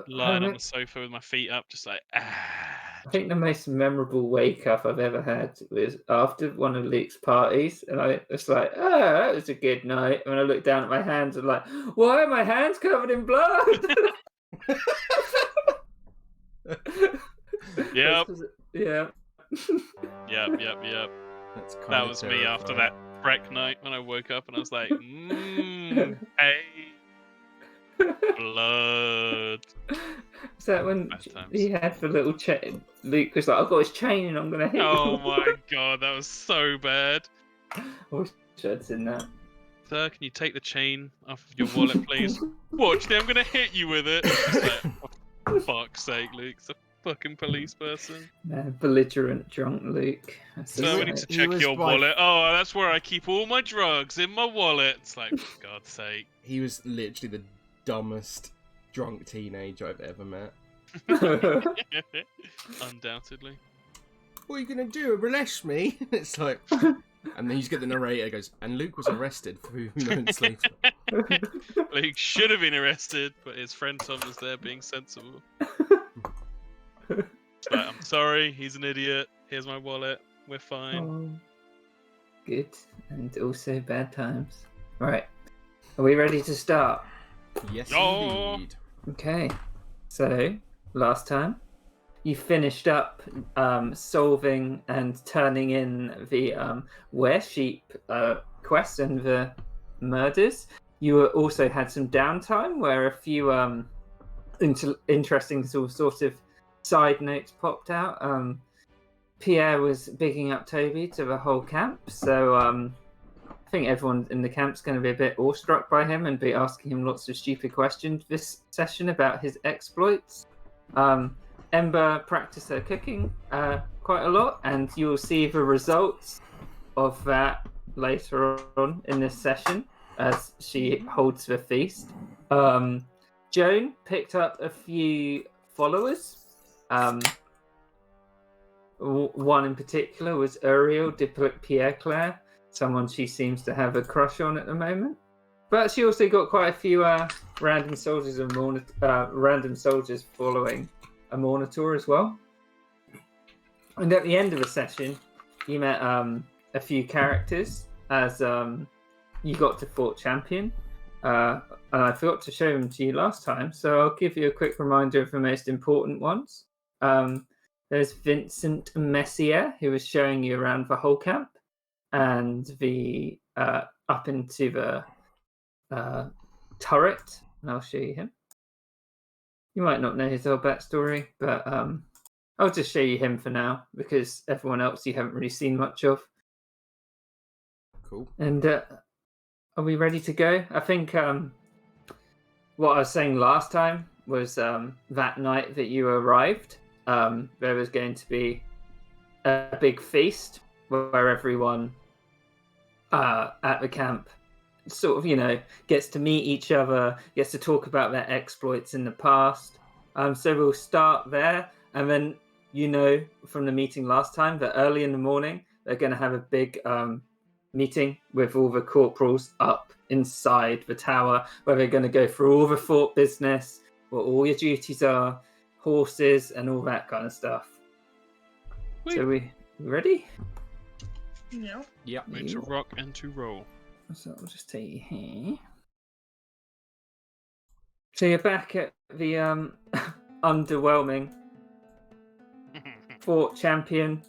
lying on the sofa with my feet up, just like, I think the most memorable wake up I've ever had was after one of Luke's parties, and I was like, "Oh, that was a good night." And I looked down at my hands and like, "Why are my hands covered in blood?" Yep. Yeah. Yep. That's kind That of was me after terrifying. that wreck night when I woke up and I was like, hey, blood. Is that when Bad times. he had the little chain? Luke was like, "I've got his chain and I'm gonna hit Oh you." my god, that was so bad. I wish I'd seen that. Sir, can you take the chain off of your wallet, please? Watch me, I'm gonna hit you with it. It's like, for fuck's sake, Luke, it's a fucking police person. Belligerent drunk Luke. So we need to He check was your wallet. Oh, that's where I keep all my drugs, in my wallet. It's like, for God's sake. He was literally the dumbest drunk teenager I've ever met. Undoubtedly. What are you gonna do? Release me? It's like, and then you just get the narrator goes, and Luke was arrested 3 months later. Luke should have been arrested, but his friend Tom was there being sensible. It's like, I'm sorry, he's an idiot. Here's my wallet. We're fine. Oh, good, and also bad times. Right, are we ready to start? Yes, Oh. indeed. Okay, so last time you finished up solving and turning in the Weresheep quest and the murders. You also had some downtime where a few interesting sort of side notes popped out. Pierre was bigging up Toby to the whole camp, so I think everyone in the camp's going to be a bit awestruck by him and be asking him lots of stupid questions this session about his exploits. Ember practiced her cooking quite a lot, and you'll see the results of that later on in this session as she holds the feast. Joan picked up a few followers. One in particular was Uriel de Pierre Claire, someone she seems to have a crush on at the moment. But she also got quite a few random soldiers following a Monitor as well. And at the end of the session, you met a few characters as you got to Fort Champion. And I forgot to show them to you last time, so I'll give you a quick reminder of the most important ones. There's Vincent Messier, who was showing you around the whole camp and the up into the turret, and I'll show you him. You might not know his whole backstory, but I'll just show you him for now because everyone else you haven't really seen much of. Cool. And are we ready to go? I think what I was saying last time was that night that you arrived, there was going to be a big feast where everyone at the camp sort of, gets to meet each other, gets to talk about their exploits in the past. So we'll start there, and then from the meeting last time that early in the morning they're going to have a big meeting with all the corporals up inside the tower, where they're going to go through all the fort business, what all your duties are, horses, and all that kind of stuff. Wait. So we ready? Yeah. Yep. Made to rock and to roll. So I'll just take you here. So you're back at the underwhelming Fort Champion.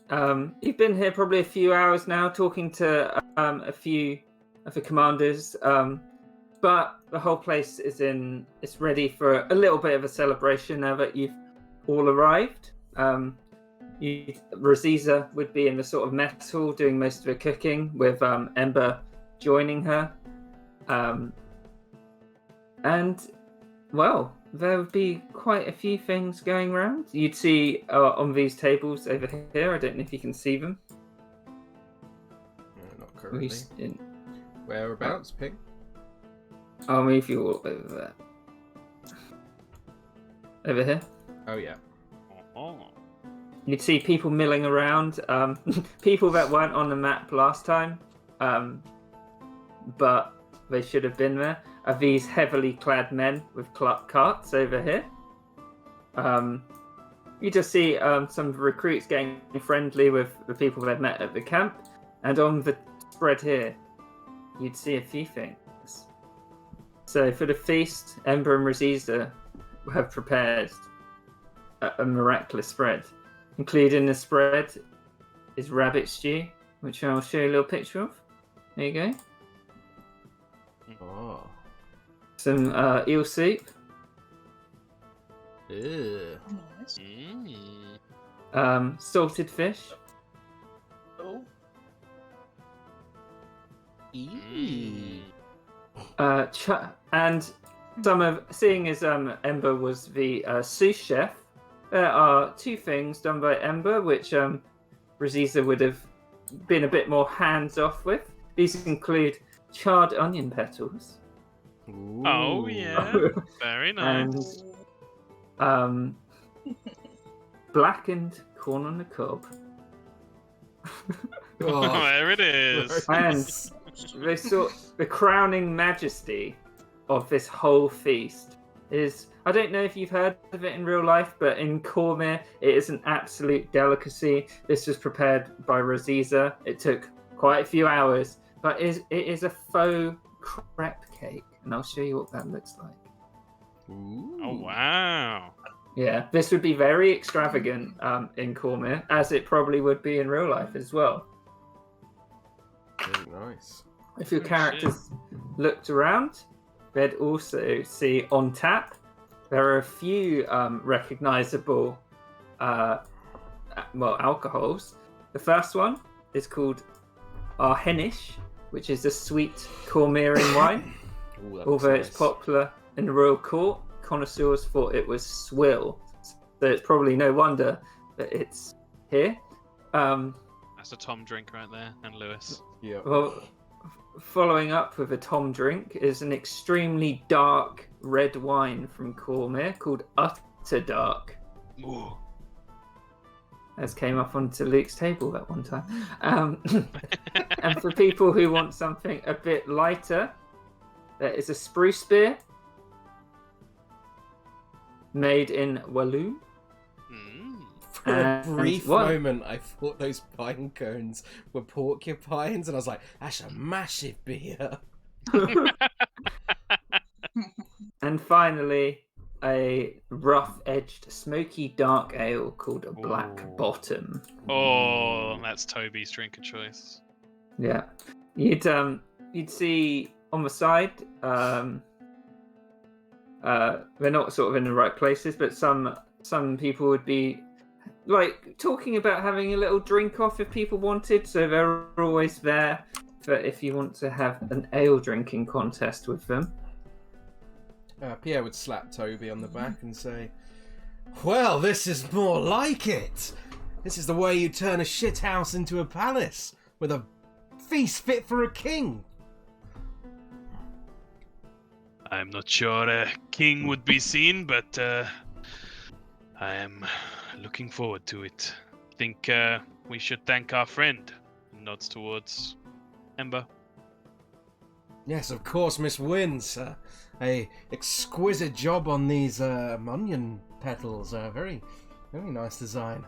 You've been here probably a few hours now, talking to a few of the commanders. But the whole place it's ready for a little bit of a celebration now that you've all arrived. Raziza would be in the sort of mess hall doing most of the cooking, with Ember joining her. And, well, there would be quite a few things going around. You'd see on these tables over here, I don't know if you can see them. No, not currently. Whereabouts, Pig? I'll move you all over there. Over here. Oh, yeah. You'd see people milling around, people that weren't on the map last time, but they should have been there, are these heavily clad men with carts over here. You just see some recruits getting friendly with the people they've met at the camp, and on the spread here, you'd see a few things. So for the feast, Ember and Rosiza have prepared a miraculous spread. Included in the spread is rabbit stew, which I'll show you a little picture of. There you go. Oh. Some eel soup. Ew. Nice. Salted fish. Oh. Eee. And some of, seeing as Ember was the sous chef, there are two things done by Ember which Rosiza would have been a bit more hands off with. These include charred onion petals. Ooh. Oh yeah, very nice. And blackened corn on the cob. Oh, There it is. And the crowning majesty of this whole feast is, I don't know if you've heard of it in real life, but in CORMYR it is an absolute delicacy. This was prepared by Rosiza. It took quite a few hours, but it is a faux crepe cake, and I'll show you what that looks like. Ooh. Oh wow. Yeah, this would be very extravagant in CORMYR, as it probably would be in real life as well. Very nice. If your Oh, characters looked around, they'd also see on tap there are a few recognizable alcohols. The first one is called Arhenish, which is a sweet CORMYRian wine. Ooh, that looks Although nice. it's popular in the royal court, connoisseurs thought it was swill. So it's probably no wonder that it's here. That's a Tom drink right there, and Lewis. Yeah. Well, following up with a Tom drink is an extremely dark red wine from CORMYR called Utter Dark, Ooh. as came up onto Luke's table that one time. And for people who want something a bit lighter, there is a spruce beer made in Walloon. For a And brief what? moment, I thought those pine cones were porcupines, and I was like, that's a massive beer. And finally, a rough-edged, smoky dark ale called a Black Ooh. Bottom. Oh, that's Toby's drink of choice. Yeah, you'd see on the side. They're not sort of in the right places, but some people would be like talking about having a little drink off if people wanted. So they're always there for if you want to have an ale drinking contest with them. Pierre would slap Toby on the back and say, well, this is more like it. This is the way you turn a shit house into a palace, with a feast fit for a king. I'm not sure a king would be seen, but I am looking forward to it. Think we should thank our friend. Nods towards Ember. Yes, of course, Miss Wins. A exquisite job on these onion petals. Very, very nice design.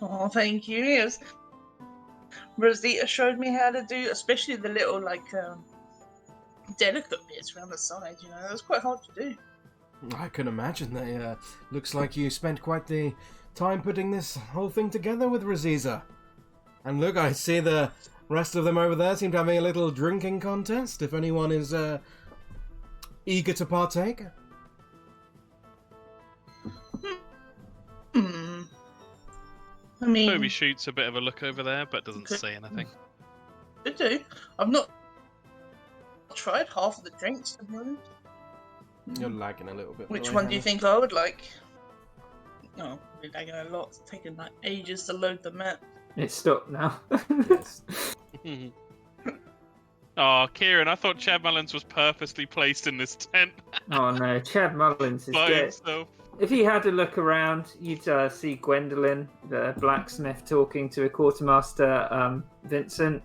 Oh, thank you. Yes. Rosita showed me how to do, especially the little delicate bits around the side. You know, that was quite hard to do. I can imagine. They looks like you spent quite the time putting this whole thing together with Rosiza. And look, I see the rest of them over there seem to have a little drinking contest. If anyone is eager to partake. I mean, Toby shoots a bit of a look over there, but doesn't Okay. say anything. could do. I've not tried half of the drinks, to be honest. You're lagging a little bit. by Which the way, one do you Hannah. think I would like? Oh, we're lagging a lot. It's taking like ages to load the map. It's stopped now. Yes. Oh, Kieran, I thought Chad Mullins was purposely placed in this tent Oh no, Chad Mullins is by dead. himself. if you had a look around, you'd see Gwendolyn, the blacksmith, talking to a quartermaster, Vincent.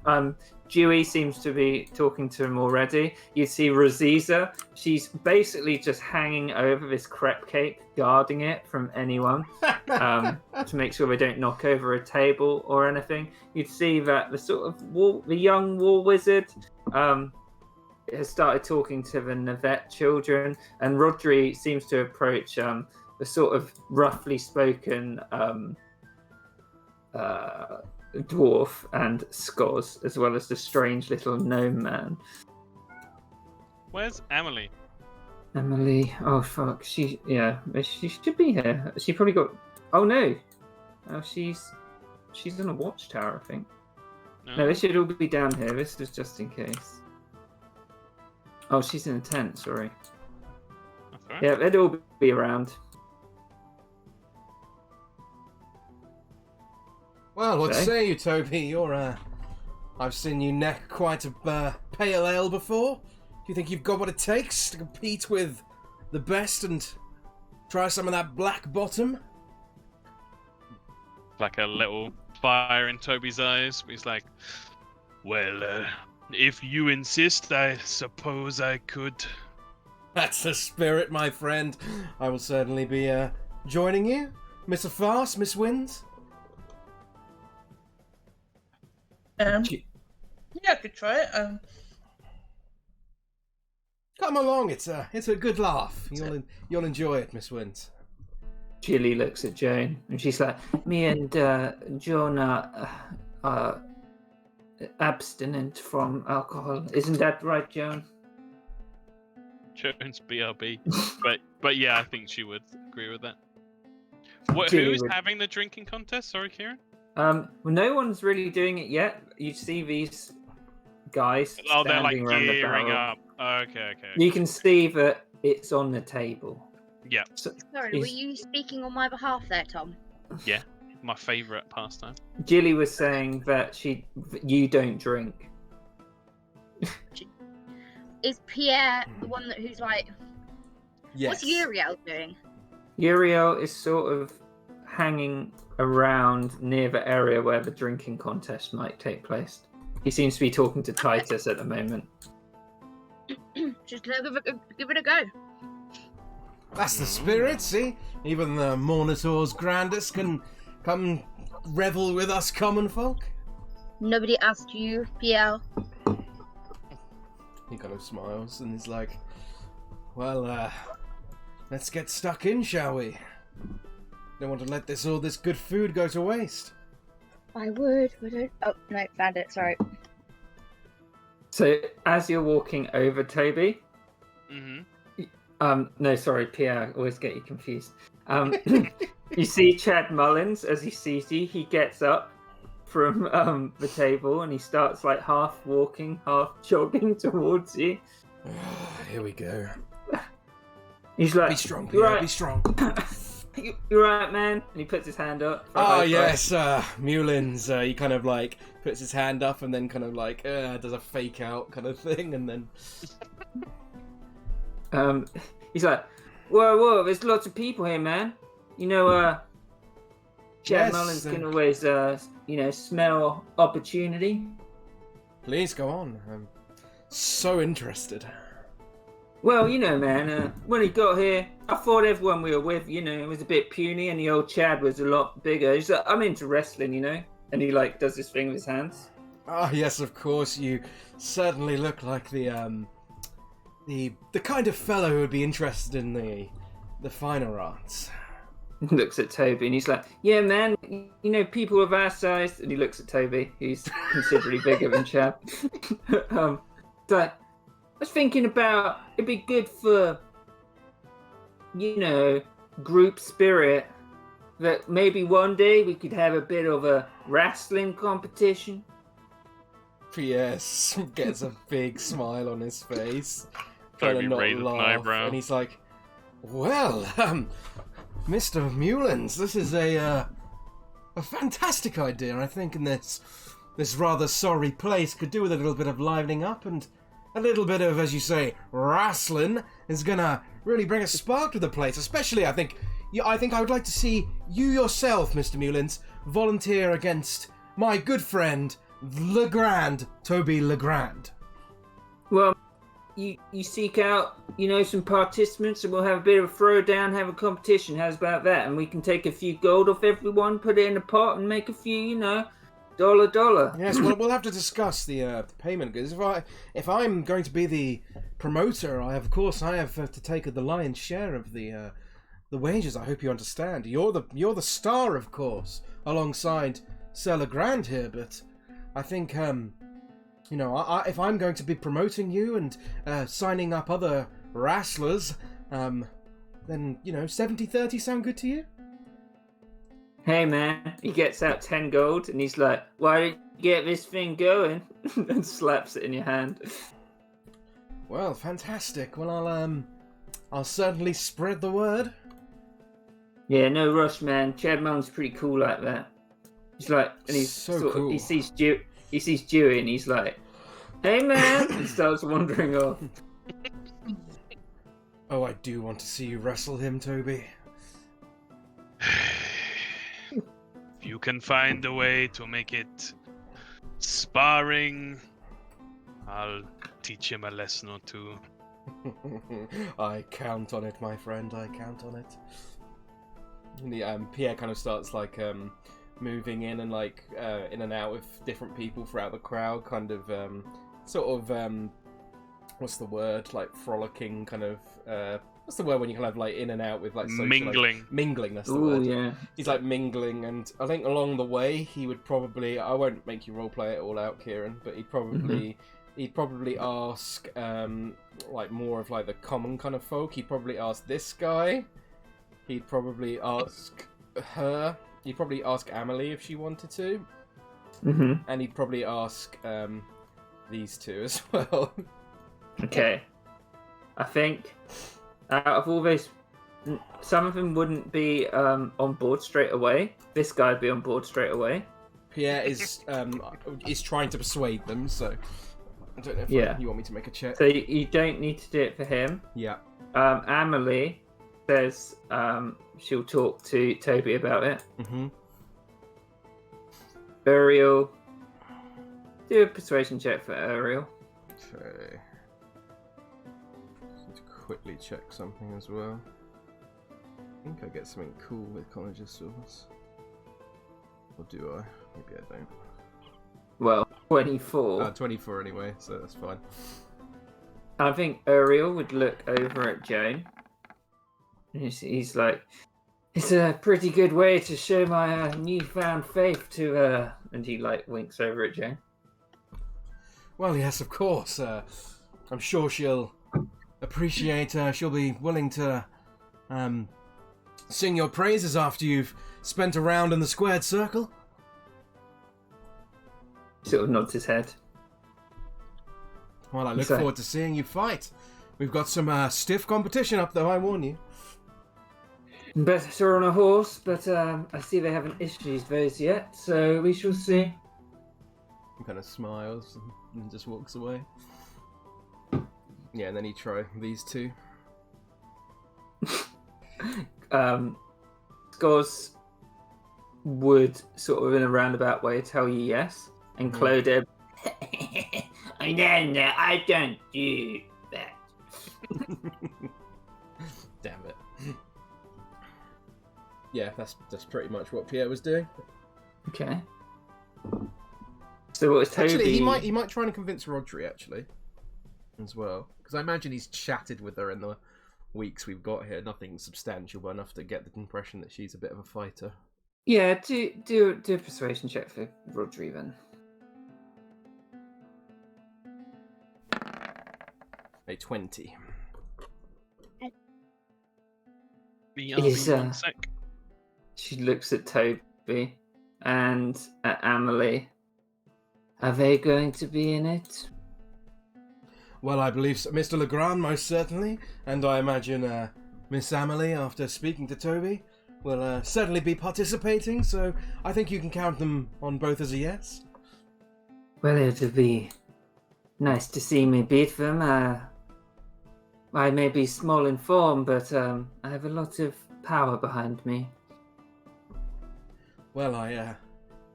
Dewey seems to be talking to him already. You'd see Raziza. She's basically just hanging over this crepe cake, guarding it from anyone, to make sure they don't knock over a table or anything. You'd see that the young war wizard has started talking to the Navette children, and Rodri seems to approach the sort of roughly spoken dwarf and Skoz, as well as the strange little gnome man. Where's Emily? Emily, oh fuck, she should be here. She probably got. Oh no, she's in a watchtower, I think. No, they should all be down here. This was just in case. Oh, she's in a tent. Sorry. That's all right. Yeah, they'd all be around. Well, what Okay. say you, Toby? You're, I've seen you neck quite a pale ale before. Do you think you've got what it takes to compete with the best and try some of that black bottom? Like a little fire in Toby's eyes. He's like, well, if you insist, I suppose I could. That's the spirit, my friend. I will certainly be, joining you. Miss Farce, Miss Wins? Yeah, I could try it. Come along, it's a good laugh. You'll enjoy it, Miss Wins. Jilly looks at Joan, and she's like, "Me and John are abstinent from alcohol. Isn't that right, Joan?" Jones BRB. but yeah, I think she would agree with that. Julie Who's would- having the drinking contest? Sorry, Kieran. Well, no one's really doing it yet. You see these guys Oh, they're like standing around the gearing barrel. up. Okay. You can see that it's on the table. Yeah, Sorry, were you speaking on my behalf there, Tom? my favourite pastime. Jilly was saying that you don't drink. Is Pierre the one who's like... Yes. What's Uriel doing? Uriel is sort of hanging around near the area where the drinking contest might take place. He seems to be talking to Titus at the moment. Just give it a go. That's the spirit, see? Even the Monitor's grandest can come revel with us common folk. Nobody asked you, Pierre. He kind of smiles and is like, well, let's get stuck in, shall we? Don't want to let all this good food go to waste. I would, but I... Oh, no, found it, sorry. So as you're walking over, Toby, Mm-hmm. no, sorry, Pierre, I always get you confused. You see Chad Mullins as he sees you. He gets up from the table and he starts like half walking, half jogging towards you. Here we go. He's like, Be strong, "You Pierre, right? be strong. You right, man?" And he puts his hand up. for a Oh, high five. yes, Mullins, he kind of like puts his hand up and then kind of like does a fake out kind of thing and then... He's like, whoa, there's lots of people here, man. You know, Chad Yes, Mullins can always, smell opportunity. Please go on. I'm so interested. Well, man, when he got here, I thought everyone we were with, was a bit puny and the old Chad was a lot bigger. He's like, I'm into wrestling, And he, does this thing with his hands. Ah, yes, of course, you certainly look like the kind of fellow who would be interested in the finer arts. He looks at Toby and he's like, yeah, man, people of our size. And he looks at Toby, who's considerably bigger than Chad. It's like, I was thinking about it'd be good for, group spirit. That maybe one day we could have a bit of a wrestling competition. P.S. gets a big smile on his face. Toby Kinda not raises an laugh, eyebrow. and he's like, well, Mr. Mullins, this is a fantastic idea. I think in this rather sorry place could do with a little bit of livening up, and a little bit of, as you say, wrestling is gonna really bring a spark to the place. Especially, I think, I think I would like to see you yourself, Mr. Mullins, volunteer against my good friend, Legrand, Toby Legrand. Well, you seek out, some participants, and we'll have a bit of a throwdown, have a competition. How's about that? And we can take a few gold off everyone, put it in a pot, and make a few, dollar. Yes, well, we'll have to discuss the payment, because if I'm going to be the promoter, I have to take the lion's share of the wages. I hope you understand. You're the star, of course, alongside Sir Legrand here. But I think if I'm going to be promoting you and signing up other wrestlers, then 70-30 sound good to you? Hey man, he gets out 10 gold and he's like, why don't you get this thing going? And slaps it in your hand. Well, fantastic. Well, I'll certainly spread the word. Yeah, no rush, man. Chad Mullen's pretty cool like that. He's like, and he's so cool. He sees Dewey and he's like, hey man, and starts wandering off. Oh, I do want to see you wrestle him, Toby. If you can find a way to make it sparring, I'll teach him a lesson or two. I count on it, my friend. I count on it. And Pierre kind of starts moving in and in and out with different people throughout the crowd, kind of what's the word? Frolicking, kind of. What's the word when you kind of in and out with social, mingling? Mingling. That's the Ooh, word. yeah. He's mingling, and I think along the way he would probably. I won't make you roleplay it all out, Kieran, but he'd probably ask more of the common kind of folk. He'd probably ask this guy. He'd probably ask her. He'd probably ask Amelie if she wanted to. Mm-hmm. And he'd probably ask these two as well. Okay. I think out of all those, some of them wouldn't be on board straight away. This guy'd be on board straight away. Pierre is trying to persuade them, so I don't know if you want me to make a check. So you don't need to do it for him. Yeah. Amelie says she'll talk to Toby about it. Mm-hmm. Uriel, do a persuasion check for Uriel. Okay. Just need to quickly check something as well. I think I get something cool with College of Swords. Or do I? Maybe I don't. Well, 24. 24 anyway, so that's fine. I think Uriel would look over at Joan. He's like, it's a pretty good way to show my newfound faith to her. And he winks over at Joan. Well, yes, of course. I'm sure she'll appreciate. She'll be willing to sing your praises after you've spent a round in the squared circle. Sort of nods his head. Well, I look forward to seeing you fight. We've got some stiff competition up, though, I warn you. Better on a horse, but I see they haven't issued those yet, so we shall see. He kind of smiles and just walks away. Yeah, and then he try these two. Scores would sort of in a roundabout way tell you yes, and Clodagh, no, I don't do that. Damn it. Yeah, that's pretty much what Pierre was doing. Okay. So what was Toby? Actually, he might try and convince Rodri actually, as well, because I imagine he's chatted with her in the weeks we've got here. Nothing substantial, but enough to get the impression that she's a bit of a fighter. Yeah, do a persuasion check for Rodri then. A 20. Is, One sec. She looks at Toby and at Amelie. Are they going to be in it? Well, I believe so. Mr. Legrand, most certainly, and I imagine Miss Amelie, after speaking to Toby, will certainly be participating, so I think you can count them on both as a yes. Well, it'll be nice to see me beat them. I may be small in form, but I have a lot of power behind me. Well, I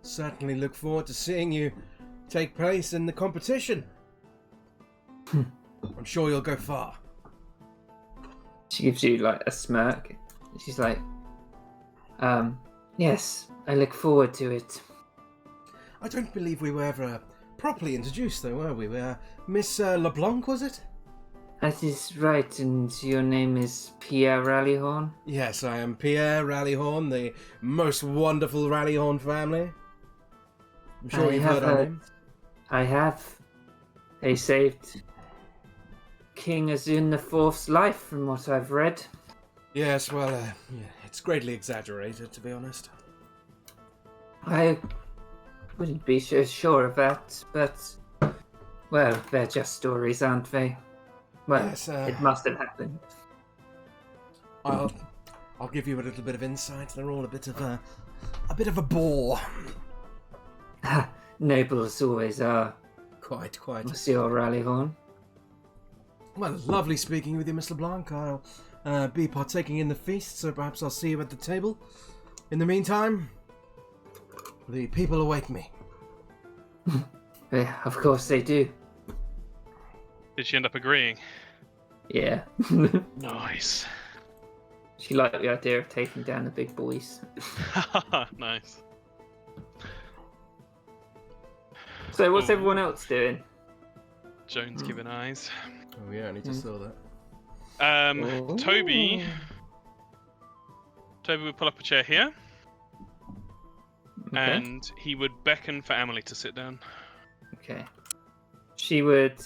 certainly look forward to seeing you take place in the competition. I'm sure you'll go far. She gives you like a smirk. She's like, yes, I look forward to it. I don't believe we were ever properly introduced, though, were we? Miss LeBlanc, was it? That is right, and your name is Pierre Rallyhorn? Yes, I am Pierre Rallyhorn, the most wonderful Rallyhorn family. I'm sure you've heard our name. I have. They saved King Azun IV's life, from what I've read. Yes, well, yeah, it's greatly exaggerated, to be honest. I wouldn't be so sure of that, but, well, they're just stories, aren't they? Well, Yes, it must have happened. I'll give you a little bit of insight. They're all a bit of a bore. Nobles always are, Quite. Monsieur Rallyhorn. Well, lovely speaking with you, Miss LeBlanc. I'll be partaking in the feast, so perhaps I'll see you at the table. In the meantime, the people await me. Yeah, of course they do. Did she end up agreeing? Yeah. Nice. She liked the idea of taking down the big boys. Nice. So what's Ooh. everyone else doing? Jones giving eyes. Oh yeah, I need to saw that. Toby would pull up a chair here, Okay. and he would beckon for Emily to sit down. Okay. She would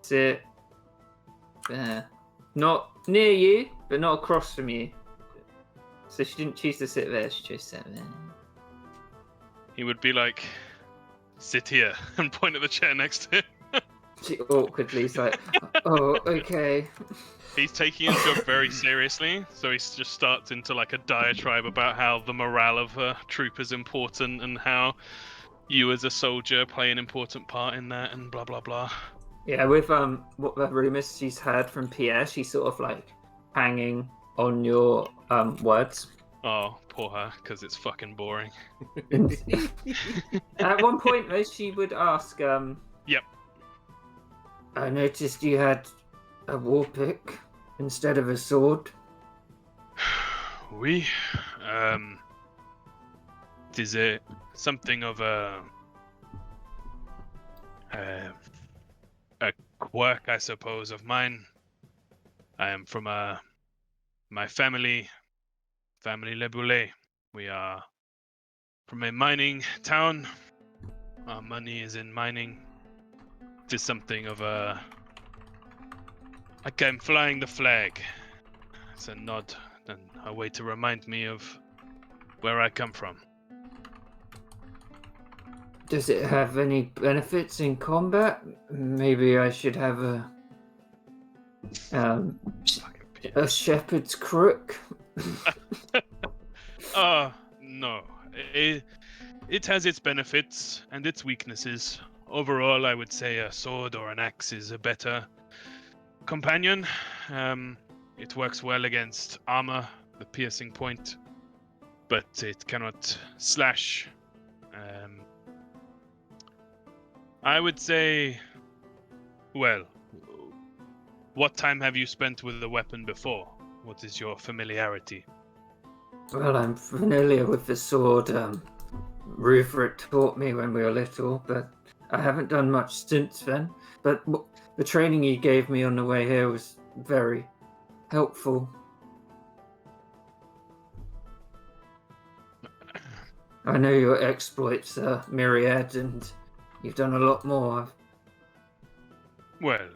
sit there. Not near you, but not across from you. So she didn't choose to sit there, she chose to sit there. He would be like, sit here, and point at the chair next to him. She awkwardly is like, oh, okay. He's taking his job very seriously, so he just starts into like a diatribe about how the morale of a troop is important and how you as a soldier play an important part in that and blah blah blah. Yeah, with what the rumours she's heard from Pierre, she's sort of like hanging on your words. Oh, poor her, because it's fucking boring. And at one point, though, she would ask, Yep. I noticed you had a war pick instead of a sword. We, it is something of a quirk, I suppose, of mine. I am from my family Le Boulet. We are from a mining town. Our money is in mining. It is something of a... Like I'm flying the flag. It's a nod and a way to remind me of where I come from. Does it have any benefits in combat? Maybe I should have a shepherd's crook. No. It has its benefits and its weaknesses. Overall, I would say a sword or an axe is a better companion. It works well against armor, the piercing point, but it cannot slash. I would say, well, what time have you spent with the weapon before? What is your familiarity? Well, I'm familiar with the sword. Rupert taught me when we were little, but I haven't done much since then. But the training he gave me on the way here was very helpful. I know your exploits are myriad, and you've done a lot more. Well,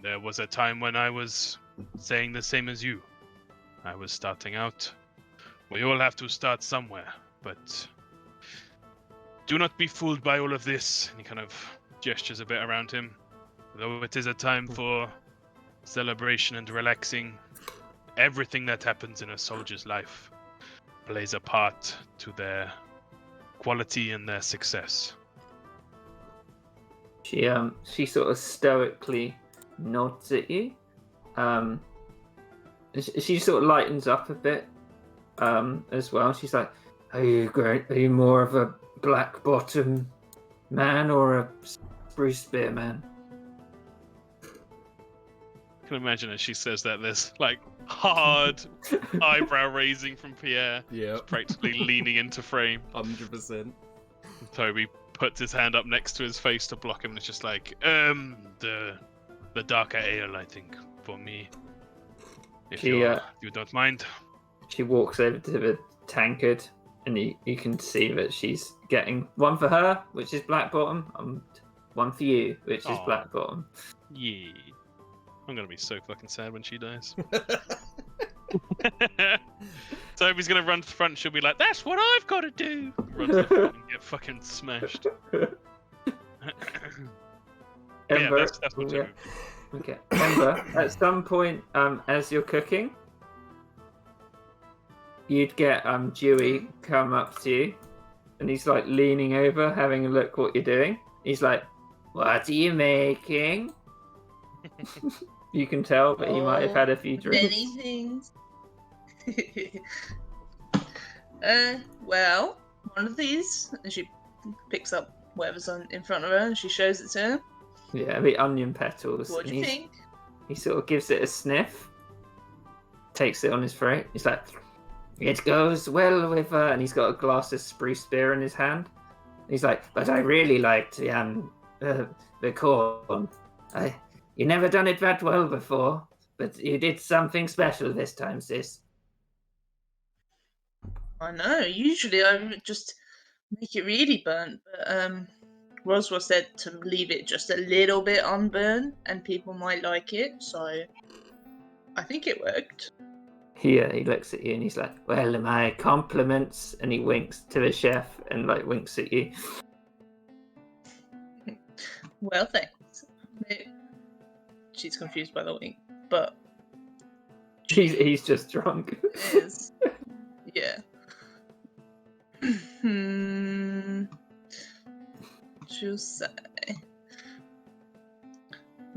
there was a time when I was saying the same as you. I was starting out. We all have to start somewhere, but do not be fooled by all of this. And he kind of gestures a bit around him. Though it is a time for celebration and relaxing, everything that happens in a soldier's life plays a part to their quality and their success. She sort of stoically nods at you. She sort of lightens up a bit as well. She's like, Are you more of a black bottom man or a spruce spear man? I can imagine as she says that there's like hard eyebrow raising from Pierre, Yeah, practically leaning into frame. 100%. Toby puts his hand up next to his face to block him and it's just like, the darker ale, I think, for me. If you don't mind. She walks over to the tankard, and you can see that she's getting one for her, which is black bottom, and one for you, which is Aw. black bottom. Yeah. I'm gonna be so fucking sad when she dies. Toby's gonna run to the front, she'll be like, that's what I've gotta do! Run to the front and get fucking smashed. Yeah, that's what Toby. Okay, Ember, at some point, as you're cooking, you'd get Dewey come up to you, and he's like leaning over, having a look what you're doing. He's like, "What are you making?" You can tell that he might have had a few drinks. Many things. Well, one of these, and she picks up whatever's in front of her, and she shows it to him. Yeah, the onion petals. What do you think? He sort of gives it a sniff, takes it on his throat. He's like, "It goes well with," and he's got a glass of spruce beer in his hand. He's like, "But I really liked the corn. You never done it that well before, but you did something special this time, sis." I know. Usually I would just make it really burnt, but Roswell said to leave it just a little bit unburned, and people might like it. So I think it worked. He looks at you and he's like, "Well, my compliments," and he winks to the chef and like winks at you. Well, thanks. She's confused by the wink, but He's just drunk. it is. Yeah. She'll say,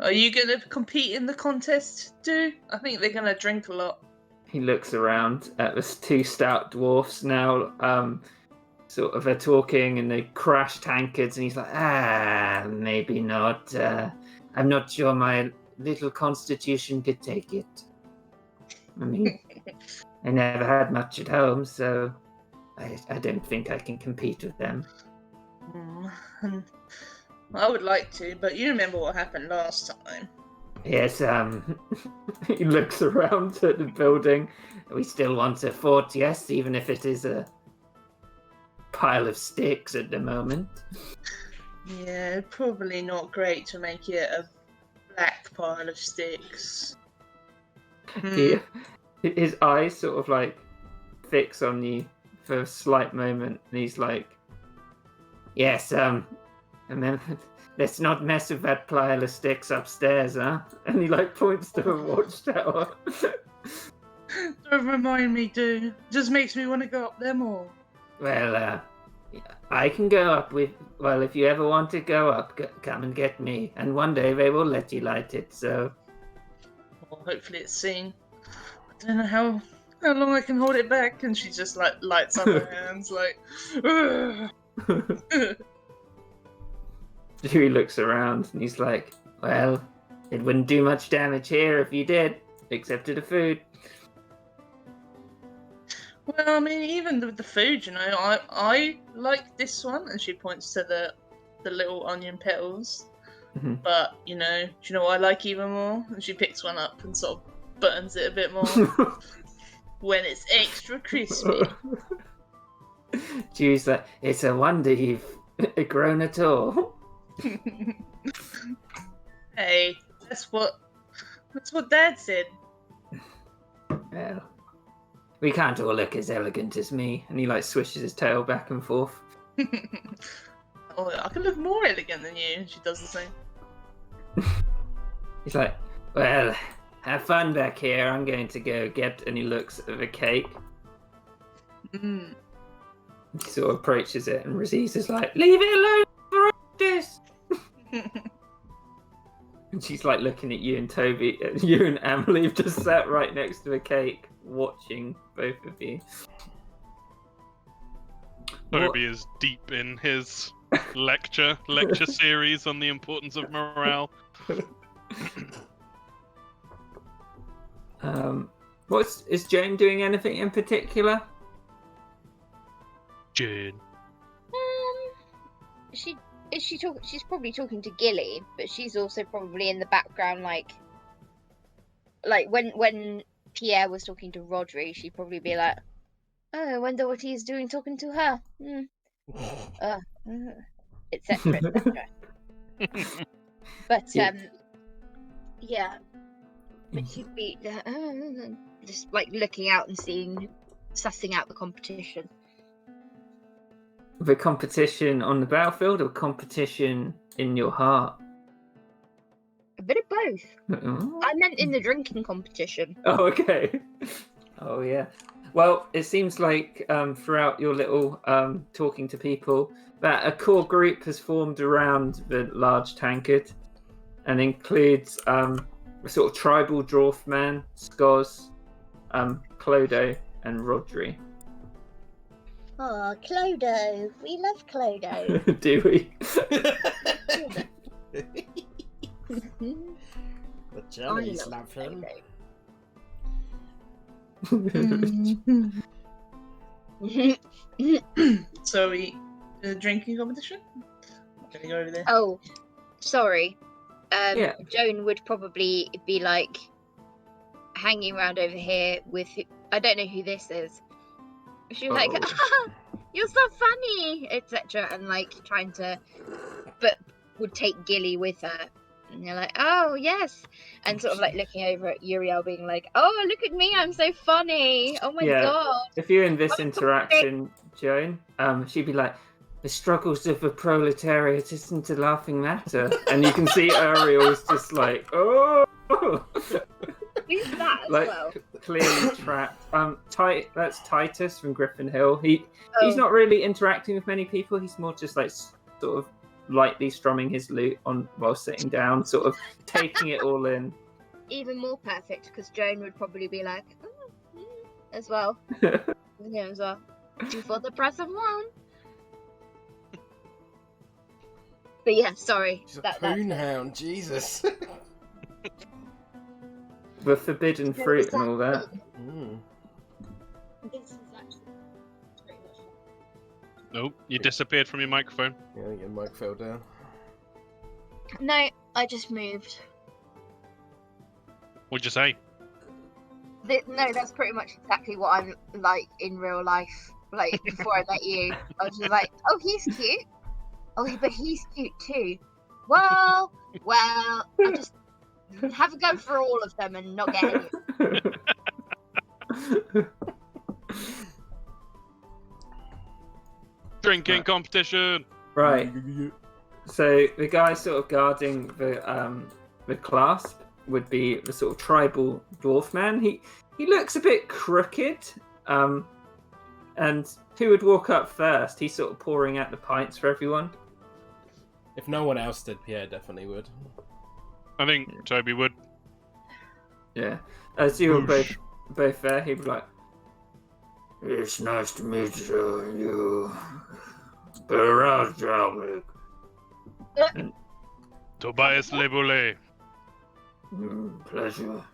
"Are you gonna compete in the contest, too? I think they're gonna drink a lot." He looks around at the two stout dwarfs now. Sort of are talking and they crash tankards, and he's like, maybe not. I'm not sure my little constitution could take it. I mean, I never had much at home, so I don't think I can compete with them. I would like to, but you remember what happened last time. Yes, he looks around at the building. We still want a fort, yes, even if it is a pile of sticks at the moment. Yeah, probably not great to make it a black pile of sticks. His eyes sort of like fix on you for a slight moment, and he's like, "Yes, remember, let's not mess with that pile of sticks upstairs, huh?" And he like points to the watchtower. Don't remind me, dude. Just makes me want to go up there more. Well, I can go up with. Well, if you ever want to go up, come and get me, and one day they will let you light it. So, Well, hopefully it's soon. I don't know how long I can hold it back, and she just like lights up her hands, like. Dewey looks around and he's like, "Well, it wouldn't do much damage here if you did, except to the food." Well, I mean, even with the food, you know, I like this one, and she points to the little onion petals. Mhm. But do you know what I like even more? And she picks one up and sort of burns it a bit more when it's extra crispy. Dewey's like, "It's a wonder you've grown at all." Hey, that's what Dad said. Well, we can't all look as elegant as me. And he like swishes his tail back and forth. Oh, I can look more elegant than you. And she does the same. He's like, "Well, have fun back here. I'm going to go get," and he looks at the cake. Mm. He sort of approaches it, and Raziz is like, "Leave it alone for this." And she's like looking at you and Toby. You and Emily have just sat right next to a cake, watching both of you. Toby is deep in his lecture series on the importance of morale. Is Jane doing anything in particular? Jane. She's probably talking to Gilly, but she's also probably in the background, like when Pierre was talking to Rodri, she'd probably be like, "Oh, I wonder what he's doing talking to her," etc. But yeah, but she'd be just like looking out and sussing out the competition. The competition on the battlefield or competition in your heart? A bit of both. I meant in the drinking competition. Oh, okay. Oh, yeah. Well, it seems like throughout your little talking to people that a core group has formed around the large tankard and includes a sort of tribal dwarf man, Skoz, Clodo, and Rodri. Oh, Clodo. We love Clodo. Do we? The jellies love him. So the drinking competition? Can you go over there? Oh, sorry. Yeah. Joan would probably be like hanging around over here with. I don't know who this is. She was like, "You're so funny," etc. And like trying to, but would take Gilly with her. And you're like, "Oh yes," and sort of like looking over at Uriel, being like, "Oh, look at me, I'm so funny. Oh my god." If you're in this interaction, Joan, she'd be like, "The struggles of the proletariat isn't a laughing matter," and you can see Ariel's just like, "Oh." Who's that as like well? clearly trapped. That's Titus from Griffin Hill. He's not really interacting with many people. He's more just like sort of lightly strumming his lute on while sitting down, sort of taking it all in. Even more perfect, because Joan would probably be like, as well. Yeah, as well. 2 for the price of 1. But yeah, sorry. She's a poonhound, Jesus. The forbidden fruit and all that. This is actually pretty much. Nope, you disappeared from your microphone. Yeah, your mic fell down. No, I just moved. What'd you say? No, that's pretty much exactly what I'm like in real life. Like before I met you, I was just like, "Oh, he's cute. Oh, but he's cute too. Well, I'll just have a go for all of them and not get any." Drinking competition. Right. So the guy sort of guarding the clasp would be the sort of tribal dwarf man. He looks a bit crooked. And who would walk up first? He's sort of pouring out the pints for everyone. If no one else did, Pierre definitely would. I think Toby would. Yeah. As you were both there, he'd be like, "It's nice to meet you. Been around, Jalmic." Tobias Leboulet. Pleasure.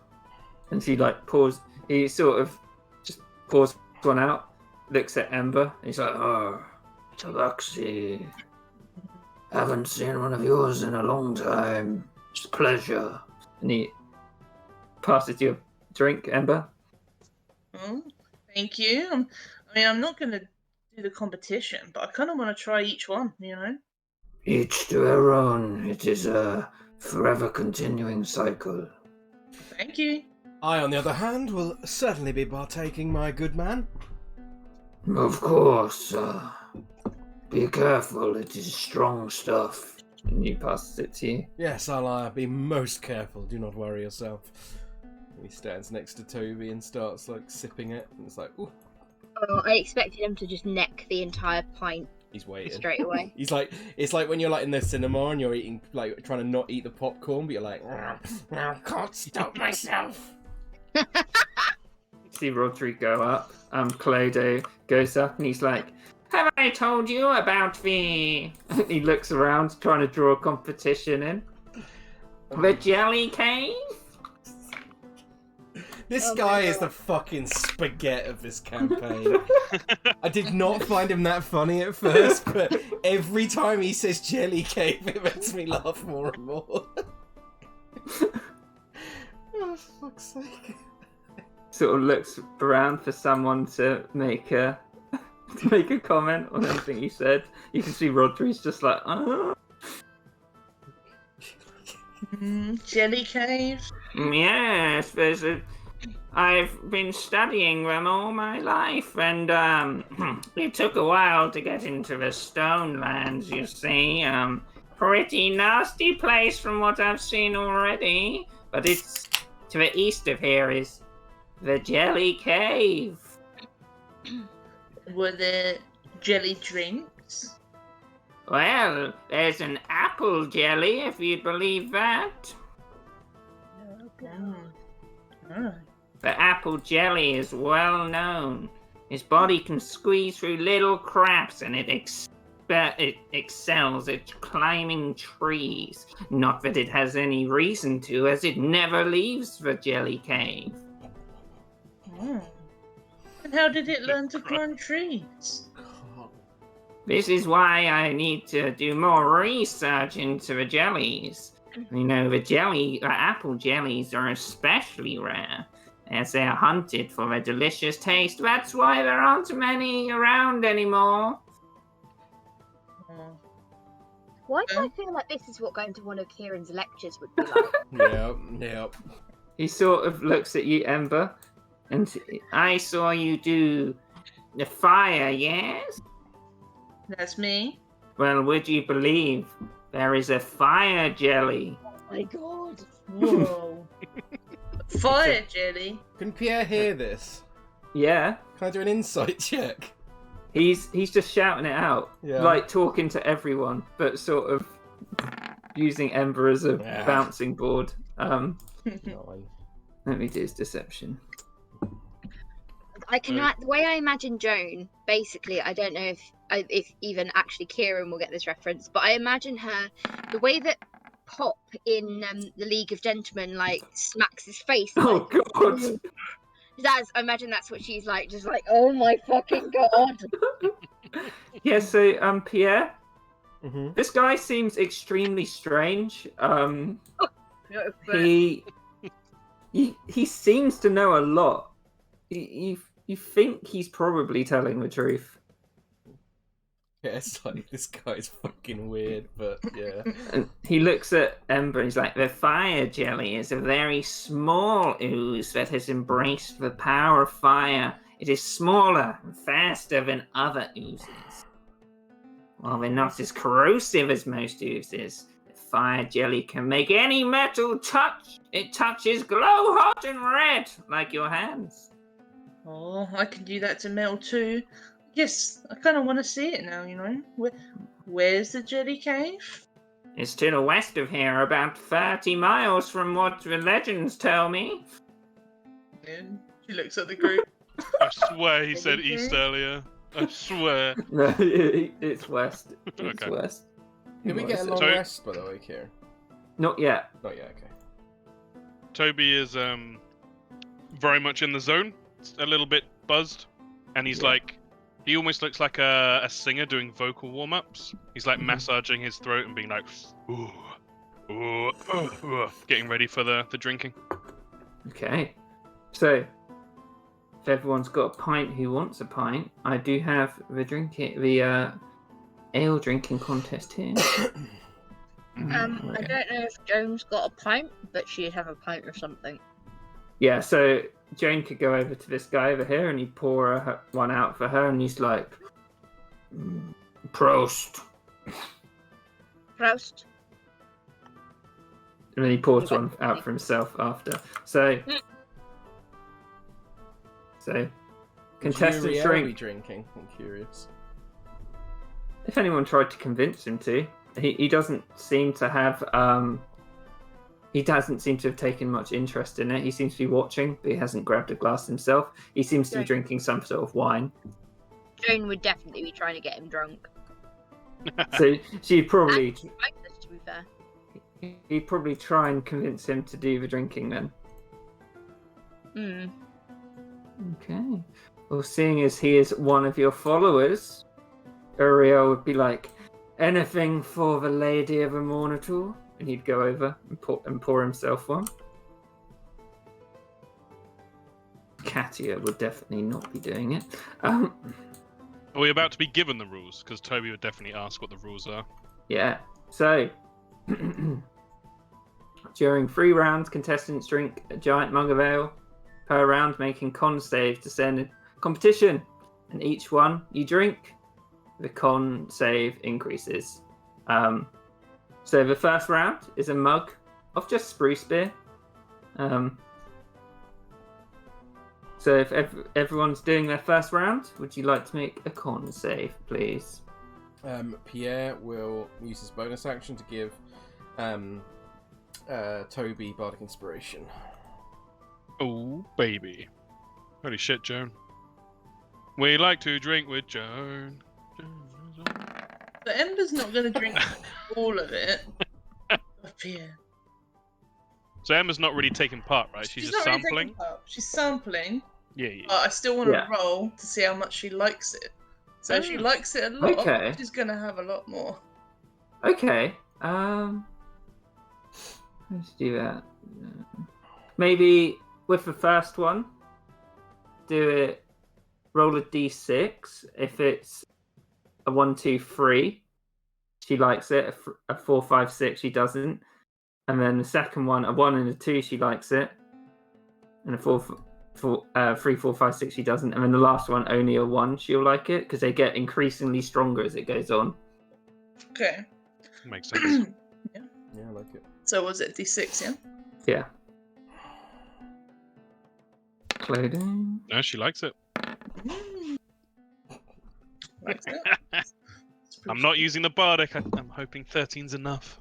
And she like pours. He sort of just pours one out, looks at Ember, and he's like, "Oh, Tabaxi. Haven't seen one of yours in a long time. It's a pleasure." And he passes you a drink, Ember. Oh, thank you. I'm not going to do the competition, but I kind of want to try each one, you know? Each to their own. It is a forever continuing cycle. Thank you. I, on the other hand, will certainly be partaking, my good man. Of course. Be careful, it is strong stuff. And he passes it to you. Yes, I'll be most careful. Do not worry yourself. He stands next to Toby and starts like sipping it, and it's like, ooh. Oh, I expected him to just neck the entire pint He's waiting. straight away. He's like, it's like when you're like in the cinema and you're eating, like trying to not eat the popcorn, but you're like, I can't stop myself. See Rodri go up. Clodo goes up and he's like, "Have I told you about the?" He looks around, trying to draw a competition in. The Jelly Cave. This guy is the fucking spaghetti of this campaign. I did not find him that funny at first, but every time he says Jelly Cave, it makes me laugh more and more. Oh, for fuck's sake. Sort of looks around for someone to make a comment on anything he said. You can see Rodri's just like, oh. Jelly Cave? Yes, I've been studying them all my life, and it took a while to get into the Stone Lands, you see. Pretty nasty place from what I've seen already, but it's to the east of here is the Jelly Cave. Were there jelly drinks? Well, there's an apple jelly, if you'd believe that. Oh. The apple jelly is well known. His body can squeeze through little cracks, and it excels at climbing trees. Not that it has any reason to, as it never leaves the Jelly Cave. Oh. And how did it learn to climb trees? This is why I need to do more research into the jellies. You know, the apple jellies are especially rare, as they are hunted for their delicious taste. That's why there aren't many around anymore. Why do I feel like this is what going to one of Kieran's lectures would be like? Yep. He sort of looks at you, Ember, and I saw you do the fire, yes? That's me. Well, would you believe there is a fire jelly? Oh my god. Whoa. Fire jelly? Can Pierre hear this? Yeah. Can I do an insight check? He's just shouting it out, Yeah. like talking to everyone, but sort of using Ember as a bouncing board. Nine. Let me do his deception. The way I imagine Joan, basically, I don't know if even actually Kieran will get this reference, but I imagine her the way that Pop in the League of Gentlemen like smacks his face. Oh god! I imagine that's what she's like, just like, oh my fucking god. Yeah. So Pierre, Mm-hmm. this guy seems extremely strange. He seems to know a lot. You think he's probably telling the truth. Yeah, it's like, this guy's fucking weird, but yeah. And he looks at Ember and he's like, the fire jelly is a very small ooze that has embraced the power of fire. It is smaller and faster than other oozes. While they're not as corrosive as most oozes, the fire jelly can make any metal touch. It touches glow hot and red, like your hands. Oh, I can do that to metal too. Yes, I kind of want to see it now, you know. Where's the Jelly Cave? It's to the west of here, about 30 miles from what the legends tell me. And she looks at the group. I swear he said east earlier. I swear. No, it's west. It's Okay. west. Did we get a long So- rest, by the way, Kieran? Not yet. Not yet, okay. Toby is very much in the zone, a little bit buzzed, and he's like, he almost looks like a singer doing vocal warm-ups. He's like massaging his throat and being like, ooh, ooh, getting ready for the drinking. Okay. So, if everyone's got a pint who wants a pint, I do have the ale drinking contest here. I don't know if Joan's got a pint, but she'd have a pint or something. Yeah, so Joan could go over to this guy over here and he'd pour one out for her and he's like, Prost. Prost. And then he pours one out for himself after. So contestants Which are we drink. drinking? I'm curious. if anyone tried to convince him to, he doesn't seem to have he doesn't seem to have taken much interest in it. He seems to be watching, but he hasn't grabbed a glass himself. He seems to be drinking some sort of wine. Joan would definitely be trying to get him drunk. So she'd probably To be fair. he'd probably try and convince him to do the drinking then. Hmm. Okay. Well, seeing as he is one of your followers, Uriel would be like, anything for the Lady of Immortal? And he'd go over and pour himself one. Katia would definitely not be doing it. Are we about to be given the rules? Because Toby would definitely ask what the rules are. Yeah. So, during 3 rounds, contestants drink a giant mug of ale per round, making con saves to send a competition. And each one you drink, the con save increases. So the first round is a mug of just spruce beer. So if everyone's doing their first round, would you like to make a con save, please? Pierre will use his bonus action to give Toby Bardic Inspiration. Oh, baby. Holy shit, Joan. We like to drink with Joan. But Ember's not going to drink all of it. Yeah. So Emma's not really taking part, right? She's just not really sampling? taking part. She's sampling, Yeah. but I still want to roll to see how much she likes it. So if she likes it a lot, Okay. she's going to have a lot more. Okay. Let's do that. Maybe with the first one, do it. Roll a d6. If it's a 1, 2, 3, she likes it. A 4, 5, 6, she doesn't. And then the second one, a 1 and a 2, she likes it. And a 3, 4, 5, 6, she doesn't. And then the last one, only a 1, she'll like it because they get increasingly stronger as it goes on. Okay. Makes sense. Yeah, I like it. So was it D6, yeah? Yeah. Clothing. No, she likes it. Likes it. I'm not using the bardic. I'm hoping 13's enough.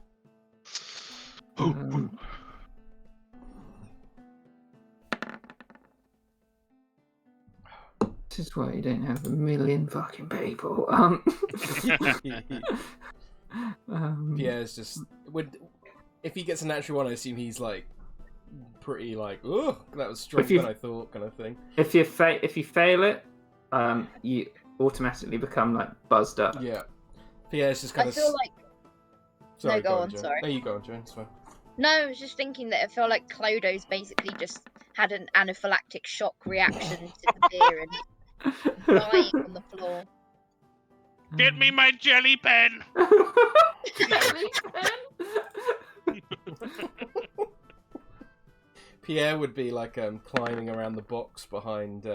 This is why you don't have a million fucking people. Pierre's just if he gets a natural 1, I assume he's like pretty like, oh, that was stronger than I thought, kind of thing. If you fail it, you automatically become like buzzed up. Yeah. Pierre's just kind I of. feel like. Sorry, No, go on, Joan. sorry. No, you go on, Joan. It's fine. No, I was just thinking that I feel like Clodo's basically just had an anaphylactic shock reaction to the beer and dying on the floor. Get me my jelly pen! Pierre would be like climbing around the box behind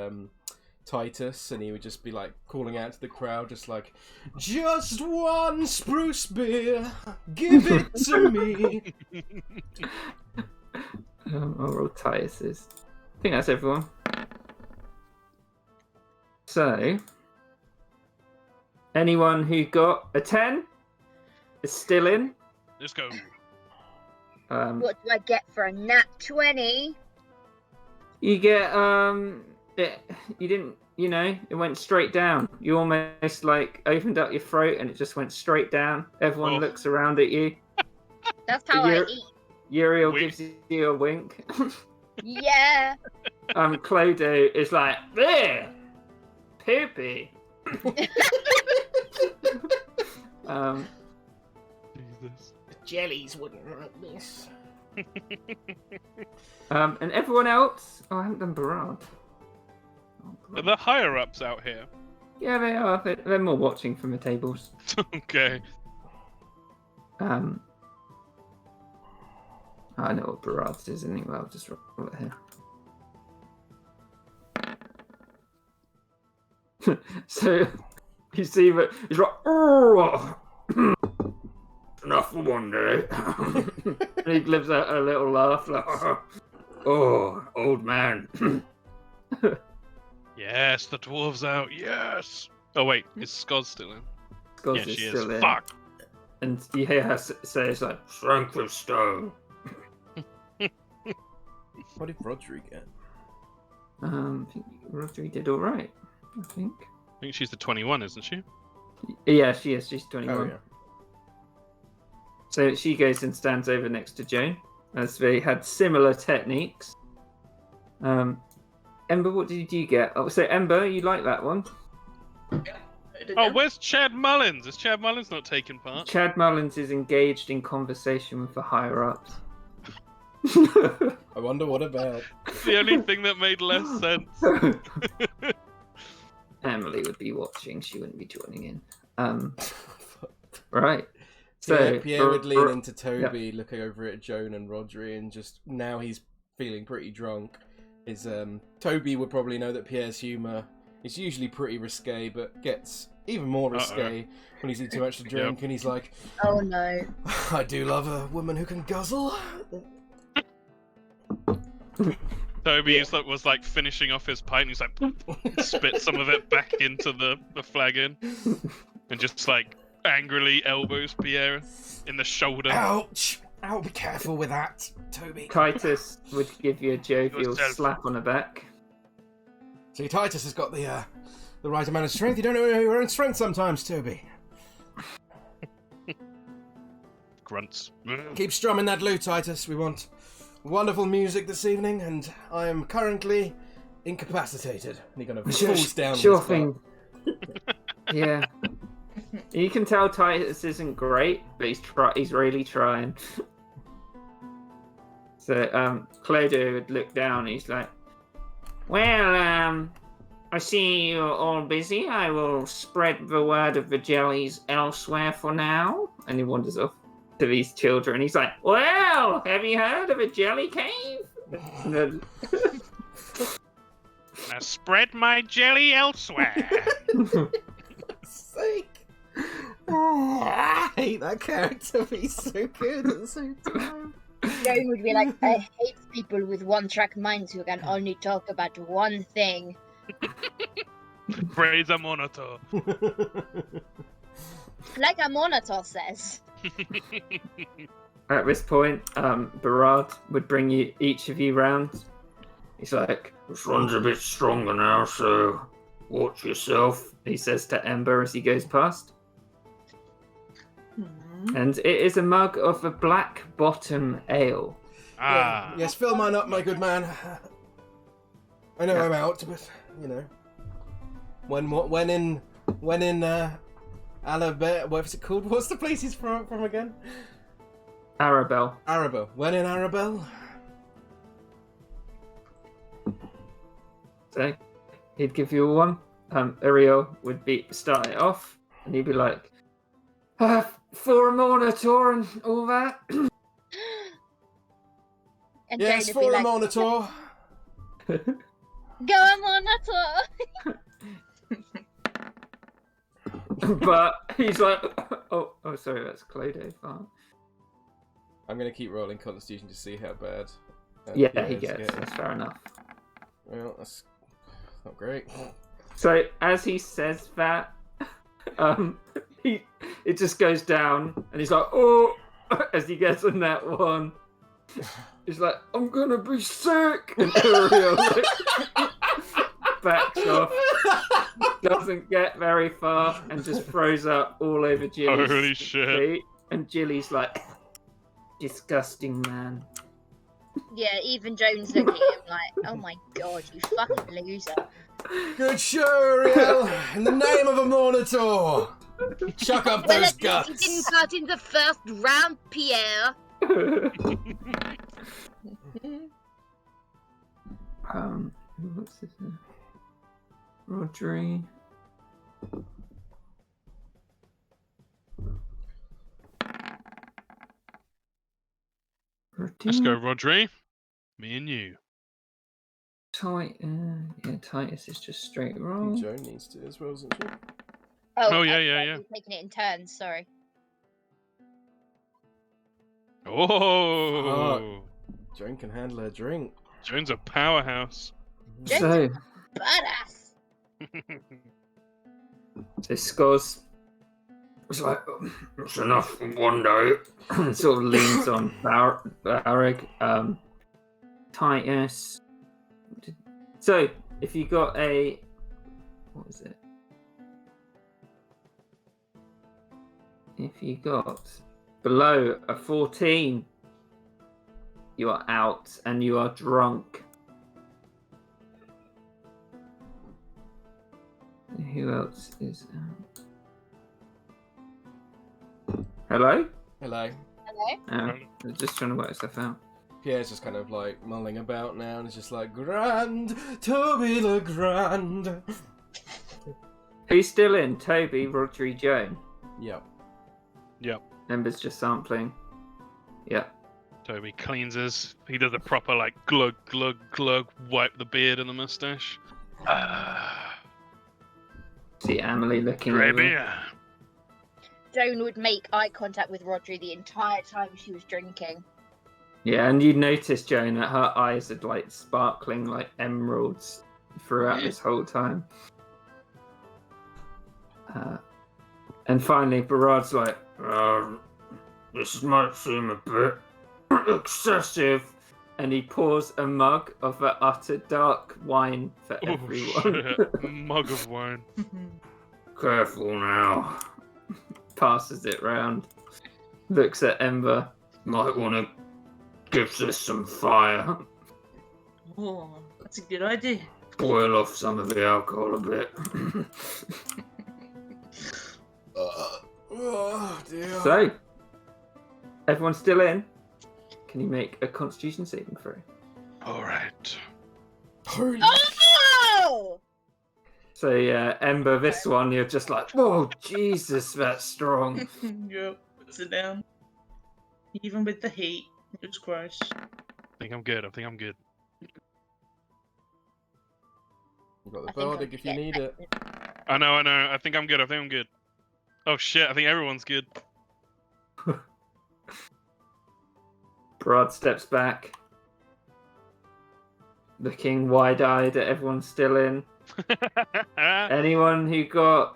Titus, and he would just be like calling out to the crowd, just like, "Just 1 spruce beer, give it to me." I'll roll Titus's. I think that's everyone. So, anyone who got a 10 is still in. Let's go. What do I get for a nat 20? You get you didn't, it went straight down. You almost like opened up your throat and it just went straight down. Everyone looks around at you. That's how I eat. Uriel Wink. gives you a wink. Yeah. Clodo is like, there, poopy. Jesus. Jellies wouldn't like this. And everyone else. Oh, I haven't done Barad. Are the higher ups out here? Yeah, they are. They're more watching from the tables. Okay. I know what Barad's is anyway. I'll just roll it here. So you see that he's like, oh, enough for one day. And he gives out a little laugh, like, oh, old man. Yes, the dwarves out. Yes. Oh wait, is Scott still in? Scores Yeah, is she is. still in. Fuck. And you hear her say, it's like, strength of stone. What did Rodri get? I think Rodri did alright, I think. I think she's the 21, isn't she? Yeah, she is. She's 21. Oh, yeah. So she goes and stands over next to Joan, as they had similar techniques. Ember, what did you get? Oh, so Ember, you like that one? Oh, where's Chad Mullins? Is Chad Mullins not taking part? Chad Mullins is engaged in conversation with the higher-ups. I wonder what about. The only thing that made less sense. Emily would be watching. She wouldn't be joining in. Right. So So Pierre would lean into yeah. Toby, looking over at Joan and Rodri, and just now he's feeling pretty drunk. Toby would probably know that Pierre's humour is usually pretty risque, but gets even more risque when he's eaten too much to drink, and he's like, Oh no. I do love a woman who can guzzle. Toby was like finishing off his pint, and he's like, spit some of it back into the flagon, and just like angrily elbows Pierre in the shoulder. Ouch! Ow, be careful with that, Toby. Titus would give you a jovial slap on the back. See, Titus has got the right amount of strength. You don't know your own strength sometimes, Toby. Grunts. Keep strumming that lute, Titus. We want wonderful music this evening, and I am currently incapacitated. And he kind of falls down. Sure thing. Yeah. You can tell Titus isn't great, but he's really trying. So, Clodo would look down and he's like, well, I see you're all busy. I will spread the word of the jellies elsewhere for now. And he wanders off to these children. He's like, well, have you heard of a jelly cave? I spread my jelly elsewhere. Sake. Oh, I hate that character, but he's so good at the same time. Joan would be like, I hate people with one-track minds who can only talk about one thing. Praise a monitor. Like a monitor says. At this point, Barad would bring each of you round. He's like, this one's a bit stronger now, so watch yourself, he says to Ember as he goes past. And it is a mug of a black bottom ale. Ah. Yes, fill mine up, my good man. I know I'm out, but you know, when in Alabama, what's it called? What's the place he's from again? Arabelle. Arabelle. When in Arabelle? So he'd give you one. Ariel would start it off, and he'd be like, for a monitor and all that. And Yes, Joan would be for a like, monitor. Go on, monitor. But he's like, oh, sorry, that's Clodo. Fine. I'm gonna keep rolling Constitution to see how bad. Yeah, Pierre's he gets. getting. That's fair enough. Well, that's not great. So as he says that, it just goes down, and he's like, oh, as he gets on that one. He's like, I'm gonna be sick, and Ariel backs off, doesn't get very far, and just throws up all over Jilly's Holy shit. feet. And Jilly's like, disgusting man. Yeah, even Joan's looking at him like, oh my god, you fucking loser. Good show, Ariel! In the name of a monitor! Chuck up Well, those at least you guts! didn't cut in the first round, Pierre. What's this? Rodri. Let's go, Rodri. Me and you. Titus is just straight I roll. think Joan needs to as well, isn't she? Oh, yeah, okay, yeah. We're taking it in turns, sorry. Oh. Joan can handle her drink. Joan's a powerhouse. So, Badass. so scores. It's like, it's enough for one day. And sort of leans on Varrig. Titus. So, if you got a... What was it? If you got below a 14, you are out and you are drunk. Who else is out? Hello? Hello. Hello? I'm just trying to work stuff out. Pierre's just kind of like mulling about now, and it's just like, Grand Toby the Grand. Who's still in? Toby, Rodri, Joan. Yep. Ember's just sampling. Yeah. Toby cleans his. He does a proper like glug glug glug. Wipe the beard and the mustache. See Emily looking Great over. beer. Joan would make eye contact with Rodri the entire time she was drinking. Yeah, and you notice, Joan, that her eyes are like sparkling like emeralds throughout this whole time. And finally, Barad's like, this might seem a bit excessive. And he pours a mug of the utter dark wine for Oh, everyone. shit. Mug of wine. Careful now. Passes it round. Looks at Ember. Might want to give this some fire. Oh, that's a good idea. Boil off some of the alcohol a bit. Oh dear. So, everyone's still in. Can you make a Constitution saving throw? All right. Holy Oh! So yeah, Ember, this one you're just like, whoa, Jesus, that's strong. Yep, puts it down. Even with the heat, it was gross. I think I'm good. You've got the I think Bardic I'm if you need it. I know. I think I'm good. Oh shit! I think everyone's good. Brad steps back, looking wide-eyed at everyone still in. Anyone who got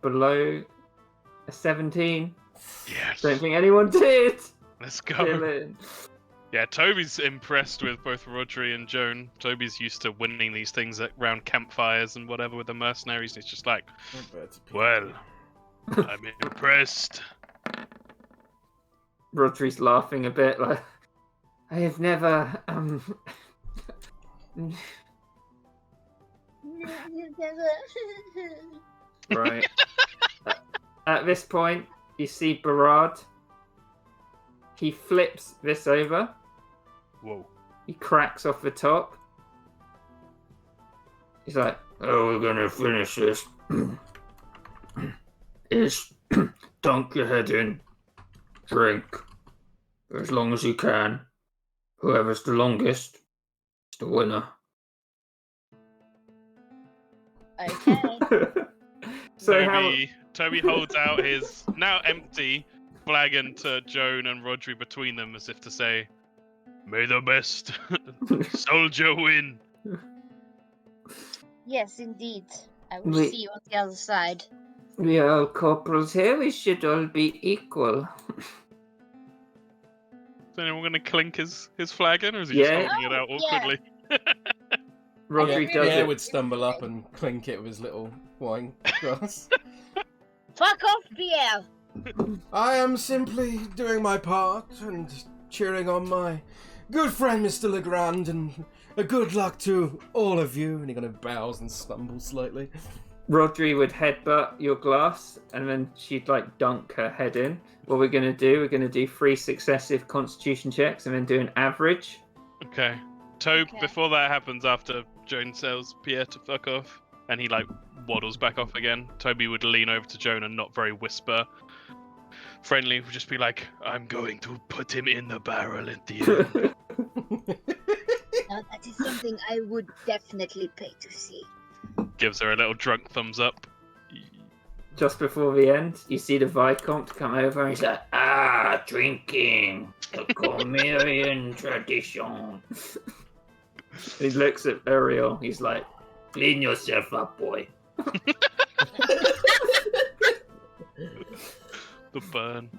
below a 17? Yes. Don't think anyone did. Let's Still go. in. Yeah, Toby's impressed with both Rodri and Joan. Toby's used to winning these things around campfires and whatever with the mercenaries. It's just like, well, I'm impressed. Rodri's laughing a bit, like, I have never, Right. At this point, you see Barad. He flips this over. Whoa. He cracks off the top. He's like, oh, we're gonna finish this. Is dunk your head in. Drink. For as long as you can. Whoever's the longest is the winner. Okay. So Toby holds out his now empty flagon to Joan and Rodri between them as if to say, may the best soldier win. Yes, indeed. I will Wait. see you on the other side. We are all corporals here. We should all be equal. Is anyone going to clink his flagon, or is he Yeah. just holding it out Oh, awkwardly? Rodri Yeah, does Pierre it. would stumble up and clink it with his little wine glass. Fuck off, Pierre! I am simply doing my part and cheering on my good friend Mr. Legrand, and a good luck to all of you. And he kind of bows and stumbles slightly. Rodri would headbutt your glass, and then she'd like dunk her head in. What we're gonna do? We're gonna do 3 successive Constitution checks, and then do an average. Okay. Okay. Before that happens, after Joan tells Pierre to fuck off, and he like waddles back off again, Toby would lean over to Joan and not very whisper. Friendly, would just be like, I'm going to put him in the barrel at the end. Now that is something I would definitely pay to see. Gives her a little drunk thumbs up. Just before the end, you see the Viscount come over, and he's like, drinking, the CORMYR tradition. He looks at Ariel, he's like, clean yourself up, boy. The burn.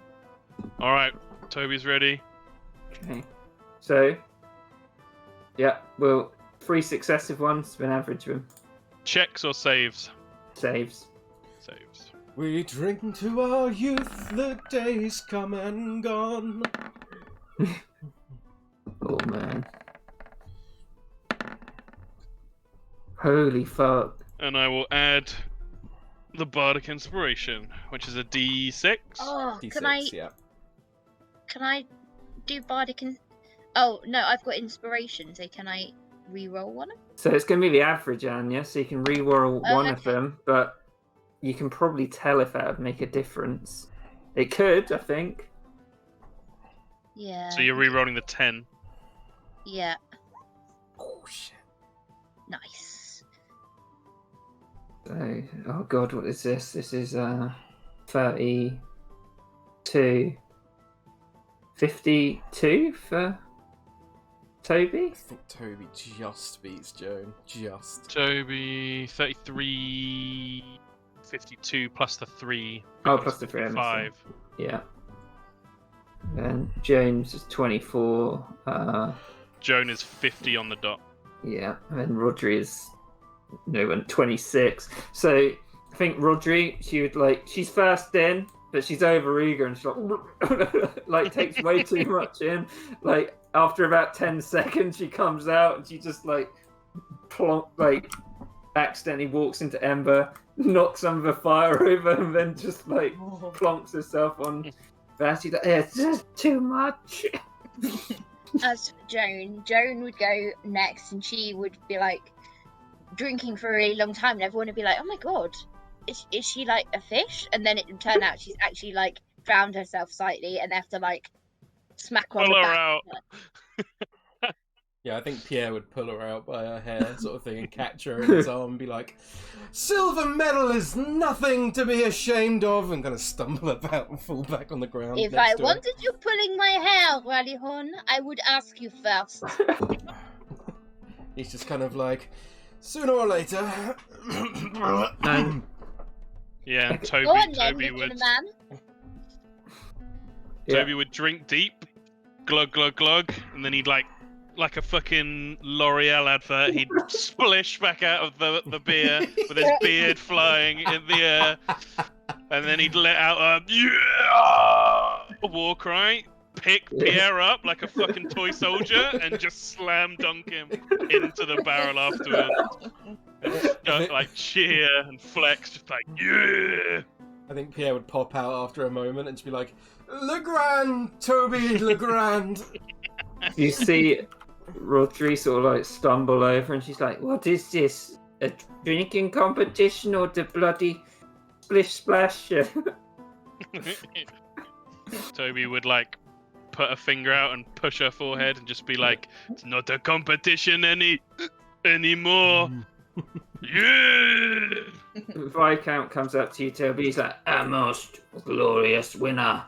All right, Toby's ready. Okay. So, yeah, well, 3 successive ones, an average of them. Checks or saves? Saves. Saves. We drink to our youth, the days come and gone. Oh, man. Holy fuck. And I will add the Bardic Inspiration, which is a D6. Oh, D6, yeah. can I do bardic? Oh no, I've got inspiration. So can I re-roll one? So it's going to be the average, Anya, so you can re-roll one of okay. them, but you can probably tell if that would make a difference. It could, I think. Yeah. So you're re-rolling the 10. Yeah. Oh, shit. Nice. So, oh god, what is this? This is 32. 52 for Toby? I think Toby just beats Joan. Just. Toby, 33, 52 plus the 3. Oh, plus the 3. 5. Yeah. And James is 24. Joan is 50 on the dot. Yeah, and then Rodri is 26. So I think Rodri, she's first in, but she's over eager and she's like takes way too much in. Like after about 10 seconds, she comes out and she just accidentally walks into Ember, knocks some of the fire over, and then just plonks herself on that. She's like, it's just too much. As for Joan would go next, and she would be like drinking for a really long time, and everyone would be like, "Oh my god, is she like a fish?" And then it would turn out she's actually like drowned herself slightly, and they have to like smack her on Pull the her back. out. Yeah, I think Pierre would pull her out by her hair, sort of thing, and catch her in his arm and be like, "Silver medal is nothing to be ashamed of," and kind of stumble about and fall back on the ground. If next I to her. wanted you pulling my hair, Rallyhorn, I would ask you first. He's just kind of like, sooner or later. Yeah, and Go on then, Toby little would man. Toby would drink deep, glug glug glug, and then he'd like a fucking L'Oreal advert, he'd splish back out of the beer with his beard flying in the air, and then he'd let out a war cry, pick Pierre up like a fucking toy soldier, and just slam dunk him into the barrel afterwards. And just, like cheer and flex, just like yeah. I think Pierre would pop out after a moment and just be like, "Legrand, Toby, Legrand." You see Rodri sort of stumble over, and she's like, "What is this? A drinking competition or the bloody splish splash?" Toby would put a finger out and push her forehead and just be like, "It's not a competition anymore." Yeah. Viscount comes up to you, Toby. He's like, "A most glorious winner.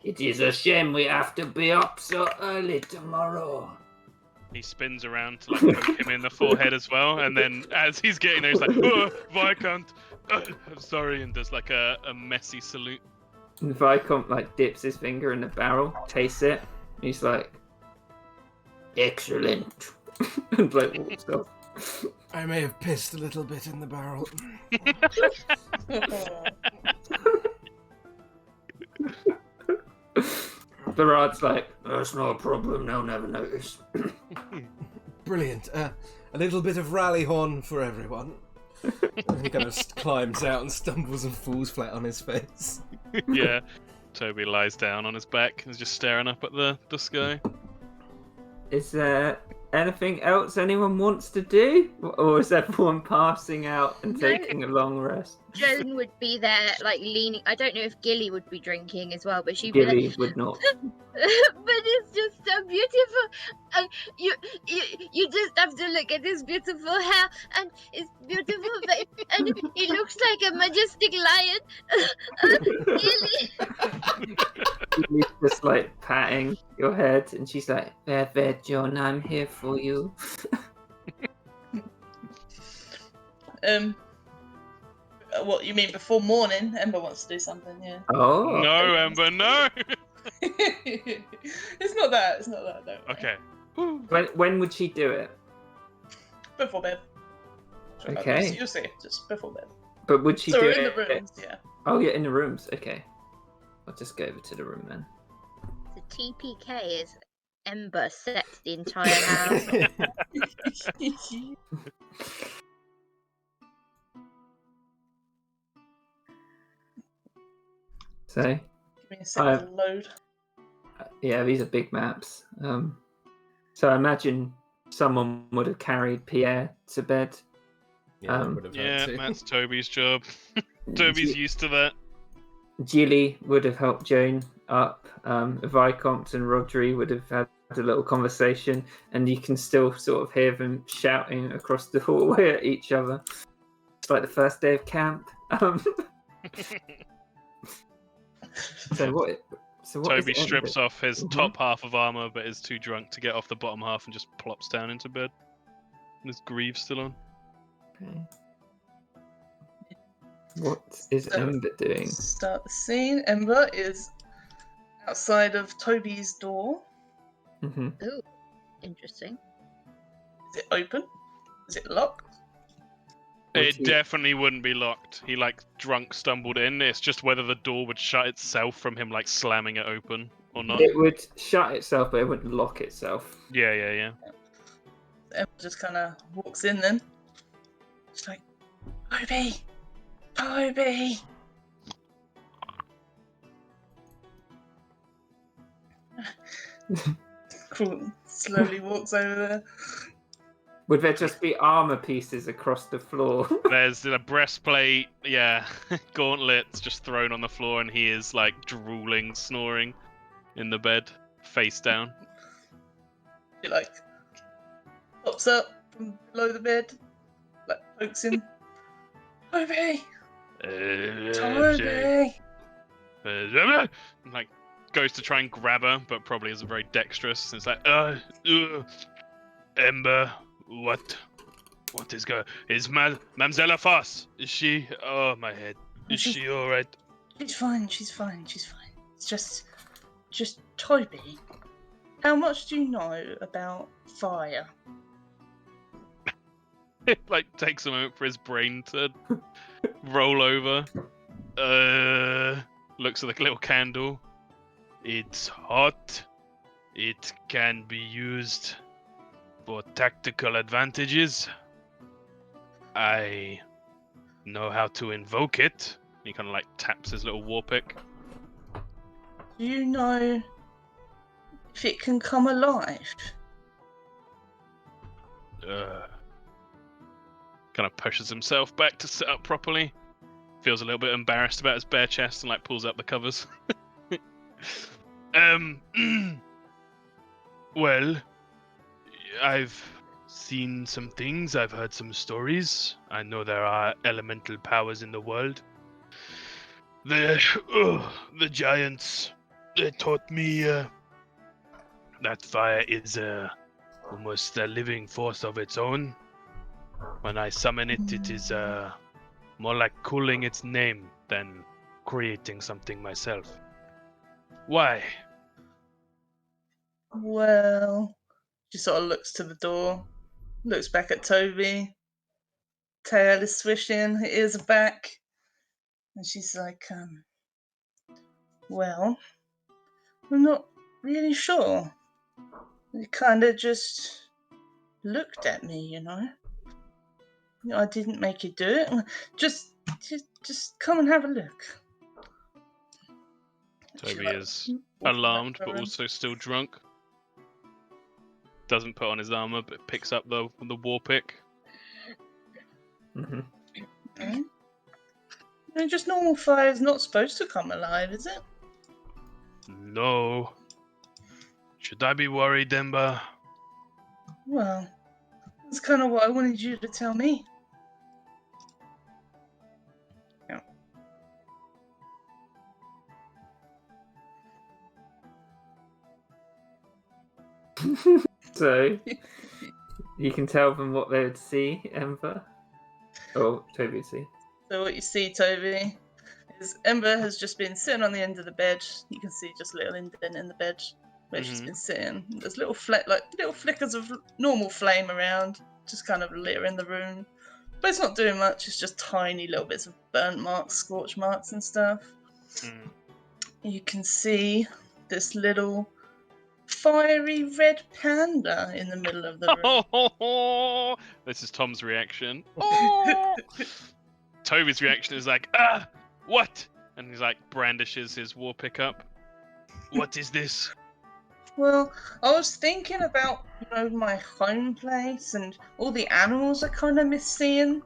It is a shame we have to be up so early tomorrow." He spins around to poke him in the forehead as well, and then as he's getting there, he's like, "Oh, Viscount, I'm sorry," and does a messy salute. And Viscount dips his finger in the barrel, tastes it. And he's like, "Excellent," and walks off. I may have pissed a little bit in the barrel. Barad's like, "That's not a problem, they'll never notice." Brilliant. A little bit of rally horn for everyone. And he kind of climbs out and stumbles and falls flat on his face. Yeah. Toby lies down on his back and is just staring up at the sky. Is there anything else anyone wants to do? Or is everyone passing out and No. taking a long rest? Joan would be there, leaning. I don't know if Gilly would be drinking as well, but she'd be Gilly would not. But it's just so beautiful. You just have to look at his beautiful hair, and it's beautiful, and he looks like a majestic lion. Gilly. Gilly's just patting your head, and she's like, there, John, I'm here for you. What you mean before morning? Ember wants to do something. Yeah. Oh. No, Ember, no. It's not that. It's not that. Don't worry. Okay. When would she do it? Before bed. Okay. You'll see. Just before bed. But would she So do we're it? in the rooms. Yeah. Oh, yeah, in the rooms. Okay. I'll just go over to the room then. The TPK is Ember sets the entire house. So, Give me a second to load. yeah, these are big maps. So I imagine someone would have carried Pierre to bed. Yeah, they would have had Yeah, to. that's Toby's job. Toby's used to that. Gilly would have helped Joan up. Vicomte and Rodri would have had a little conversation, and you can still sort of hear them shouting across the hallway at each other. It's like the first day of camp. So what? Toby is it strips Ember? off his top half of armor, but is too drunk to get off the bottom half and just plops down into bed. And his greaves still on. Okay. What is So- Ember doing? Start the scene. Ember is outside of Toby's door. Hmm. Ooh, interesting. Is it open? Is it locked? It definitely wouldn't be locked. He drunk stumbled in. It's just whether the door would shut itself from him slamming it open or not. It would shut itself, but it wouldn't lock itself. Yeah. Emma just kind of walks in then. She's like, Toby! Cool. Slowly walks over there. Would there just be armor pieces across the floor? There's a breastplate, gauntlets just thrown on the floor, and he is drooling, snoring in the bed, face down. She pops up from below the bed, pokes him. Toby! Goes to try and grab her, but probably isn't very dexterous. It's Ember, what is going? Is Mamzella Foss? Is she? Oh, my head. Is she all right? She's fine. It's just Toby. How much do you know about fire? It takes a moment for his brain to roll over. Looks at the little candle. It's hot. It can be used for tactical advantages. I know how to invoke it. He kind of taps his little war pick. Do you know if it can come alive? Kind of pushes himself back to sit up properly. Feels a little bit embarrassed about his bare chest and pulls up the covers. Well, I've seen some things, I've heard some stories. I know there are elemental powers in the world. The giants, they taught me that fire is almost a living force of its own. When I summon it, it is more like cooling its name than creating something myself. Why? Well, she sort of looks to the door, looks back at Toby. Tail is swishing, her ears are back. And she's like, well, I'm not really sure. He kind of just looked at me, you know. I didn't make you do it. Just come and have a look. Toby is alarmed, but also still drunk. Doesn't put on his armor, but picks up the war pick. Hmm. Okay. Just normal fire is not supposed to come alive, is it? No. Should I be worried, Ember? Well, that's kind of what I wanted you to tell me. Yeah. So you can tell them what they would see, Ember. Oh, Toby would see. So what you see, Toby, is Ember has just been sitting on the end of the bed. You can see just a little indent in the bed where she's been sitting. There's little little flickers of normal flame around, just kind of littering the room. But it's not doing much. It's just tiny little bits of burnt marks, scorch marks, and stuff. You can see this little fiery red panda in the middle of the room. This is Tom's reaction. Oh! Toby's reaction is like, ah, what? And he's like brandishes his war pickup. What is this? Well, I was thinking about, my home place and all the animals I kind of miss seeing,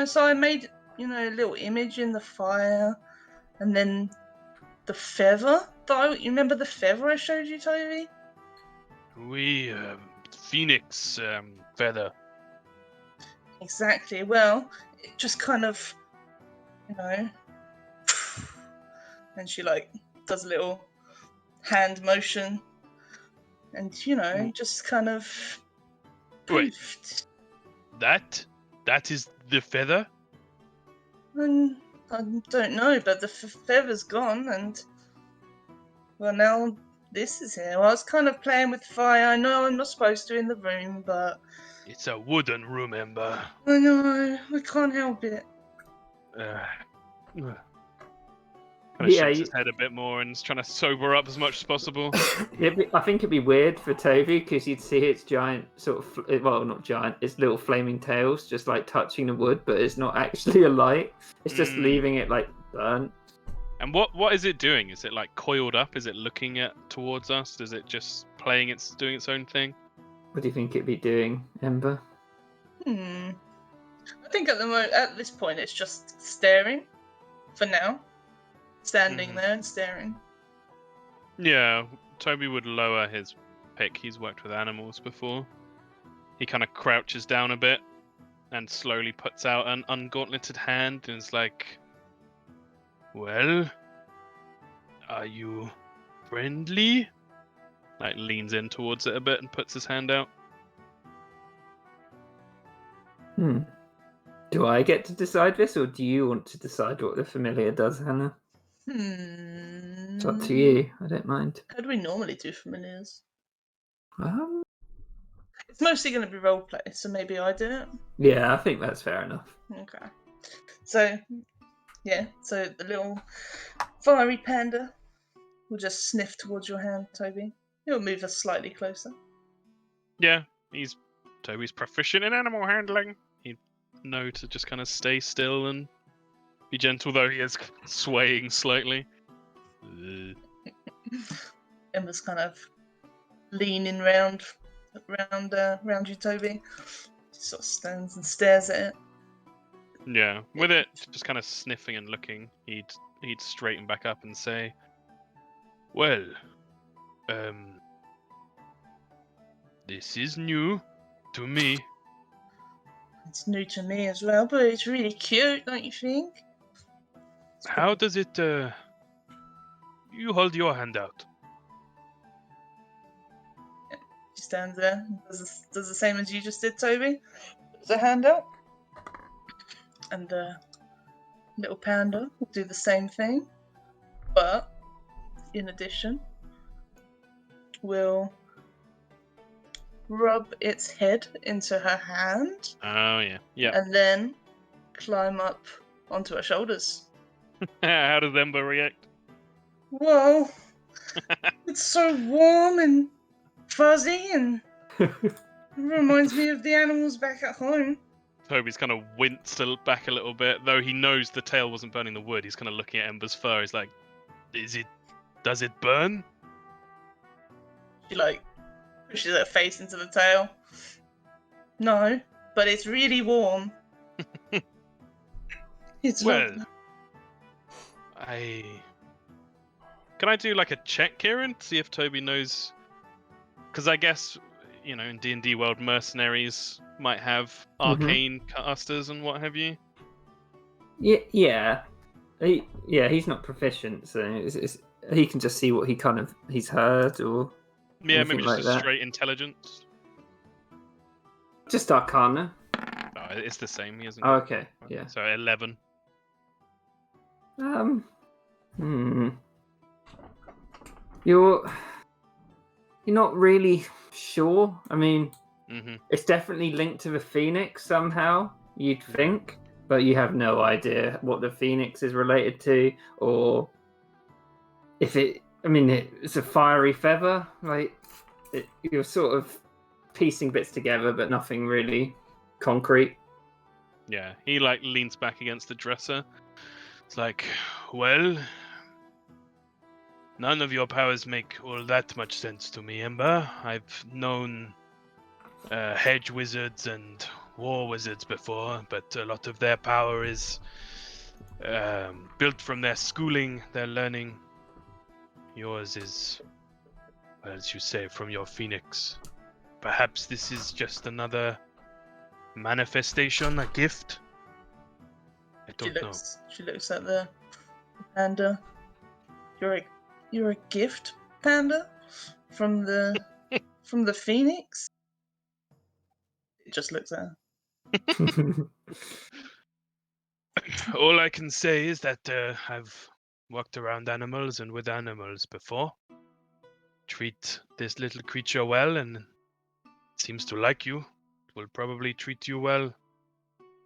so I made, a little image in the fire, and then the feather. You remember the feather I showed you, Toby? Phoenix feather. Exactly. Well, it just kind of, and she does a little hand motion, and just kind of. Wait. Poofed. That is the feather? I don't know, but the feather's gone, and now this is here. Well, I was kind of playing with fire. I know I'm not supposed to in the room, but It's a wooden room, Ember. I know I can't help it. Kind of shakes his head a bit more and is trying to sober up as much as possible. I think it'd be weird for Toby because you'd see its giant not giant, its little flaming tails just touching the wood, but it's not actually a light. It's just leaving it burnt. And what is it doing? Is it coiled up? Is it looking towards us? Is it just doing its own thing? What do you think it'd be doing, Ember? I think at this point it's just staring for now. Standing there and staring. Yeah, Toby would lower his pick. He's worked with animals before. He kind of crouches down a bit and slowly puts out an ungauntleted hand and is like, well, are you friendly? Leans in towards it a bit and puts his hand out. Do I get to decide this, or do you want to decide what the familiar does, Hannah? It's up to you. I don't mind. How do we normally do familiars? Um, It's mostly going to be roleplay, so maybe I do it. Yeah, I think that's fair enough. Okay. So the little fiery panda will just sniff towards your hand, Toby. He'll move us slightly closer. Yeah, Toby's proficient in animal handling. He'd know to just kind of stay still and be gentle, though he is swaying slightly. Ember's kind of leaning round you, Toby. She sort of stands and stares at it. Yeah, with it just kind of sniffing and looking, he'd straighten back up and say, well, this is new to me. It's new to me as well, but it's really cute, don't you think? How does it, you hold your hand out. She stands there and does the same as you just did, Toby. Puts her hand out. And the little panda will do the same thing. But, in addition, will rub its head into her hand. Oh, yeah. Yeah. And then climb up onto her shoulders. How does Ember react? Whoa! It's so warm and fuzzy and reminds me of the animals back at home. Toby's kind of winced back a little bit, though he knows the tail wasn't burning the wood. He's kind of looking at Ember's fur. He's like, does it burn? She pushes her face into the tail. No, but it's really warm. It's well, not... Can I do a check, Kieran? See if Toby knows... Because I guess, in D&D world, mercenaries might have arcane casters and what have you. Yeah. He's not proficient, so he can just see what he's heard or... Yeah, maybe just that. Straight intelligence. Just Arcana. No, it's the same. He hasn't. Oh, okay. Yeah. So 11. Hmm. You're not really sure. I mean, Mm-hmm. it's definitely linked to the Phoenix somehow, you'd think, but you have no idea what the Phoenix is related to, or if it. I mean, it's a fiery feather. Like you're sort of piecing bits together, but nothing really concrete. Yeah, he like leans back against the dresser. It's like, well, none of your powers make all that much sense to me, Ember. I've known hedge wizards and war wizards before, but a lot of their power is built from their schooling, their learning. Yours is, well, as you say, from your phoenix. Perhaps this is just another manifestation, a gift? I don't know. She looks at the panda. You're a gift, panda, from the phoenix. It just looks at her. All I can say is that I've walked around animals and with animals before. Treat this little creature well and it seems to like you. It will probably treat you well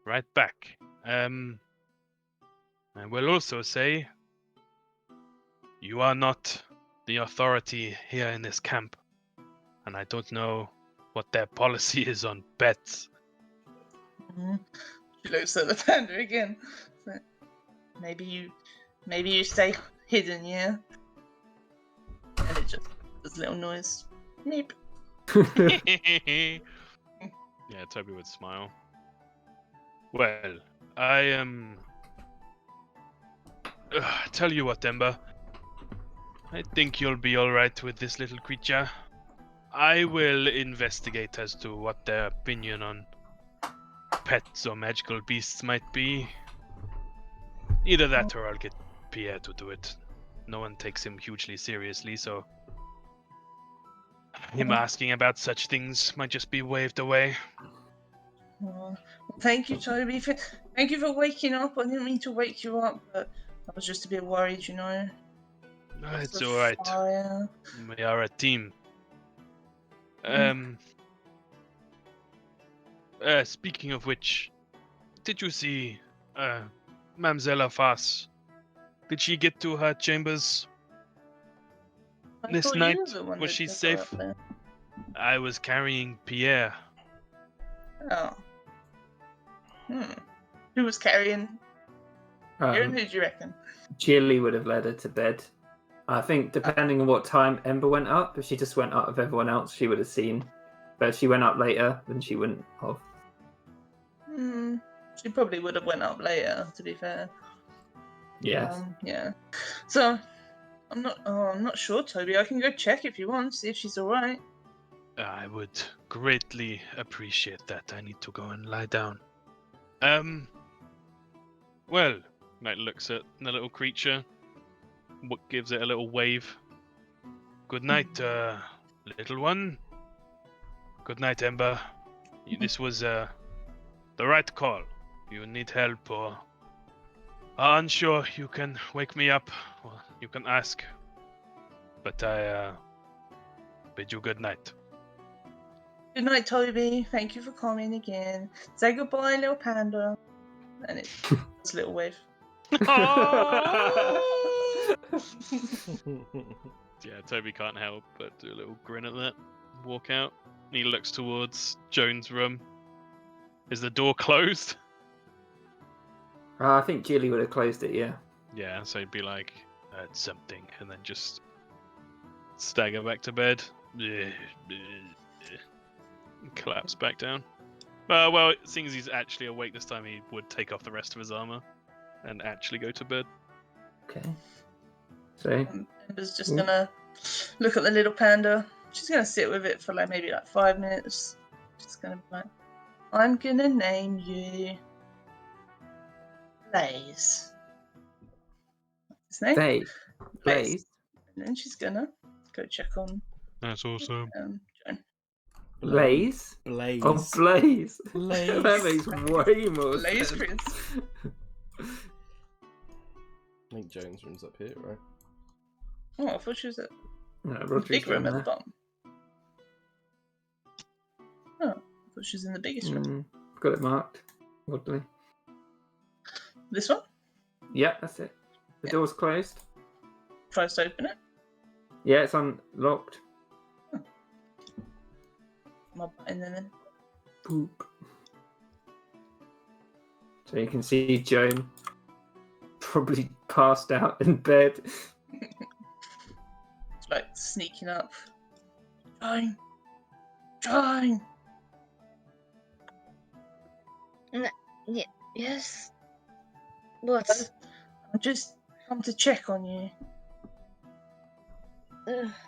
right back. I will also say you are not the authority here in this camp, and I don't know what their policy is on pets. She looks at the panda again. Maybe you stay hidden, yeah. And it just does a little noise. Meep. Yeah, Toby would smile. Well, I am. Tell you what, Ember. I think you'll be alright with this little creature. I will investigate as to what their opinion on pets or magical beasts might be. Either that or I'll get Pierre to do it. No one takes him hugely seriously, so him asking about such things might just be waved away. Thank you, Toby. Thank you for waking up. I didn't mean to wake you up, but I was just a bit worried, you know. It's alright. Fire. We are a team. Speaking of which, did you see Mamzella Fass? Did she get to her chambers I this thought you night? were the one Was that she took her safe? up there. I was carrying Pierre. Oh. Who was carrying? Aaron, who do you reckon? Jilly would have led her to bed. I think depending on what time Ember went up, if she just went up with everyone else, she would have seen. But if she went up later, then she wouldn't have. She probably would have went up later, to be fair. Yes. Yeah. So I'm not sure, Toby. I can go check if you want, see if she's alright. I would greatly appreciate that. I need to go and lie down. Well, Knight looks at the little creature, gives it a little wave. Good night, little one. Good night, Ember. This was the right call. You need help or are unsure, you can wake me up. Or you can ask. But I bid you good night. Good night, Toby. Thank you for coming again. Say goodbye, little panda. And it's a little wave. Yeah, Toby can't help but do a little grin at that. Walk out. He looks towards Joan's room. Is the door closed? I think Jilly would have closed it, yeah. Yeah, so he'd be like, that's something, and then just stagger back to bed. Collapse back down. Well, seeing as he's actually awake this time, he would take off the rest of his armor and actually go to bed. Okay. So Ember's just gonna look at the little panda. She's gonna sit with it for maybe 5 minutes. She's gonna be like, I'm gonna name you Blaze. What's his name? Blaze. And then she's gonna go check on That's awesome. Joan. Blaze? Blaze. Oh, Blaze. Blaze. That makes way more Blaze sense. Prince. I think Jones' room's up here, right? Oh, I thought she was at No, the Rodri's big room down at the there. bottom. Oh, I thought she was in the biggest room. Got it marked. Oddly. This one? Yeah, that's it. The Yeah. door's closed. Tries to open it. Yeah, it's unlocked. My button then. Poop. So you can see Joan probably passed out in bed. It's like sneaking up. Join! Yes. What? I just come to check on you.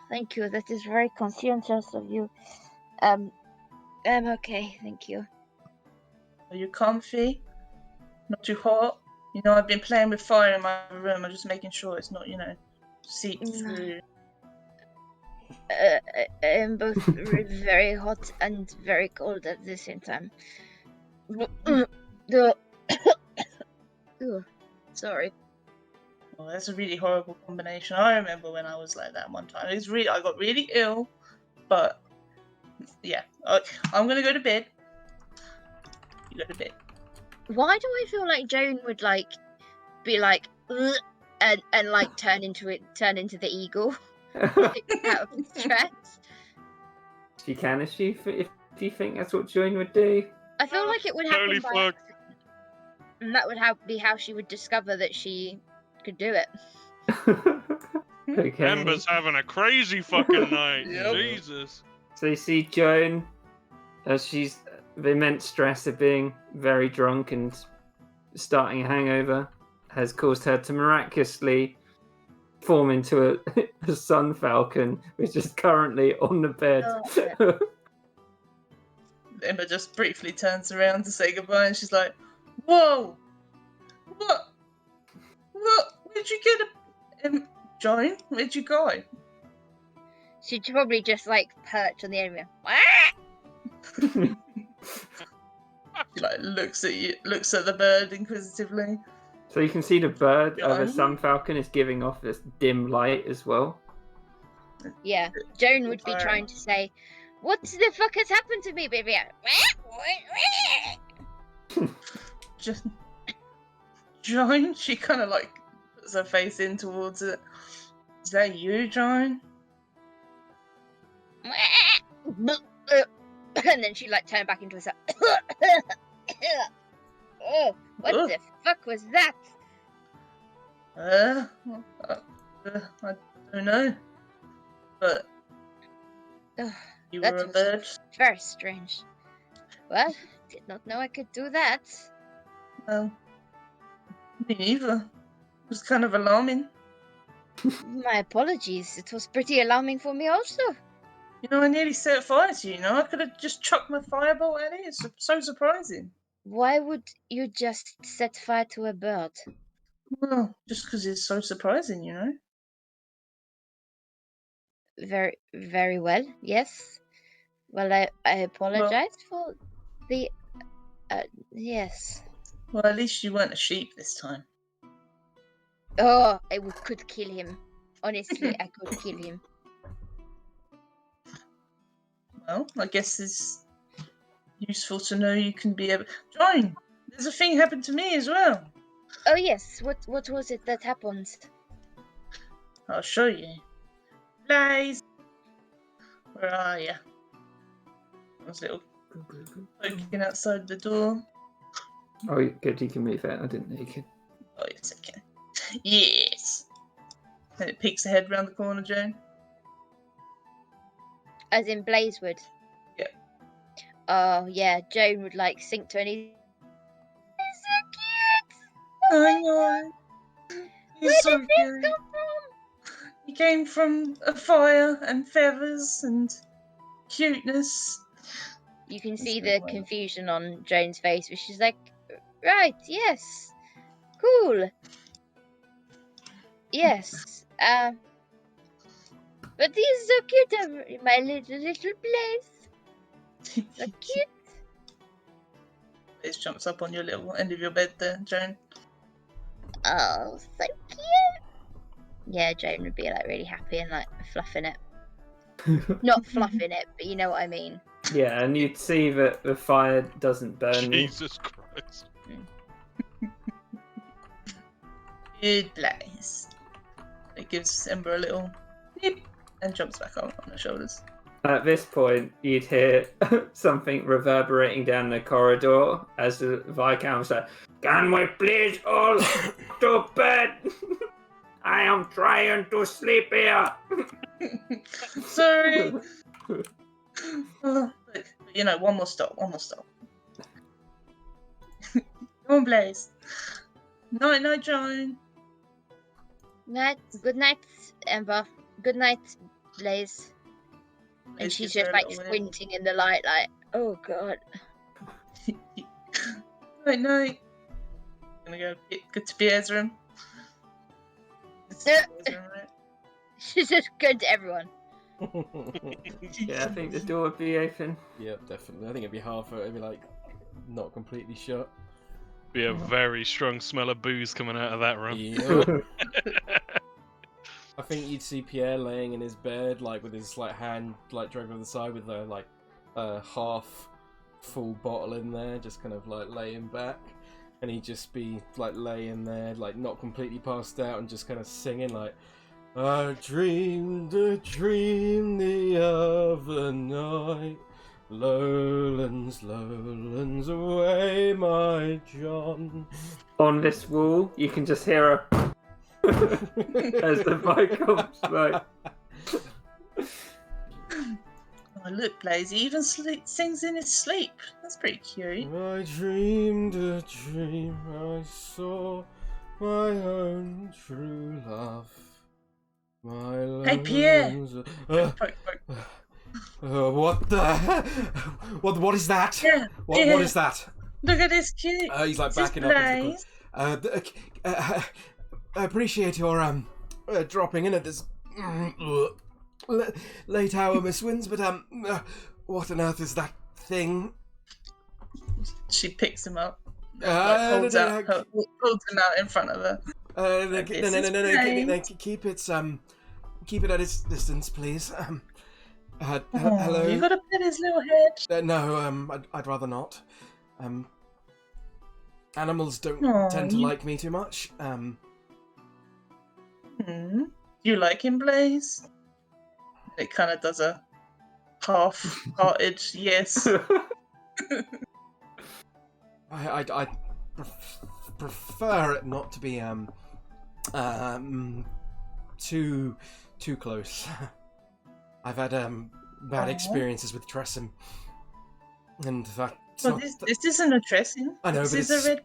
Thank you. That is very conscientious of you. I'm okay, thank you. Are you comfy? Not too hot? You know, I've been playing with fire in my room. I'm just making sure it's not, seeped through. I am both very hot and very cold at the same time. Sorry. Oh, that's a really horrible combination. I remember when I was like that one time. I got really ill, but yeah. I'm gonna go to bed. You go to bed. Why do I feel like Joan would be like "Ugh," and like turn into the eagle out of stress? She can if you think that's what Joan would do. I feel like it would happen Holy by fuck. accident, and that would be how she would discover that she could do it. Okay. Ember's having a crazy fucking night. Yep. Jesus. So you see Joan, as she's the immense stress of being very drunk and starting a hangover has caused her to miraculously form into a sun falcon, which is currently on the bed. Oh, Emma just briefly turns around to say goodbye, and she's like, "Whoa, what? Where'd you get Joan? Where'd you go?" she'd probably just perch on the area. She looks at you, looks at the bird inquisitively. So you can see the bird of a Joan? sun falcon is giving off this dim light as well. Yeah, Joan would be trying to say, "What the fuck has happened to me, baby?" Just Joan, she kind of puts her face in towards it. Is that you, Joan? And then she turn back into herself. Oh, what Ugh. the fuck was that? I don't know. But Ugh, you that were a was bird. very strange. Well, did not know I could do that. Well, me neither. It was kind of alarming. My apologies. It was pretty alarming for me also. I nearly set fire to you. I could have just chucked my fireball at it. It's so surprising. Why would you just set fire to a bird? Well, just because it's so surprising, Very, very well. Yes. Well, I apologize for the. Yes. Well, at least you weren't a sheep this time. Oh, could kill him. Honestly, I could kill him. Well, I guess it's useful to know you can be able. Join! There's a thing happened to me as well. Oh yes. What was it that happened? I'll show you. Blaze! Where are you? I was little poking outside the door. Oh, good, you can move it. I didn't know you could. Oh, yes, I can. Yes! And it peeks ahead round the corner, Joan. As in Blaze would. Yeah. Oh yeah, Joan would sink to her knees. It's so cute. I know. Where He's so did this cute. come from? He came from a fire and feathers and cuteness. You can That's see really the well. confusion on Joan's face, where she's like, "Right, yes, cool, yes." But he's so cute, my little Blaze. So cute. It jumps up on your little end of your bed there, Joan. Oh, so cute. Yeah, Joan would be like really happy and like fluffing it. Not fluffing it, but you know what I mean. Yeah, and you'd see that the fire doesn't burn you. Jesus Christ. Good Blaze. It gives Ember a little beep and jumps back on her shoulders. At this point, you'd hear something reverberating down the corridor as the Viscount said, "Can we please all to bed? I am trying to sleep here." Sorry. But, you know, one more stop. Come on, Blaze. Night, Joan. Good night, Ember. Good night, Blaze. And Blaze she's gives just her a like little squinting in the light, like, oh god. Night. Gonna go good to Pierre's room. She's just good to everyone. Yeah, I think the door would be open. Yep, definitely. I think it'd be half. It'd be like not completely shut. Be a very strong smell of booze coming out of that room. Yep. I think you'd see Pierre laying in his bed, like with his like hand like dragged on the side with a like half full bottle in there, just kind of like laying back, and he'd just be like laying there, like not completely passed out, and just kind of singing like, "I dreamed a dream the other night, lowlands, lowlands away, my John." On this wall, you can just hear a as the Viscount spoke. Oh, look, Blaze, he even sings in his sleep. That's pretty cute. I dreamed a dream, I saw my own true love. My Hey, Pierre! love. Poke. What the? What is that? Yeah, What yeah. is that? Look at this cute. He's like Is this backing up into Blaze? I appreciate your dropping in at this late hour, Miss Wins, but what on earth is that thing? She picks him up. holds Holds him out in front of her. No, Blaze. keep it at its distance, please. Oh, hello. You gotta pet his little head. No, I'd rather not. Animals don't Aw, tend to you- like me too much. You like him, Blaze? It kind of does a half-hearted yes. I prefer it not to be too close. I've had bad Aw. experiences with Tressim, and that's Well, not. this isn't a dressing. I know, this but is it's a red.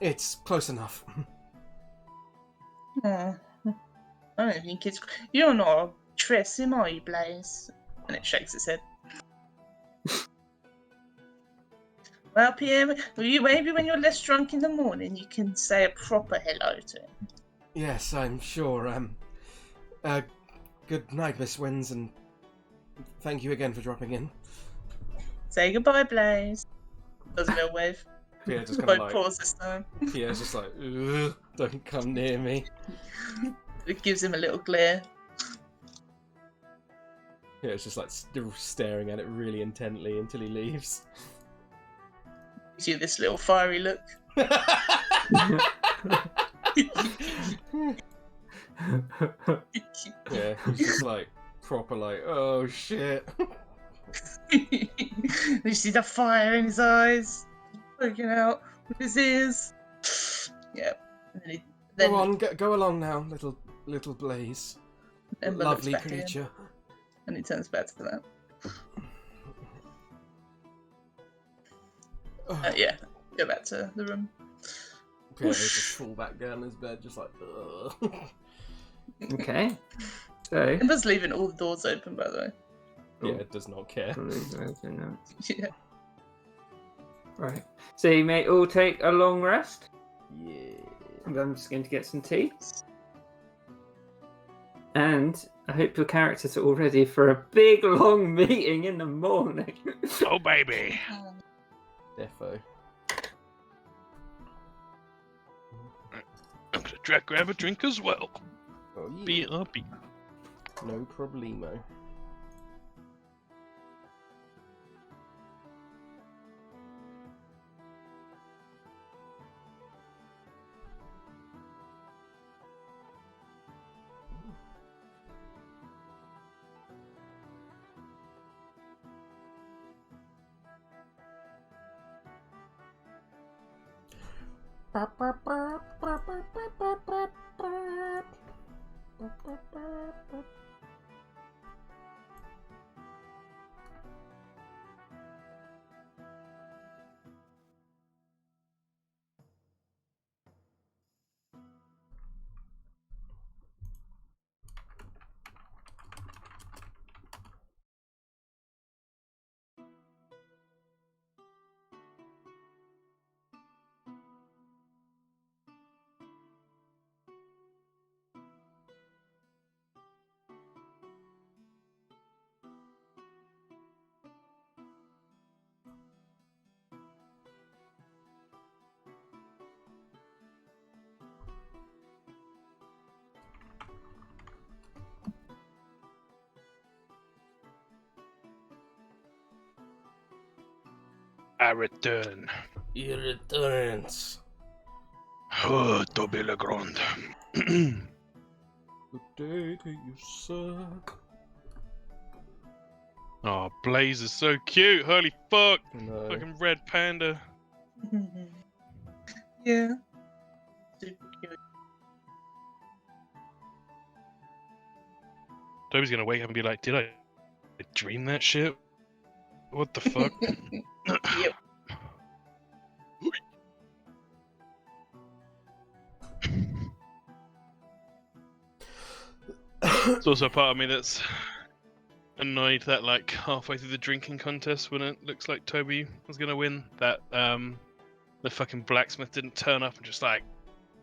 it's close enough. Aw. I don't think it's. You're not a Tressim, are you, Blaze? And it shakes its head. Well, Pierre, maybe when you're less drunk in the morning, you can say a proper hello to him. Yes, I'm sure. Good night, Miss Wins, and thank you again for dropping in. Say goodbye, Blaze. Does a little wave. Pierre just kind Both of like. paws this time. Pierre's just like, "Ugh, don't come near me. It gives him a little glare. Yeah, it's just like still staring at it really intently until he leaves. Gives you this little fiery look. Yeah, he's just like proper like, oh shit. You see the fire in his eyes, poking out with his ears. Yeah. And then Go on, go along now, little Blaze. Ember looks Lovely back at him, creature. and he turns back to that. Yeah, go back to the room. Pierre just fall back down his bed, just like, ugh. Okay. So. Ember's leaving all the doors open, by the way. Yeah, it does not care. Yeah. Right. So you may all take a long rest. Yeah. And I'm just going to get some tea. And I hope your characters are all ready for a big long meeting in the morning. Oh, baby. Defo. I'm gonna grab a drink as well. Oh, yeah. Be uppy. No problemo. I return. He returns. Oh, Toby Legrand. Good day to you, suck. Oh, Blaze is so cute. Holy fuck. No. Fucking red panda. Yeah. Super cute. Toby's gonna wake up and be like, did I dream that shit? What the fuck? Yep. There's also a part of me that's annoyed that like halfway through the drinking contest when it looks like Toby was gonna win, that the fucking blacksmith didn't turn up and just like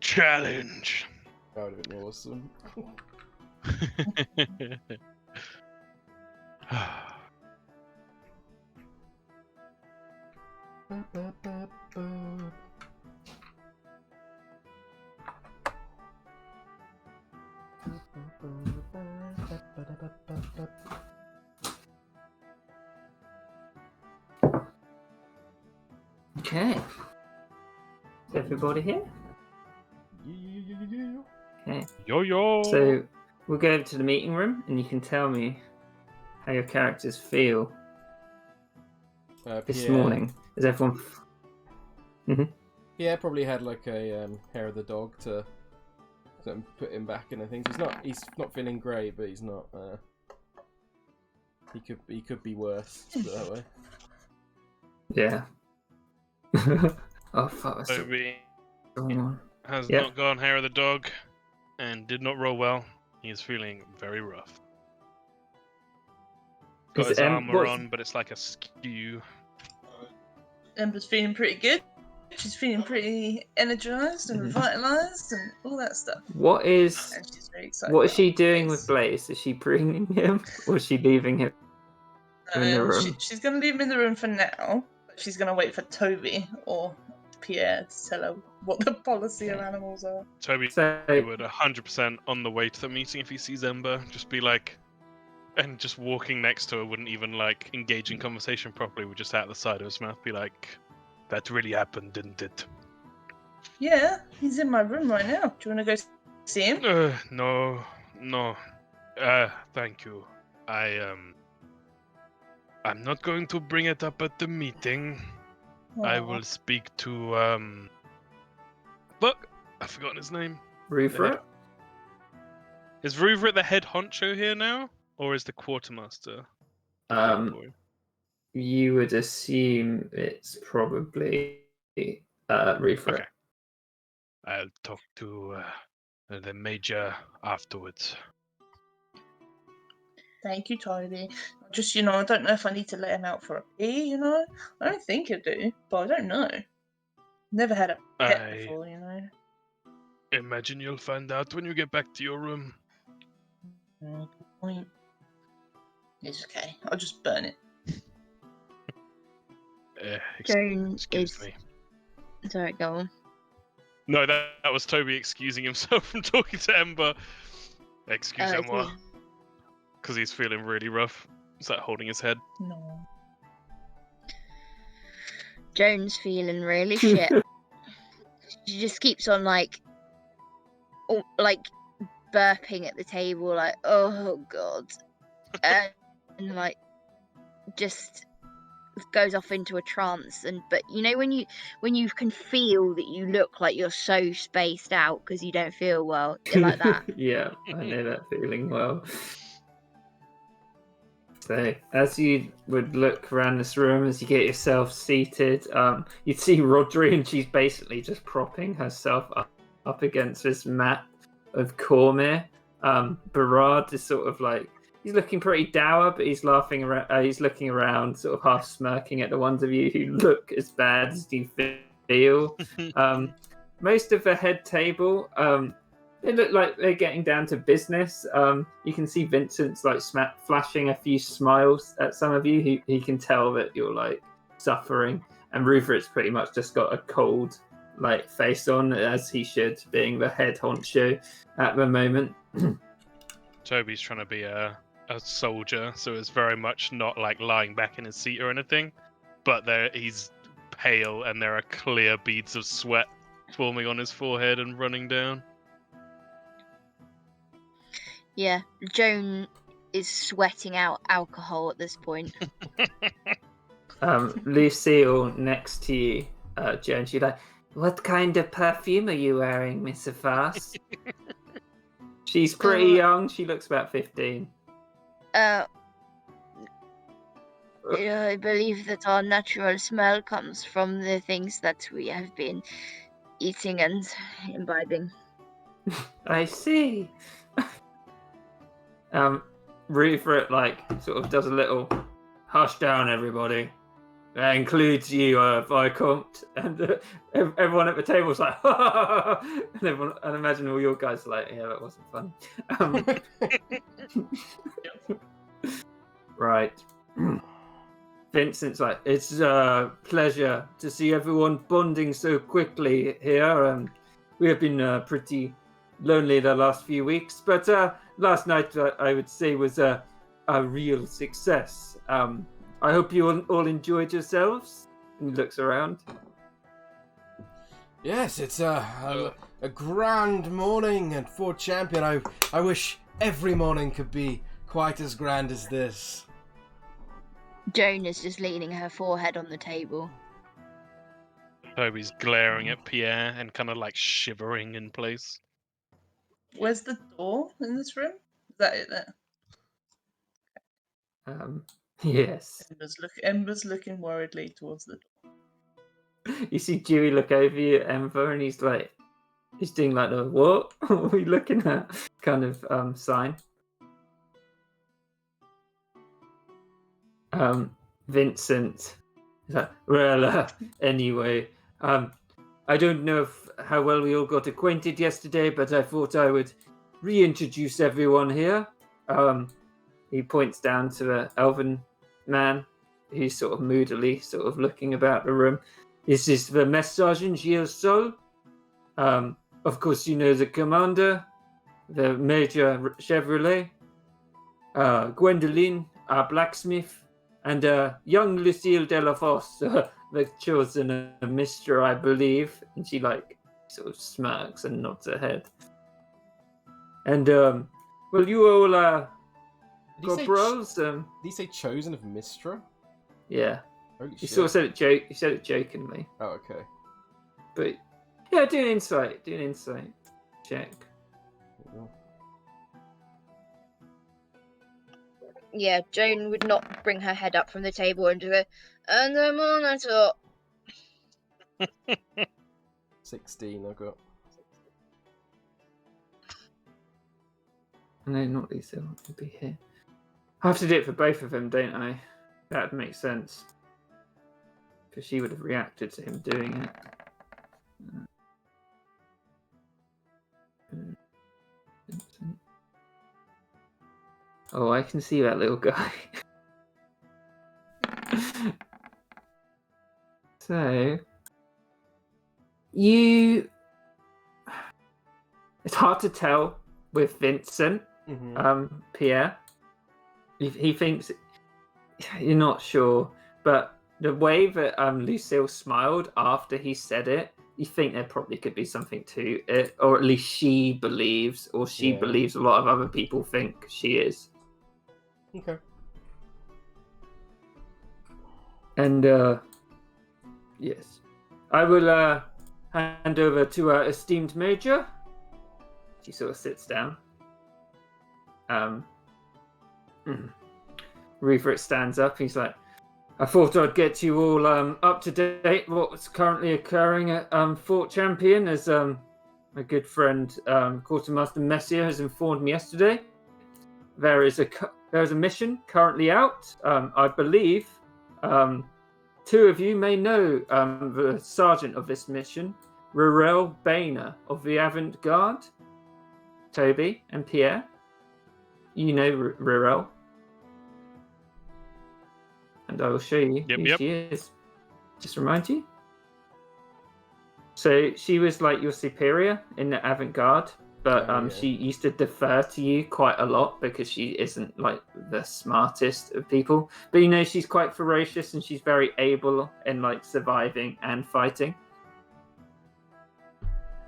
challenge. That would have been awesome. Okay. Is everybody here? Okay. Yo. So we'll go over to the meeting room, and you can tell me how your characters feel this Pierre, morning. Is everyone? Pierre probably had like a hair of the dog to put him back in. I think he's not feeling great, but he's not. He could be worse. Let's put it that way. Yeah. Oh fuck! What's Toby going on? has Yep. not gone hair of the dog and did not roll well. He is feeling very rough. Got Is his it, armor what's- on, but it's like a skew. Ember's feeling pretty good. She's feeling pretty energized and revitalized and all that stuff. What is? And she's very excited. What is she about doing this. with Blaze? Is she bringing him, or is she leaving him in the room? She's going to leave him in the room for now, but she's going to wait for Toby or Pierre to tell her what the policy of Okay. animals are. Toby So would 100% on the way to the meeting if he sees Ember just be like, and just walking next to her wouldn't even like engage in conversation properly. Would just out the side of his mouth be like, "That really happened, didn't it?" Yeah, he's in my room right now. Do you want to go see him? No. Thank you. I'm not going to bring it up at the meeting. I Aw. will speak to Fuck, I've forgotten his name. Rufra? Is Ruvert the head honcho here now, or is the quartermaster? the big boy? You would assume it's probably Rufra. Okay. I'll talk to the major afterwards. Thank you, Toby. Just, I don't know if I need to let him out for a pee, I don't think I do, but I don't know. Never had a pet I before, imagine you'll find out when you get back to your room. Good point. It's okay. I'll just burn it. Joan Excuse is. me. Sorry, go on. No, that was Toby excusing himself from talking to Ember. Excusez-moi. yeah. Because he's feeling really rough. He's like holding his head. No. Joan's feeling really shit. She just keeps on like burping at the table, like, oh god, and like just goes off into a trance. And but you know when you can feel that you look like you're so spaced out because you don't feel well, you're like that. Yeah, I know that feeling well. So, as you would look around this room, as you get yourself seated, you'd see Rodri, and she's basically just propping herself up against this mat of CORMYR. Barad is sort of like, he's looking pretty dour, but he's laughing around. He's looking around, sort of half smirking at the ones of you who look as bad as you feel. Most of the head table, they look like they're getting down to business. You can see Vincent's like flashing a few smiles at some of you. He can tell that you're like suffering, and Rufert's pretty much just got a cold like face on, as he should, being the head honcho at the moment. Toby's trying to be a soldier, so it's very much not like lying back in his seat or anything. But he's pale, and there are clear beads of sweat forming on his forehead and running down. Yeah, Joan is sweating out alcohol at this point. Lucille next to you, Joan, she's like, "What kind of perfume are you wearing, Miss Afas?" She's pretty young. She looks about 15. I believe that our natural smell comes from the things that we have been eating and imbibing. I see. Rufert like sort of does a little hush down, everybody. That includes you, Viscount, and everyone at the table's like, and everyone, and imagine all your guys are like, yeah, that wasn't fun. Right. Vincent's like, it's a pleasure to see everyone bonding so quickly here. We have been pretty lonely the last few weeks, but last night I would say was a real success. I hope you all enjoyed yourselves. And he looks around. Yes, it's a grand morning and for champion. I wish every morning could be quite as grand as this. Joan is just leaning her forehead on the table. Toby's glaring at Pierre and kind of like shivering in place. Where's the door in this room? Is that it there? Yes. Ember's looking worriedly towards the door. You see Dewey look over you at Ember, and he's doing like the what? What are you looking at? Kind of sign. Vincent. Well, anyway, I don't know how well we all got acquainted yesterday, but I thought I would reintroduce everyone here. He points down to the elven man, who's sort of moodily sort of looking about the room. This is the mess sergeant, Gilles Sol. Of course, you know the commander, the Major Chevrolet, Gwendoline, our blacksmith, and young Lucille Delafosse, the chosen mistress, I believe. And she like sort of smirks and nods her head. And well, you all corporals. Did he say chosen of Mistra? Yeah, Holy he shit. sort of said it joke. He said it jokingly, Oh, okay. but yeah, do an insight check. Yeah, Joan would not bring her head up from the table and do it. And the monitor. 16 I got. No, not Lucille. It'd be here. I have to do it for both of them, don't I? That'd make sense. Because she would have reacted to him doing it. Vincent. Oh, I can see that little guy. So, it's hard to tell with Vincent Pierre. He thinks you're not sure, but the way that Lucille smiled after he said it, you think there probably could be something to it, or at least she believes, or she believes a lot of other people think she is. Okay. And yes, I will hand over to our esteemed major. She sort of sits down. Rupert stands up. He's like, I thought I'd get you all up to date what's currently occurring at Fort Champion, as my good friend Quartermaster Messier has informed me yesterday. There is a mission currently out. I believe two of you may know the sergeant of this mission, Rurel Boehner of the Avant-Garde. Toby and Pierre, you know Rurel. And I will show you who she is. Just remind you. So she was like your superior in the Avant-Garde, but she used to defer to you quite a lot because she isn't like the smartest of people. But you know, she's quite ferocious and she's very able in like surviving and fighting.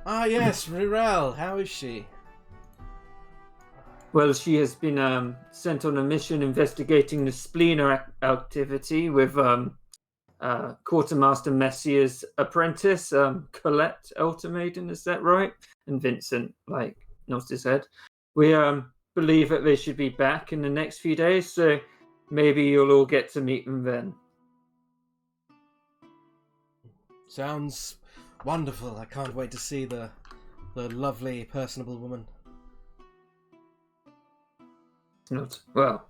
Ah, yes, Rirel. How is she? Well, she has been sent on a mission investigating the Spleaner activity with Quartermaster Messier's apprentice, Colette Ultimatum, is that right? And Vincent, nods his head. We believe that they should be back in the next few days, so maybe you'll all get to meet them then. Sounds wonderful. I can't wait to see the lovely, personable woman. Not well.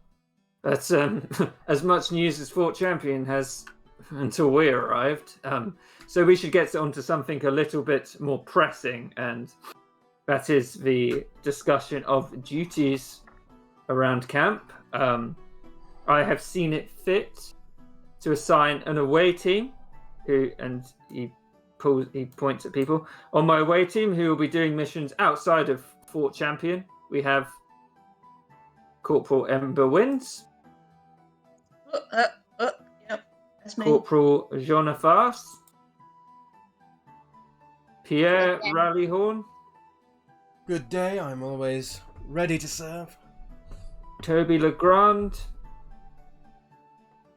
That's as much news as Fort Champion has until we arrived. So we should get on to something a little bit more pressing, and that is the discussion of duties around camp. I have seen it fit to assign an away team, and he points at people on my away team who will be doing missions outside of Fort Champion. We have Corporal Ember Wins. Yep, that's me. Corporal Jonafas. Pierre Rallyhorn. Good day, I'm always ready to serve. Toby Legrand.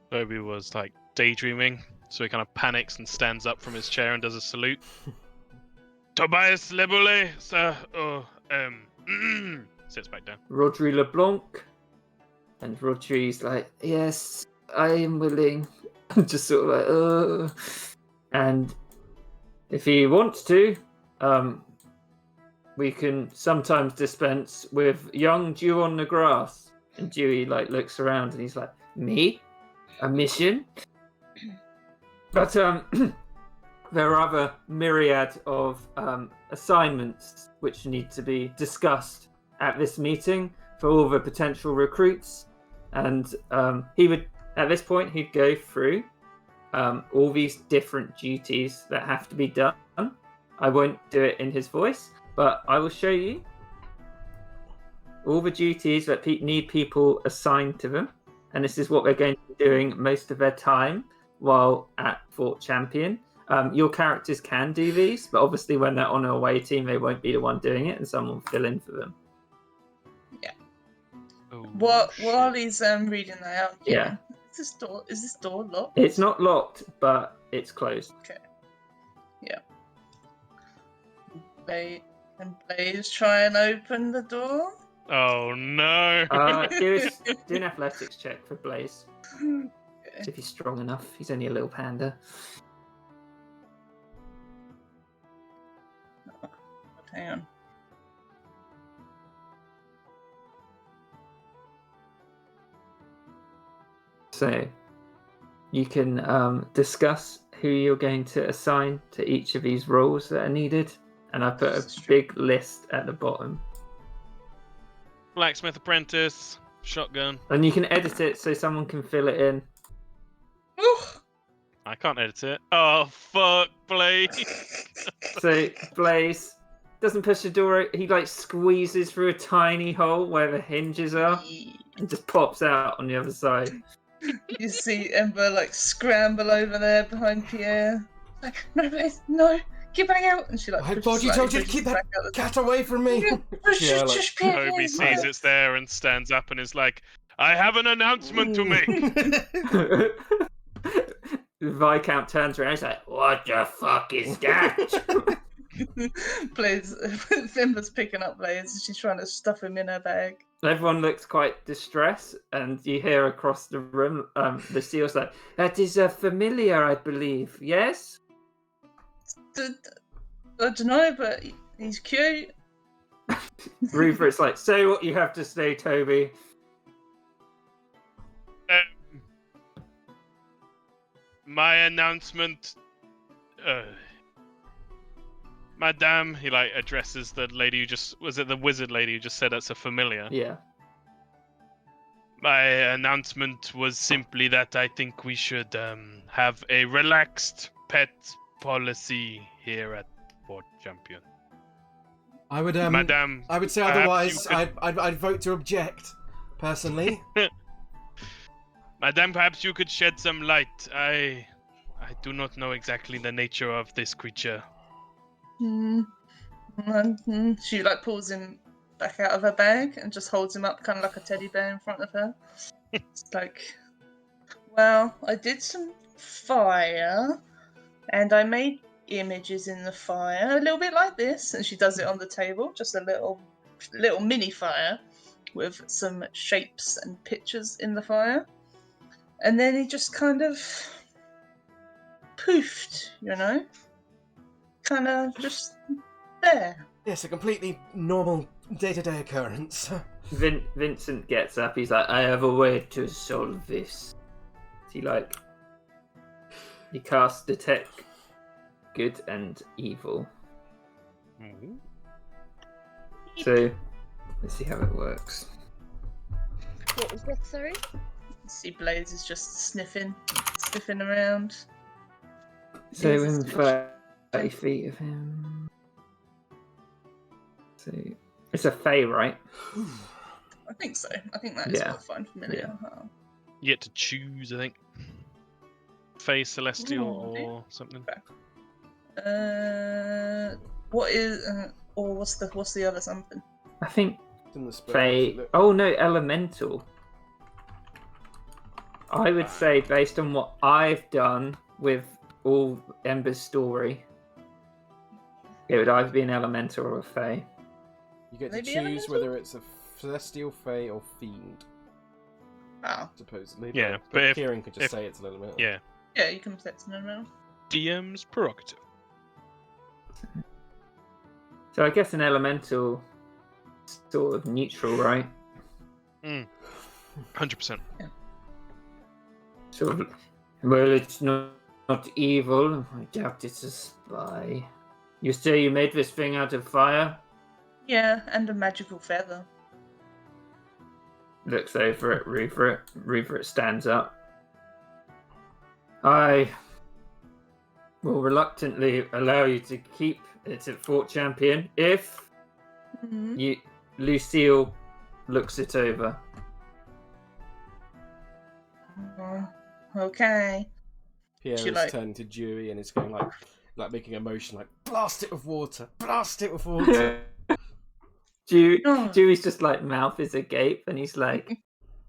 Toby was like daydreaming, so he kind of panics and stands up from his chair and does a salute. Tobias Leboulet, sir. Sits back down. Rodri LeBlanc. And Rodri's like, yes, I am willing. Just sort of like, And if he wants to, we can sometimes dispense with young Dew on the grass. And Dewey looks around and he's like, me? A mission? But there are other myriad of assignments which need to be discussed at this meeting for all the potential recruits, and he would, at this point, he'd go through all these different duties that have to be done. I won't do it in his voice, but I will show you all the duties that need people assigned to them, and this is what they're going to be doing most of their time while at Fort Champion. Your characters can do these, but obviously when they're on an away team, they won't be the one doing it, and someone will fill in for them. While he's reading that out, Yeah. Is this door locked? It's not locked, but it's closed. Okay. Yeah. Can Blaze try and open the door? Oh no! Do an athletics check for Blaze. Okay. If he's strong enough. He's only a little panda. Hang on. So you can discuss who you're going to assign to each of these roles that are needed, and I put a big list at the bottom. Blacksmith apprentice, shotgun. And you can edit it so someone can fill it in. I can't edit it. Oh fuck, Blaze. So Blaze, doesn't push the door. He like squeezes through a tiny hole where the hinges are, and just pops out on the other side. You see Ember like scramble over there behind Pierre. Like, no, Blaze, no, get back out! And she like. I thought you told you to keep that cat away from me. Yeah, like- Just Pierre, Toby please, sees no. it's there and stands up and is like, I have an announcement to make. The Viscount turns around. He's like, "What the fuck is that?" Blaze, Ember's picking up Blaze. She's trying to stuff him in her bag. Everyone looks quite distressed, and you hear across the room, the seal's like, "That is a familiar, I believe. Yes." I don't know, but he's cute. Rupert's like, "Say what you have to say, Toby." My announcement, Madame, he like addresses the lady who just, was it the wizard lady who just said that's a familiar? Yeah. My announcement was simply that I think we should have a relaxed pet policy here at Fort Champion. I would Madame, I would say perhaps otherwise. you could- I'd vote to object, personally. Madame, perhaps you could shed some light. I do not know exactly the nature of this creature. She like pulls him back out of her bag and just holds him up kind of like a teddy bear in front of her. It's like, well, I did some fire and I made images in the fire, a little bit like this, and she does it on the table, just a little mini fire with some shapes and pictures in the fire. And then he just kind of poofed, you know? Kind of just there. Yes, a completely normal day-to-day occurrence. Vincent gets up. He's like, "I have a way to solve this." He casts detect good and evil. So let's see how it works. What was that, sorry? See Blaze is just sniffing around. So Yes, within it's 30 feet of him. So it's a Fey, right? I think so. I think that is Yeah. what I find familiar. You get to choose, I think. Fey Celestial Ooh, or something. What is or what's the other something? I think It's in the spell, Fey. isn't it? Oh no, Elemental. I would say, based on what I've done with all Ember's story, it would either be an Elemental or a Fey. You get to Maybe choose elemental? whether it's a celestial, fey, or fiend, Oh, supposedly. Yeah, but if- Kieran could just if- say it's a little bit. Yeah. yeah, you can set them around. DM's prerogative. So I guess an Elemental is sort of neutral, right? 100%. Sort of. Well, it's not evil. I doubt it's a spy. You say you made this thing out of fire? Yeah, and a magical feather. Looks over at Rupert. Rupert stands up. I will reluctantly allow you to keep it at Fort Champion if Lucille looks it over. Okay. Pierre She, is like- turning to Dewey and it's going like making a motion like blast it with water, blast it with water. Dewey's just like mouth is agape and he's like,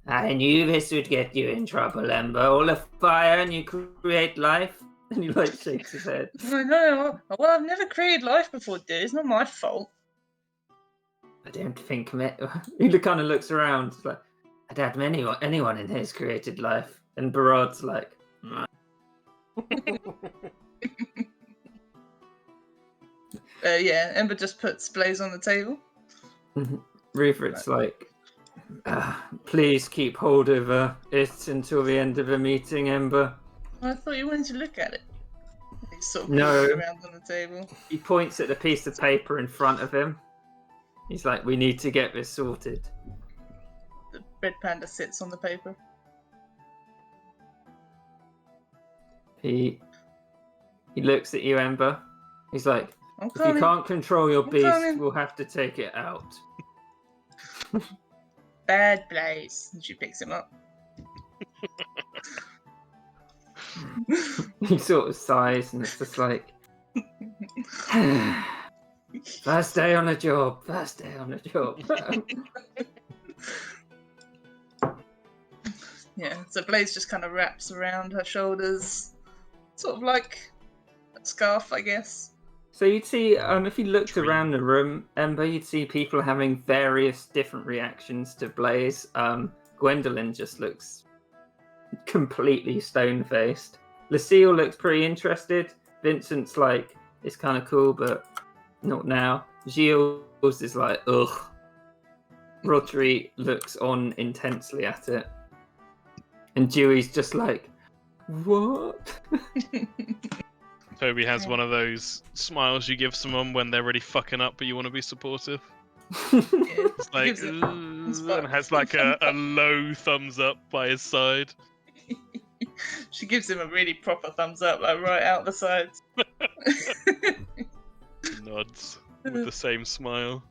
"I knew this would get you in trouble, Ember. All the fire and you create life." And he like shakes his head. I know. Well, I've never created life before, dude. It's not my fault. I don't think he kind of looks around. He's like, I doubt anyone in here's created life. And Barad's like, Yeah, Ember just puts Blaze on the table. Rupert's like, please keep hold of it until the end of the meeting, Ember. I thought you wanted to look at it. He's sort of No. walking around on the table. He points at the piece of paper in front of him. He's like, we need to get this sorted. The red panda sits on the paper. He looks at you, Ember. He's like, I'm If you coming. can't control your I'm beast, coming. we'll have to take it out. Bad Blaze. And she picks him up. He sort of sighs, and it's just like, first day on the job. First day on the job. Yeah, so Blaze just kind of wraps around her shoulders, sort of like a scarf, I guess. So you'd see, if you looked Tree. around the room, Ember, you'd see people having various different reactions to Blaze. Gwendolyn just looks completely stone-faced. Lucille looks pretty interested. Vincent's like, it's kind of cool, but not now. Gilles is like, ugh. Rodri looks on intensely at it. And Dewey's just like, what? Toby has one of those smiles you give someone when they're really fucking up, but you want to be supportive. It's like, Gives it- and has like a low thumbs up by his side. She gives him a really proper thumbs up, like right out the sides. Nods with the same smile.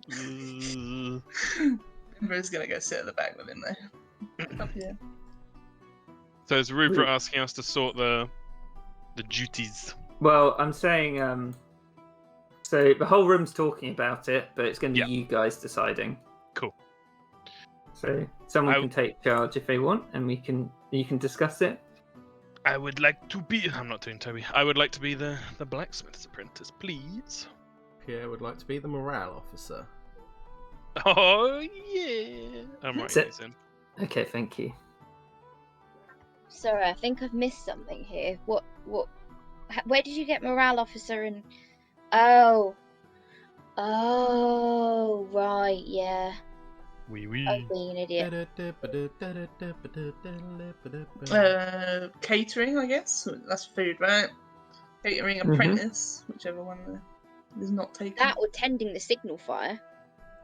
Ember's gonna go sit at the back with him though. Up here. So is Rupert asking us to sort the duties? Well, I'm saying, so the whole room's talking about it, but it's going to be you guys deciding. Cool. So someone can take charge if they want, and you can discuss it. I would like to be. I'm not doing Toby. I would like to be the blacksmith's apprentice, please. Pierre would like to be the morale officer. Oh yeah. I'm That's writing it. these in. Okay, thank you. Sorry, I think I've missed something here. What? Where did you get morale officer and? Oh, right, yeah. Wee. I was being an idiot. Catering, I guess. That's food, right? Catering apprentice, whichever one is not taken. That or tending the signal fire.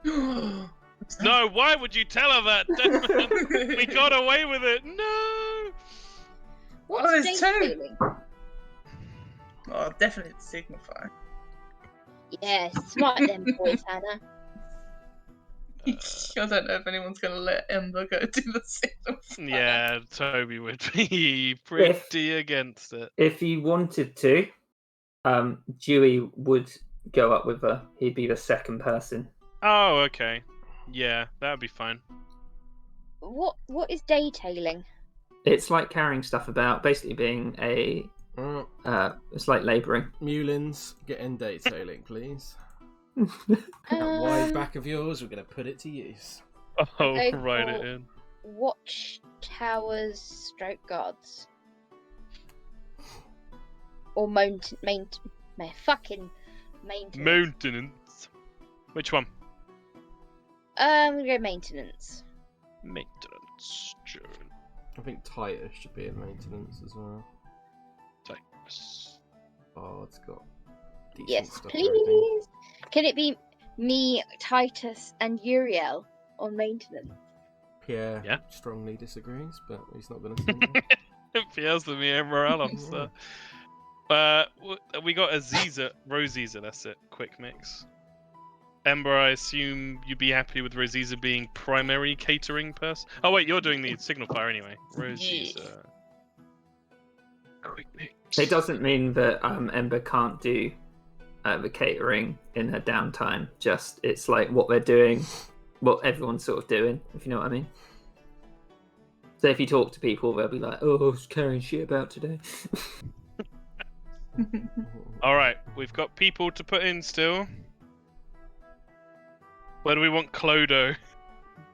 No, why would you tell her that? Desmond? We got away with it. No. What's there's day two. feeling? Oh, definitely the signal fire. Yeah, smart them boys, Hannah. I don't know if anyone's gonna let Ember go do the signal fire. Yeah, Toby would be pretty against it. If you wanted to, Dewey would go up with her. He'd be the second person. Oh, okay. Yeah, that would be fine. What is day-tailing? It's like carrying stuff about, basically being a. It's like labouring. Mulins, get in detailing, please. That wide back of yours, we're going to put it to use. Oh, Okay, write it cool. in. Watch towers, stroke guards, or fucking maintenance. Maintenance. Which one? I'm gonna go maintenance. Maintenance. Sure. I think Titus should be in maintenance as well. Titus. Oh, it's got decent Yes, stuff. and everything. please. Can it be me, Titus, and Uriel on maintenance? Pierre Yeah. strongly disagrees, but he's not going to say that. Pierre's the mere morale officer. We got Aziza, Rosiza, that's it. Quick mix. Ember, I assume you'd be happy with Rosiza being primary catering person? Oh wait, you're doing the signal fire anyway. Rosiza. Quick mix. It doesn't mean that Ember can't do the catering in her downtime. Just it's like what they're doing, what everyone's sort of doing, if you know what I mean. So if you talk to people, they'll be like, "Oh, I was carrying shit about today." Alright, we've got people to put in still. Where do we want Clodo?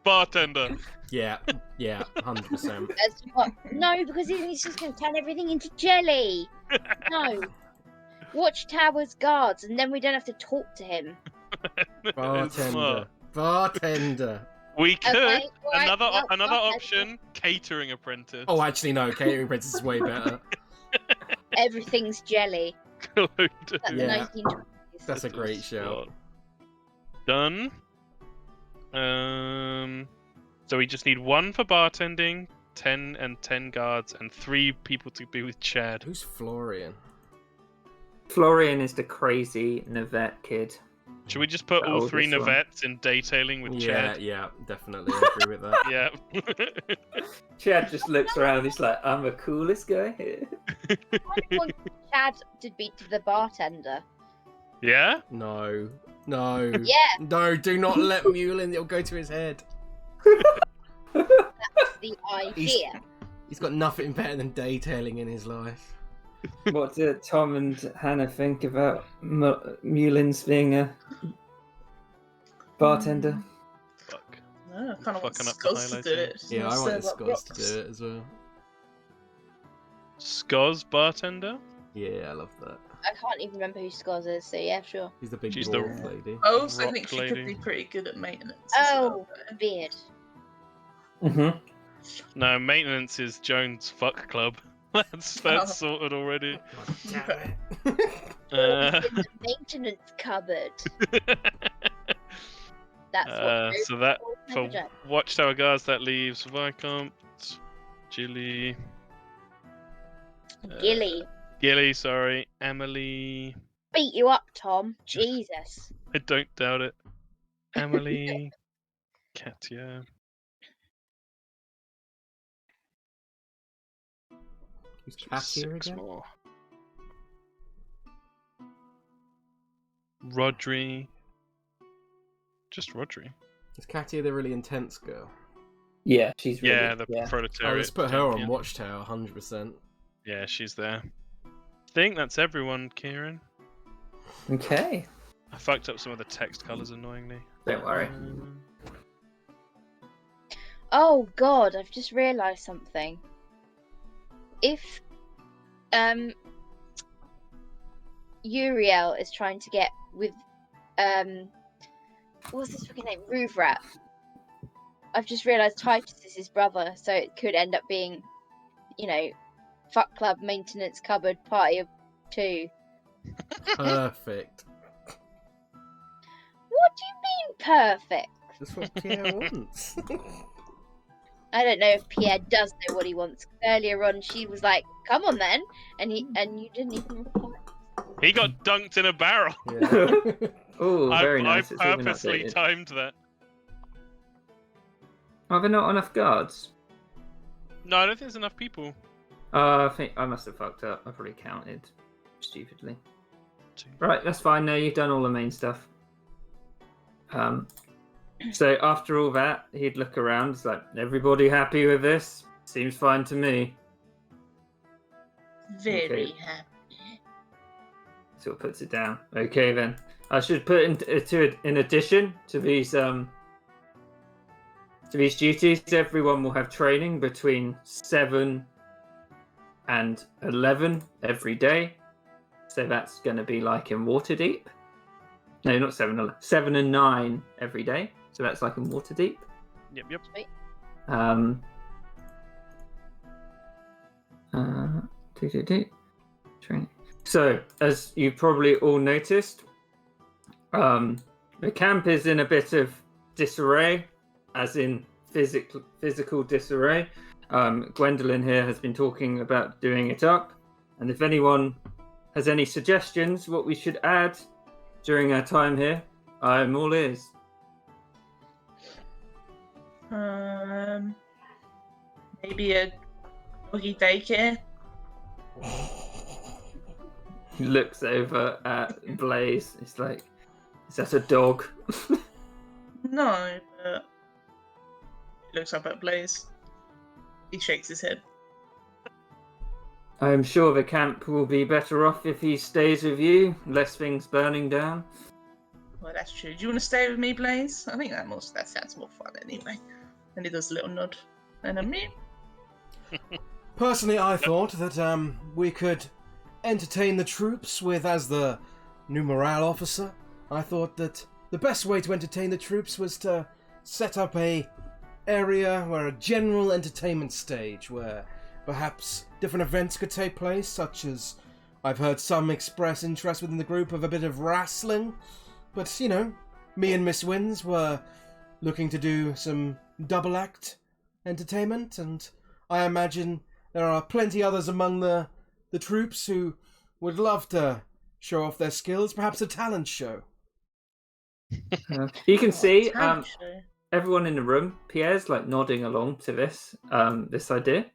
Bartender. Yeah, 100%. That's what? No, because he's just going to turn everything into jelly. No. Watch towers, guards, and then we don't have to talk to him. Bartender. We could. Okay, right, another well, another okay. option, catering apprentice. Oh, actually, no. Catering apprentice is way better. Everything's jelly. Clodo. That's Yeah. 1920s. That's a great show. Done. So we just need 1 for bartending, 10 and 10 guards, and 3 people to be with Chad. Who's Florian? Florian is the crazy Navette kid. Should we just put The all three oldest one. Navettes in detailing with Chad? Yeah, definitely. I agree with that. Yeah. Chad just looks around. He's like, "I'm the coolest guy here." I want Chad to be the bartender. Yeah? No. Yeah, No, do not let Mulin. It'll go to his head. that's the idea. He's got nothing better than detailing in his life. What did Tom and Hannah think about Mulin's being a bartender? Fuck. No, I kind of want Fucking up the Scots to highlights do here. it. Yeah, I Serve wanted up Scott to rocks. do it as well. Skoz bartender? Yeah, I love that. I can't even remember who Scores is, so yeah, sure. She's the big She's dwarf lady. I also Rock think she lady. could be pretty good at maintenance. Oh, beard. Mm-hmm. No, maintenance is Jones' fuck club. That's Oh. sorted already. Damn it. Uh, In the maintenance cupboard. That's what so that Jones for never done. Watchtower guards that leaves Viscount, Gilly, Gilly. sorry, Emily. Beat you up, Tom. Jesus. I don't doubt it. Emily, Katya. Who's Just Cat here 6 again? more. Rodri. Just Rodri. Is Katia the really intense girl? Yeah, she's really. Yeah, the Oh, proletariat. let's put her on champion. Watchtower, 100%. Yeah, she's there. I think that's everyone, Kieran. Okay. I fucked up some of the text colours annoyingly. Don't worry. Oh God, I've just realised something. If Uriel is trying to get with what's his fucking name? Roovrat. I've just realised Titus is his brother, so it could end up being, you know, fuck club maintenance cupboard party of 2. Perfect. What do you mean perfect? That's what Pierre wants. I don't know if Pierre does know what he wants. Earlier on, she was like, "Come on then," and you didn't even reply. He got dunked in a barrel. Yeah. Oh, very nice. I It's even purposely updated. timed that. Are there not enough guards? No, I don't think there's enough people. I think I must have fucked up. I probably counted stupidly. Right, that's fine. Now you've done all the main stuff. So after all that, he'd look around. It's like, everybody happy with this? Seems fine to me. Very Okay. happy. So it puts it down. Okay then. I should put in addition to these duties, everyone will have training between 7 and 11 every day. So that's going to be like in Waterdeep. No, not 7. 7 and 9 every day. So that's like in Waterdeep. Yep. Training. So, as you probably all noticed, the camp is in a bit of disarray, as in physical disarray. Gwendolyn here has been talking about doing it up, and if anyone has any suggestions what we should add during our time here, I'm all ears. Maybe a doggy daycare. He looks over at Blaze. It's like, is that a dog? No, but he looks up at Blaze. He shakes his head. I'm sure the camp will be better off if he stays with you. Less things burning down. Well, that's true. Do you want to stay with me, Blaze? I think that sounds more fun anyway. And he does a little nod. And a me. Personally, I thought that we could entertain the troops with, as the new morale officer, I thought that the best way to entertain the troops was to set up a area where a general entertainment stage where perhaps different events could take place, such as I've heard some express interest within the group of a bit of wrestling. But, you know, me and Miss Wins were looking to do some double act entertainment, and I imagine there are plenty others among the troops who would love to show off their skills, perhaps a talent show. You can see Talent show. everyone in the room. Pierre's like nodding along to this idea.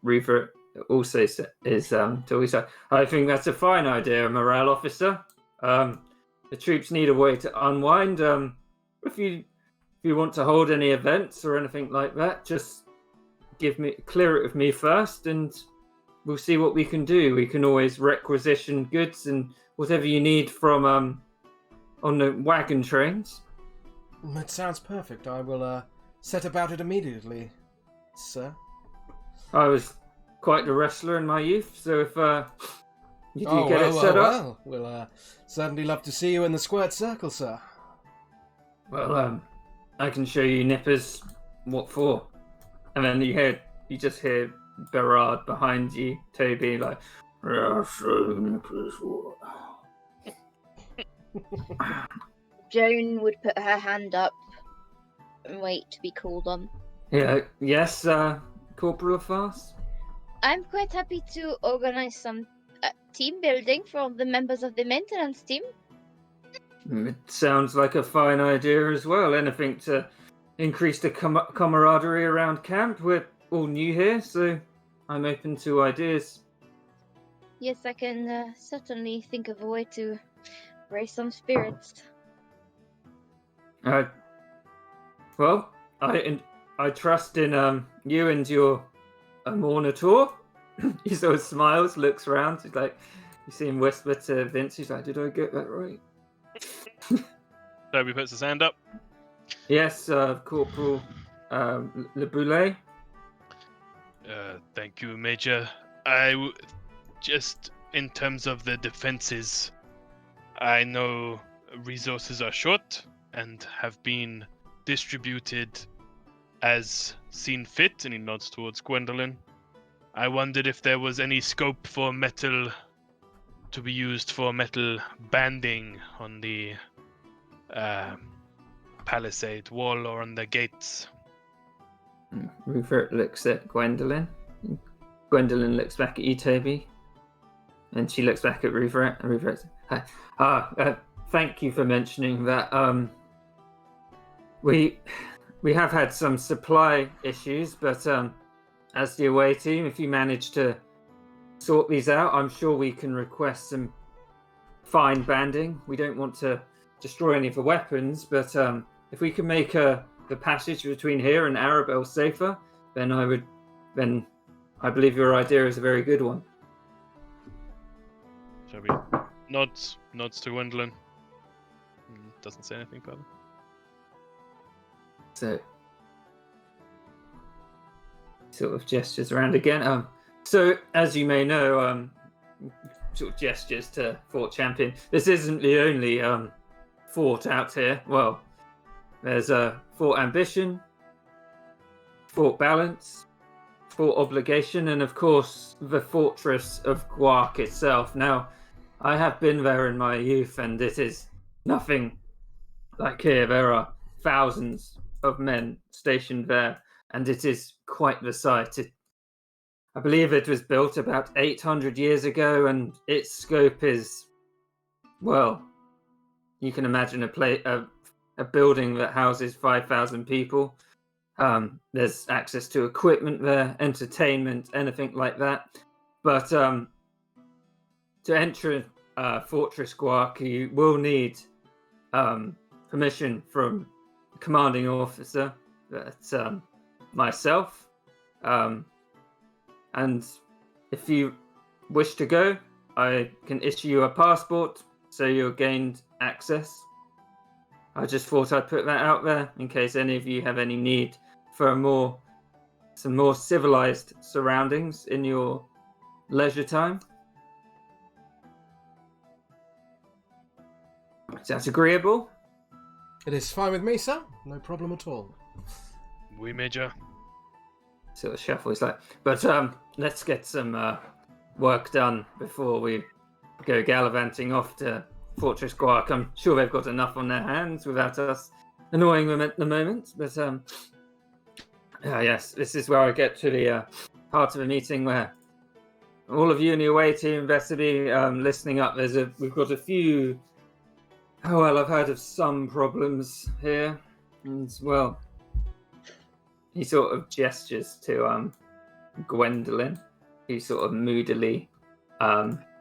Reaver also is always like, I think that's a fine idea, morale officer. The troops need a way to unwind. If you want to hold any events or anything like that, just clear it with me first, and we'll see what we can do. We can always requisition goods and whatever you need from on the wagon trains. That sounds perfect. I will set about it immediately, sir. I was quite the wrestler in my youth, so if you do get it set up... We'll certainly love to see you in the squared circle, sir. Well, I can show you nippers what for. And then you just hear Berard behind you, Toby, like, "I'll show you nippers what." Joan would put her hand up and wait to be called on. Yeah, yes, Corporal Farce? I'm quite happy to organize some team building for the members of the maintenance team. It sounds like a fine idea as well. Anything to increase the camaraderie around camp. We're all new here, so I'm open to ideas. Yes, I can certainly think of a way to raise some spirits. Well, I trust in you and your Monitor. He sort of smiles, looks around. He's like, you see him whisper to Vince. He's like, "Did I get that right?" Toby puts his hand up. Yes, Corporal Le Boulet. Thank you, Major. Just in terms of the defenses, I know resources are short and have been distributed as seen fit, and he nods towards Gwendolyn. I wondered if there was any scope for metal to be used for metal banding on the palisade wall or on the gates. Rupert looks at Gwendolyn. Gwendolyn looks back at you, Toby. And she looks back at Rupert. And Rupert says, thank you for mentioning that. We have had some supply issues, but as the away team, if you manage to sort these out, I'm sure we can request some fine banding. We don't want to destroy any of the weapons, but if we can make the passage between here and Arabelle safer, then I believe your idea is a very good one. Toby nods to Gwendolyn. Doesn't say anything further. So, sort of gestures around again. So, as you may know, sort of gestures to Fort Champion. This isn't the only fort out here. Well, there's Fort Ambition, Fort Balance, Fort Obligation, and of course the Fortress of Guark itself. Now, I have been there in my youth, and it is nothing like here. There are thousands of men stationed there, and it is quite the sight. I believe it was built about 800 years ago, and its scope is, well, you can imagine a building that houses 5,000 people. There's access to equipment there, entertainment, anything like that. But to enter Fortress Guark, you will need permission from the commanding officer. That's myself. And if you wish to go, I can issue you a passport so you're gained access. I just thought I'd put that out there in case any of you have any need for some more civilized surroundings in your leisure time. Is that agreeable? It is fine with me, sir. No problem at all. Oui, Major. Sort of shuffles like, but let's get some work done before we go gallivanting off to Fortress Guark. I'm sure they've got enough on their hands without us annoying them at the moment. But yes, this is where I get to the heart of the meeting, where all of you in your way to investigate, listening up. We've got a few. Oh well, I've heard of some problems here, and well, he sort of gestures to Gwendolyn, who's sort of moodily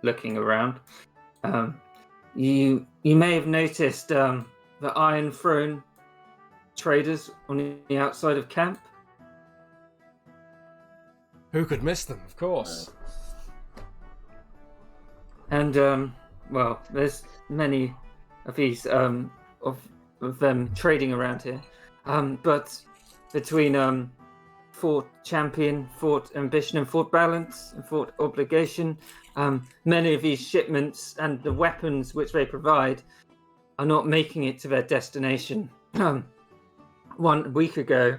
looking around. You may have noticed the Iron Throne traders on the outside of camp. Who could miss them? Of course. And well, there's many of these of them trading around here. But between Fort Champion, Fort Ambition, and Fort Balance, and Fort Obligation, many of these shipments and the weapons which they provide are not making it to their destination. 1 week ago,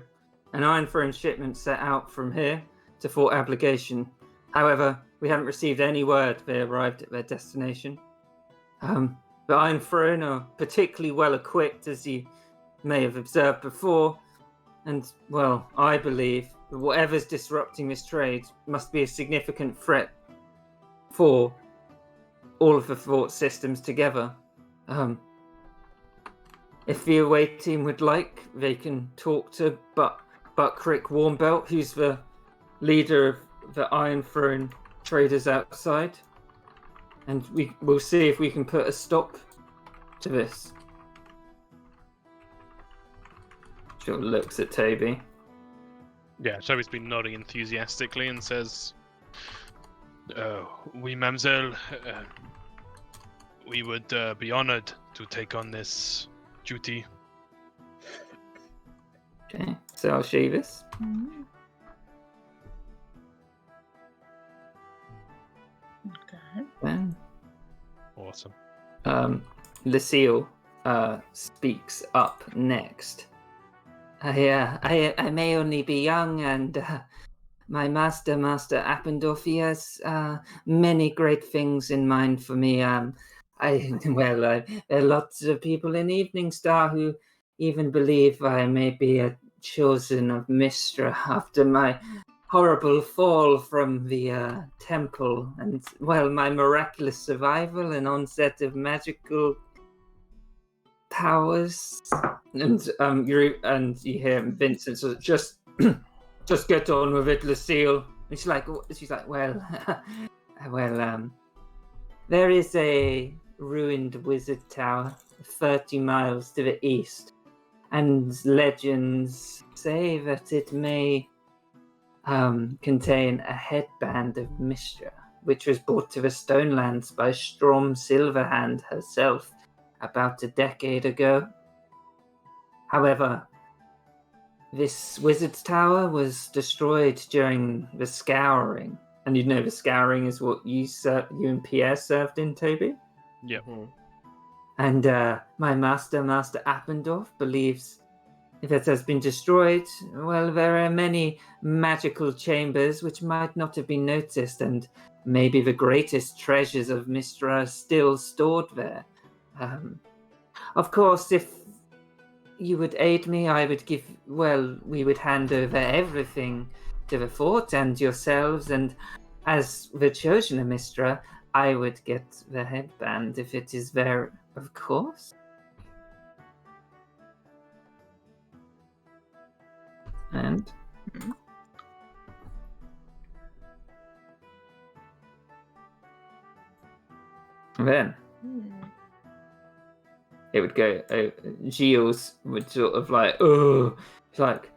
an Iron Throne shipment set out from here to Fort Obligation. However, we haven't received any word they arrived at their destination. The Iron Throne are particularly well equipped, as you may have observed before, and, well, I believe that whatever's disrupting this trade must be a significant threat for all of the fort systems together. If the away team would like, they can talk to Buckrick Warmbelt, who's the leader of the Iron Throne traders outside, and we'll see if we can put a stop to this. She looks at Toby. Yeah, Toby's been nodding enthusiastically and says, "Oui, mademoiselle. We would be honored to take on this duty." Okay, so I'll show you this. Okay. Then, Awesome. Lucille speaks up next. I may only be young, and my master Appendorf, he has many great things in mind for me. There are lots of people in Evening Star who even believe I may be a chosen of Mistra after my horrible fall from the temple, and, well, my miraculous survival and onset of magical powers. And you hear Vincent sort of just get on with it, Lucille. And she's like, well, there is a ruined wizard tower 30 miles to the east, and legends say that it may contain a headband of Mistra, which was brought to the Stonelands by Strom Silverhand herself about a decade ago. However, this wizard's tower was destroyed during the Scouring, and you know the Scouring is what you and Pierre served in, Toby? Yep. And my master Appendorf, believes if it has been destroyed, well, there are many magical chambers which might not have been noticed, and maybe the greatest treasures of Mistra are still stored there. Of course, if you would aid me, we would hand over everything to the fort and yourselves, and as the chosen of Mistra, I would get the headband if it is there, of course. And then it would go. Gilles would sort of like, oh, it's like,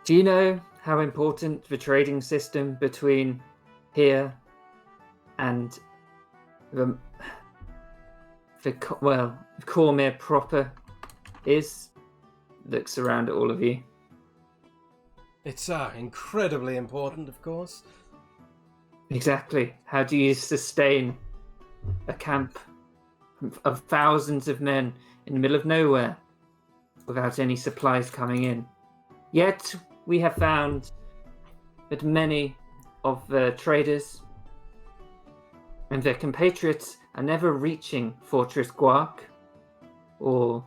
do you know how important the trading system between here and the CORMYR proper is? Looks around at all of you. It's incredibly important, of course. Exactly. How do you sustain a camp of thousands of men in the middle of nowhere without any supplies coming in? Yet we have found that many of the traders and their compatriots are never reaching Fortress Guark or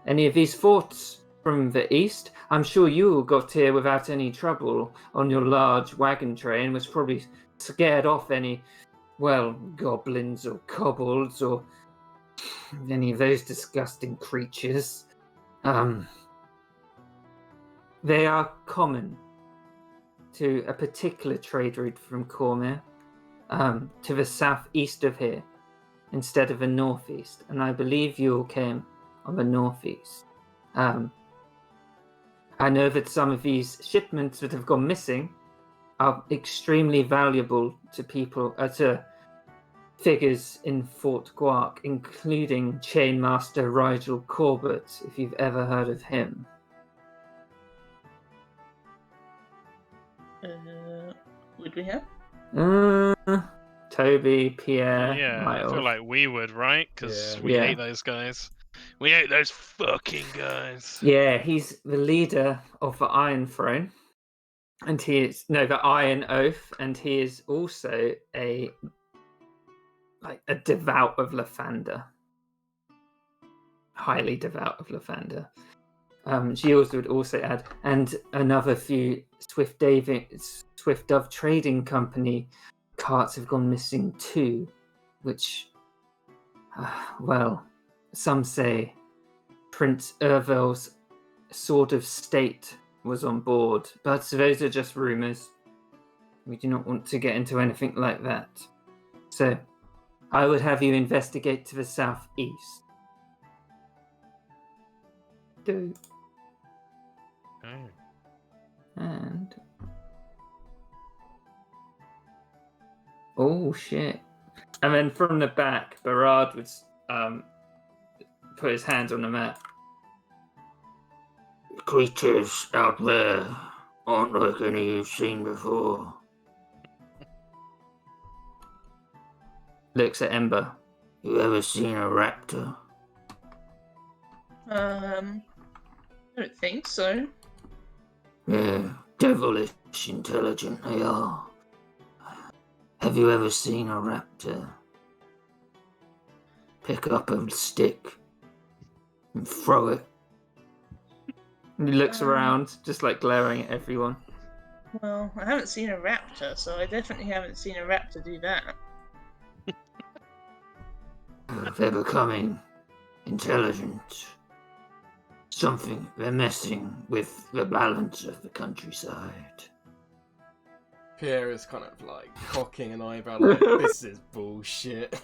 any of these forts from the east. I'm sure you all got here without any trouble on your large wagon train, was probably scared off any, well, goblins or kobolds or any of those disgusting creatures. They are common to a particular trade route from CORMYR, to the southeast of here, instead of the northeast. And I believe you all came on the northeast. I know that some of these shipments that have gone missing are extremely valuable to people, to figures in Fort Guark, including Chainmaster Rigel Corbett, if you've ever heard of him. Would we have? Toby, Pierre, Yeah, I Miles. feel like we would, right? Because Yeah. we Yeah. hate those guys. We hate those fucking guys. Yeah, he's the leader of the Iron Throne, and the Iron Oath, and he is also a devout of Lathander, highly devout of Lathander. She also would also add, and another few Swift Dove Trading Company carts have gone missing too, which, well, some say Prince Ervel's Sword of State was on board, but those are just rumours. We do not want to get into anything like that. So, I would have you investigate to the southeast. Oh. And... oh, shit. And then from the back, Barad would put his hands on the map. Creatures out there aren't like any you've seen before. Looks at Ember. You ever seen a raptor? I don't think so. Yeah, devilish intelligent they are. Have you ever seen a raptor pick up a stick and throw it? And he looks around, just like glaring at everyone. Well, I haven't seen a raptor, so I definitely haven't seen a raptor do that. They're becoming intelligent. They're messing with the balance of the countryside. Pierre is kind of like cocking an eyebrow like, this is bullshit.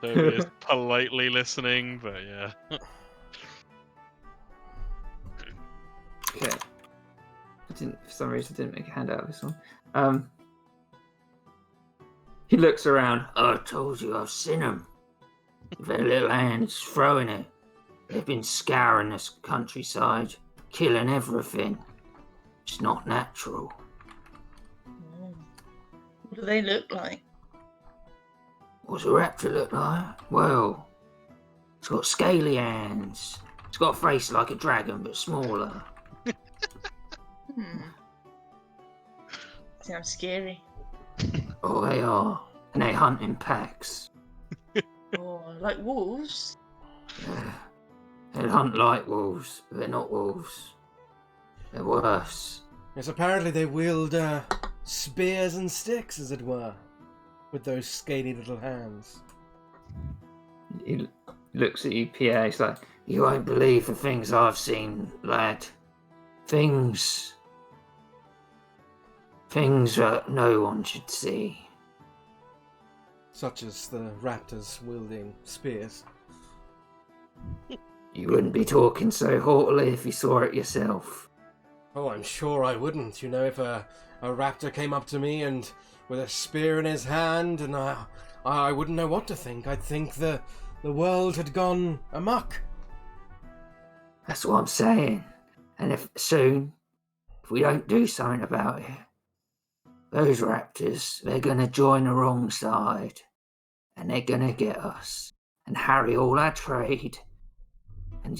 Toby is politely listening, but yeah. Okay. For some reason, I didn't make a hand out of this one. He looks around. I told you I've seen them. Their little hands throwing it. They've been scouring this countryside, killing everything. It's not natural. What do they look like? What's a raptor look like? Well, it's got scaly hands. It's got a face like a dragon, but smaller. Sounds scary. Oh, they are. And they hunt in packs. Oh, like wolves? Yeah. They hunt like wolves, but they're not wolves. They're worse. Yes, apparently they wield spears and sticks, as it were, with those scaly little hands. He looks at you, Pierre. He's like, you won't believe the things I've seen, lad. Things that no one should see. Such as the raptors wielding spears. You wouldn't be talking so haughtily if you saw it yourself. Oh, I'm sure I wouldn't. You know, if a raptor came up to me and with a spear in his hand, and I wouldn't know what to think. I'd think the world had gone amok. That's what I'm saying. And if we don't do something about it, those raptors, they're going to join the wrong side. And they're going to get us. And harry all our trade. And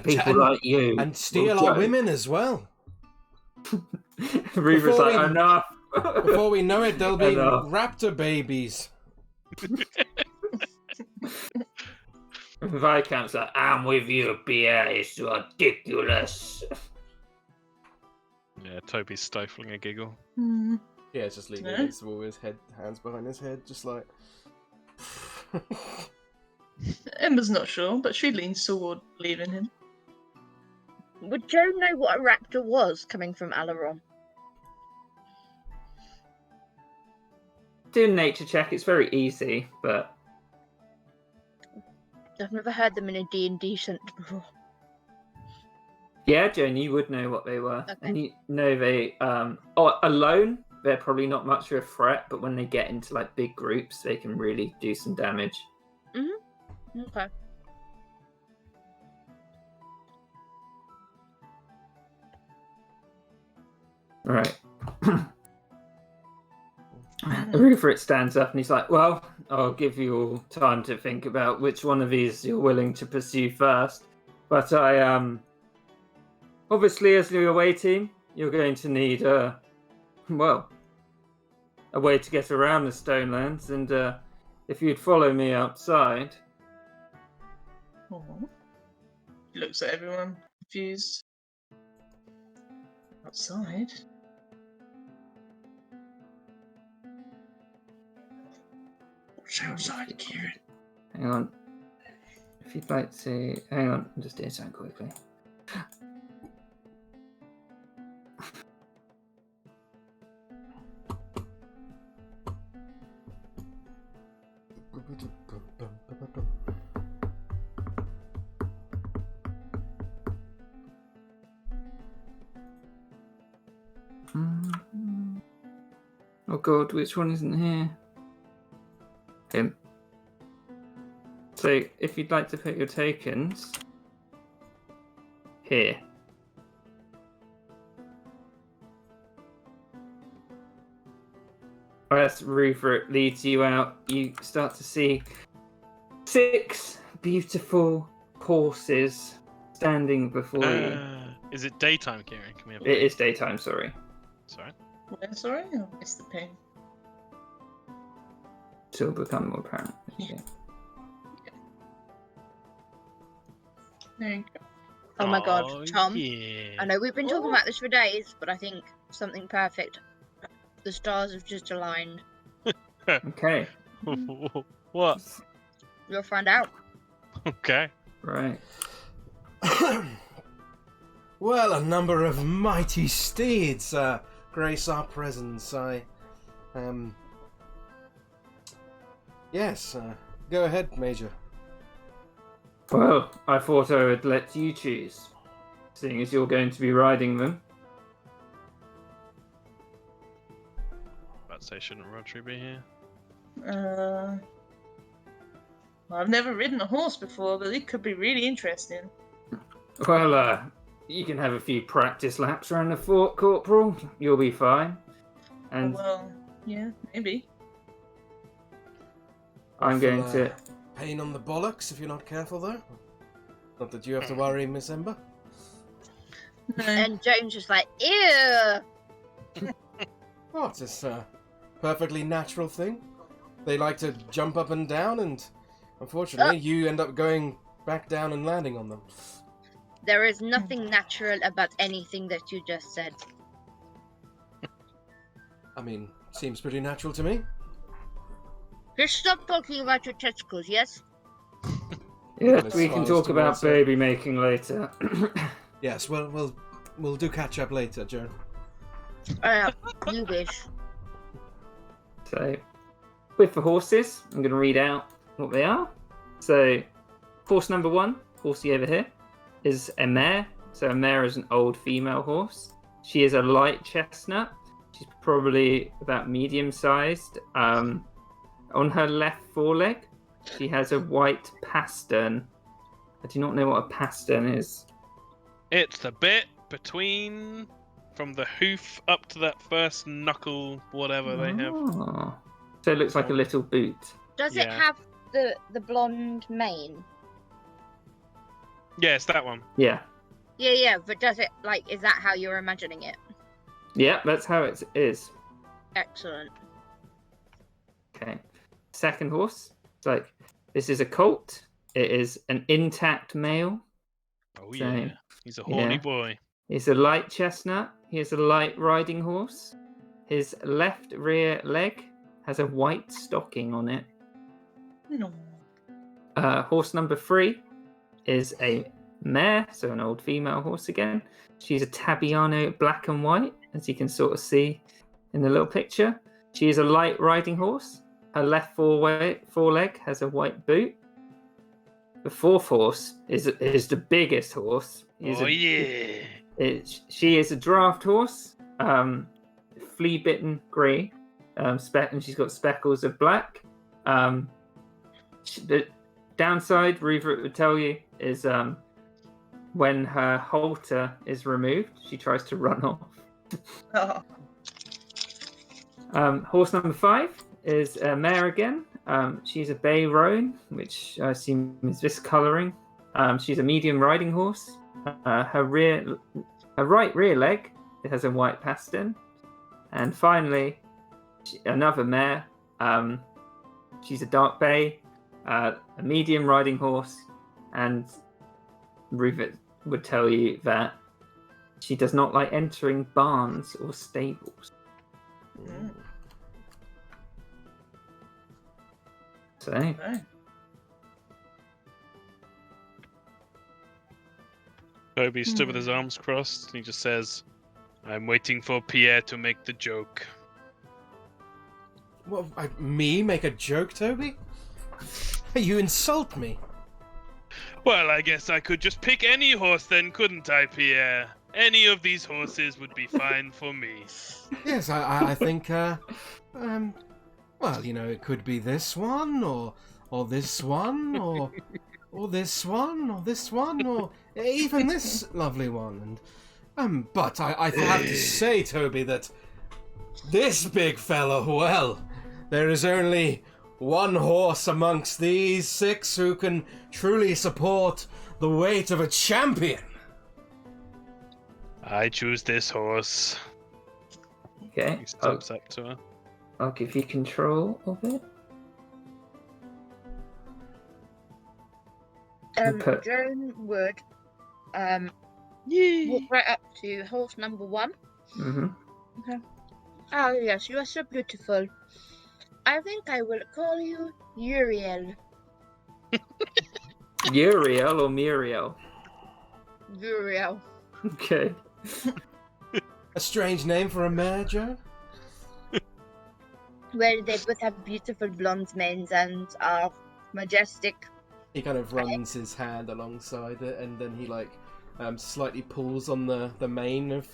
people like you. And steal our women as well. Reaver's like, enough. Before we know it, there'll be raptor babies. Viscount's like, I'm with you, Pierre. It's ridiculous. Yeah, Toby's stifling a giggle. Hmm. Yeah, it's just leaning No? against the wall with his hands behind his head, just like. Emma's not sure, but she leans toward leaving him. Would Joe know what a raptor was coming from Alaron? Do a nature check. It's very easy, but I've never heard them in a D&D sense before. yeah, Joan, you would know what they were. Okay. And you know they, alone, they're probably not much of a threat, but when they get into like big groups, they can really do some damage. Okay. All right. Rupert stands up and he's like, well, I'll give you all time to think about which one of these you're willing to pursue first. But obviously, as you're waiting, you're going to need, a way to get around the Stonelands. And if you'd follow me outside. Aw. He looks at everyone, confused. Outside? What's outside, Kieran? Hang on. If you'd like to... Hang on, I'm just doing something quickly. Oh god, which one isn't here? Him. So, if you'd like to put your tokens here. As Rupert leads you out, you start to see 6 beautiful horses standing before you. Is it daytime, Kieran? Can we have a It is daytime, sorry. Sorry. Where, sorry? I missed the ping. It'll become more apparent. Yeah. There you go. Oh my god, Tom. Yeah. I know we've been talking about this for days, but I think something perfect. The stars have just aligned. Okay, What? You'll find out. Okay. right. Well, a number of mighty steeds grace our presence. Yes, go ahead, Major. Well, I thought I would let you choose, seeing as you're going to be riding them. About to say, shouldn't Rodri be here? I've never ridden a horse before, but it could be really interesting. Well, you can have a few practice laps around the fort, Corporal. You'll be fine. And Well, yeah, maybe. I'm going Awful, to... Pain on the bollocks if you're not careful, though. Not that you have to worry, Miss Ember. No. And Joan's just like, ew! Oh, it's a perfectly natural thing. They like to jump up and down, and unfortunately, you end up going back down and landing on them. There is nothing natural about anything that you just said. I mean, seems pretty natural to me. Just stop talking about your testicles, yes? Yes, As we far can as talk about towards it. baby making later. Yes, well, we'll do catch up later, Joan. You wish. So, with the horses, I'm going to read out what they are. So, horse number 1, horsey over here, is a mare. So, a mare is an old female horse. She is a light chestnut. She's probably about medium-sized. On her left foreleg, she has a white pastern. I do not know what a pastern is. It's the bit between from the hoof up to that first knuckle, whatever they have. Oh. So it looks like a little boot. Does it Yeah. have the blonde mane? Yeah, it's that one. Yeah. Yeah, but does it, like, is that how you're imagining it? Yeah, that's how it is. Excellent. Okay. Second horse. It's like, this is a colt. it is an intact male. Oh So, yeah, he's a horny yeah. boy. He's a light chestnut. He is a light riding horse. His left rear leg has a white stocking on it. No. Horse number 3 is a mare, so an old female horse again. She's a Tabiano black and white, as you can sort of see in the little picture. She is a light riding horse. Her left foreleg has a white boot. The 4th horse is the biggest horse. She is a draft horse, flea-bitten grey, and she's got speckles of black. The downside, Reva would tell you, is when her halter is removed, she tries to run off. Oh. Horse number 5 is a mare again. She's a bay roan, which I assume is this colouring. She's a medium riding horse. Her right rear leg has a white pastern. And finally, another mare. She's a dark bay, a medium riding horse, and Ruvit would tell you that she does not like entering barns or stables. Mm. So, Okay. Toby stood with his arms crossed, and he just says, "I'm waiting for Pierre to make the joke." What, me make a joke, Toby? You insult me. Well, I guess I could just pick any horse then, couldn't I, Pierre? Any of these horses would be fine for me. Yes, I think, well, you know, it could be this one, or this one, or this one, or this one, or even this lovely one. And, but I have to say, Toby, that this big fella, well, there is only one horse amongst these 6 who can truly support the weight of a champion. I choose this horse. okay, He steps up to her. I'll give you control of it. Okay. Joan would walk right up to horse number 1. Mm-hmm. Oh yes, you are so beautiful. I think I will call you Uriel. Uriel or Muriel? Uriel. Okay. A strange name for a mare, Joe? Well, they both have beautiful blonde manes and are majestic. He kind of runs his hand alongside it, and then he slightly pulls on the mane of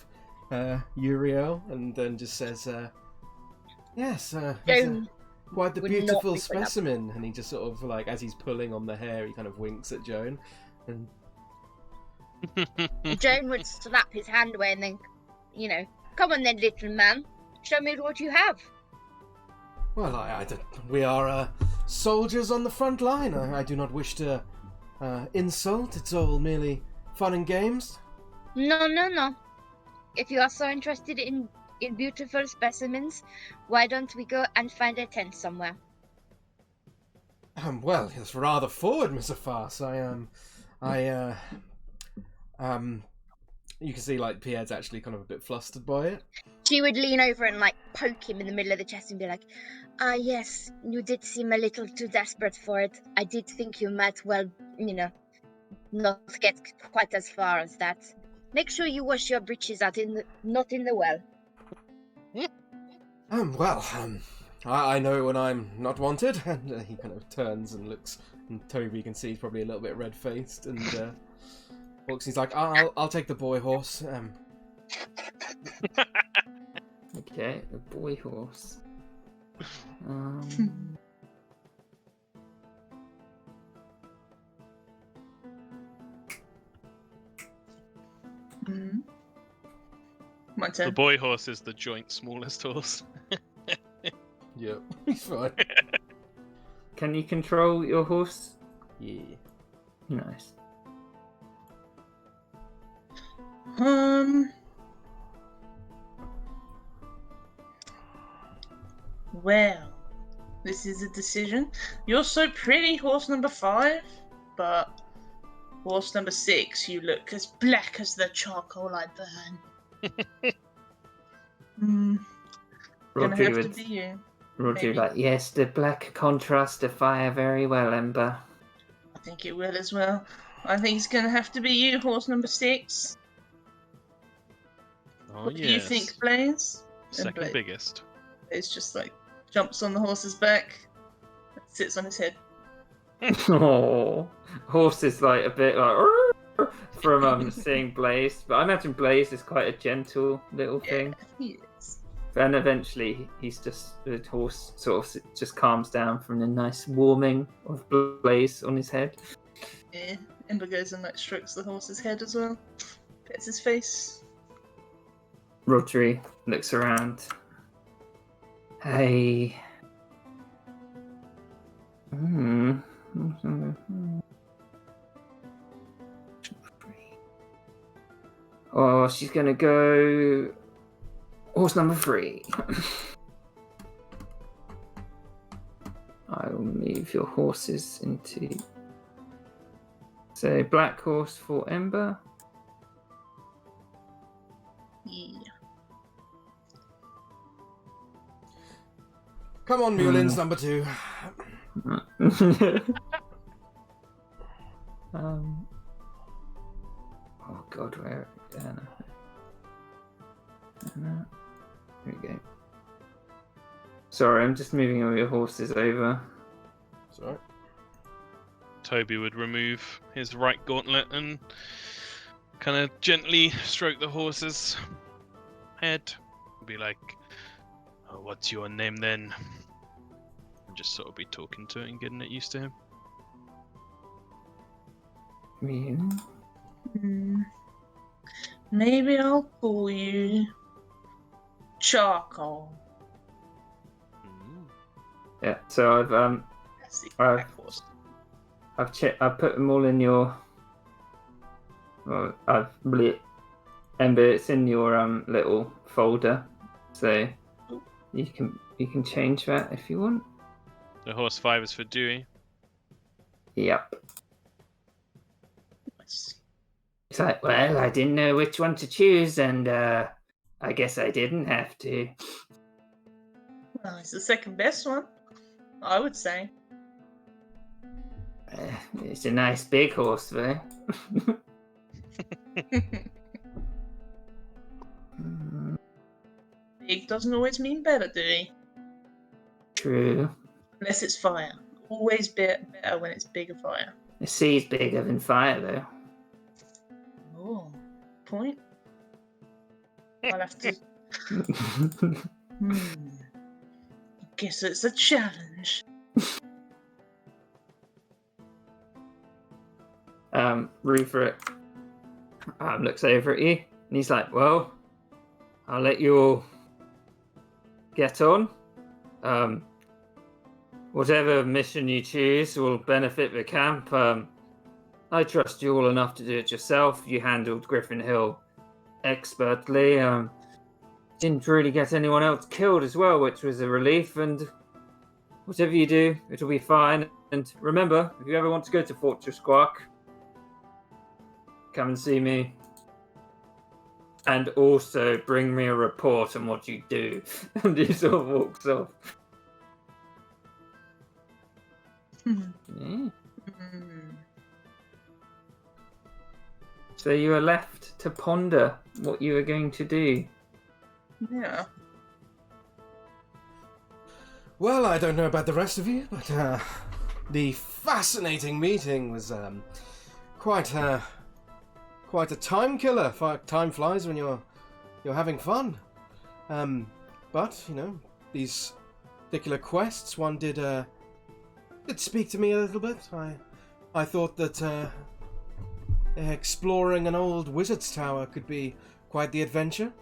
Uriel, and then just says, "Yes, he's quite the would not beautiful be put up. specimen." And he just sort of as he's pulling on the hair, he kind of winks at Joan, and Joan would slap his hand away and then, come on then, little man, show me what you have. well, we are soldiers on the front line. I do not wish to insult. It's all merely fun and games. No. If you are so interested in beautiful specimens, why don't we go and find a tent somewhere? Well, it's rather forward, Mr. Farce. You can see Pierre's actually kind of a bit flustered by it. She would lean over and poke him in the middle of the chest and be like, "Ah, yes, you did seem a little too desperate for it. I did think you might well, not get quite as far as that. Make sure you wash your breeches out not in the well." I know when I'm not wanted, and he kind of turns and looks, and Toby, you can see, he's probably a little bit red-faced, and walks. He's like, I'll take the boy horse. Okay, the boy horse. My turn. The boy horse is the joint smallest horse. Yep, he's fine. Can you control your horse? Yeah. Nice. Well, this is a decision. You're so pretty, horse number 5. but horse number 6, you look as black as the charcoal I burn. Gonna Rodri have to would, be you. Rodri maybe. like, yes, the black contrasts the fire very well, Ember. I think it will as well. I think it's gonna have to be you, horse number 6. Oh, What do yes. you think, Blaze? And Second Blaze biggest. just like jumps on the horse's back, and sits on his head. Oh, horse is like a bit like from seeing Blaze, but I imagine Blaze is quite a gentle little thing. He is. And eventually, the horse sort of just calms down from the nice warming of Blaze on his head. Yeah. Ember goes and like strokes the horse's head as well. Pets his face. Rodri looks around. Hey. Oh, she's gonna go horse number 3. I will move your horses into. So black horse for Ember. Yeah. Come on, Mulins, number 2. Oh God, where? Here we go. Sorry, I'm just moving all your horses over. Sorry. Toby would remove his right gauntlet and kind of gently stroke the horse's head. Be like, oh, what's your name then? And just sort of be talking to it and getting it used to him. Maybe I'll call you Charcoal. Yeah. So That's the I've- black horse. I've put them all in your. Well, Ember, it's in your little folder, so you can change that if you want. The horse 5 is for Dewey. Yep. Nice. It's like, well, I didn't know which one to choose, and I guess I didn't have to. Well, it's the second best one, I would say. It's a nice big horse, though. Big doesn't always mean better, do we? True. Unless it's fire. Always better when it's bigger fire. The sea's bigger than fire, though. Oh, point. I'll have to. Guess it's a challenge. Rupert looks over at you, and he's like, well, I'll let you all get on. Whatever mission you choose will benefit the camp. I trust you all enough to do it yourself. You handled Griffin Hill expertly. Didn't really get anyone else killed as well, which was a relief. And whatever you do, it'll be fine. And remember, if you ever want to go to Fortress Quark, come and see me. And also bring me a report on what you do. And he sort of walks off. Yeah. So you are left to ponder what you are going to do. Yeah. Well, I don't know about the rest of you, but the fascinating meeting was quite a time killer. Time flies when you're having fun. But you know, these particular quests, one did speak to me a little bit. I thought that exploring an old wizard's tower could be quite the adventure.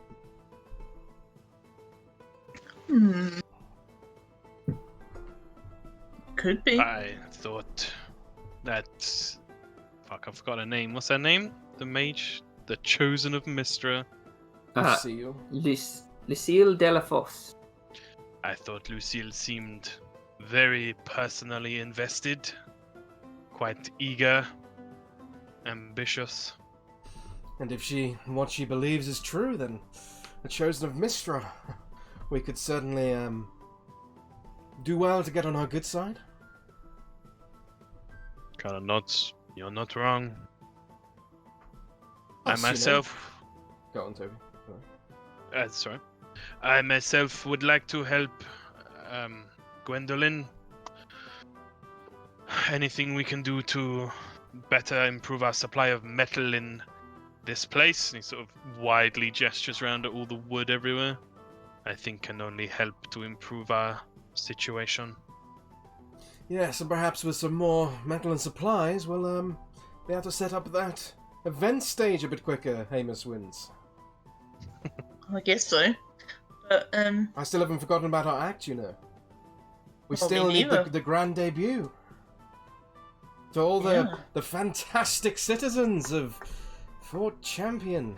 Could be. I thought that... Fuck, I forgot her name. What's her name? The mage? The Chosen of Mistra. Lucille. Lucille Delafosse. I thought Lucille seemed very personally invested. quite eager, ambitious. And if what she believes is true, then the Chosen of Mistra, we could certainly do well to get on her good side. Kind of nods. You're not wrong. I Us, you know. myself, Go on, Toby. sorry. I myself would like to help Gwendolyn. Anything we can do to better improve our supply of metal in this place, and he sort of widely gestures around at all the wood everywhere, I think can only help to improve our situation. Yes, and perhaps with some more metal and supplies, we'll be able to set up that event stage a bit quicker, Amos Wins. I guess so. But I still haven't forgotten about our act, you know. We Well, me still need neither. the grand debut. To all the fantastic citizens of Fort Champion.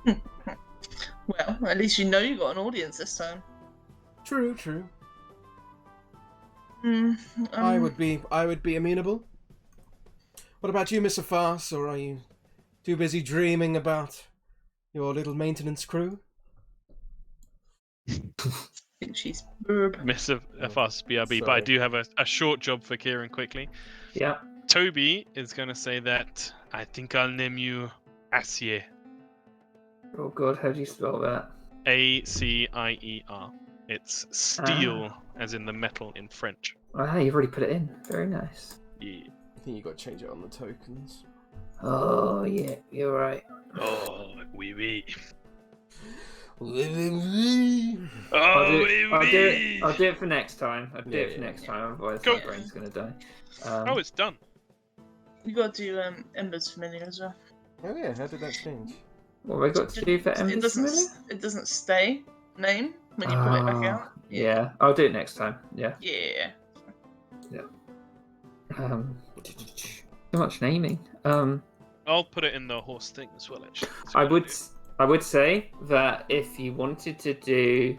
well, at least you know you got an audience this time. True. I would be amenable. What about you, Mr. Farce, or are you too busy dreaming about your little maintenance crew? I think she's burb. Miss of FS BRB, but I Sorry. do have a short job for Kieran quickly. Yeah. Toby is going to say that I think I'll name you Acier. Oh god, how do you spell that? Accier. It's steel, as in the metal in French. Ah, you've already put it in. Very nice. Yeah. I think you got to change it on the tokens. Oh yeah, you're right. Oh, oui, oui. I'll Oh, do, oui, I'll do oui. it. I'll do it for next time. I'll do Yeah, it for yeah. next time. Otherwise, Cool. my brain's gonna die. Oh, it's done. You got to do Ember's familiar as well. Oh yeah, how did that change? What have I got to do for It Ember's doesn't. Familiar? It doesn't stay name when you pull it back out. Yeah, I'll do it next time. Yeah. Yeah. Too much naming. I'll put it in the horse thing as well, actually. That's a I good would. idea. I would say that if you wanted to do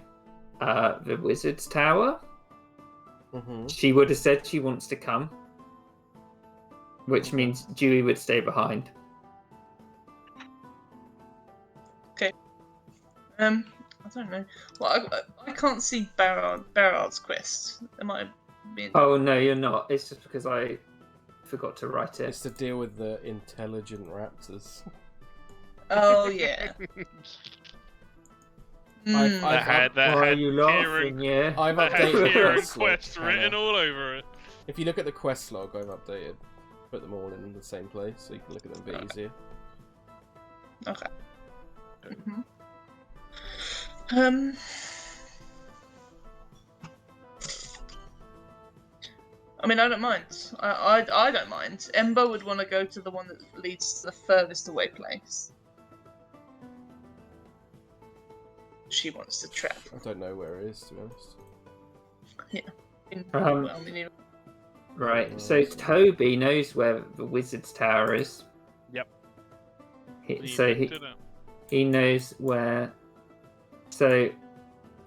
the Wizard's Tower, Mm-hmm. she would have said she wants to come, which means Dewey would stay behind. I don't know. Well, I can't see Barard's quest. Am I being? Oh no, you're not. It's just because I forgot to write It's it. to deal with the intelligent raptors. Oh yeah. I've- That had Why are had you Kieran, laughing? Yeah. I've that had updated the Kieran quest log, quest written Hannah. all over it. If you look at the quest log, I've updated. Put them all in the same place, so you can look at them a bit easier. Okay. I mean, I don't mind. I don't mind. Ember would want to go to the one that leads to the furthest away place. She wants to travel. I don't know where it is, to be honest. Well, we need- Right. So Toby knows where the Wizard's Tower is. Yep. So he knows where. So,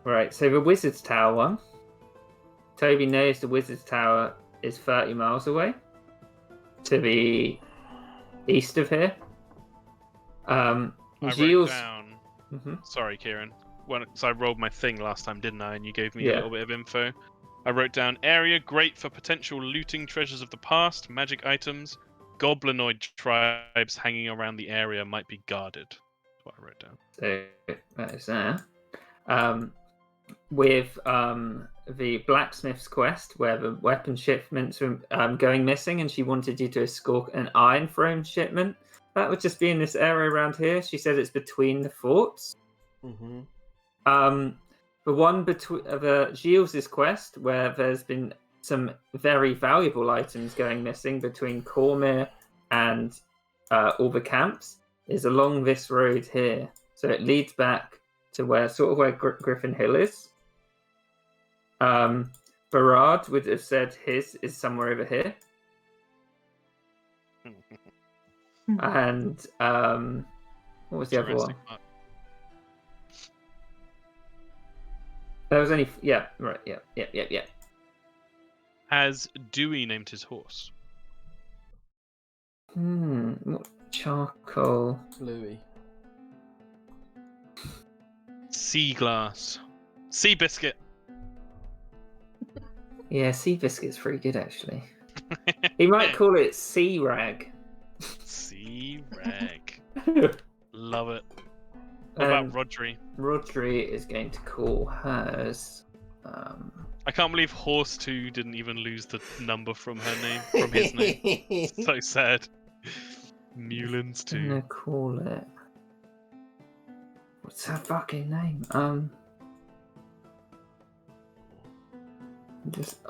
right. So the Wizard's Tower. Toby knows the Wizard's Tower is 30 miles away, to the east of here. I wrote Gilles. down. Mhm. Sorry, Kieran. So I rolled my thing last time, didn't I? And you gave me a Yeah. little bit of info. I wrote down area great for potential looting treasures of the past, magic items. Goblinoid tribes hanging around the area might be guarded. That's what I wrote down. So that is there. With the blacksmith's quest, where the weapon shipments were going missing, and she wanted you to escort an iron throne shipment. That would just be in this area around here. She said it's between the forts. Mm-hmm. The one between the Gilles' quest, where there's been some very valuable items going missing between CORMYR and all the camps, is along this road here. So it leads back to where Griffin Hill is. Barard would have said his is somewhere over here. And what was the other one? Jurassic Park. There was only yeah. Right. Yeah. Has Dewey named his horse? What charcoal? Bluey. Sea glass. Sea biscuit. Yeah, sea biscuit's pretty good actually. He might call it sea rag. Sea rag. Love it. What about Rodri? Rodri is going to call hers. I can't believe Horse 2 didn't even lose the number from her name, from his name. So sad. Newlands I'm 2. gonna call it. What's her fucking name?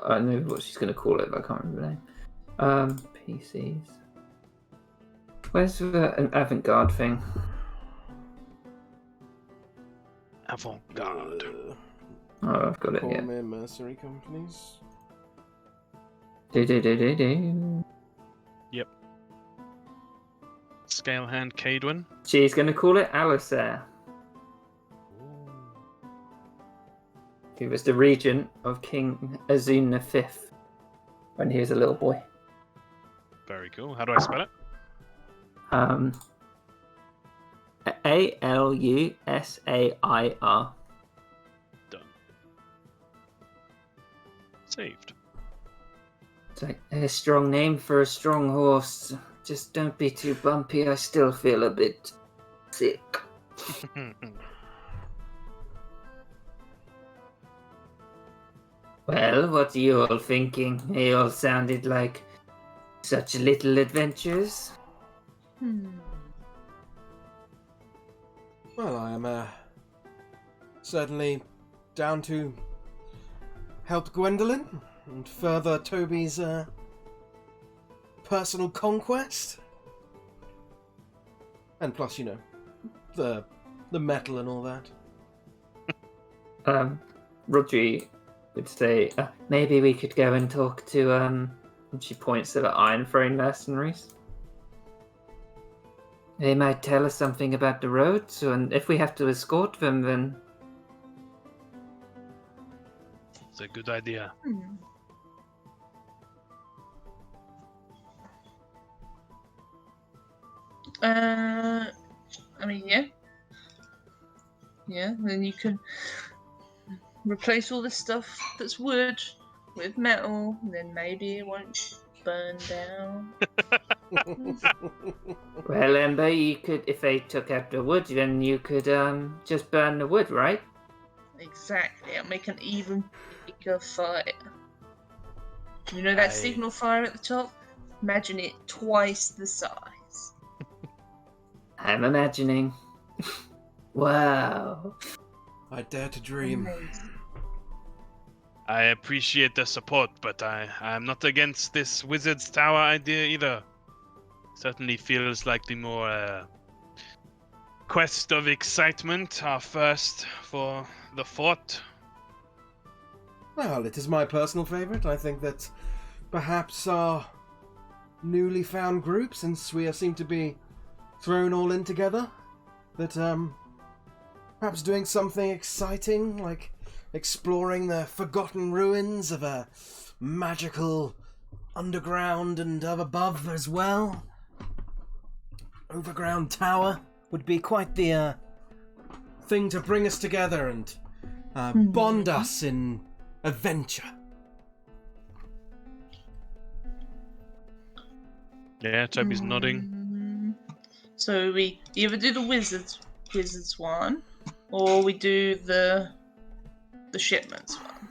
I know what she's gonna call it, but I can't remember the name. PCs. Where's an avant-garde thing? Avant-garde. Oh, I've got it here. CORMYR mercenary companies. Do. Yep. Scale hand Cadwin. She's gonna call it Alistair. He was the regent of King Azun V when he was a little boy. Very cool. How do I spell it? Alusair. Done. Saved. It's like a strong name for a strong horse. Just don't be too bumpy. I still feel a bit sick. Well, what are you all thinking? They all sounded like such little adventures. Well, I am certainly down to help Gwendolyn and further Toby's personal conquest. And plus, you know, the metal and all that. Rodri would say, maybe we could go and talk to, and she points to the iron throwing mercenaries. They might tell us something about the roads, and if we have to escort them, then... It's a good idea. I mean, yeah. Yeah, then you can replace all the stuff that's wood with metal, and then maybe it won't burn down. Well, Ember, you could, if they took out the wood, then you could just burn the wood, right? Exactly, I'll make an even bigger fire. You know that signal fire at the top? Imagine it twice the size. I'm imagining. Wow. I dare to dream. Amazing. I appreciate the support, but I'm not against this Wizard's Tower idea either. Certainly feels like the more quest of excitement, our first for the fort. Well, it is my personal favourite. I think that perhaps our newly found group, since we seem to be thrown all in together, that perhaps doing something exciting, like exploring the forgotten ruins of a magical underground and above as well. Overground tower would be quite the thing to bring us together and bond us in adventure. Yeah, Toby's nodding. So we either do the wizards one, or we do the shipments one.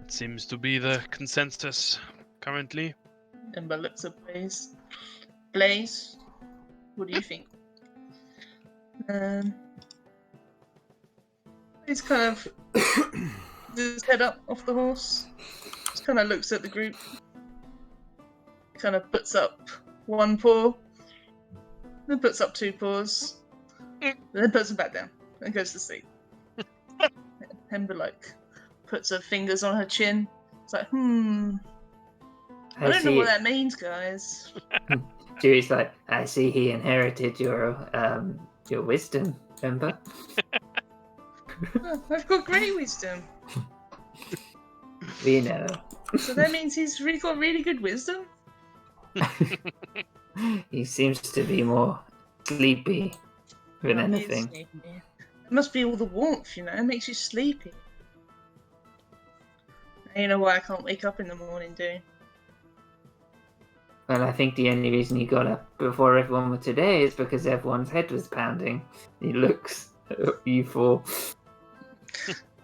It seems to be the consensus currently. Ember looks at Blaze. Blaze, what do you think? He's kind of his head up off the horse. Just kind of looks at the group. Kind of puts up one paw, then puts up two paws, then puts them back down and goes to sleep. Ember puts her fingers on her chin. It's like, I don't know what that means, guys. Dewey's like, I see he inherited your wisdom, Ember. I've got great wisdom. We know. So that means he's got really good wisdom? He seems to be more sleepy than Well, he is anything. sleepy. It must be all the warmth, it makes you sleepy. You know why I can't wake up in the morning, do you? Well, I think the only reason he got up before everyone today is because everyone's head was pounding. He looks youthful.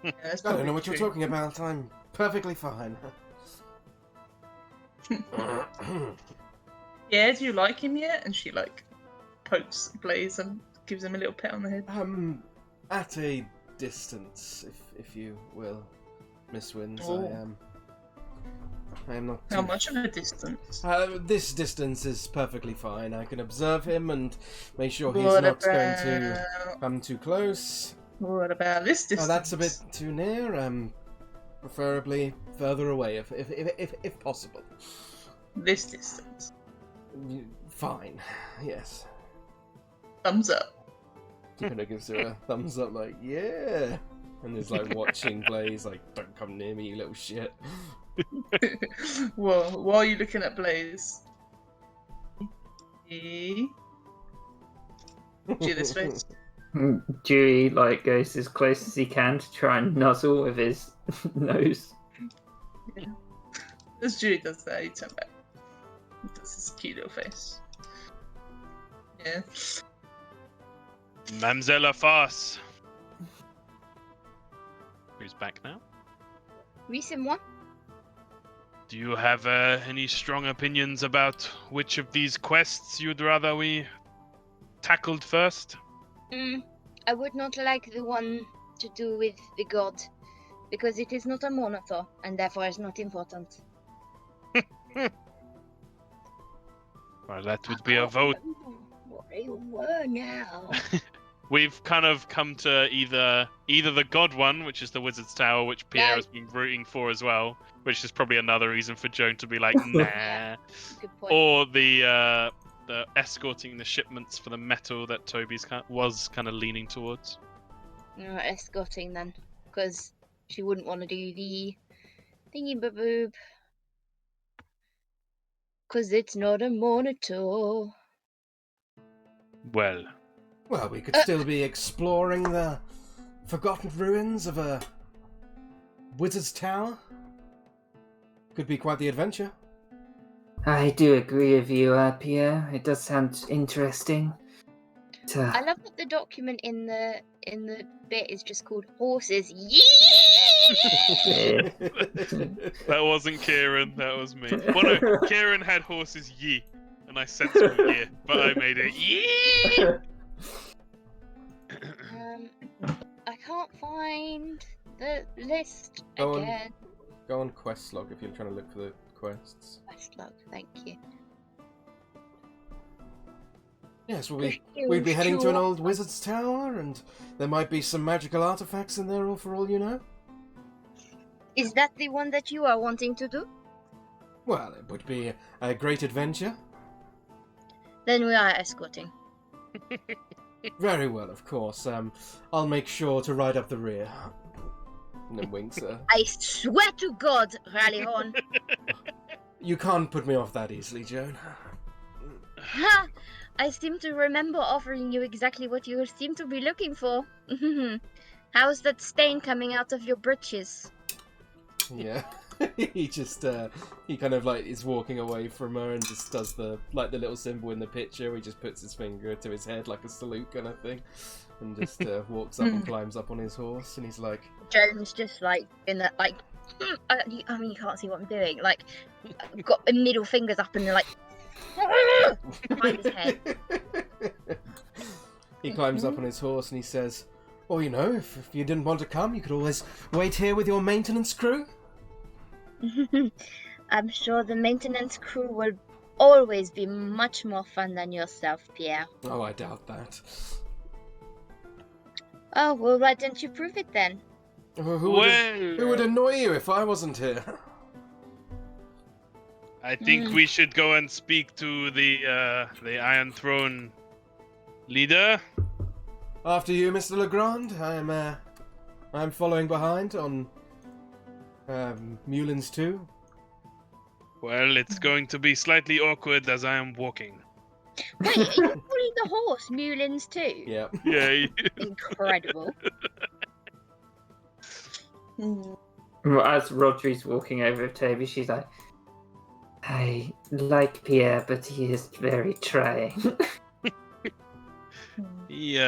Yeah, that's I don't know probably what you're true. talking about. I'm perfectly fine. Yeah, do you like him yet? And she pokes Blaze and gives him a little pat on the head. At a distance, if you will, Miss Wins. Oh. I am not. How too- much of a distance? This distance is perfectly fine. I can observe him and make sure he's What not going to about- come too close. What about this distance? That's a bit too near. Preferably further away, if possible. This distance. Fine. Yes. Thumbs up. He kind of gives her a thumbs up, like, yeah. And is watching Blaze, don't come near me, you little shit. Well, why are you looking at Blaze? See this face? Dewey goes as close as he can to try and nuzzle with his nose. As Julie does that, he turns back. He does his cute little face. Yeah. Mamzella Farce. Who's back now? Recent one? Do you have any strong opinions about which of these quests you'd rather we tackled first? I would not like the one to do with the god, because it is not a monitor, and therefore is not important. Well, that would be a vote. What you were now. We've kind of come to either the god one, which is the Wizard's Tower, which Pierre Yeah. has been rooting for as well, which is probably another reason for Joan to be like, nah, Good point. or the escorting the shipments for the metal that Toby's was kind of leaning towards. Escorting then, because she wouldn't want to do the thingy baboob. Because it's not a monitor. Well, Well, we could still be exploring the forgotten ruins of a wizard's tower. Could be quite the adventure. I do agree with you, Pierre. It does sound interesting. I love that the document in the bit is just called horses. Yee! that wasn't Kieran, that was me. Well, no, Kieran had horses ye, and I sensed from ye, but I made it ye. I can't find the list Go on. again. Go on quest log if you're trying to look for the quests. Quest log, thank you. Yes, we'd be heading to an old wizard's tower, and there might be some magical artifacts in there, for all you know. Is that the one that you are wanting to do? Well, it would be a great adventure. Then we are escorting. Very well, of course. I'll make sure to ride up the rear. And then winks at her. I swear to God, Rallyhorn. You can't put me off that easily, Joan. Ha! I seem to remember offering you exactly what you seem to be looking for. How's that stain coming out of your britches? Yeah. He just, he kind of is walking away from her and just does the little symbol in the picture. He just puts his finger to his head like a salute kind of thing. And just walks up and climbs up on his horse, and he's like... Jones just in that I mean you can't see what I'm doing. I've got middle fingers up and they're behind his head. He climbs up on his horse and he says, "Oh, if you didn't want to come, you could always wait here with your maintenance crew." I'm sure the maintenance crew will always be much more fun than yourself, Pierre. Oh, I doubt that. Oh, well, why don't you prove it then? Who would annoy you if I wasn't here? I think we should go and speak to the Iron Throne leader. After you, Mr. Legrand. I'm following behind on Mullins 2. Well, it's going to be slightly awkward as I am walking. Wait, are you calling the horse Mulins too? Yeah. Yeah. Incredible. Hmm. Well, as Rodri's walking over to Toby, she's like, I like Pierre, but he is very trying. He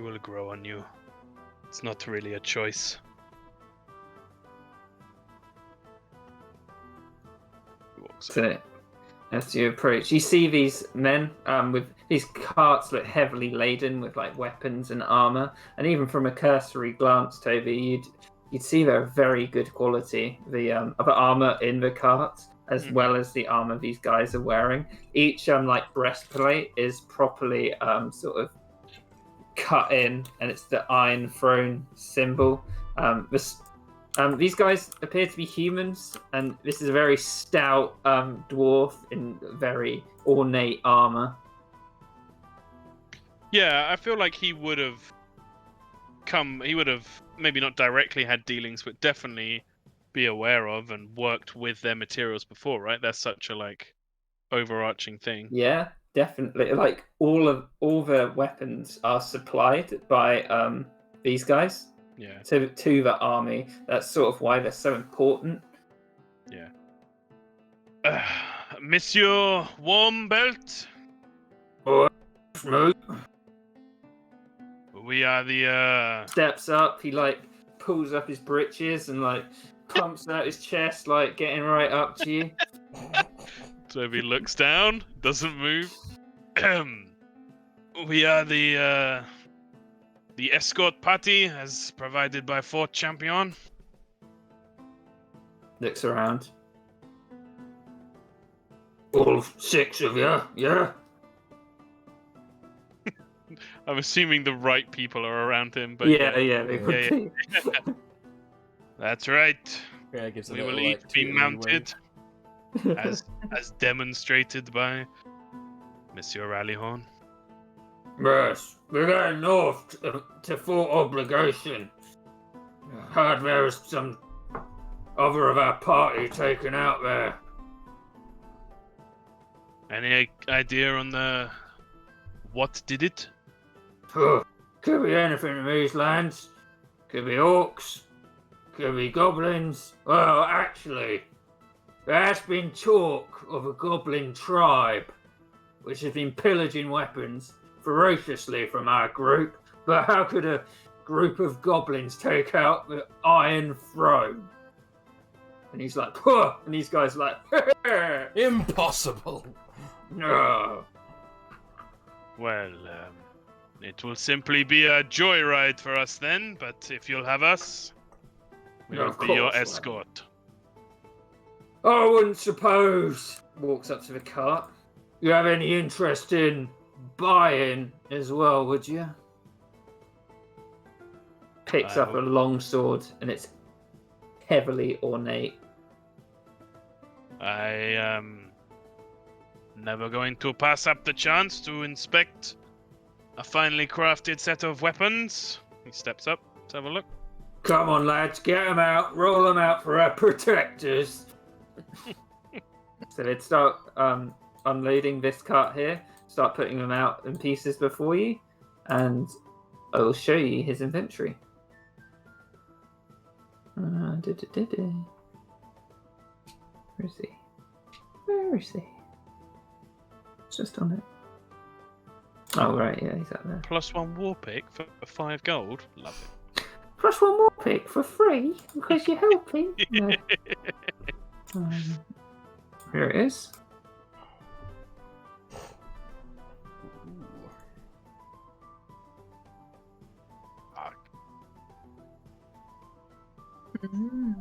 will grow on you. It's not really a choice. He walks So, as you approach, you see these men with these carts look heavily laden with like weapons and armor, and even from a cursory glance, Toby, you'd see they're very good quality. The armor in the carts, as well as the armor these guys are wearing. Each like breastplate is properly sort of cut in, and it's the Iron Throne symbol. These guys appear to be humans, and this is a very stout dwarf in very ornate armor. Yeah, I feel like he would have maybe not directly had dealings, but definitely be aware of and worked with their materials before, right? That's such a like overarching thing. Yeah, definitely. Like all the weapons are supplied by these guys. Yeah. To the army. That's sort of why they're so important. Yeah. Monsieur Warmbelt, we are the Steps up, he like pulls up his breeches and like pumps out his chest, like getting right up to you. Toby looks down, doesn't move. We are the escort party as provided by Fort Champion. Looks around. All 6 of you, yeah? I'm assuming the right people are around him, but Yeah, they would yeah. be. That's right. Yeah, gives a We little, will like, each be teary mounted wink. as demonstrated by Monsieur Rallyhorn. Yes, we're going north to Fort Obligation. Heard there was some other of our party taken out there. Any idea on the what did it? Could be anything in these lands. Could be orcs. Could be goblins. Well, actually, there has been talk of a goblin tribe which has been pillaging weapons ferociously from our group. But how could a group of goblins take out the Iron Throne? And he's like, "Huh!" And these guys are like, Impossible! no. Well, it will simply be a joyride for us then, but if you'll have us, we will Of be your course, escort. I wouldn't suppose. Walks up to the cart. You have any interest in buying as well, would you? Picks up a long sword, and it's heavily ornate. I am never going to pass up the chance to inspect a finely crafted set of weapons. He steps up. Let's have a look. Come on, lads, get them out, roll them out for our protectors. So they'd start unloading this cart here, start putting them out in pieces before you, and I will show you his inventory. Where is he? Where is he? It's just on it. Oh, right, yeah, he's up there. +1 war pick for 5 gold. Love it. +1 more pick for free because you're helping. No. Here it is.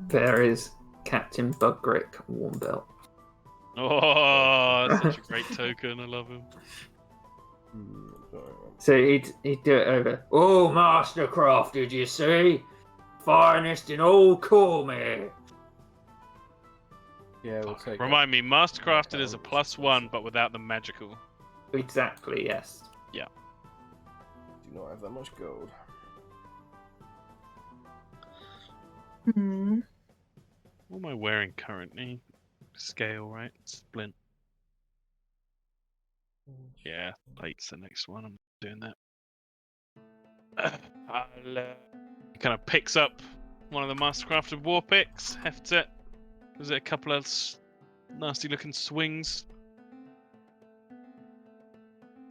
There is Captain Bugrick Warmbelt. Oh, such a great token. I love him. So he'd do it over. Oh, Mastercraft, did you see? Finest in all CORMYR. Yeah, we'll take Remind me, Mastercrafted is a +1, but without the magical. Exactly, yes. Yeah. Do not have that much gold. Hmm. What am I wearing currently? Scale, right? Splint. Yeah, light's the next one. I'm doing that. He kind of picks up one of the mastercrafted war picks, hefts it. Gives it a couple of nasty-looking swings.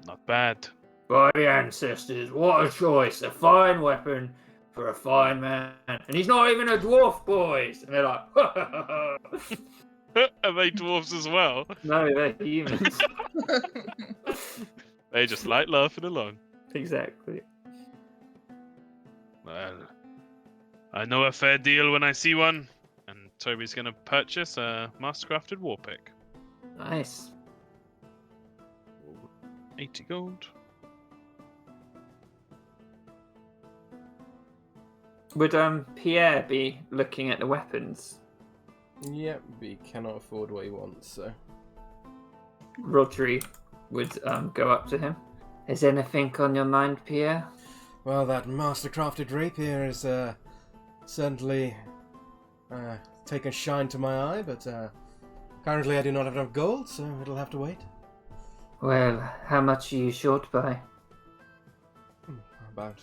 Not bad. By the ancestors, what a choice! A fine weapon for a fine man. And he's not even a dwarf, boys! And they're like, Are they dwarves as well? no, they're humans. They just like laughing along. Exactly. Well, I know a fair deal when I see one. And Toby's going to purchase a mastercrafted war pick. Nice. 80 gold. Would Pierre be looking at the weapons? Yep, but he cannot afford what he wants, so. Rodri would go up to him. Is anything on your mind, Pierre? Well, that mastercrafted rapier is certainly taken a shine to my eye, but currently I do not have enough gold, so it'll have to wait. Well, how much are you short by? About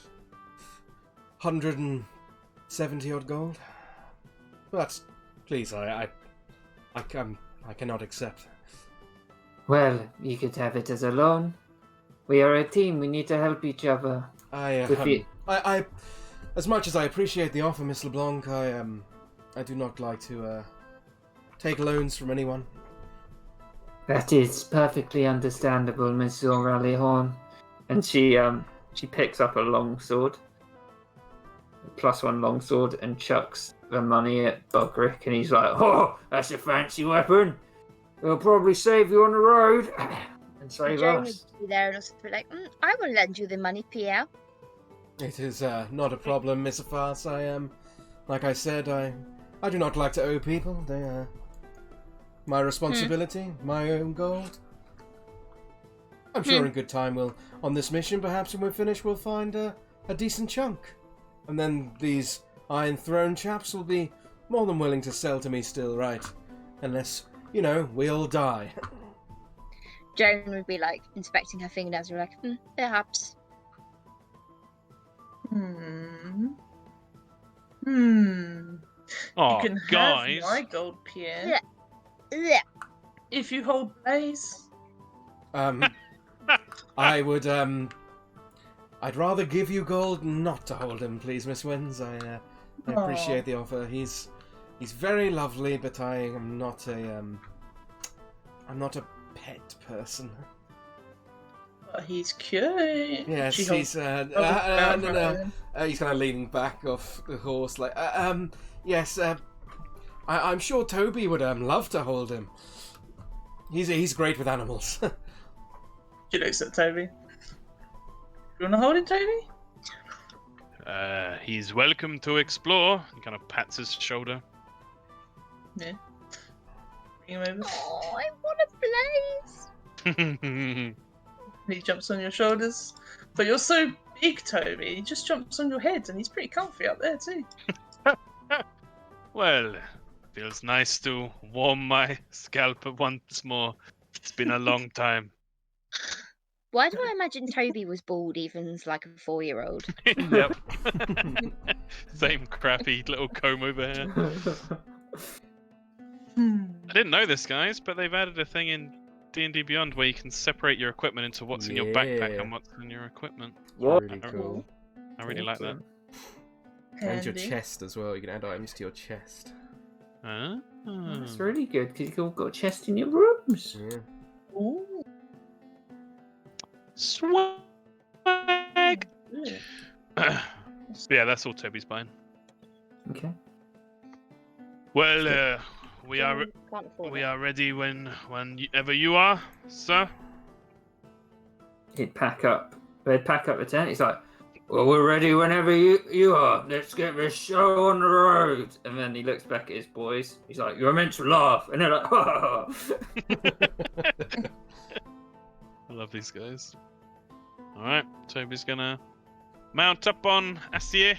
170 odd gold. But please, I cannot accept. Well, you could have it as a loan. We are a team. We need to help each other. I as much as I appreciate the offer, Miss LeBlanc, I do not like to take loans from anyone. That is perfectly understandable, Miss O'Reilly Horn. And she picks up a longsword, +1 longsword, and chucks the money at Bugrick, and he's like, "Oh, that's a fancy weapon. It'll probably save you on the road and save Joan us." would be there and also be like, I will lend you the money, Pierre. It is not a problem, Miss Afas. Like I said, I do not like to owe people. They are my responsibility, my own gold. I'm sure in good time on this mission, perhaps when we're finished, we'll find a decent chunk. And then these Iron Throne chaps will be more than willing to sell to me still, right? Unless, we all die. Joan would be like inspecting her fingernails and be like, perhaps. Oh, You can guys. have my gold, Pierre, Yeah. if you hold Blaze. I would, I'd rather give you gold not to hold him, please, Miss Wins. I appreciate the offer. He's very lovely, but I'm not a pet person. But he's cute. Yes, She he's holds- no. He's kind of leaning back off the horse, like, yes. I'm sure Toby would love to hold him. He's great with animals. She looks at Toby. You want to hold it, Toby? He's welcome to explore. He kind of pats his shoulder. Yeah. Bring him over. Oh, I want a Blaze. He jumps on your shoulders. But you're so big, Toby. He just jumps on your head, and he's pretty comfy up there too. Well, feels nice to warm my scalp once more. It's been a long time. Why do I imagine Toby was bald even as like a 4-year-old? Yep. Same crappy little comb over here. I didn't know this, guys, but they've added a thing in D&D Beyond where you can separate your equipment into what's in your backpack and what's in your equipment. What? Really cool. I really like that. And your Handy. chest as well. You can add items to your chest. That's really good, because you've got a chest in your rooms. Yeah. Ooh. Swag! Yeah. Yeah, that's all Toby's buying. Okay. Well, we are Can't afford we it. are ready whenever you are, sir. They'd pack up the tent. He's like, "Well, we're ready whenever you are. Let's get this show on the road." And then he looks back at his boys. He's like, "You're meant to laugh." And they're like, "Ha." I love these guys. Alright, Toby's gonna mount up on Astier.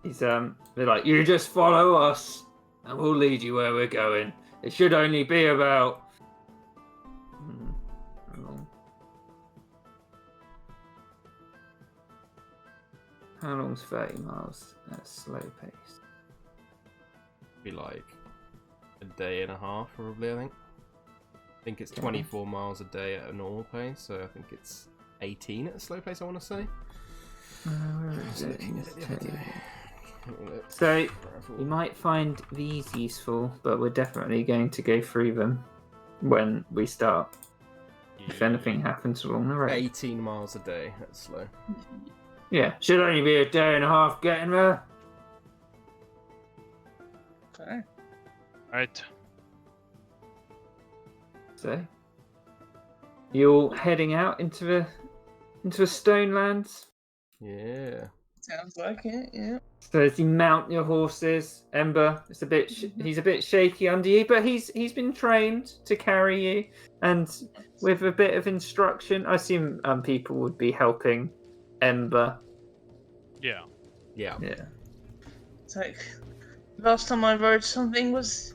He's they're like, "You just follow us, and we'll lead you where we're going." It should only be about... how long? How long's 30 miles at a slow pace? Be like a day and a half, probably. I think it's Okay. 24 miles a day at a normal pace, so I think it's 18 at a slow pace. I want to say. Where I is was it? looking at it the other day. So, Travel. you might find these useful, but we're definitely going to go through them when we start. If anything happens along the road. 18 miles a day. That's slow. Yeah, should only be a day and a half getting there. Okay. Right. So, you're heading out into the stone lands. Yeah. Sounds like it, yeah. So as you mount your horses, Ember, it's a bit he's a bit shaky under you, but he's been trained to carry you, and with a bit of instruction, I assume people would be helping Ember. Yeah. Yeah. Yeah. It's like, last time I rode something was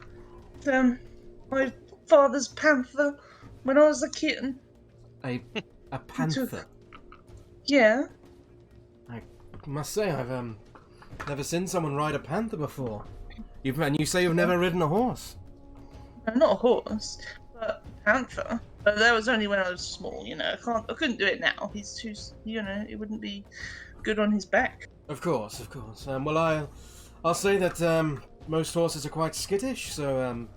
my father's panther when I was a kitten. A panther. Yeah. I must say, I've never seen someone ride a panther before. And you say you've never ridden a horse. No, not a horse, but a panther. But that was only when I was small, you know. I couldn't do it now. He's too, you know, it wouldn't be good on his back. Of course, of course. Well, I'll say that most horses are quite skittish, so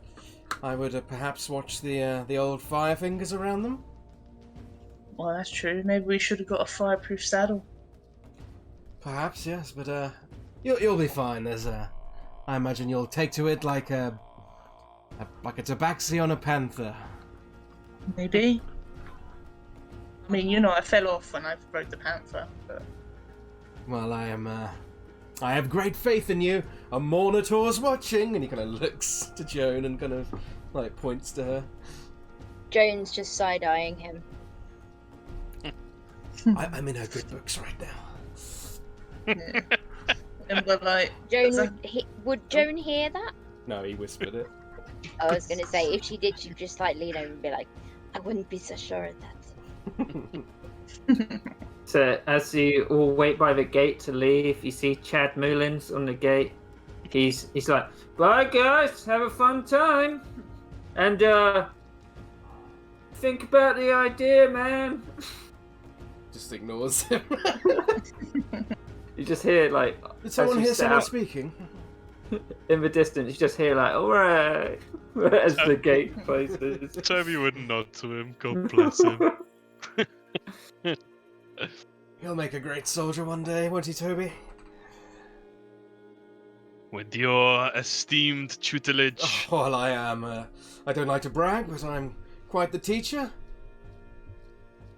I would perhaps watch the old fire fingers around them. Well, that's true. Maybe we should have got a fireproof saddle. Perhaps, yes, but you'll be fine. I imagine you'll take to it like a tabaxi on a panther. Maybe. I mean, you know, I fell off when I rode the panther, but... Well, I have great faith in you. A Monitor's watching, and he kind of looks to Joan and kind of like points to her. Joan's just side-eyeing him. I'm in her good books right now. Yeah. And we're like... Joan would Joan hear that? No, he whispered it. I was gonna say, if she did, she'd just like lean over and be like, I wouldn't be so sure of that. So as you all wait by the gate to leave, you see Chad Mullins on the gate. He's like, "Bye guys, have a fun time, and think about the idea, man." Just ignores him. You just hear like Did someone you hear set someone out speaking? in the distance. You just hear like, "All right," as the gate closes. Toby would nod to him. God bless him. He'll make a great soldier one day, won't he, Toby? With your esteemed tutelage. Oh, well, I am. I don't like to brag, but I'm quite the teacher.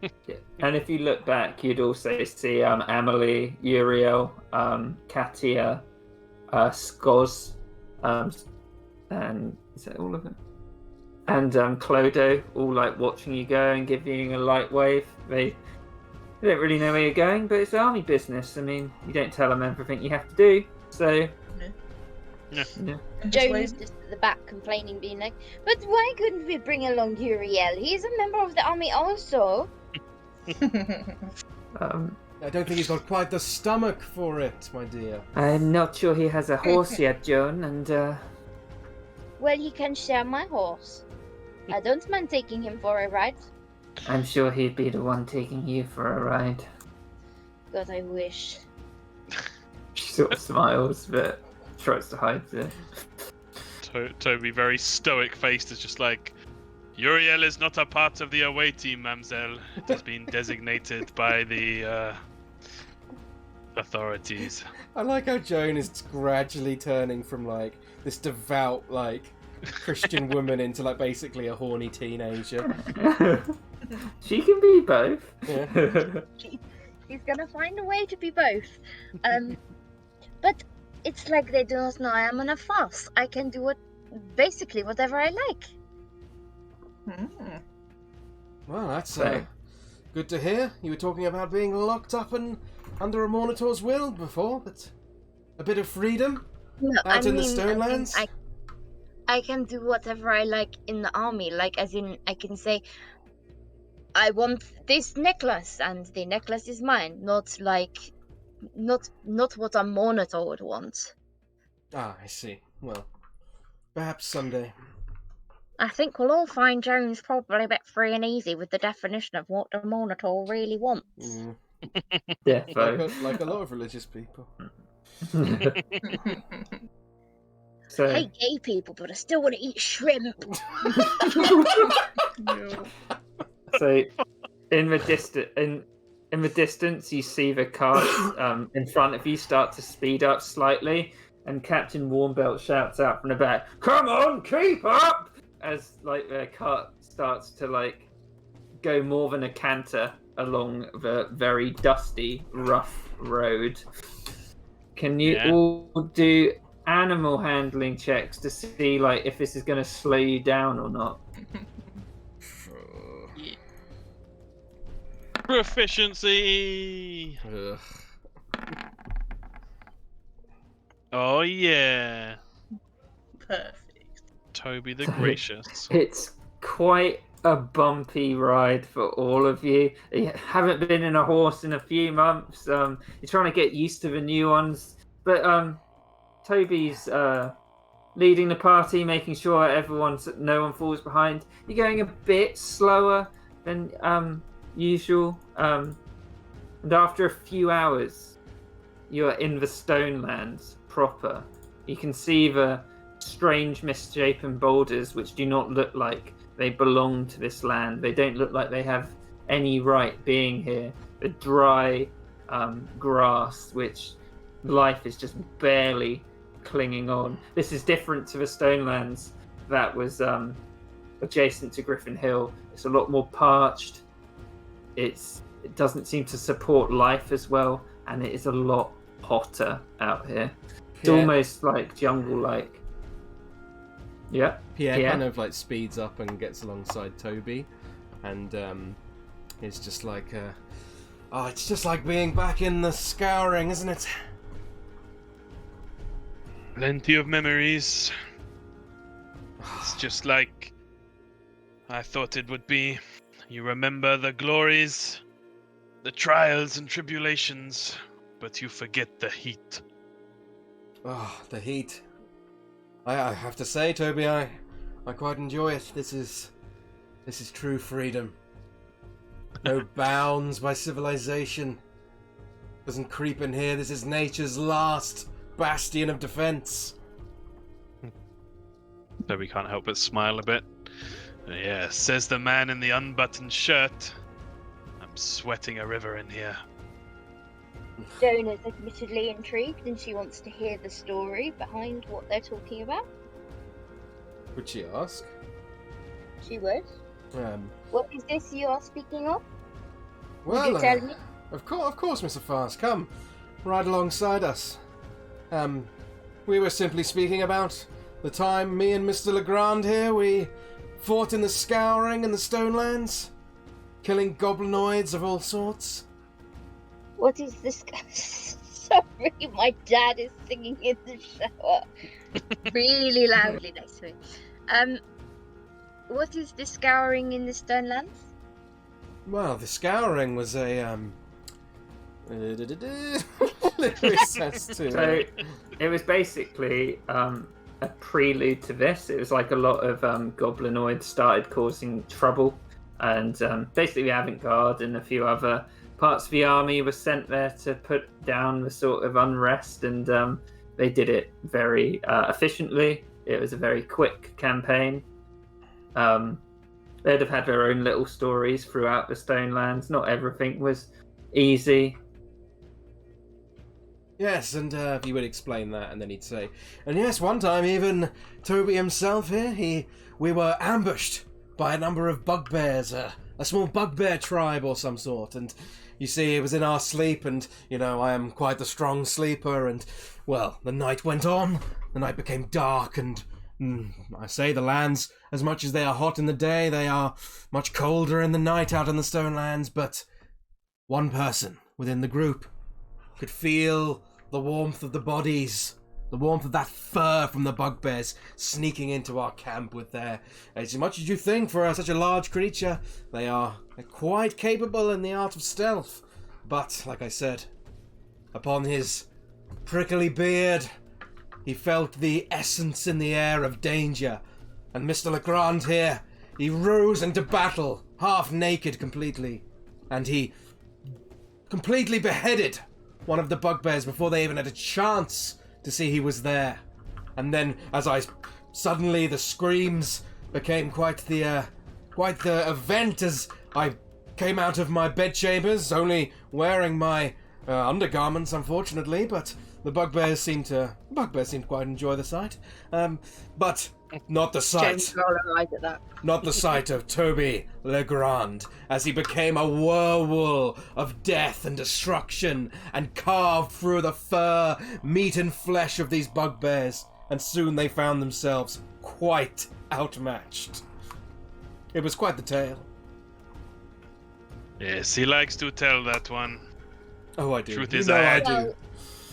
Yeah. And if you look back, you'd also see Amelie, Uriel, Katia, Skoz, and is that all of them? And Clodo, all like watching you go and giving you a light wave. They don't really know where you're going, but it's army business. I mean, you don't tell them everything you have to do, so. Yeah. Joan's just at the back complaining, being like, but why couldn't we bring along Uriel? He's a member of the army also. I don't think he's got quite the stomach for it, my dear. I'm not sure he has a horse yet, Joan, and Well, he can share my horse. I don't mind taking him for a ride. I'm sure he'd be the one taking you for a ride. God, I wish. She sort of smiles, but tries to hide it. Toby, very stoic-faced, is just like, Uriel is not a part of the away team, mademoiselle. It has been designated by the authorities. I like how Joan is gradually turning from like this devout like Christian woman into like basically a horny teenager. She can be both. Yeah. She's gonna find a way to be both. But it's like they do not know I am on a fast. I can do basically whatever I like. Well, that's So- good to hear. You were talking about being locked up and under a Monitor's will before, but a bit of freedom No, out in the Stonelands. I can do whatever I like in the army. Like, as in, I can say, I want this necklace, and the necklace is mine. Not what a monitor would want. Ah, I see. Well, perhaps someday. I think we'll all find Jones probably a bit free and easy with the definition of what a monitor really wants. Mm, Defo. like a lot of religious people. So, I hate gay people, but I still want to eat shrimp. No. so in the distance, you see the carts in front of you start to speed up slightly, and Captain Warmbelt shouts out from the back, "Come on, keep up!" As like the cart starts to like go more than a canter along the very dusty, rough road. Can you all do animal handling checks to see like if this is going to slow you down or not? Yeah. Proficiency. Ugh. Oh yeah, Perfect. Toby the Gracious. It's quite a bumpy ride for all of you. You haven't been in a horse in a few months. You're trying to get used to the new ones. But Toby's leading the party, making sure no one falls behind. You're going a bit slower than usual. And after a few hours, you are in the Stonelands proper. You can see the strange misshapen boulders which do not look like they belong to this land. They don't look like they have any right being here. The dry grass which life is just barely clinging on. This is different to the Stonelands that was adjacent to Griffin Hill. It's a lot more parched. It doesn't seem to support life as well, and it is a lot hotter out here. It's almost like jungle-like. Yeah. Pierre kind of like speeds up and gets alongside Toby, and it's just like, it's just like being back in the scouring, isn't it? Plenty of memories. It's just like I thought it would be. You remember the glories, the trials and tribulations, but you forget the heat. Oh, the heat. I have to say, Toby, I quite enjoy it. This is true freedom. No bounds by civilization. Doesn't creep in here. This is nature's last bastion of defense. So we can't help but smile a bit. Yeah, says the man in the unbuttoned shirt. I'm sweating a river in here. Joan is admittedly intrigued, and she wants to hear the story behind what they're talking about. Would she ask? She would. What is this you are speaking of? Well, Would you tell me? Of course, Mr. Fast. Come, ride alongside us. We were simply speaking about the time me and Mr. Legrand here, we fought in the Scouring and the Stonelands, killing goblinoids of all sorts. What is this? Sorry, my dad is singing in the shower really loudly next to me. What is the Scouring in the Stonelands? Well, the Scouring was a literary sense to So it was basically a prelude to this. It was like a lot of goblinoids started causing trouble, and basically the avant-garde and a few other parts of the army were sent there to put down the sort of unrest, and they did it very efficiently. It was a very quick campaign. They'd have had their own little stories throughout the Stonelands. Not everything was easy. Yes, and he would explain that, and then he'd say, and yes, one time even Toby himself here, we were ambushed by a number of bugbears, a small bugbear tribe or some sort, and you see, it was in our sleep, and, you know, I am quite a strong sleeper, and, well, the night went on, the night became dark, and I say the lands, as much as they are hot in the day, they are much colder in the night out in the Stonelands, but one person within the group could feel the warmth of the bodies The warmth of that fur from the bugbears sneaking into our camp with their... As much as you think for such a large creature, they're quite capable in the art of stealth. But, like I said, upon his prickly beard, he felt the essence in the air of danger. And Mr. Legrand here, he rose into battle, half naked completely. And he completely beheaded one of the bugbears before they even had a chance to see he was there. And then, suddenly the screams became quite the event as I came out of my bedchambers, only wearing my undergarments, unfortunately, but the bugbears seemed to quite enjoy the sight. But not the sight. James roll her eyes at that. Not the sight of Toby Legrand, as he became a whirlpool of death and destruction, and carved through the fur, meat and flesh of these bugbears, and soon they found themselves quite outmatched. It was quite the tale. Yes, he likes to tell that one. Oh, I do. Truth You is, know I do.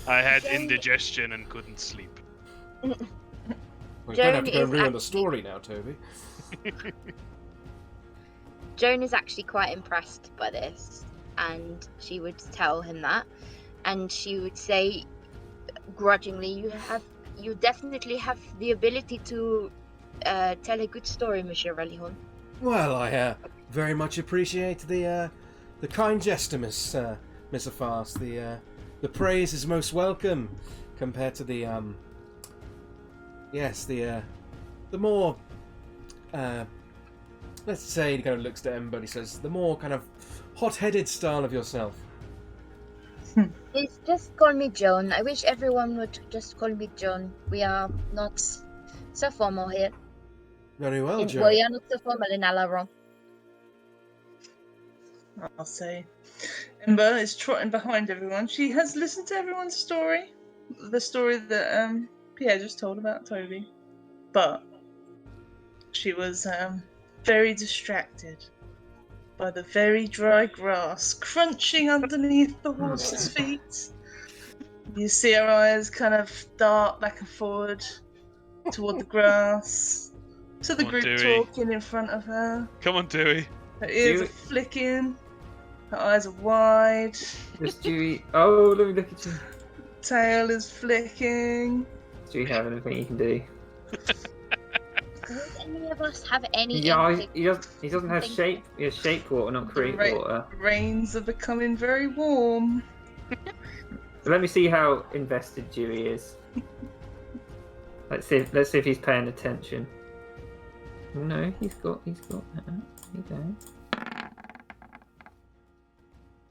I had Joan- indigestion and couldn't sleep. Well, you don't have to Joan go is ruin the actually- story now, Toby. Joan is actually quite impressed by this, and she would tell him that, and she would say, grudgingly, you definitely have the ability to tell a good story, Monsieur Relihon. Well, I very much appreciate the kind gesture, Miss Afars. The praise is most welcome compared to the more let's say, he kind of looks at Ember and he says, the more kind of hot-headed style of yourself. Please just call me Joan. I wish everyone would just call me Joan. We are not so formal here. Very well, Joe. We are not so formal in Alaron. I'll say. Ember is trotting behind everyone. She has listened to everyone's story. The story that Pierre just told about Toby. But she was very distracted by the very dry grass crunching underneath the horse's feet. You see her eyes kind of dart back and forward toward the grass, to the Come on, group Dewey. talking in front of her. Come on, Dewey. Her ears Dewey. are flicking, her eyes are wide, Does Dewey... Oh, let me look at you. tail is flicking. Do you have anything you can do? Does any of us have any Yeah, inkling? he doesn't have Think- shape. He has shape water, not create Right. water. Rains are becoming very warm. So let me see how invested Dewey is. Let's see if he's paying attention. No, he's got that. Here you go.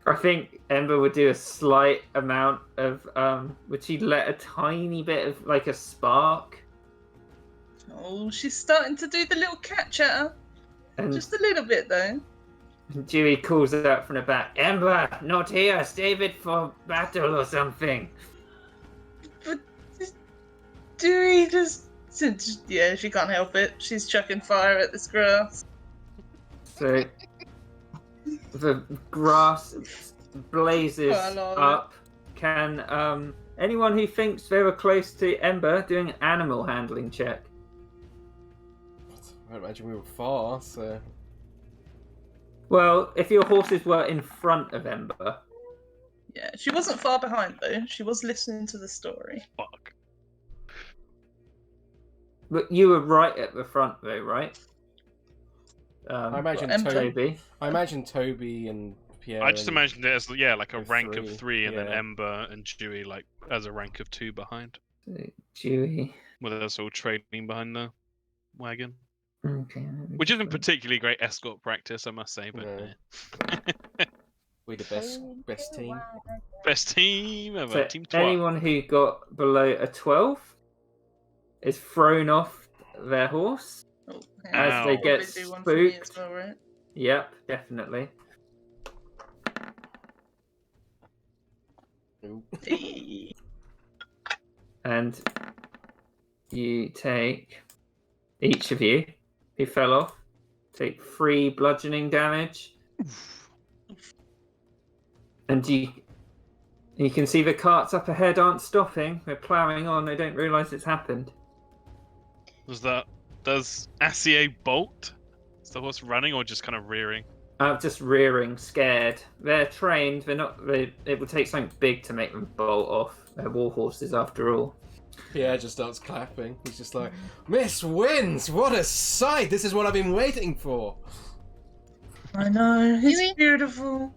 I think Ember would do a slight amount of would she let a tiny bit of like a spark, Oh, she's starting to do the little catch at her. and Just a little bit though. Dewey calls out from the back, Ember, not here, save it for battle or something. But Dewey just yeah, she can't help it. She's chucking fire at this grass. So the grass blazes Quite a lot of it. up. Can anyone who thinks they were close to Ember doing an animal handling check? I imagine we were far, so... Well, if your horses were in front of Ember, Yeah, she wasn't far behind though. She was listening to the story. Fuck. but you were right at the front though, right? I imagine Ember. Toby. I imagine Toby and Pierre... I just and- imagined it as like a and rank three, of 3, and then yeah. Ember and Dewey like as a rank of 2 behind, Dewey. with us all trading behind the wagon, Okay. let me which isn't find- particularly great escort practice, I must say. But No. yeah. We're the best team. Best team ever, So Team 12. anyone who got below a 12 is thrown off their horse. Oh, As Ow. they Probably get do one for me as spooked. well, right? Yep, definitely. Ooh. Hey. And you take, each of you who fell off, take 3 bludgeoning damage. And You can see the carts up ahead aren't stopping. They're ploughing on. They don't realise it's happened. Does Acier bolt? Is the horse running or just kind of rearing? Just rearing, scared. They're trained. They're not. It would take something big to make them bolt off. They're war horses after all. Pierre just starts clapping. He's just like, Miss wins! What a sight! This is what I've been waiting for. I know, it's Dewey? beautiful.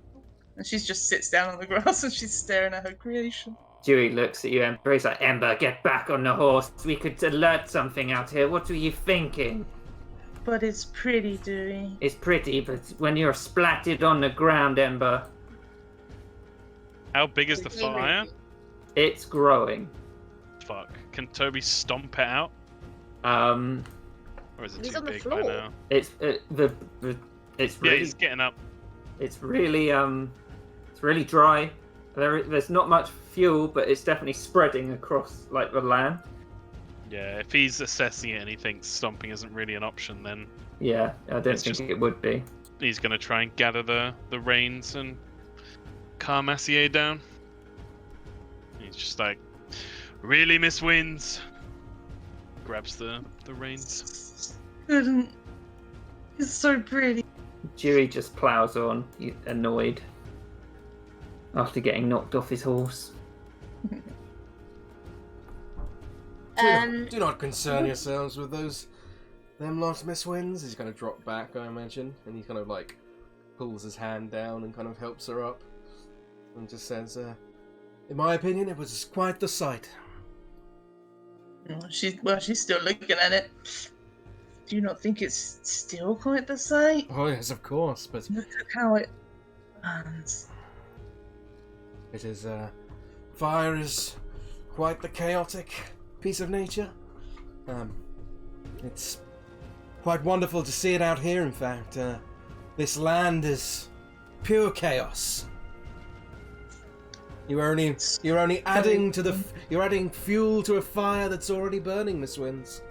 And she just sits down on the grass and she's staring at her creation. Dewey looks at you, Ember. He's like, Ember, get back on the horse. We could alert something out here. What were you thinking? But it's pretty, Dewey. It's pretty, but when you're splatted on the ground, Ember, How big is the fire? it's growing. Fuck. Can Toby stomp it out? Or is it He's too on the big by floor. now? It's Yeah, really he's getting up. it's really dry. There's not much fuel, but it's definitely spreading across like the land. Yeah, if he's assessing it and he thinks stomping isn't really an option, then Yeah, I don't It's think just- it would be. he's going to try and gather the reins and calm Acier down. He's just like, really, Miss Wins? Grabs the reins. Couldn't. It's so pretty. Dewey just plows on, annoyed, after getting knocked off his horse. Do not concern yourselves with them lot, Miss Wins. He's going to drop back, I imagine, and he kind of like pulls his hand down and kind of helps her up, and just says, "In my opinion, it was quite the sight." She's still looking at it. Do you not think it's still quite the sight? Oh yes, of course, but Look at how it burns. it is. Fire is quite the chaotic piece of nature. It's quite wonderful to see it out here. In fact, this land is pure chaos. You're only adding to the. You're adding fuel to a fire that's already burning, Miss Wins.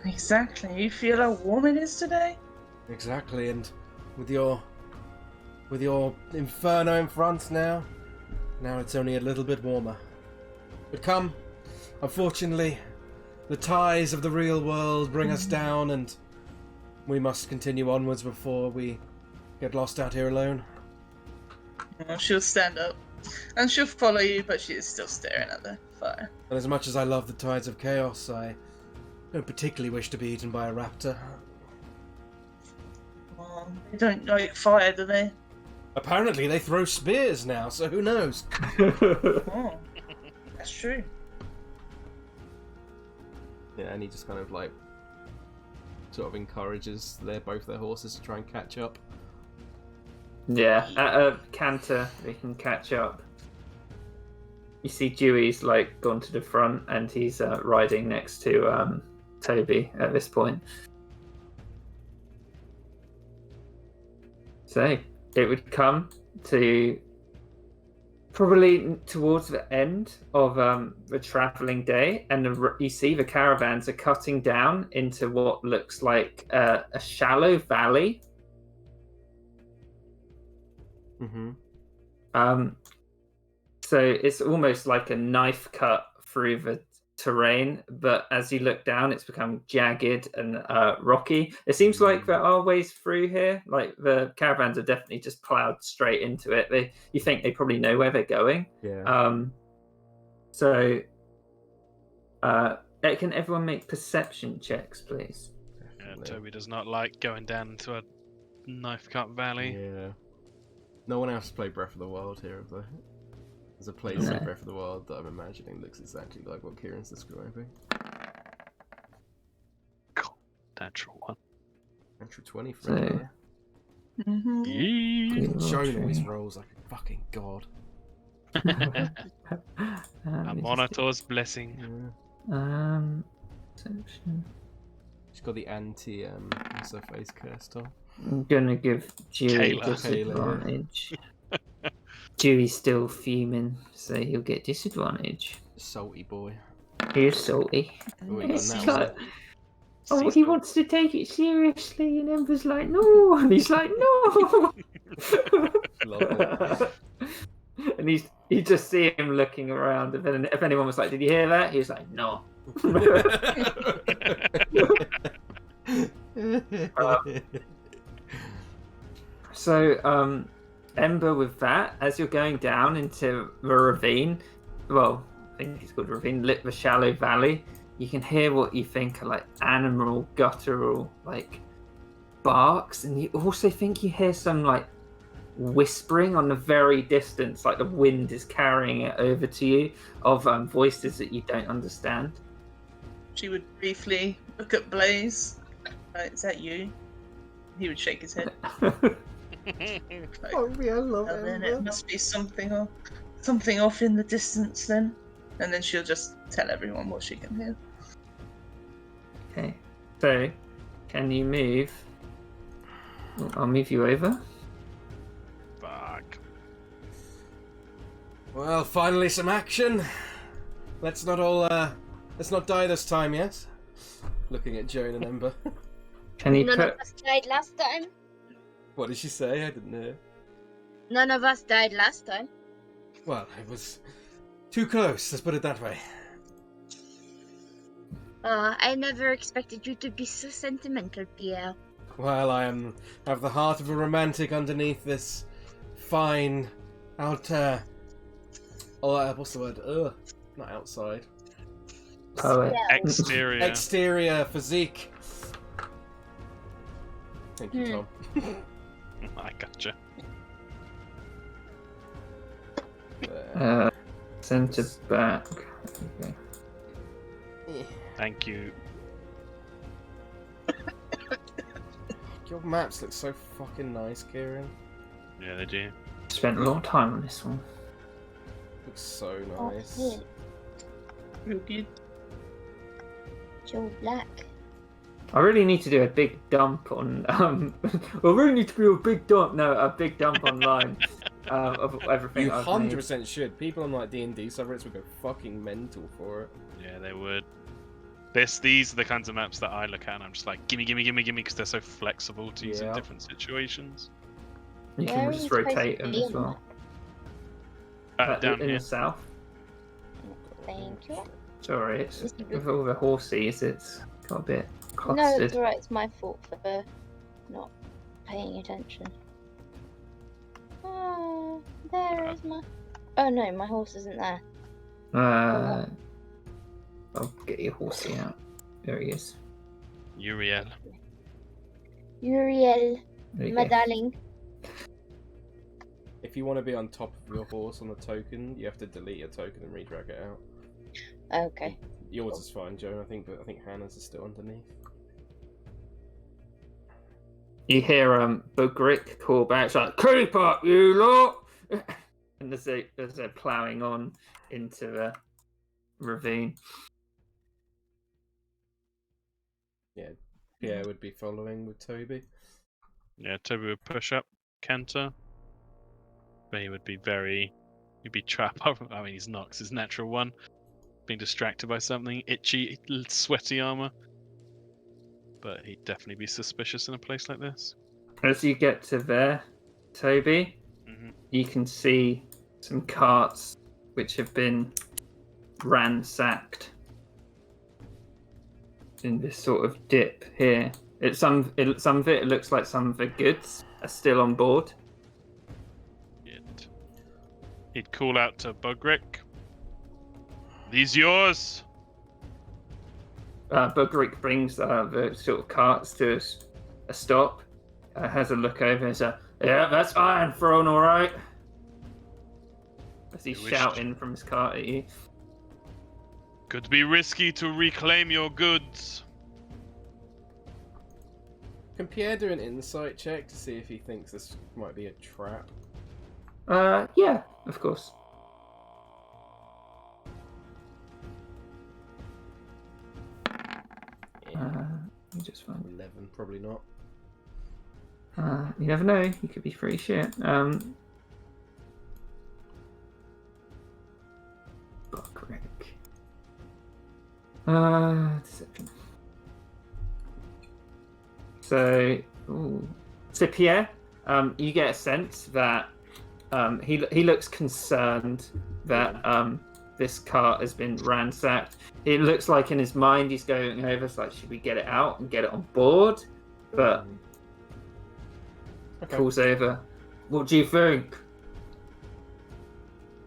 Exactly. You feel how warm it is today? Exactly, and with your inferno in front now it's only a little bit warmer. But come, unfortunately, the ties of the real world bring us down, and we must continue onwards before we get lost out here alone. Oh, she'll stand up. And she'll follow you, but she is still staring at the fire. And as much as I love the tides of chaos, I don't particularly wish to be eaten by a raptor. They don't like fire, do they? Apparently they throw spears now, so who knows? Oh, that's true. Yeah, and he just kind of like sort of encourages both their horses to try and catch up. Yeah, at a canter, they can catch up. You see Dewey's like gone to the front, and he's riding next to Toby at this point. So it would come to probably towards the end of the travelling day, and you see the caravans are cutting down into what looks like a shallow valley. Mm-hmm. So it's almost like a knife cut through the terrain, but as you look down, it's become jagged and rocky. It seems like there are ways through here. Like the caravans are definitely just ploughed straight into it. You think they probably know where they're going. Yeah. So can everyone make perception checks, please? Yeah, Toby does not like going down into a knife cut valley. Yeah. No one else has played Breath of the Wild here, have they? There's a place No. in Breath of the Wild that I'm imagining looks exactly like what Kieran's describing. Cool. Natural one. Natural 20 for So- everyone. Mm-hmm. Yee. Shone always rolls like a fucking god. A Monitor's blessing. Yeah. Perception. She's got the what's her face cursed on. I'm gonna give Dewey Kayla. disadvantage. Dewey's still fuming, so he'll get disadvantage. Salty boy. He's salty. Oh, he got It's that like, one. oh, he Seasonal. wants to take it seriously, and Ember's like, no, and he's like, no. Love it. And he's You just see him looking around. If anyone was like, "Did you hear that?" He's like, "No." So, Ember, with that, as you're going down into the ravine, well, I think it's called ravine, the shallow valley, you can hear what you think are like animal, guttural, like barks, and you also think you hear some like whispering on the very distance, like the wind is carrying it over to you, of voices that you don't understand. She would briefly look at Blaze. Is that you? He would shake his head. Like, Oh, I love well, then Ember. it must be something off in the distance then. And then she'll just tell everyone what she can hear. Okay, so can you move? I'll move you over. Fuck. Well, finally some action. Let's not die this time, yes? Looking at Joan and Ember. Can you None put? of us died last time. What did she say? I didn't hear. None of us died last time. Well, it was too close, let's put it that way. I never expected you to be so sentimental, Pierre. Well, I have the heart of a romantic underneath this fine what's the word? Not outside. Poet. Exterior. Exterior physique. Thank you, Tom. I gotcha. Center back. Okay. Thank you. Your maps look so fucking nice, Kieran. Yeah, they do. Spent a lot of time on this one. Looks so Oh, nice. yeah. Real good. Joe Black. I really need to do a big dump on. I really need to do a big dump. No, a big dump online of everything You I've made. 100% should. People on like D&D subreddits would go fucking mental for it. Yeah, they would. These are the kinds of maps that I look at and I'm just like, gimme, because they're so flexible to use in Yeah. different situations. You Where can are just we supposed rotate to them be as on well. Down In here. the south. Thank you. Sorry, it's Is it with all the horses. It's got a bit No, clustered. it's alright. It's my fault for not paying attention. Oh, there is my. Oh no, my horse isn't there. I'll get your horsey out. There he is. Uriel. Uriel, There you my go. darling. If you want to be on top of your horse on the token, you have to delete your token and redrag it out. Okay. Yours is fine, Joan, I think, but I think Hannah's is still underneath. You hear Bugrick call back, it's like, "Keep up, you lot!" And as they're ploughing on into the ravine. Pierre would be following with Toby. Yeah, Toby would push up, canter. But he would be he'd be trapped. I mean, he's not, 'cause his natural one. Being distracted by something, itchy, sweaty armor. But he'd definitely be suspicious in a place like this. As you get to there, Toby, you can see some carts which have been ransacked in this sort of dip here. Some of it looks like some of the goods are still on board. He'd call out to Bugrick. These yours? Bugrick brings the sort of carts to a stop, has a look over and says, "Yeah, that's iron thrown, all right." As he's shouting from his cart at you. Could be risky to reclaim your goods. Can Pierre do an insight check to see if he thinks this might be a trap? Yeah, of course. You just find 11, probably not. you never know. He could be free shit. Bugrick. Deception. So Pierre, you get a sense that He looks concerned that this cart has been ransacked. It looks like in his mind he's going over, it's like, should we get it out and get it on board? But calls over. What do you think?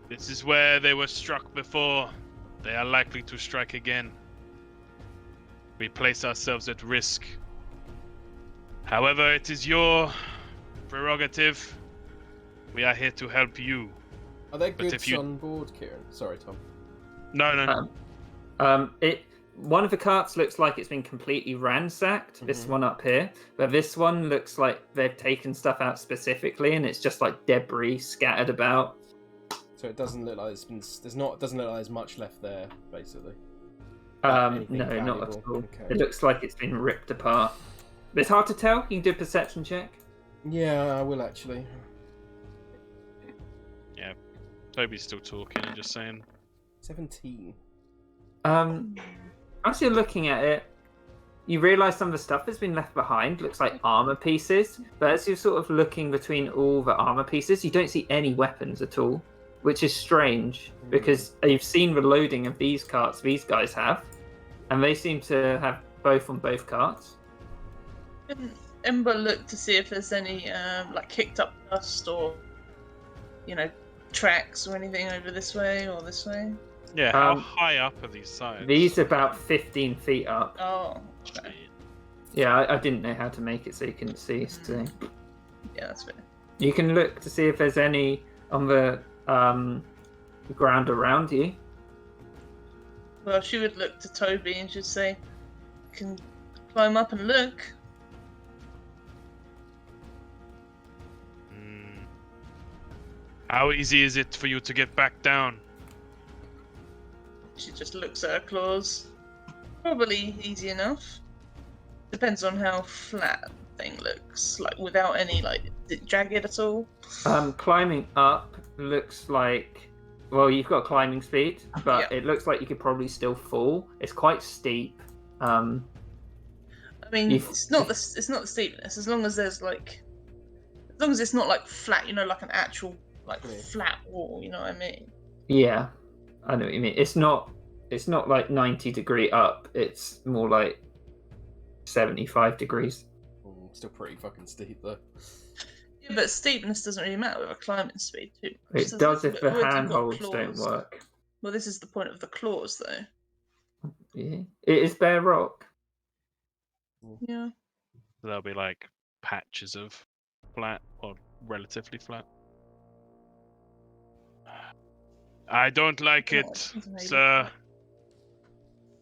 This is where they were struck before. They are likely to strike again. We place ourselves at risk. However, it is your prerogative. We are here to help you. Are there But goods if you- on board, Kieran? Sorry, Tom. No. One of the carts looks like it's been completely ransacked. This one up here, but this one looks like they've taken stuff out specifically, and it's just like debris scattered about. So it doesn't look like doesn't look like there's much left there, basically. No, Anything not at valuable? all. Okay. It looks like it's been ripped apart. It's hard to tell. You can do a perception check. Yeah, I will actually. Yeah. Toby's still talking and just saying. 17. As you're looking at it, you realise some of the stuff that's been left behind looks like armor pieces. But as you're sort of looking between all the armor pieces, you don't see any weapons at all, which is strange because you've seen the loading of these carts these guys have, and they seem to have both on both carts. Can Ember look to see if there's any like kicked up dust or tracks or anything over this way or this way? Yeah, how high up are these sides? These are about 15 feet up. Oh, okay. Yeah, I didn't know how to make it so you couldn't see. So Yeah, that's fair. you can look to see if there's any on the ground around you. Well, she would look to Toby and she'd say, "Can climb up and look." How easy is it for you to get back down? She just looks at her claws. Probably easy enough. Depends on how flat the thing looks. Like without any is it jagged at all? Climbing up looks like, well, you've got climbing speed, but Yeah. it looks like you could probably still fall. It's quite steep. I mean, If- it's not the steepness. As long as there's as long as it's not like flat, like an actual flat wall. You know what I mean? Yeah, I know what you mean. It's not like 90-degree up. It's more like 75 degrees. Still pretty fucking steep though. Yeah, but steepness doesn't really matter with a climbing speed too. It does if the handholds don't work. Well, this is the point of the claws, though. Yeah, it is bare rock. Yeah. There'll be like patches of flat or relatively flat. I don't like Oh, it, it's amazing. sir.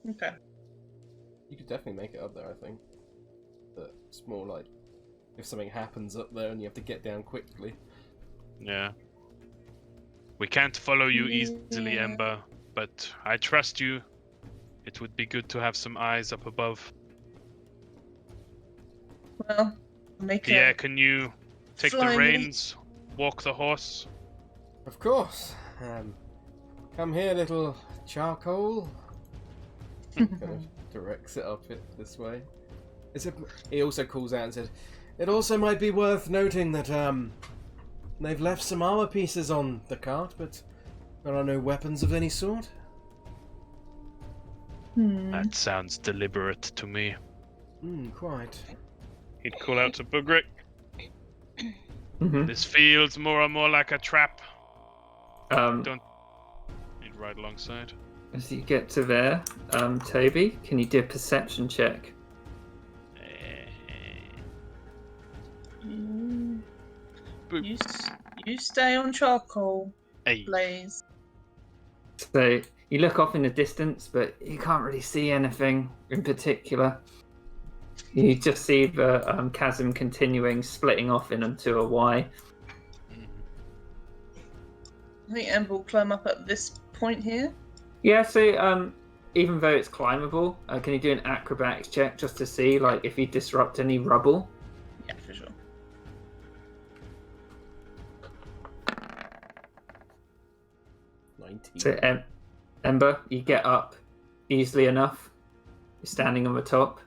Okay. You could definitely make it up there, I think. But it's more like if something happens up there and you have to get down quickly. Yeah. We can't follow you easily, Yeah. Ember, but I trust you. It would be good to have some eyes up above. Well, make Yeah, a can you take fly the me. reins, walk the horse? Of course. Come here, little charcoal. Kind of directs it up this way. He also calls out and says, "It also might be worth noting that they've left some armor pieces on the cart, but there are no weapons of any sort." That sounds deliberate to me. Quite. He'd call out to Bugrick. Mm-hmm. This feels more and more like a trap. Don't. He'd ride alongside. As you get to there, Toby, can you do a perception check? You stay on charcoal, Hey. Blaze. So you look off in the distance, but you can't really see anything in particular. You just see the chasm continuing, splitting off into a Y. I think Ember will climb up at this point here. Yeah, so even though it's climbable, can you do an acrobatics check just to see, like, if you disrupt any rubble? Yeah, for sure. So Ember, you get up easily enough. You're standing on the top.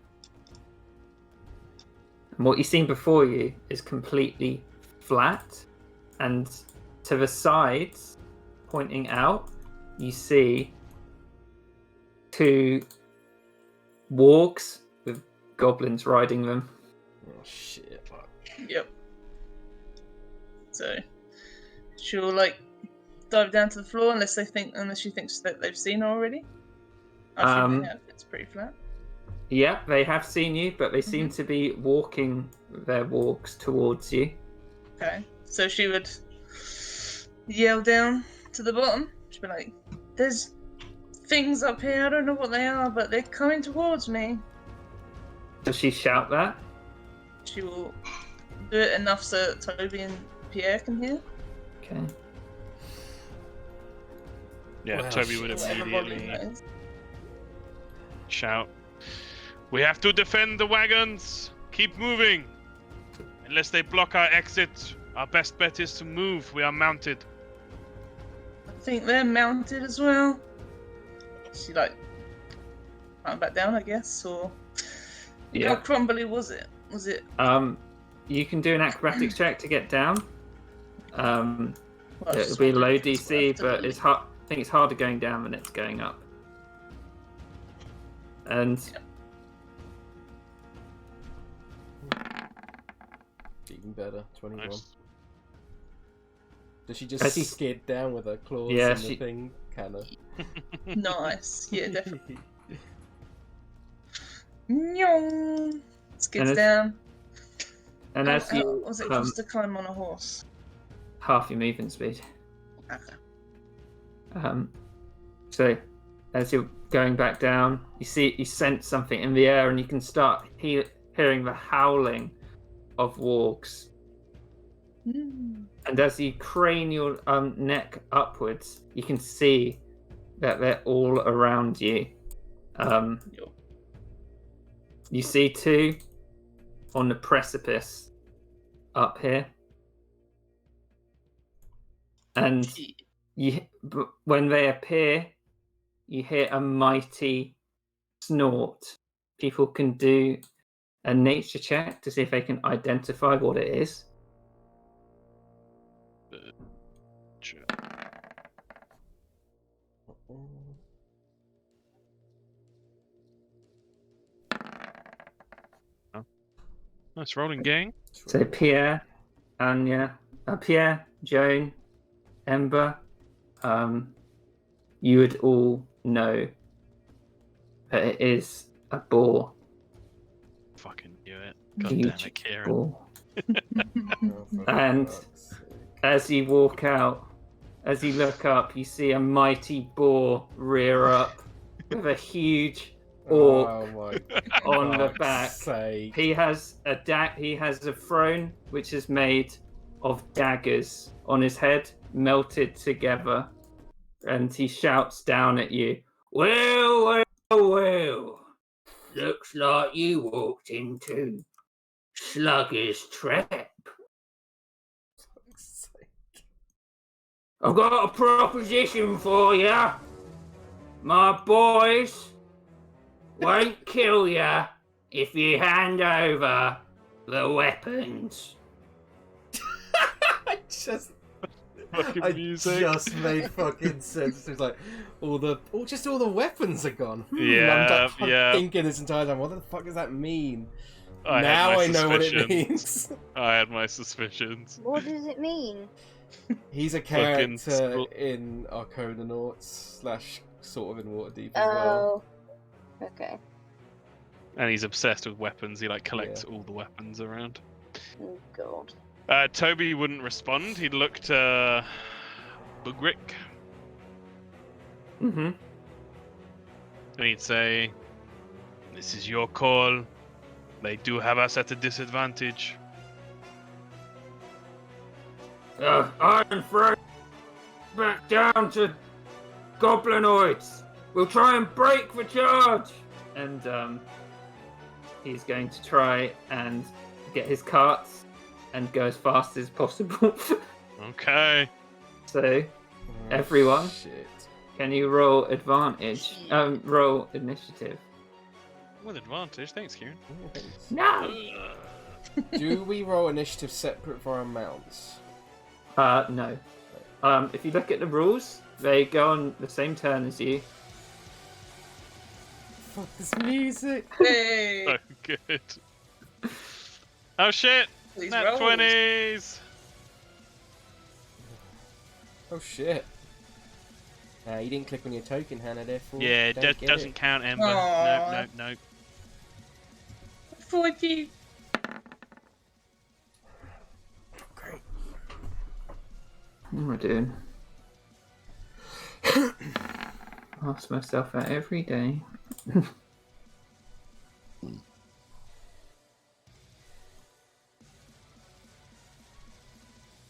And what you've seen before you is completely flat. And to the sides, pointing out, you see 2 wargs with goblins riding them. Oh shit! Yep. So she'll like dive down to the floor unless she thinks that they've seen her already. I think they have. It's pretty flat. Yeah, they have seen you, but they seem to be walking their walks towards you. Okay. So she would yell down to the bottom. She'd be like, "There's things up here. I don't know what they are, but they're coming towards me." Does she shout that? She will do it enough so that Toby and Pierre can hear. Okay. Yeah, Well, Toby would Whatever volume immediately that is. shout, "We have to defend the wagons! Keep moving! Unless they block our exit, our best bet is to move. We are mounted." I think they're mounted as well. She like climb back down, I guess, or how crumbly was it? Was it? You can do an acrobatics check to get down. Well, I It'll just be low wondered if it's DC, worth to but believe. it's hard. I think it's harder going down than it's going up. And Even better, 21. Nice. Does she As just he- skid down with her claws Yeah, and the she- thing? Kinda. Nice, yeah, definitely. Nyong! Skids And down. and How- as how you was it cost to climb on a horse? half your movement speed. Okay. So as you're going back down, you sense something in the air, and you can start hearing the howling of wargs. And as you crane your neck upwards, you can see that they're all around you. You see 2 on the precipice up here, and when they appear, you hear a mighty snort. People can do a nature check to see if they can identify what it is. Nice rolling, gang. So Pierre, Anya, Pierre, Joan, Ember, you would all know that it is a boar. Fucking knew it. God damn Huge it, Kieran. boar. Oh, for And fuck's sake. as you walk out, as you look up, you see a mighty boar rear up with a huge orc Oh my on the fuck's back. sake. He has a throne which is made of daggers on his head, melted together, and he shouts down at you, "Well, well, well! Looks like you walked into Slugger's trap. Fuck's sake. I've got a proposition for you. My boys won't kill you if you hand over the weapons." I just Fucking music. just made fucking sense. It's like all the weapons are gone. Yeah, I'm yeah. thinking this entire time, what the fuck does that mean? I now I had my know what it suspicions. means. I had my suspicions. What does it mean? He's a Fucking character in Arconauts / sort of in Waterdeep as well. Oh. Okay. And he's obsessed with weapons. He like collects Yeah. all the weapons around. Oh god. Toby wouldn't respond. He'd look to Bugrick Mm-hmm. and he'd say, "This is your call. They do have us at a disadvantage." Iron Throne, back down to goblinoids. We'll try and break the charge. And he's going to try and get his carts and go as fast as possible. Okay. So, Oh, everyone. Shit. can you roll advantage? Roll initiative. With advantage, thanks, Kieran. No. Do we roll initiative separate for our mounts? No. If you look at the rules, they go on the same turn as you. Fuck this music. Hey, So good. Oh shit! these Nat rolls. 20s! Oh shit. You didn't click on your token, Hannah, therefore. Yeah, it don't get doesn't it. count, Ember. Aw. No. 40. Great. What am I doing? Ask myself that every day.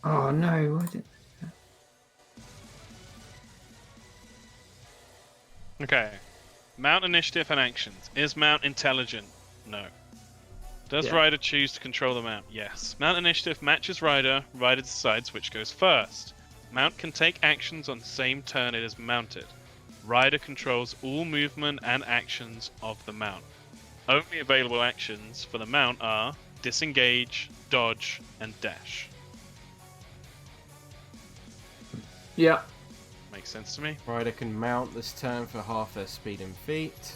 Oh no, what did... Okay. Mount initiative and actions. Is Mount intelligent? No. Does Yeah. Ryder choose to control the Mount? Yes. Mount initiative matches Ryder. Ryder decides which goes first. Mount can take actions on the same turn it is mounted. Ryder controls all movement and actions of the Mount. Only available actions for the Mount are disengage, dodge, and dash. Yeah. Makes sense to me. Ryder can mount this turn for half their speed and feet.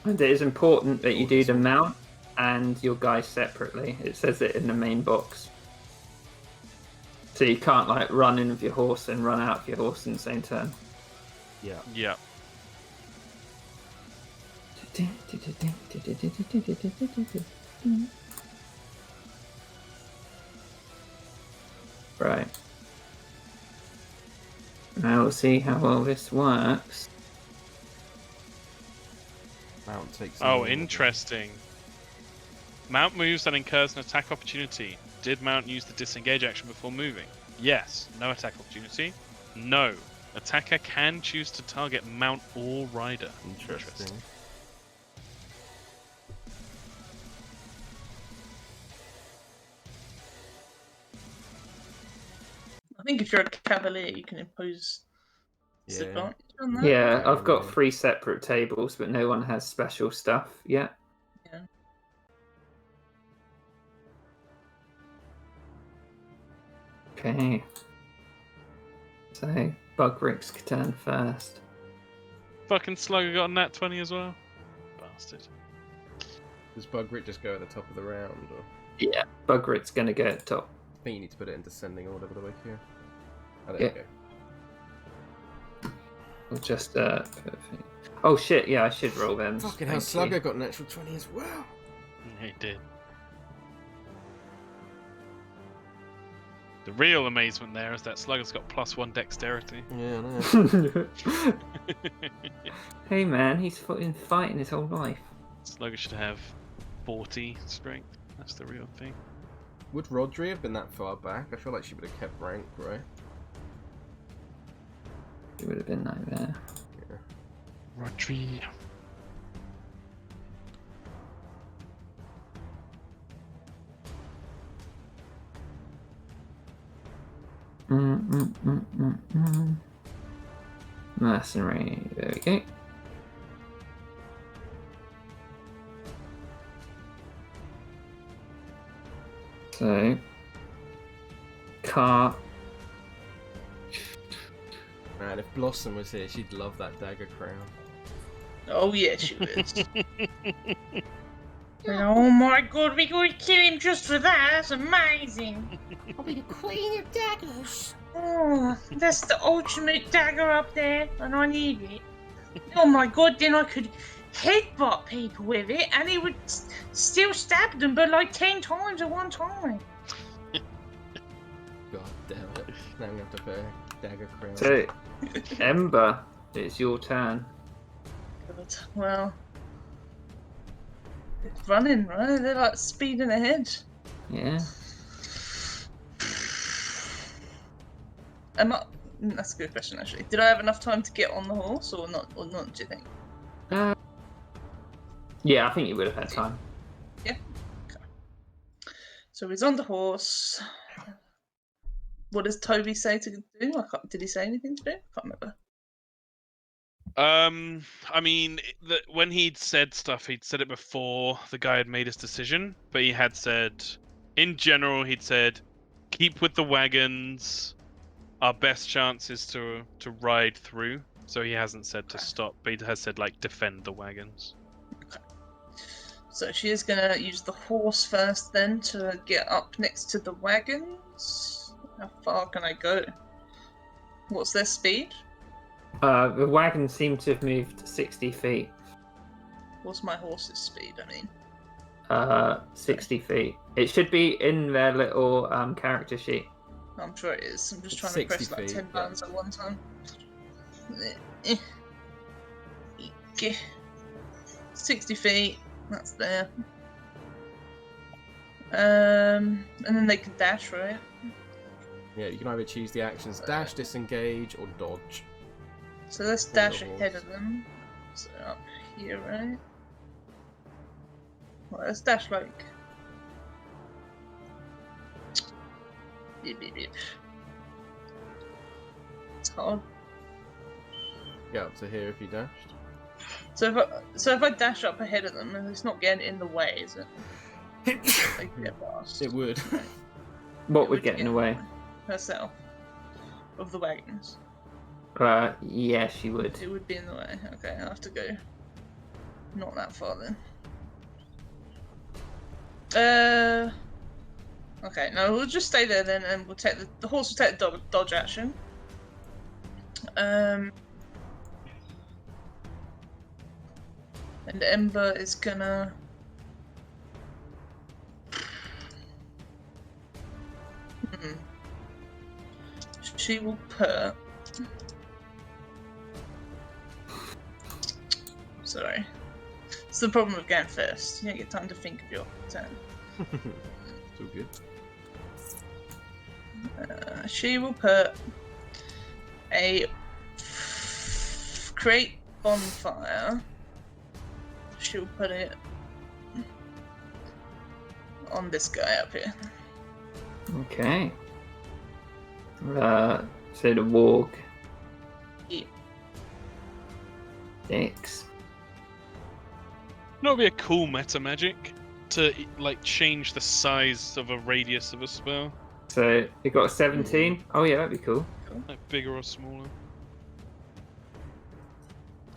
And it is important that you do the mount and your guy separately. It says it in the main box. So you can't like run in with your horse and run out with your horse in the same turn. Yeah. Yeah. Right. Now we'll see how well this works. Mount takes. Oh, the- interesting. Mount moves and incurs an attack opportunity. Did Mount use the disengage action before moving? Yes. No attack opportunity? No. Attacker can choose to target Mount or Rider. Interesting. I think if you're a cavalier, you can impose Yeah. disadvantage on that. Yeah, I've got Yeah. 3 separate tables, but no one has special stuff yet. Yeah. Okay. So, Bugrick's turn first. Fucking Slugger got a nat 20 as well. Bastard. Does Bugrit just go at the top of the round? Or... Yeah. Bugrick's gonna go at the top. I think you need to put it in descending order by the way here. Oh, there Yeah. you go. We'll just, Oh shit, yeah, I should roll them. Fucking hell, Thank you. Slugger got an natural 20 as well. He did. The real amazement there is that Slugger's got +1 dexterity. Yeah, I know. Hey man, he's been fighting his whole life. Slugger should have 40 strength. That's the real thing. Would Rodri have been that far back? I feel like she would have kept rank, right? He would have been like there. Yeah. Rodri. Mercenary, there we go. So, car. Man, if Blossom was here, she'd love that dagger crown. Oh yeah, she would. Oh my god, we could kill him just for that. That's amazing. I'll be the queen of daggers. Oh, that's the ultimate dagger up there, and I need it. Oh my god, then I could headbutt people with it, and it would still stab them, but like 10 times at one time. God damn it. Now I'm gonna have to put a dagger crown. So, Ember, it's your turn. God, well, it's running, right? They're like speeding ahead. Yeah. That's a good question, actually. Did I have enough time to get on the horse, or not? Or not? Do you think? Yeah, I think you would have had time. Yeah. Okay. So he's on the horse. What does Toby say to do? Did he say anything to do? I can't remember. I mean, when he'd said stuff, he'd said it before the guy had made his decision, but he had said, in general, he'd said, keep with the wagons, our best chance is to ride through. So he hasn't said to stop, but he has said like defend the wagons. So she is gonna use the horse first, then to get up next to the wagons. How far can I go? What's their speed? The wagons seem to have moved 60 feet. What's my horse's speed? I mean, 60 feet. It should be in their little character sheet. I'm sure it is. I'm just It's trying to press 60 like feet, 10 yeah. buttons at one time. Okay. 60 feet. That's there. And then they can dash, right? Yeah, you can either choose the actions dash, disengage, or dodge. So let's On dash the ahead horse. of them. So up here, right? Well, let's dash like. Beep, beep, beep. It's hard. Get up to here if you dashed. So if I dash up ahead of them, it's not getting in the way, is it? They can get past. It would. What would get in the way? Herself. Of the wagons. Yeah, she would. It would be in the way. Okay, I'll have to go. Not that far then. Okay, no, we'll just stay there then, and we'll take the horse will take the dodge action. And Ember is gonna. She will put. Sorry. It's the problem with going first. You don't get time to think of your turn. It's all good. She will put a create bonfire. She'll put it on this guy up here. Okay. So the warg. Yeah. 6. That would be a cool meta magic to like change the size of a radius of a spell, So it got a 17. Oh yeah, that'd be cool. like bigger or smaller.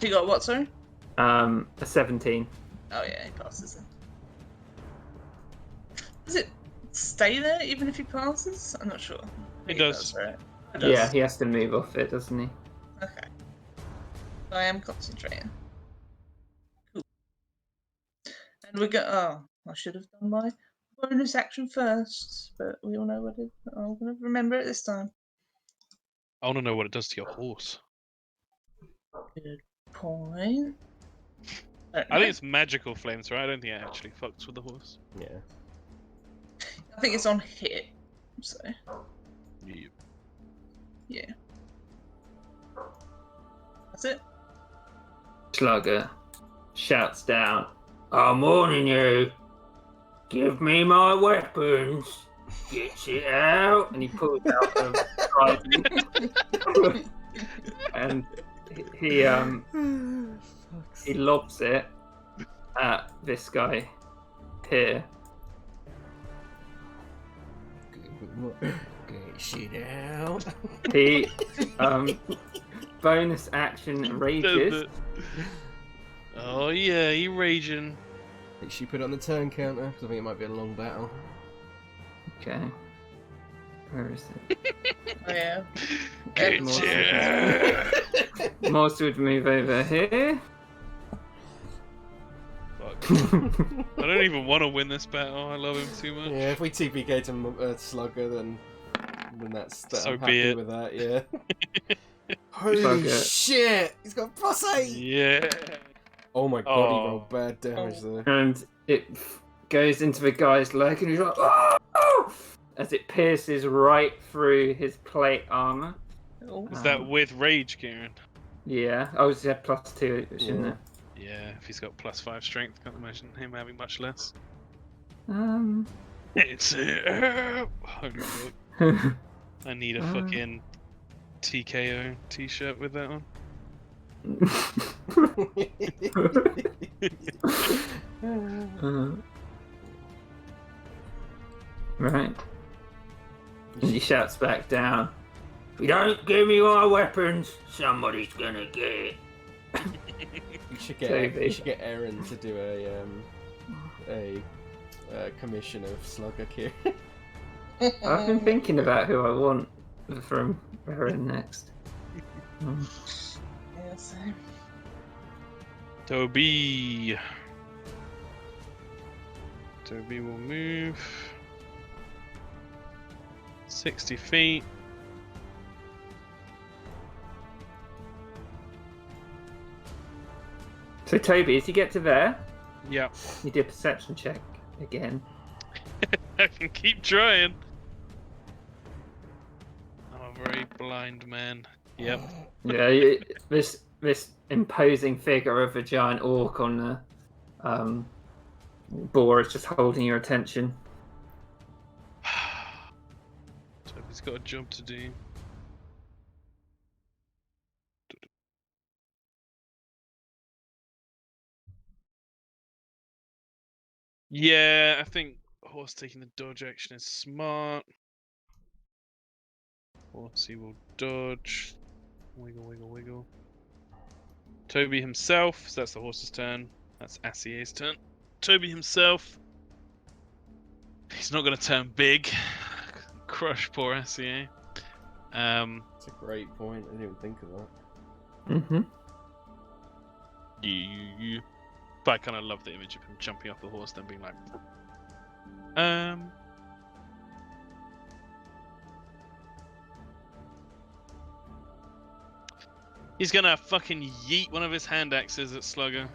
You got what, sorry? A 17. Oh yeah, he passes then. Does it stay there even if he passes? I'm not sure. I think It does. right? It Yeah, does. he has to move off it, doesn't he? Okay. I am concentrating. Cool. And we go. Oh, I should have done my bonus action first, but we all know what it. I'm gonna remember it this time. I want to know what it does to your horse. Good point. Don't I know. think it's magical flames, right? I don't think it actually fucks with the horse. Yeah. I think it's on hit. So Yep. yeah. That's it. Slugger shouts down, I'm warning you. Give me my weapons. Get it out. And he pulls out a trident. And he lobs it at this guy here. Get shit out. He bonus action rages. Oh yeah, he raging. Did she put it on the turn counter? Because I think it might be a long battle. Okay. Where is it? Oh yeah. Get More ya. Morse would move over here. Fuck. I don't even want to win this battle. I love him too much. Yeah, if we TPK to Slugger, then that's that. So I'm be happy it. with that. Yeah. Holy Slugger. shit! He's got +8. Yeah. Oh my god, Oh. he rolled bad damage there. And it goes into the guy's leg and he's like, "Oh!" As it pierces right through his plate armor. Oh. Is that with rage, Kieran? Yeah. Oh, it's +2, shouldn't Yeah. it? Yeah, if he's got +5 strength, can't imagine him having much less. It's holy fuck. I need a fucking TKO t-shirt with that on. Right. And he shouts back down, If you don't give me my weapons, somebody's gonna get it. You should Toby. get Aaron to do a commission of Slugger Kieran. I've been thinking about who I want from Aaron next. Yeah, same. Toby will move 60 feet. So Toby, as you get to there, Yeah, you do a perception check again. I can keep trying. I'm a very blind man. Yep. Yeah, this imposing figure of a giant orc on the boar is just holding your attention. Toby's got a job to do. Yeah, I think horse taking the dodge action is smart. Horsey will dodge. Wiggle, wiggle, wiggle. Toby himself, so that's the horse's turn. That's Assier's turn. Toby himself. He's not going to turn big. Crush poor Assier. That's a great point. I didn't even think of that. Mm-hmm. But I kind of love the image of him jumping off the horse, then being like, he's gonna fucking yeet one of his hand axes at Slugger.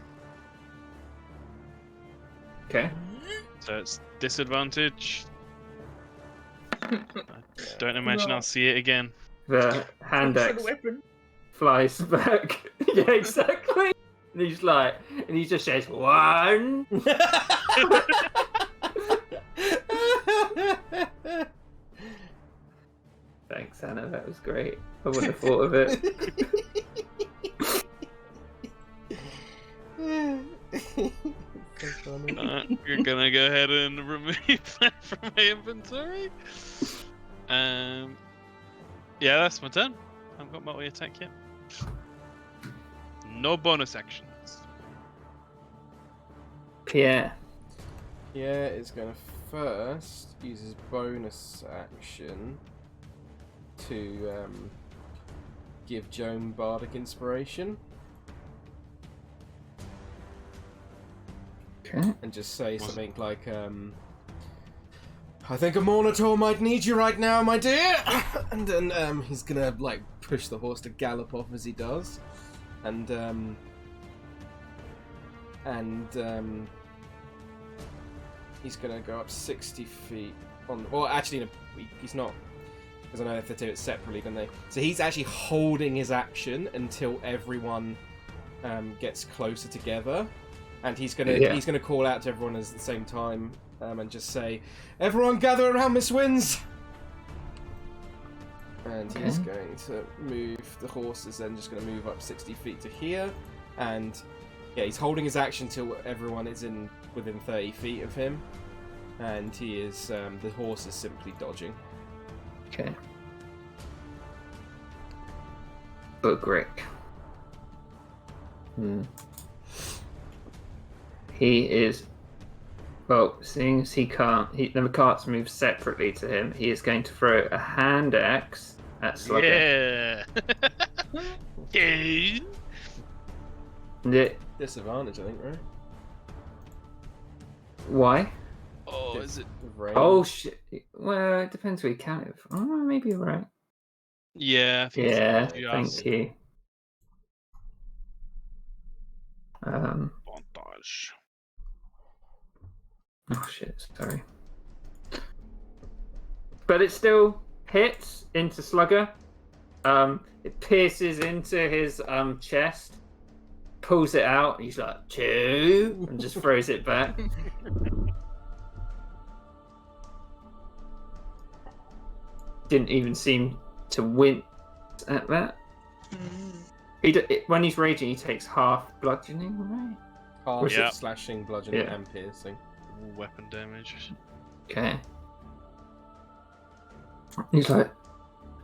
Okay. So it's disadvantage. I don't imagine No. I'll see it again. The hand For the axe weapon. flies back. Yeah, exactly. And he just says, 1. Thanks, Anna. That was great. I wouldn't have thought of it. So funny. You're gonna go ahead and remove that from my inventory. Yeah, that's my turn. I haven't got multi attack yet. No bonus actions. Pierre. Yeah, it's gonna first use his bonus action to give Joan Bardic Inspiration Okay. and just say something like, I think a Monitor might need you right now, my dear! And then he's gonna like push the horse to gallop off as he does. And he's gonna go up 60 feet on. Well, actually, no, he's not, because I know they have to do it separately, don't they? So he's actually holding his action until everyone gets closer together, and he's gonna call out to everyone at the same time and just say, "Everyone, gather around Miss Wins." And he's going to move. The horse is then just going to move up 60 feet to here, and yeah, he's holding his action till everyone is within 30 feet of him, and he is the horse is simply dodging. Okay. Bugrick. He is. Well, seeing as the carts move separately to him, he is going to throw a hand axe at Slugger. Yeah. Yeah. Disadvantage, I think, right? Why? Oh, is it? Range. Oh shit. Well, it depends who you count it. Oh, maybe you're right. Yeah. I think Yeah, so. thank you. Montage. Oh shit, sorry. But it still hits into Slugger. It pierces into his chest, pulls it out. He's like, 2, and just throws it back. Didn't even seem to wince at that. When he's raging, he takes half bludgeoning, right? Half Yeah. slashing, bludgeoning, Yeah. and piercing. Weapon damage. Okay. He's like,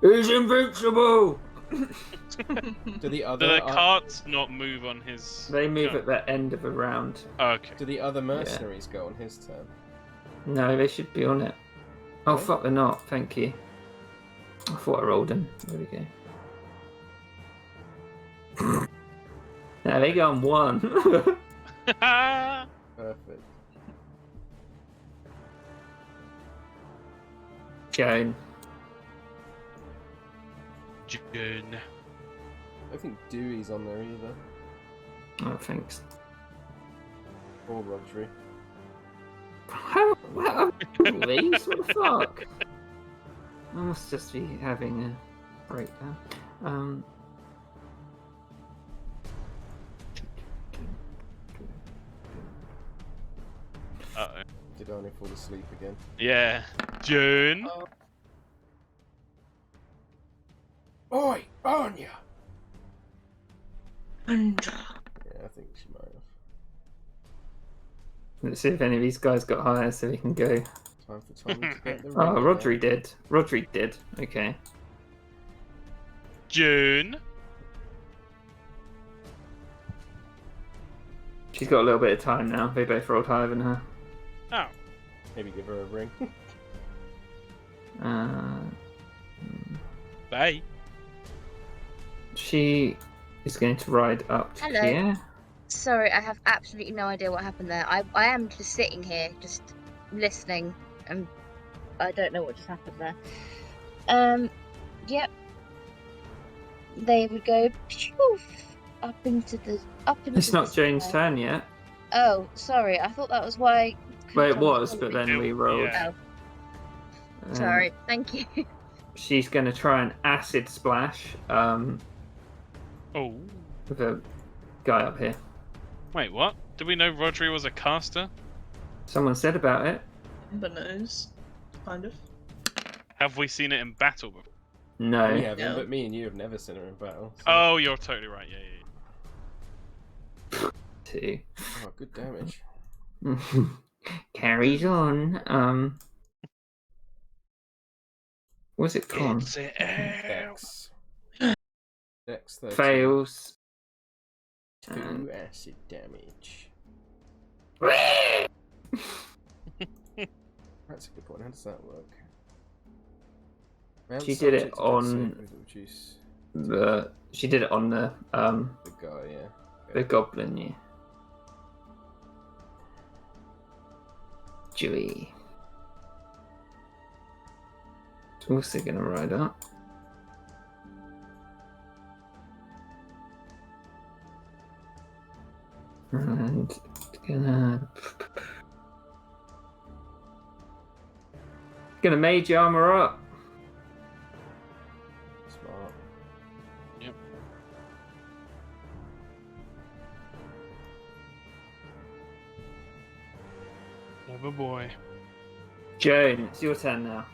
He's invincible! Do the Do other the carts not move on his? They move turn? at the end of a round. Oh, okay. do the other mercenaries go on his turn? No, they should be on it. Oh, Really? fuck, they're not. Thank you. I thought I rolled him. There we go. Now they go on 1. Perfect. Joan. June. I don't think Dewey's on there either. Oh, thanks. Or Rodri. How? These? What the fuck? I must just be having a breakdown. Uh-oh. Did Arnie fall asleep again? Yeah. June. Oi, Anya! Andra. Yeah, I think she might have. Let's see if any of these guys got higher so we can go. Time for Tommy to get the ring. Oh, out. Rodri did. Rodri did. Okay. June. She's got a little bit of time now. They both rolled higher than her. Oh. Maybe give her a ring. Bye. She is going to ride up to Hello. here. Sorry, I have absolutely no idea what happened there. I am just sitting here, just listening, and I don't know what just happened there. Yep. They would go poof up into the It's not the Jane's sky. turn yet. Oh, sorry. I thought that was why. Well, it was, but then we rolled. Yeah. Oh, sorry. Thank you. She's going to try an acid splash Oh. with a guy up here. Wait, what? Did we know Rodri was a caster? Someone said about it. But knows. Kind of. Have we seen it in battle before? No. We haven't, No. but me and you have never seen her in battle. So... Oh, you're totally right. Yeah. 2. Oh, good damage. Carries on. What's it called? It's it. Dex. Dex 13. Fails. 2 acid damage. That's a good point. How does that work? Round She did it subject to on dex save, reduce She did it on the the guy, yeah. the goblin, yeah. Dewey. It's also gonna ride up. And gonna mage armor up. Smart. Yep. Clever boy. Joan, it's your turn now.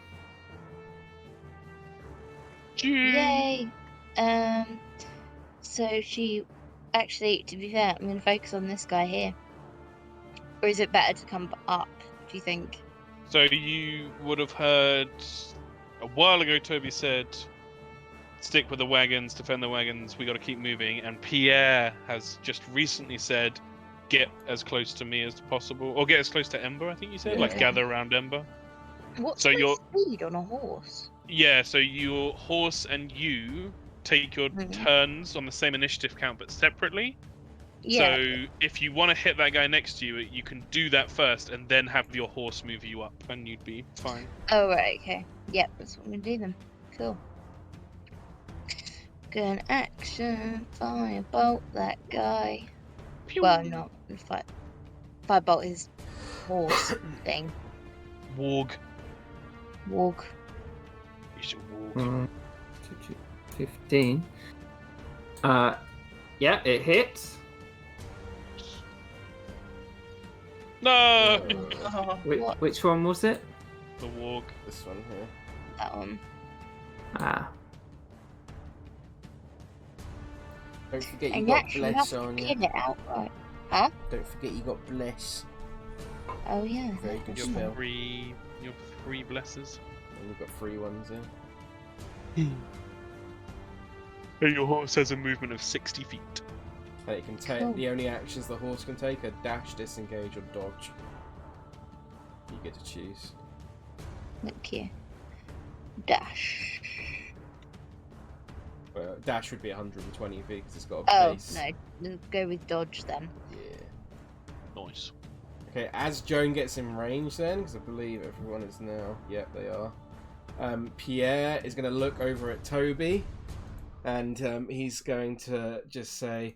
June. Yay! So she actually, to be fair, I'm gonna focus on this guy here. Or is it better to come up? Do you think? So you would have heard a while ago Toby said, stick with the wagons, defend the wagons, we got to keep moving. And Pierre has just recently said, get as close to me as possible. Or get as close to Ember, I think you said. Like Yeah. gather around Ember. What's So my you're- speed on a horse? Yeah, so your horse and you take your Mhm. turns on the same initiative count but separately. Yeah. So if you want to hit that guy next to you, you can do that first and then have your horse move you up and you'd be fine. Oh right, okay. Yep, that's what I'm gonna do then. Cool. Gun action, firebolt that guy. Pew. Well, not firebolt his horse thing. Warg. Warg. You should warg. 15. Yeah, it hits. No! Oh, What? Which one was it? The warg. This one here. That one. Ah. Don't forget you And you got actually have bless to on you. kill it outright. Don't forget you got bless. Oh yeah. Very good Your spell. three blessers. And we've got 3 ones here. And your horse has a movement of 60 feet. And it can take Cool. the only actions the horse can take are dash, disengage, or dodge. You get to choose. Thank you. Dash. Well, dash would be 120 feet because it's got a Oh, base. no. Go with dodge then. Yeah. Nice. Okay, as Joan gets in range then, because I believe everyone is now... Yep, they are. Pierre is going to look over at Toby, and he's going to just say,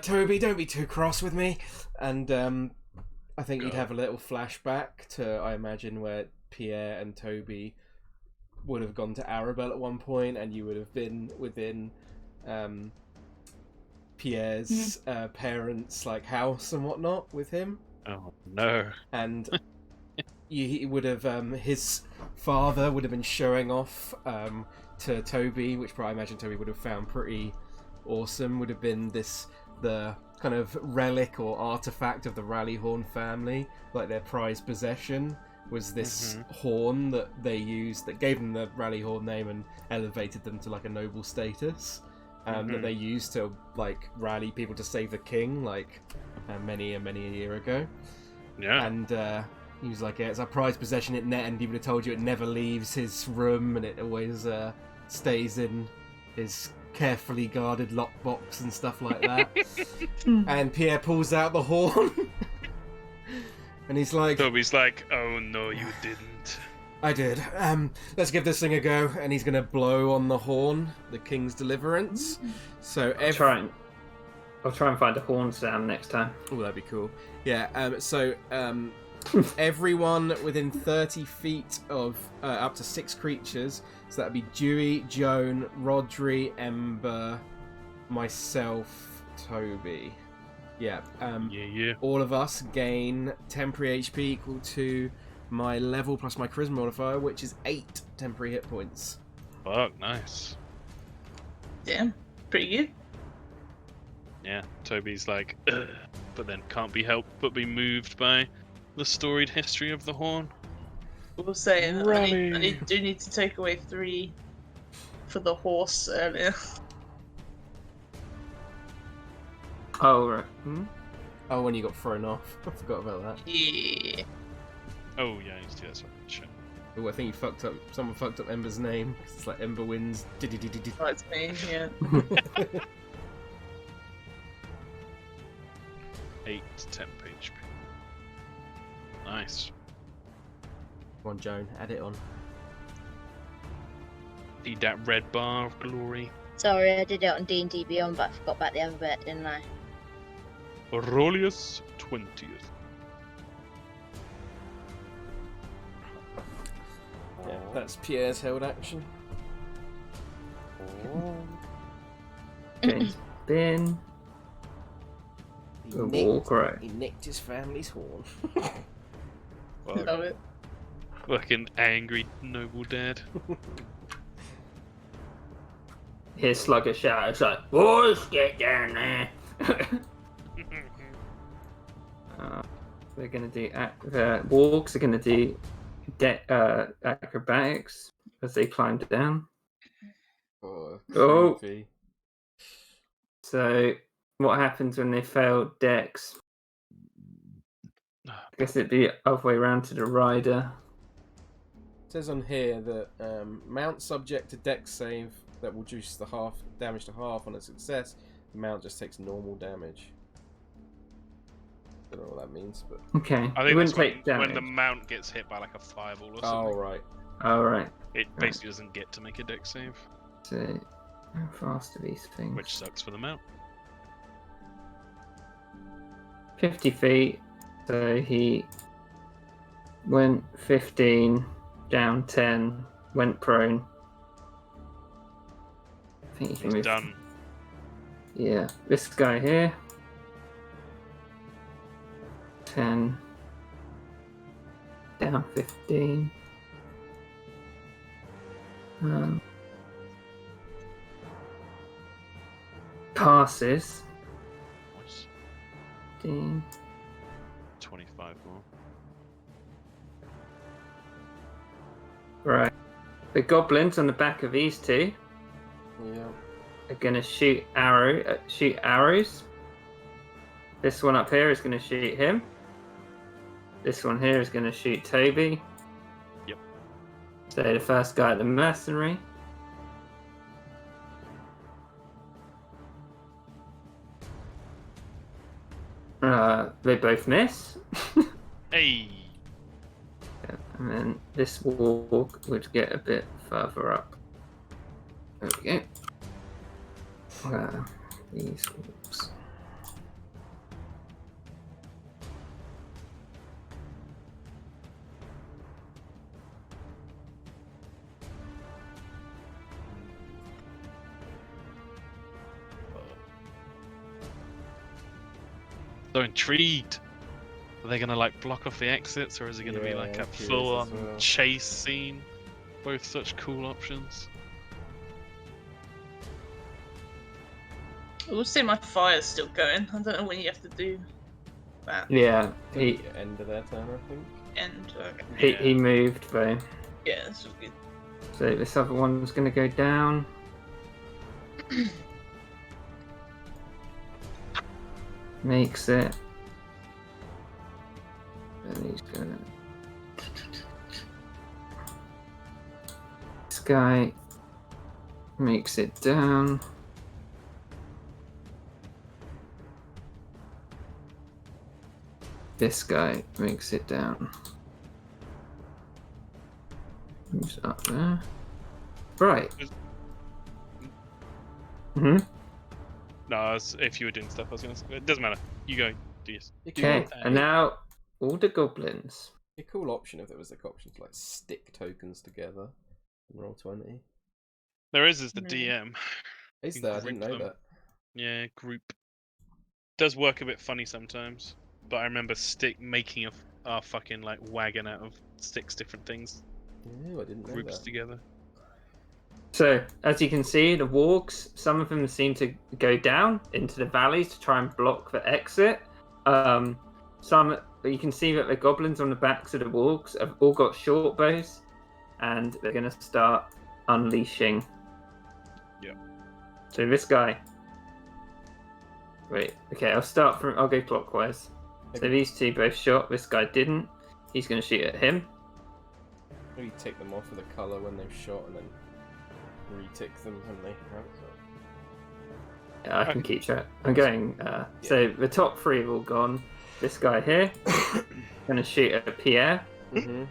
Toby, don't be too cross with me. And I think you'd have a little flashback to, I imagine, where Pierre and Toby would have gone to Arabelle at one point, and you would have been within Pierre's parents' like house and whatnot with him. Oh no. And he would have his father would have been showing off to Toby, which I imagine Toby would have found pretty awesome. Would have been the kind of relic or artifact of the Rallyhorn family, like their prized possession was this horn that they used, that gave them the Rallyhorn name and elevated them to like a noble status, that they used to like rally people to save the king, like many a year ago. Yeah. And he was like, yeah, it's our prized possession, and he would have told you it never leaves his room, and it always stays in his carefully guarded lockbox and stuff like that. And Pierre pulls out the horn. And he's like... Toby's like, oh no, you didn't. I did. Let's give this thing a go. And he's going to blow on the horn, the King's Deliverance. So I'll try and find a horn sound next time. Oh, that'd be cool. Yeah, everyone within 30 feet of up to 6 creatures. So that'd be Dewey, Joan, Rodri, Ember, myself, Toby. Yeah. Yeah. All of us gain temporary HP equal to my level plus my charisma modifier, which is 8 temporary hit points. Fuck, nice. Damn, pretty good. Yeah, Toby's like, ugh, but then can't be helped but be moved by the storied history of the horn. We'll say I Rally. do need to take away 3 for the horse earlier. Oh, right. Oh, when you got thrown off. I forgot about that. Yeah. Oh yeah, I need to do that. Sorry. Shit. Oh, I think you fucked up. Someone fucked up Ember's name. It's like Ember wins. Oh, it's me, yeah. 8 temp HP. Nice. Come on, Joan, add it on. Need that red bar of glory. Sorry, I did it on D&D Beyond, but I forgot about the other bit, didn't I? Aurelius 20th. Yeah, that's Pierre's held action. James Bin. The walk right. He nicked his family's horn. Fuck. Love it. Fucking angry noble dad. Here's Slugger shout. It's like, boys, get down there. They're gonna do the walks are gonna do acrobatics as they climb down. Oh. Oh. So what happens when they fail Dex? I guess it'd be other way around to the rider. It says on here that mount subject to Dex save that will reduce the damage to half on a success. The mount just takes normal damage. Don't know what that means, but Okay. I It think wouldn't that's when, take damage. when the mount gets hit by like a fireball or oh something. right. All right. It basically doesn't get to make a dex save, So how fast are these things? which sucks for the mount. 50 feet. So he went 15, down 10, went prone. I think he can He's move. done. Yeah, this guy here. 10. Down 15. Passes. Nice. 15. 25 more. Right. The goblins on the back of these two Yeah. are gonna shoot arrows. This one up here is gonna shoot him. This one here is gonna shoot Toby. Yep. So the first guy at the mercenary. They both miss. Hey. And then this walk would get a bit further up. There we go. These walks. So intrigued. Are they gonna like block off the exits, or is it gonna be like Yeah, a curious full-on as well. chase scene? Both such cool options. I will say my fire's still going. I don't know when you have to do that. Yeah, The end of their turn, I think. And he moved though. yeah, this was good. So this other one's gonna go down. Makes it. And he's gonna. This guy makes it down. This guy makes it down. Moves up there. Right. Hmm. No, if you were doing stuff, I was gonna say it doesn't matter. You go. Do this. Okay, and now all the goblins. A cool option if there was the option to like stick tokens together and roll 20. There is the No. DM. Is can there? I didn't group know them. that. Yeah, group. Does work a bit funny sometimes, but I remember Stick making a fucking like wagon out of 6 different things, Yeah, I didn't know groups that. together. So, as you can see, the wargs, some of them seem to go down into the valleys to try and block the exit. Some, you can see that the goblins on the backs of the wargs have all got short bows, and they're going to start unleashing. Yep. So this guy. Wait, okay, I'll go clockwise. So Okay. these two both shot, this guy didn't. He's going to shoot at him. Maybe take them off with a colour when they've shot and then retick them when they have. Yeah, I can keep track. I'm going. So the top 3 have all gone. This guy here, going to shoot at Pierre. Mm-hmm.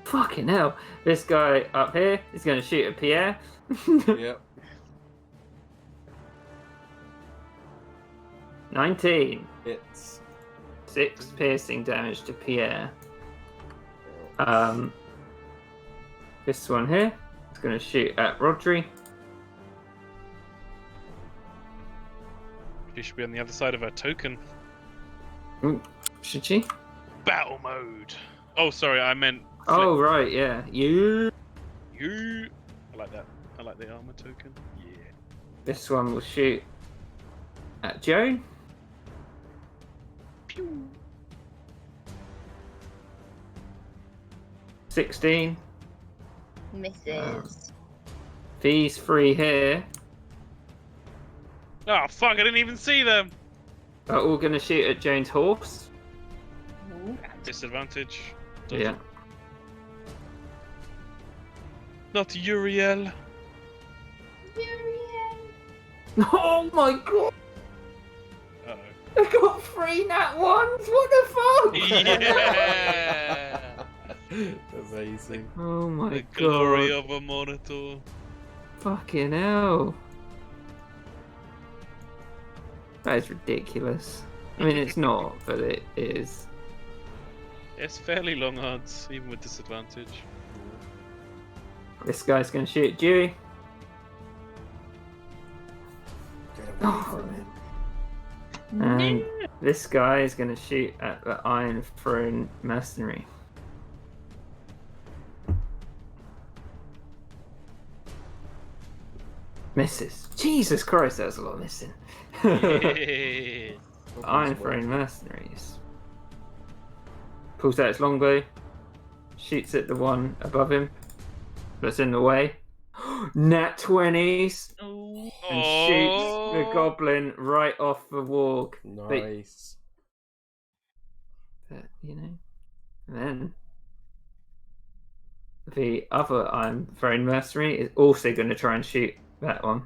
Fucking hell! This guy up here is going to shoot at Pierre. Yep. 19. It's 6 piercing damage to Pierre. This one here is going to shoot at Rodri. She should be on the other side of her token. Ooh, should she? Battle mode. Oh, sorry, I meant. Oh right, yeah. You. You. I like that. I like the armor token. Yeah. This one will shoot at Joan. Pew. 16. Misses. These 3 here Oh fuck! I didn't even see them. are all going to shoot at Joan's horse. Disadvantage. Yeah. Not Uriel. Oh my god! Uh I got 3 nat ones. What the oh. fuck? Yeah. amazing. Oh my The god! glory of a monitor. Fucking hell! That is ridiculous. I mean, it's not, but it is. It's fairly long odds, even with disadvantage. This guy's going to shoot at Dewey. Get away Oh. from him. And this guy is going to shoot at the Iron Throne mercenary. Misses. Jesus Christ, that was a lot of missing. Yeah. Iron Throne mercenaries. Pulls out its longbow. shoots at the one above him that's in the way. Nat 20s Oh, and shoots the goblin right off the warg. Nice. But, and then the other Iron Throne mercenary is also going to try and shoot that one.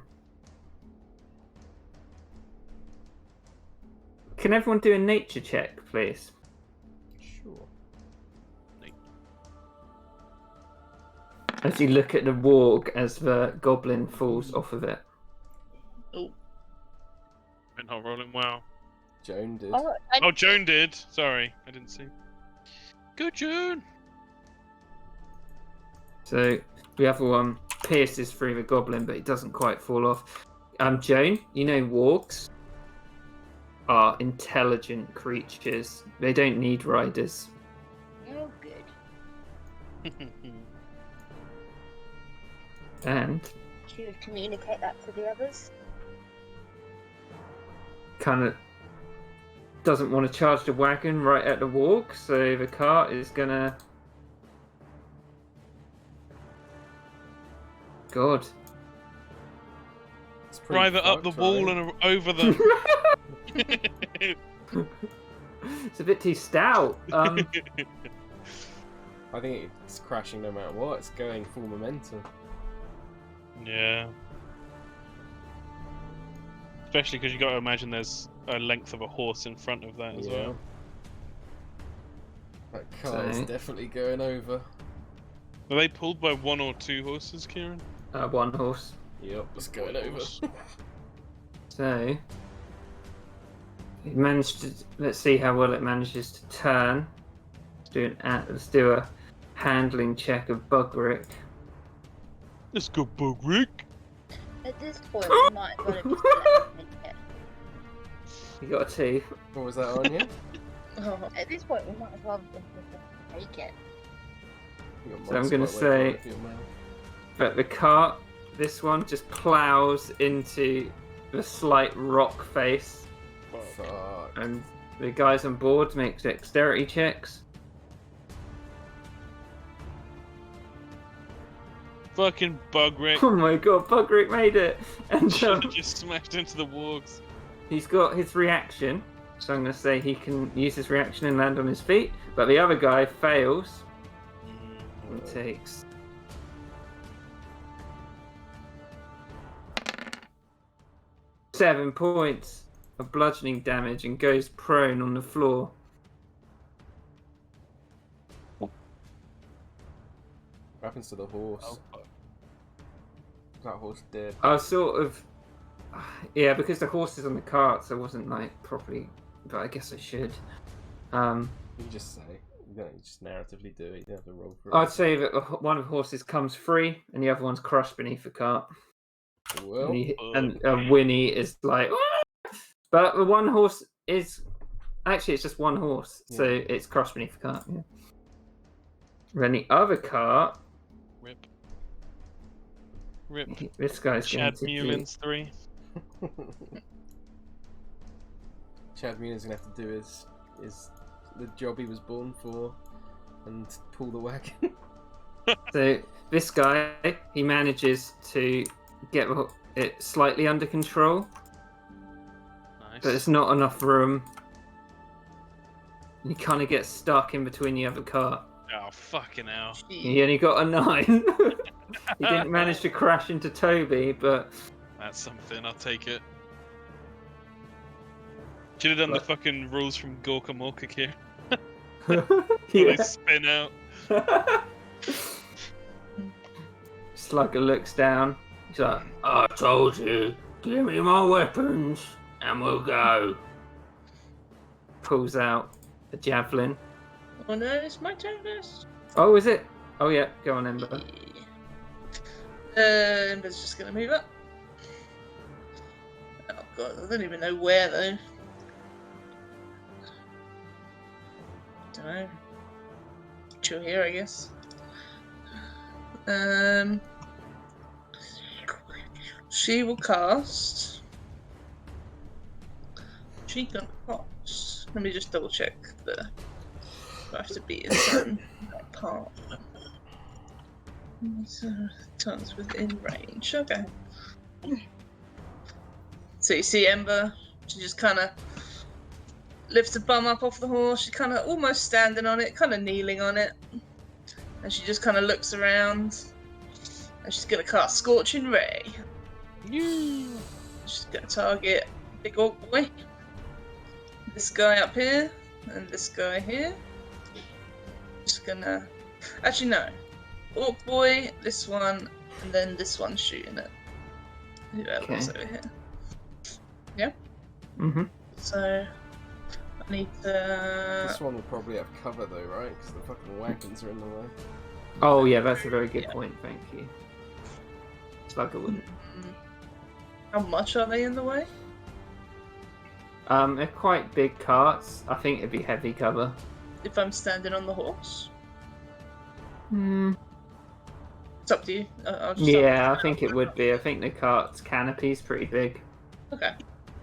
Can everyone do a nature check, please? Sure. As you look at the warg as the goblin falls off of it. oh. We're not rolling well. Joan did. Oh, Joan did. Sorry, I didn't see. Good, Joan. So the other one pierces through the goblin, but it doesn't quite fall off. Joan, wargs are intelligent creatures. They don't need riders. Oh, good. And She would communicate that to the others. kind of doesn't want to charge the wagon right at the warg, so the cart is gonna... God. Drive it up the wall and over them. It's a bit too stout. I think it's crashing no matter what. It's going full momentum. Yeah. Especially because you got to imagine there's a length of a horse in front of that as well. That car is definitely going over. Are they pulled by one or two horses, Kieran? One horse. Yep, it's going over. So it managed to. Let's see how well it manages to turn. Let's do a handling check of Bugrick. Let's go, Bugrick. At this point, we might as well have just let him take it. You got a 2. What was that on you? At this point, we might as well have just take it. So I'm going to say that the cart, this one, just plows into the slight rock face. Fuck. And the guys on board make dexterity checks. Fucking Bugrick. Oh my god, Bugrick made it! And Should have just smashed into the wargs. he's got his reaction, so I'm going to say he can use his reaction and land on his feet. But the other guy fails. And takes 7 points of bludgeoning damage and goes prone on the floor. What happens to the horse? Oh, fuck. That horse dead. I was sort of... Yeah, because the horse is on the cart, so I wasn't, properly... But I guess I should. You just say. You don't just narratively do it. You don't have to roll for it. I'd say that one of the horses comes free, and the other one's crushed beneath the cart. Well, And Winnie is like... But the one horse is... Actually, it's just one horse, so it's crushed beneath the cart, yeah. Then the other cart... Rip. This guy's Chad going to Mulin's 3. Chad Mulin's gonna have to do his the job he was born for and pull the wagon. So this guy, he manages to get it slightly under control, Nice. but it's not enough room. He kind of gets stuck in between the other cart. Oh, fucking hell. He only got a 9. He didn't manage to crash into Toby, but... That's something, I'll take it. Should have done the fucking rules from Gorka Morka here. They spin out. Slugger looks down. He's like, I told you, give me my weapons and we'll go. Pulls out a javelin. Oh no, it's my turn first. Oh, is it? Oh yeah, go on, Ember. Ember's just gonna move up. Oh god, I don't even know where though. Don't know. Chill here, I guess. She will cast. She can cast. Let me just double check the I have to be in certain part. Tongues within range. Okay. So you see Ember, she just kind of lifts the bum up off the horse. She's kind of almost standing on it, kind of kneeling on it. And she just kind of looks around. And she's going to cast Scorching Ray. She's going to target Big Orc Boy. This guy up here. And this guy here. Just gonna... Actually, no. Orc Boy, this one, and then this one shooting at whoever's over here. Yeah? Mm-hmm. So... I need to... This one will probably have cover though, right? Because the fucking wagons are in the way. Oh yeah, that's a very good point, thank you. Slugger wouldn't. How much are they in the way? They're quite big carts. I think it'd be heavy cover. If I'm standing on the horse? Hmm. It's up to you. I'll just Yeah, I think it would be. I think the cart's canopy's pretty big. Okay.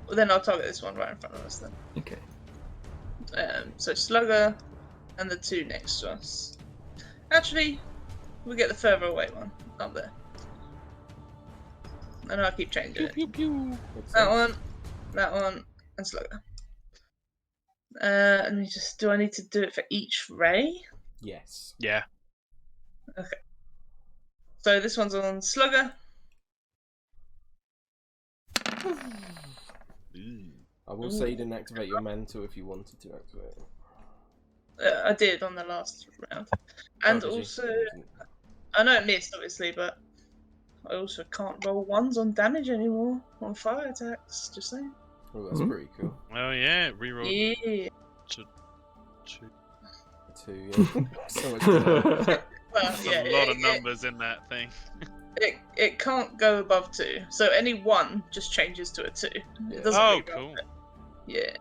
Well, then I'll target this one right in front of us then. Okay. So Slugger and the two next to us. Actually, we'll get the further away one up there. And I'll keep changing it. That one, and Slugger. Let me just... Do I need to do it for each ray? Yes. Yeah. Okay. So this one's on Slugger. I will say you didn't activate your mantle if you wanted to activate it. I did on the last round. And Oh, did you? also... I know it missed, obviously, but I also can't roll ones on damage anymore on fire attacks. Just saying. Oh, that's pretty cool. Oh yeah, reroll Yeah. to 2, yeah. So much better. Well, There's yeah, a lot of numbers in that thing. It can't go above 2. So any 1 just changes to a 2. Yeah. It doesn't Oh, re-roll cool. it. Yeah.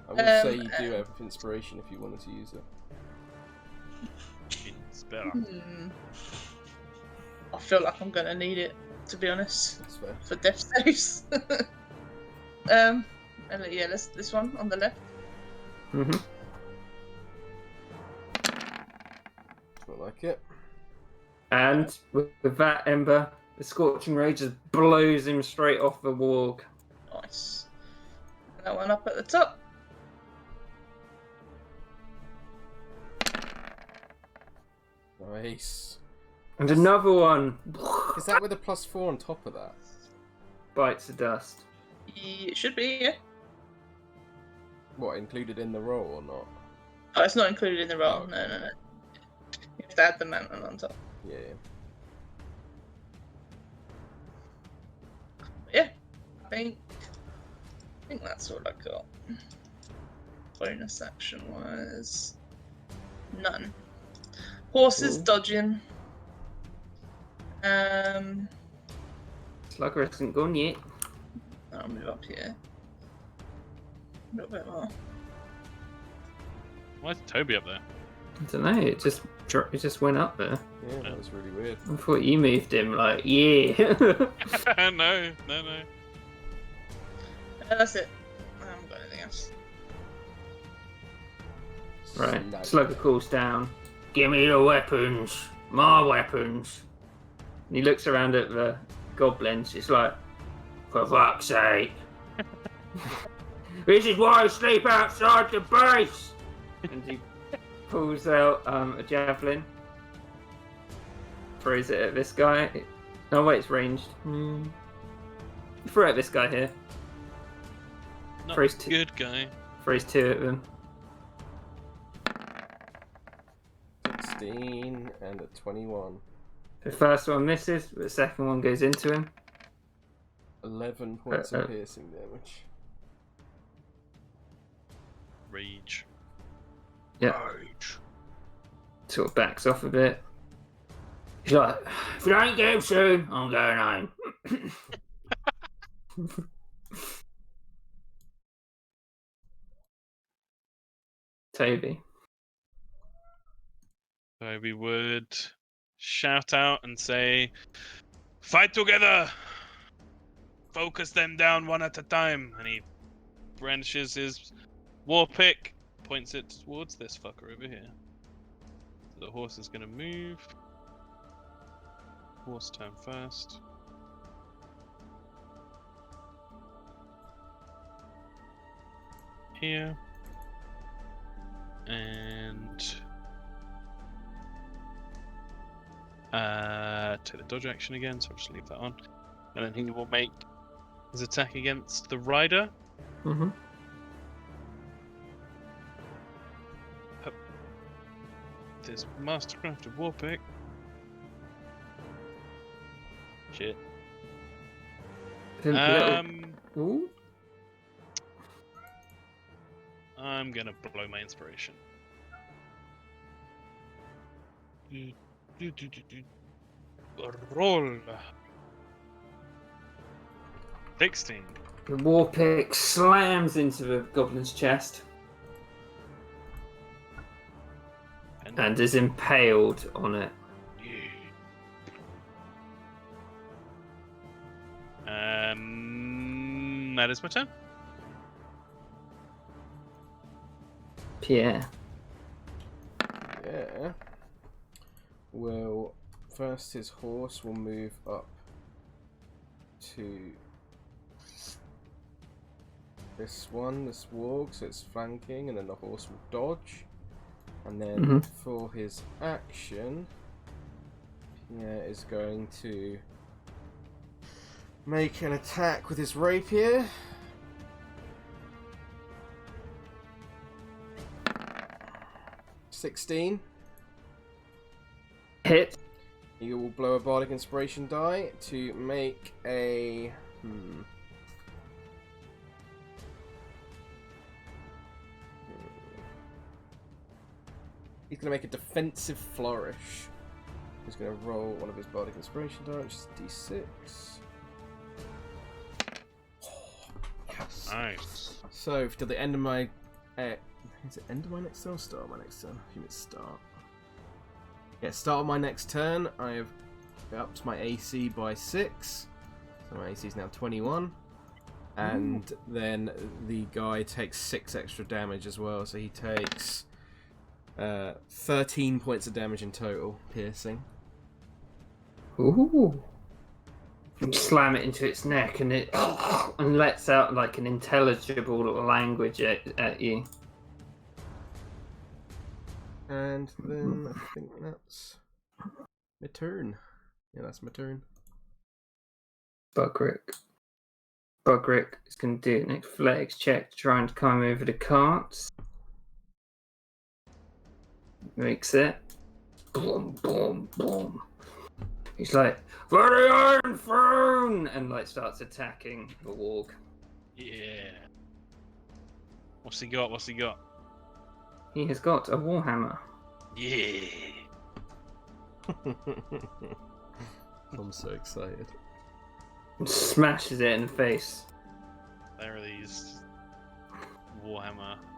I will say you do have inspiration if you wanted to use it. It's better. I feel like I'm gonna need it, to be honest, That's fair. for death saves. And yeah, this one on the left. Mm-hmm. Not like it. And with that Ember, the Scorching Ray just blows him straight off the warg. Nice. And that one up at the top. Nice. And another one Is that with a +4 on top of that? bites the dust. It should be, yeah. What, included in the roll or not? Oh, it's not included in the roll. Oh, No. You have to add the mantle on top. Yeah. Yeah, I think that's all I got. Bonus action wise, none. Horses Ooh. dodging. Slugger isn't gone yet. I'll move up here a little bit more. Why is Toby up there? I don't know. It just went up there. Yeah, that was really weird. I thought you moved him. Like, yeah. no. That's it. I haven't got anything else. Right. Snug. Slugger calls down. Give me the weapons. My weapons. And he looks around at the goblins. It's like, for fuck's sake. This is why I sleep outside the base. And he pulls out a javelin. Throws it at this guy. Oh wait, it's ranged. Throw it at this guy here. Not Throws a good guy. Throws 2 at them. 16 and a 21. The first one misses, but the second one goes into him. 11 points of piercing damage. Rage. Yeah. Rage. Sort of backs off a bit. He's like, if you don't get him soon, I'm going home. Toby. Toby would shout out and say, "Fight together! Focus them down one at a time." And he brandishes his war pick points it towards this fucker over here. So the horse is gonna move. Horse turn first. Here. And take the dodge action again, so I'll just leave that on. And then he will make his attack against the rider. Mm-hmm. This mastercrafted warpick. Shit. Ooh. I'm gonna blow my inspiration. Roll. 16. The war pick slams into the goblin's chest and is impaled on it. That is my turn. Pierre. Yeah. Well, first his horse will move up to this one, this warg, so it's flanking, and then the horse will dodge. And then for his action, Pierre is going to make an attack with his rapier. $16. Hit. You will blow a bardic inspiration die to make a He's going to make a defensive flourish. He's going to roll one of his bardic inspiration die, which is D6. Oh, yes. Nice. So, to the end of my... is it end of my next turn or start of my next turn? I think it's start. Yeah, start of my next turn. I have upped my AC by 6. So my AC is now 21. And then the guy takes 6 extra damage as well. So he takes 13 points of damage in total, piercing. Ooh. You slam it into its neck and it and lets out like an intelligible little language at you. And then I think that's my turn. Yeah, that's my turn. Bugrick. Bugrick is going to do an athletics check to try and climb over the carts. Makes it. Boom, boom, boom. He's like, for the Iron Throne! And like starts attacking the warg. Yeah. What's he got? What's he got? He has got a warhammer. Yeah. I'm so excited. And smashes it in the face. There are these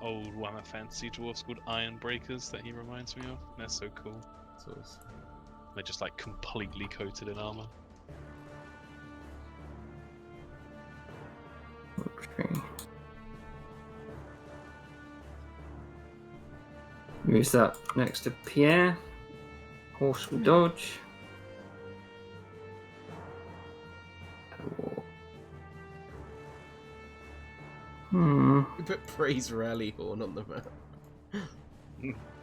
old Warhammer fantasy dwarfs called Iron Breakers that he reminds me of. They're so cool. That's awesome. They're just like completely coated in armor. Okay. Moves up next to Pierre. Horse will dodge. Put praise rally horn on the map.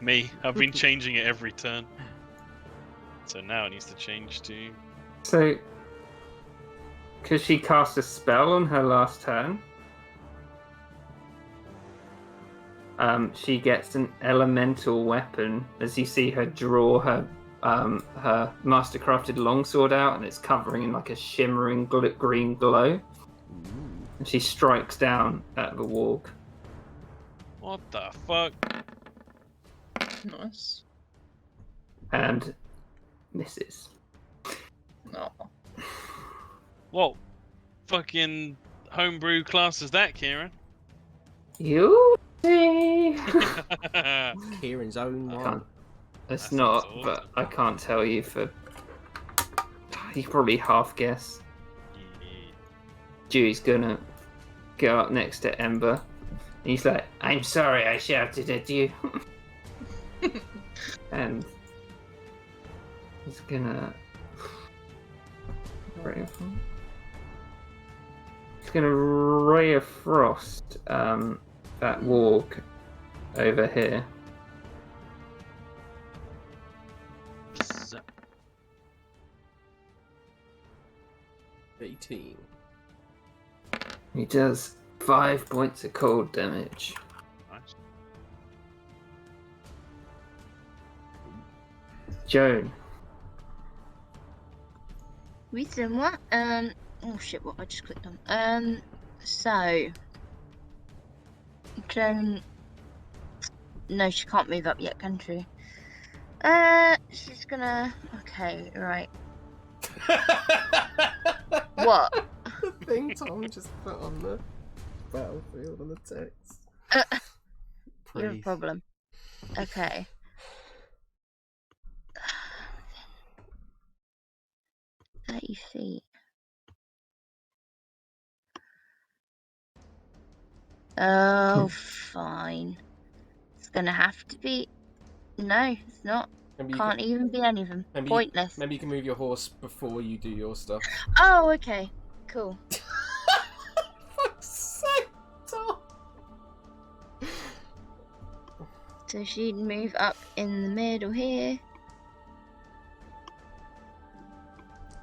Me, I've been changing it every turn. So now it needs to change to... So, because she cast a spell on her last turn, she gets an elemental weapon as you see her draw her mastercrafted longsword out, and it's covering in like a shimmering green glow. And she strikes down at the warg. What the fuck? Nice. And misses. No. What fucking homebrew class is that, Kieran? You see? Kieran's own one. It's That not, sounds but awesome. I can't tell you for. You probably half guess. Yeah. Dewey's gonna go up next to Ember he's like, I'm sorry I shouted at you. And he's gonna... He's gonna Ray of Frost that warg over here. Zap. 18. He does 5 points of cold damage. Nice. Joan. Wisdom, what? Oh shit, what I just clicked on. So. Joan. No, she can't move up yet, can she? She's gonna. Okay, right. What? The thing Tom just put on the battlefield on the text. You have a Praise. problem. Okay. 30 feet. Oh, fine. It's gonna have to be. No, it's not. Maybe you Can't even be any of them. maybe Pointless. Maybe you can move your horse before you do your stuff. Oh, okay. Cool. Fuck's sake, Tom. So she'd move up in the middle here.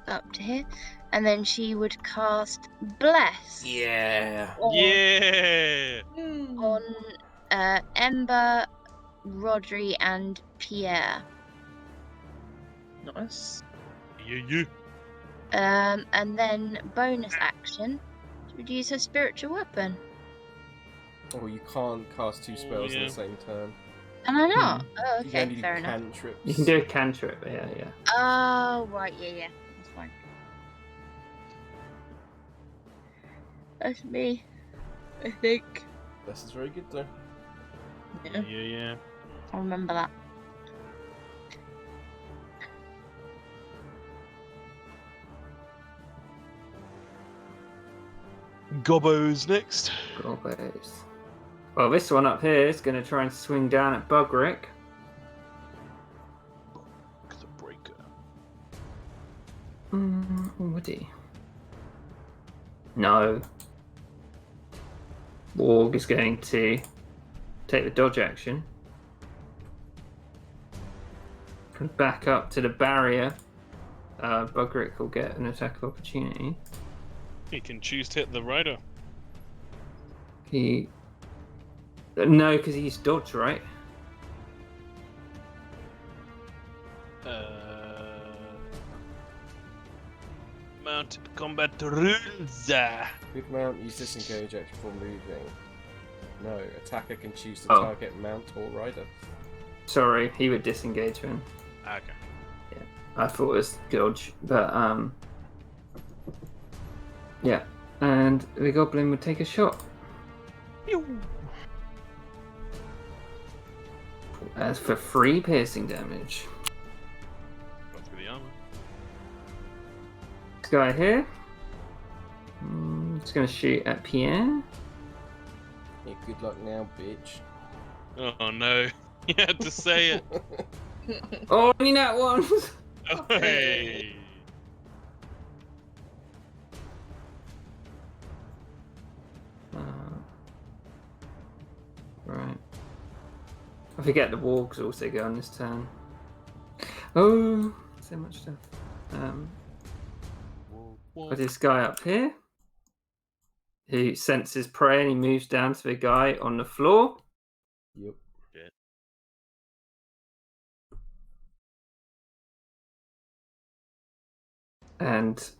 Up to here. And then she would cast Bless. Yeah. Yeah. On Ember, Rodri, and Pierre. Nice. Yeah. And then bonus action, she would use her spiritual weapon. Oh, you can't cast 2 spells in yeah. the same turn. Am I not? Oh, You can okay, only do fair enough. cantrips. You can do a cantrip, yeah. Oh, right, yeah, that's fine. That's me, I think. This is very good though. Yeah. I'll remember that. Gobbo's next. Gobbos. Well, this one up here is going to try and swing down at Bugrick. The breaker. Would he? No. Warg is going to take the dodge action. Back up to the barrier. Bugrick will get an attack of opportunity. He can choose to hit the rider. No, because he's dodge, right? Mounted combat rules. Good mount, use disengage action before moving. No, attacker can choose to Oh. target mount or rider. Sorry, he would disengage him. Okay. I thought it was dodge, but yeah. And the goblin would take a shot. As for 3 piercing damage. Got through the armor. This guy here. It's going to shoot at Pierre. Yeah, good luck now, bitch. Oh no. You had to say it. Oh, only that one. Oh, hey. Right. I forget the wargs also go on this turn. Oh, so much stuff. Got this guy up here who senses prey and he moves down to the guy on the floor. Yep. And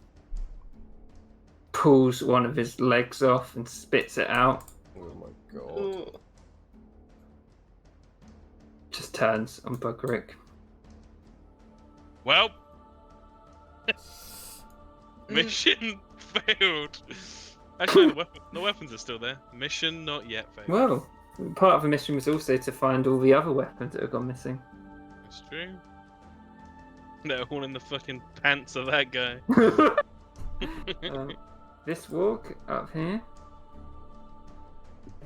pulls one of his legs off and spits it out. Oh my god. Just turns on Bugrick. Well. Mission failed. Actually, the weapons are still there. Mission not yet failed. Well, part of the mission was also to find all the other weapons that have gone missing. That's true. They're all in the fucking pants of that guy. This walk up here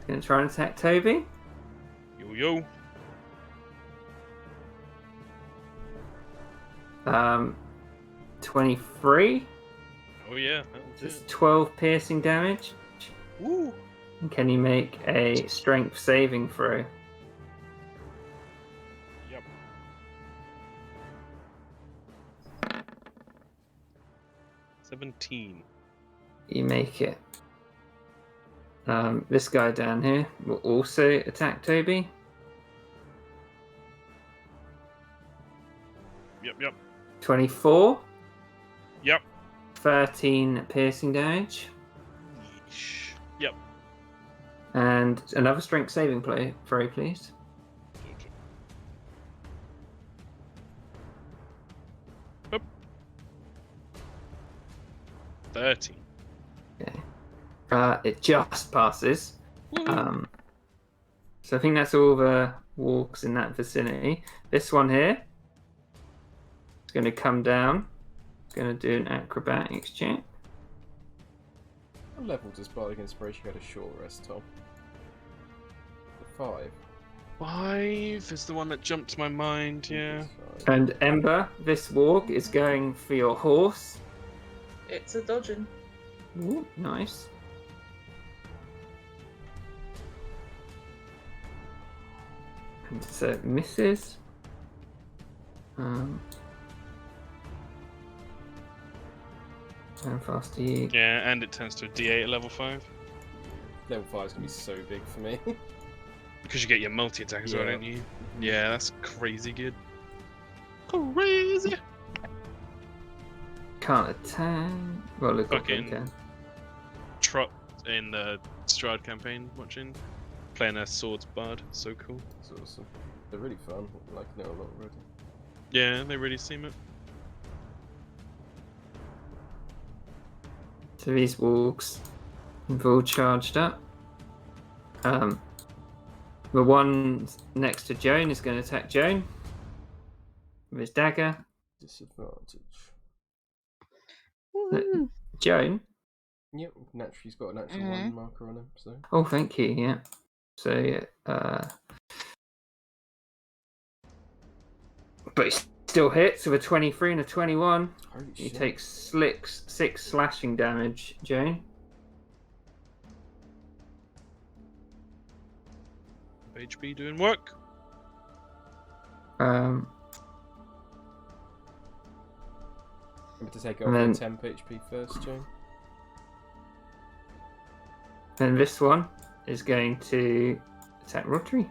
Gonna try and attack Toby. Yo yo. 23. Oh yeah. That'll do It's it. 12 piercing damage. Woo. And can you make a strength saving throw? Yep. $17. You make it. This guy down here will also attack Toby. Yep. 24. Yep. 13 piercing damage. Yeesh. Yep. And another strength saving throw, please. 30. Okay. It just passes. Woo. So I think that's all the walks in that vicinity. This one here is going to come down. It's going to do an acrobatics check. What level does Bardic Inspiration get a short rest, Tom? 5. 5 is the one that jumped to my mind, yeah. And Ember, this walk is going for your horse. It's a dodging. Ooh, nice. And so it misses. How fast are you? Yeah, and it turns to a D8 at level 5. Level 5 is going to be so big for me. Because you get your multi-attack as well, Yeah. don't you? Yeah, that's crazy good. Crazy! Can't attack. Well, look, Fucking- can. Trot in the Stride campaign, watching. Playing a swords bard, so cool. It's awesome. They're really fun. I like know a lot already. Yeah, they really seem it. So these walks have all charged up. The one next to Joan is going to attack Joan with his dagger. Disadvantage. Woo. Joan? Yep, naturally he's got a natural Mhm. 1 marker on him, so. Oh, thank you, yeah. So, but he still hits with a 23 and a 21. Holy He shit. takes 6 slashing damage, Joan. HP doing work. Um, Remember to take it And off then- the temp HP first, Jane. and this one is going to attack Rotary.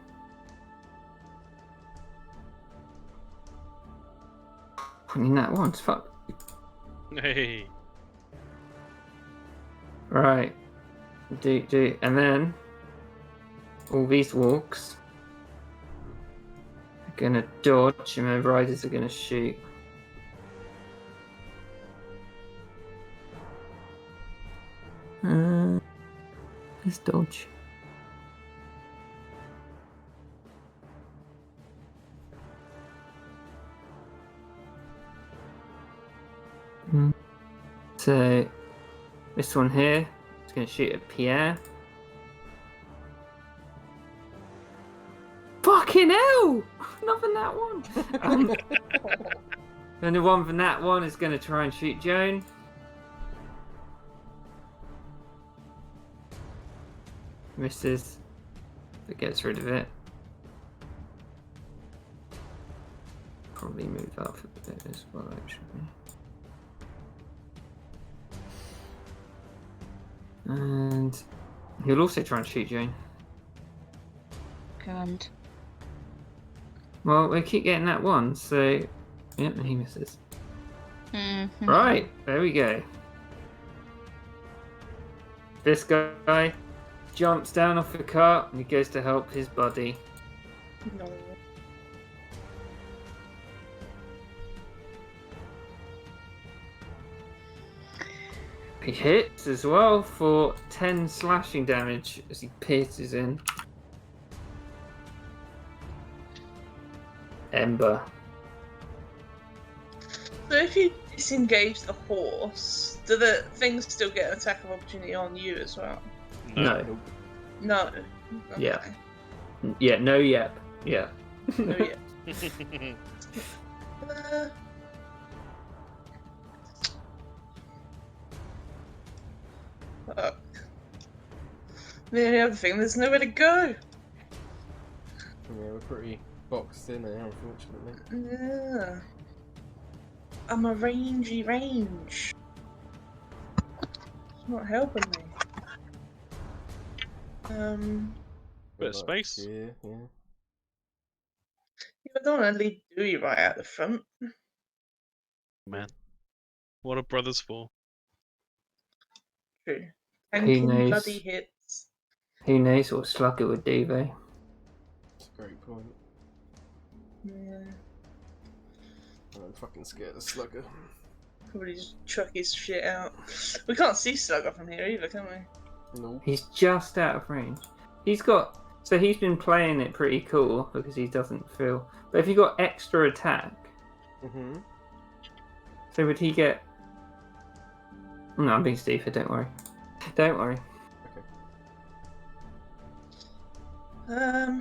I mean, that one's fuck. Hey. Right. Do. And then all these walks are going to dodge, and the riders are going to shoot. Let's dodge. So this one here is going to shoot at Pierre. Fucking hell! Another that one. Then the one from that one is going to try and shoot Joan. Misses. It gets rid of it. Probably move up a bit as well, actually. And he'll also try and shoot Jane. Can't. Well, we keep getting that one, so yeah, he misses. Mhm. Right, there we go. This guy jumps down off the cart and he goes to help his buddy. No. He hits as well for 10 slashing damage as he pierces in. Ember. So if you disengage the horse, do the things still get an attack of opportunity on you as well? No. No. Yeah. Yeah, no yep. Yeah. Oh, yeah. Fuck. The other thing, there's nowhere to go. Yeah, we're pretty boxed in there, unfortunately. Yeah. I'm a rangy range. It's not helping me. Bit of space. Yeah, yeah. I don't want to leave Dewey right out the front. Man, what are brothers for? True. Who Tanking knows? bloody hits. Who knows what Slugger would do, though? That's a great point. Yeah. I'm fucking scared of Slugger. Probably just chuck his shit out. We can't see Slugger from here either, can we? Nope. He's just out of range. He's got... So he's been playing it pretty cool because he doesn't feel... But if he got extra attack, Mm-hmm. so would he get... No, I'm being stupid, don't worry. Don't worry. I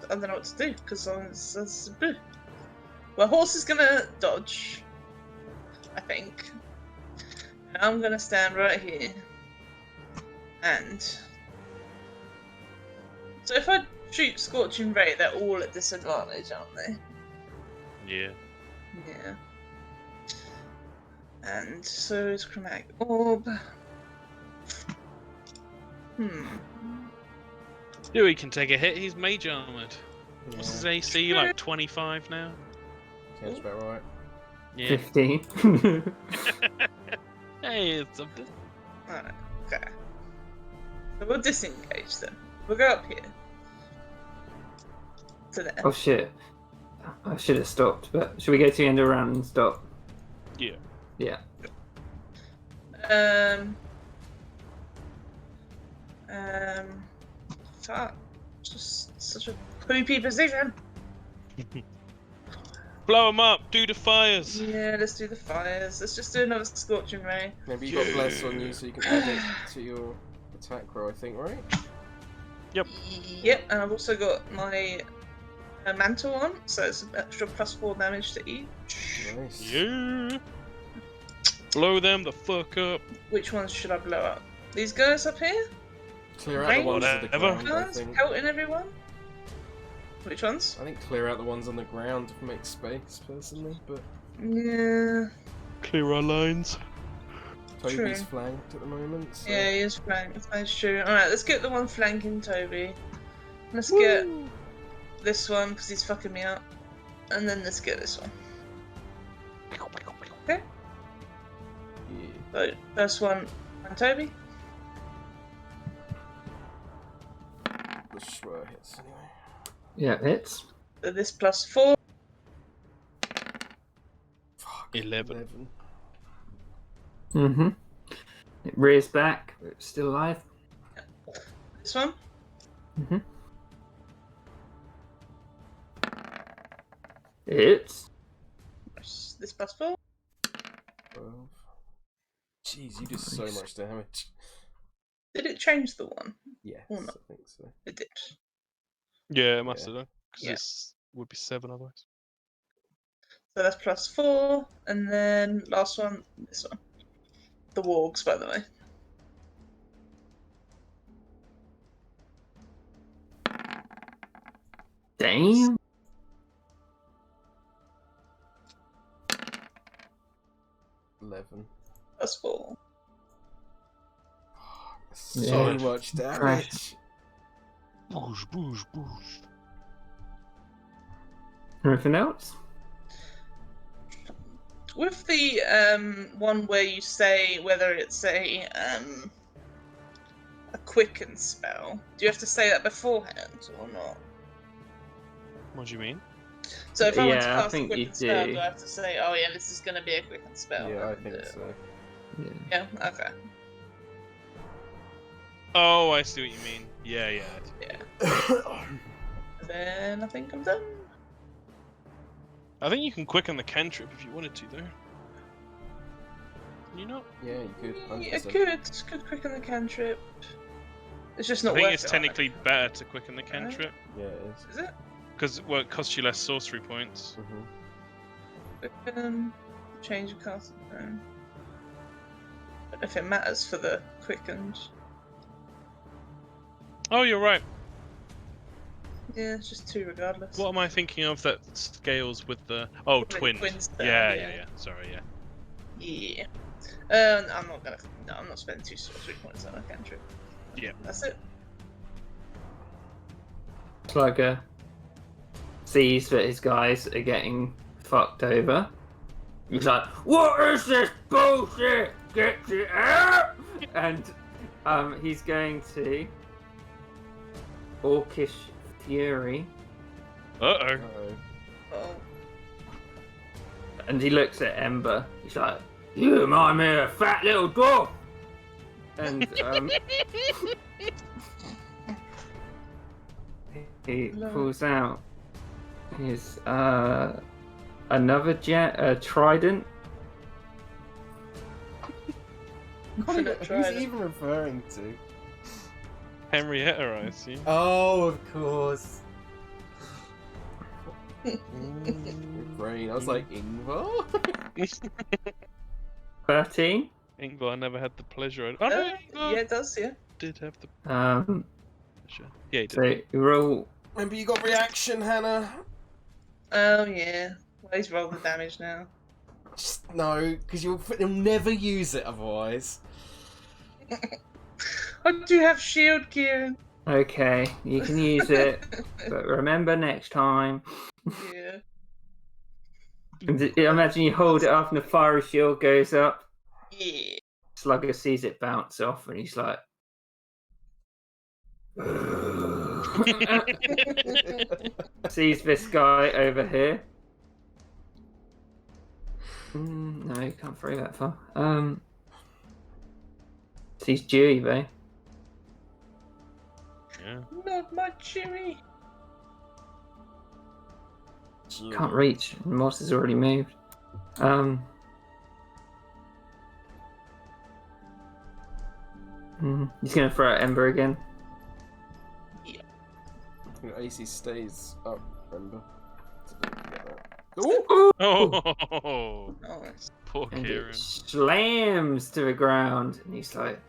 don't know what to do because that's blue. Well, horse is gonna dodge, I think. And I'm gonna stand right here. And so if I shoot Scorching Ray, they're all at disadvantage, aren't they? Yeah. Yeah. And so is Chromatic Orb. Dewey can take a hit, he's mage armored. Yeah. What's his AC, like 25 now? Sounds about right. Yeah. 15. Hey, it's something. Alright, okay. So we'll disengage then. We'll go up here. To there. Oh shit. I should have stopped, but should we go to the end of the round and stop? Yeah. Yeah. Fuck. Just such a poopy position. Blow him up, do the fires. Yeah, let's do the fires. Let's just do another Scorching Ray. Maybe you got Bless on you so you can add it to your attack roll, I think, right? Yep. Yep, and I've also got my mantle on, so it's an extra +4 damage to each. Nice. Yeah. Blow them the fuck up. Which ones should I blow up? These guys up here? Clear out the ones on the Whatever. ground, I Guys think. pelting everyone? Which ones? I think clear out the ones on the ground to make space, personally, but Yeah. Clear our lines. Toby's True. flanked at the moment, so... Yeah, he is flanked. That's true. Alright, let's get the one flanking Toby. Let's get this one because he's fucking me up. And then let's get this one. Okay? Yeah. So, first one, and Toby. The Schwer hits, anyway. Yeah, hits. So this +4. Fuck. 11. Mm-hmm. It rears back, but it's still alive. This one. Mm-hmm. It's This +4. 12. Jeez, you did so Nice. much damage. Did it change the one? Yes, Or not? I think so. It did. Yeah, it must have done. Because Yeah. this would be 7 otherwise. So that's +4. And then last one, this one. The wargs, by the way. damn. +4. So Yeah. much damage. Right. Boosh, boosh, boosh. Anything else? With the one where you say whether it's a quicken spell, do you have to say that beforehand or not? What do you mean? So if I want to Yeah, I cast a think you quicken spell, do. do I have to say, oh yeah, this is going to be a quicken spell? Yeah, I and, think so. Yeah. Yeah, okay. Oh, I see what you mean. Yeah, yeah. Yeah. Then I think I'm done. I think you can quicken the cantrip if you wanted to, though. Can you not? Yeah, you could. Yeah, 100%. could quicken the cantrip. It's just I not think worth it's it, technically better to quicken the cantrip Yeah, it is. Is it? because well, it costs you less sorcery points. Mm-hmm. Change of casting zone. I don't know if it matters for the quickened. Oh, you're right. Yeah, it's just 2 regardless. What am I thinking of that scales with the? Oh, Probably twin. twins there, Yeah, yeah. yeah, yeah. Sorry, yeah. Yeah. I'm not gonna. No, I'm not spending 2 sorcery points on a cantrip. Yeah. That's it. Slugger sees that his guys are getting fucked over. He's like, "What is this bullshit? Get it out!" And he's going to Orcish Fury, Uh-oh. Oh. and he looks at Ember. He's like, "You remind me of a fat little dwarf." And he pulls out his another trident. Who's he even referring to? Henrietta, I assume. Oh, of course. Brain. I was like, Ingvar? 13. Ingvar, I never had the pleasure. Oh no, Ingvar Yeah, it does. Yeah. did have the Um, pleasure. Yeah, he did. so you roll. Remember, you got reaction, Hannah. Oh yeah. Well, he's rolled the damage now. Just no, because you'll never use it otherwise. I do have shield, Kieran. Okay, you can use it, but remember next time. Yeah. And imagine you hold it up and the fiery shield goes up. Yeah. Slugger sees it bounce off and he's like, sees this guy over here. No, you can't throw that far. Sees Dewey though. Yeah. Not my Chewy. Can't reach. Moss has already moved. He's gonna throw at Ember again. Your AC stays up, remember? Oh, Nice. poor And Kieran. it slams to the ground, and he's like,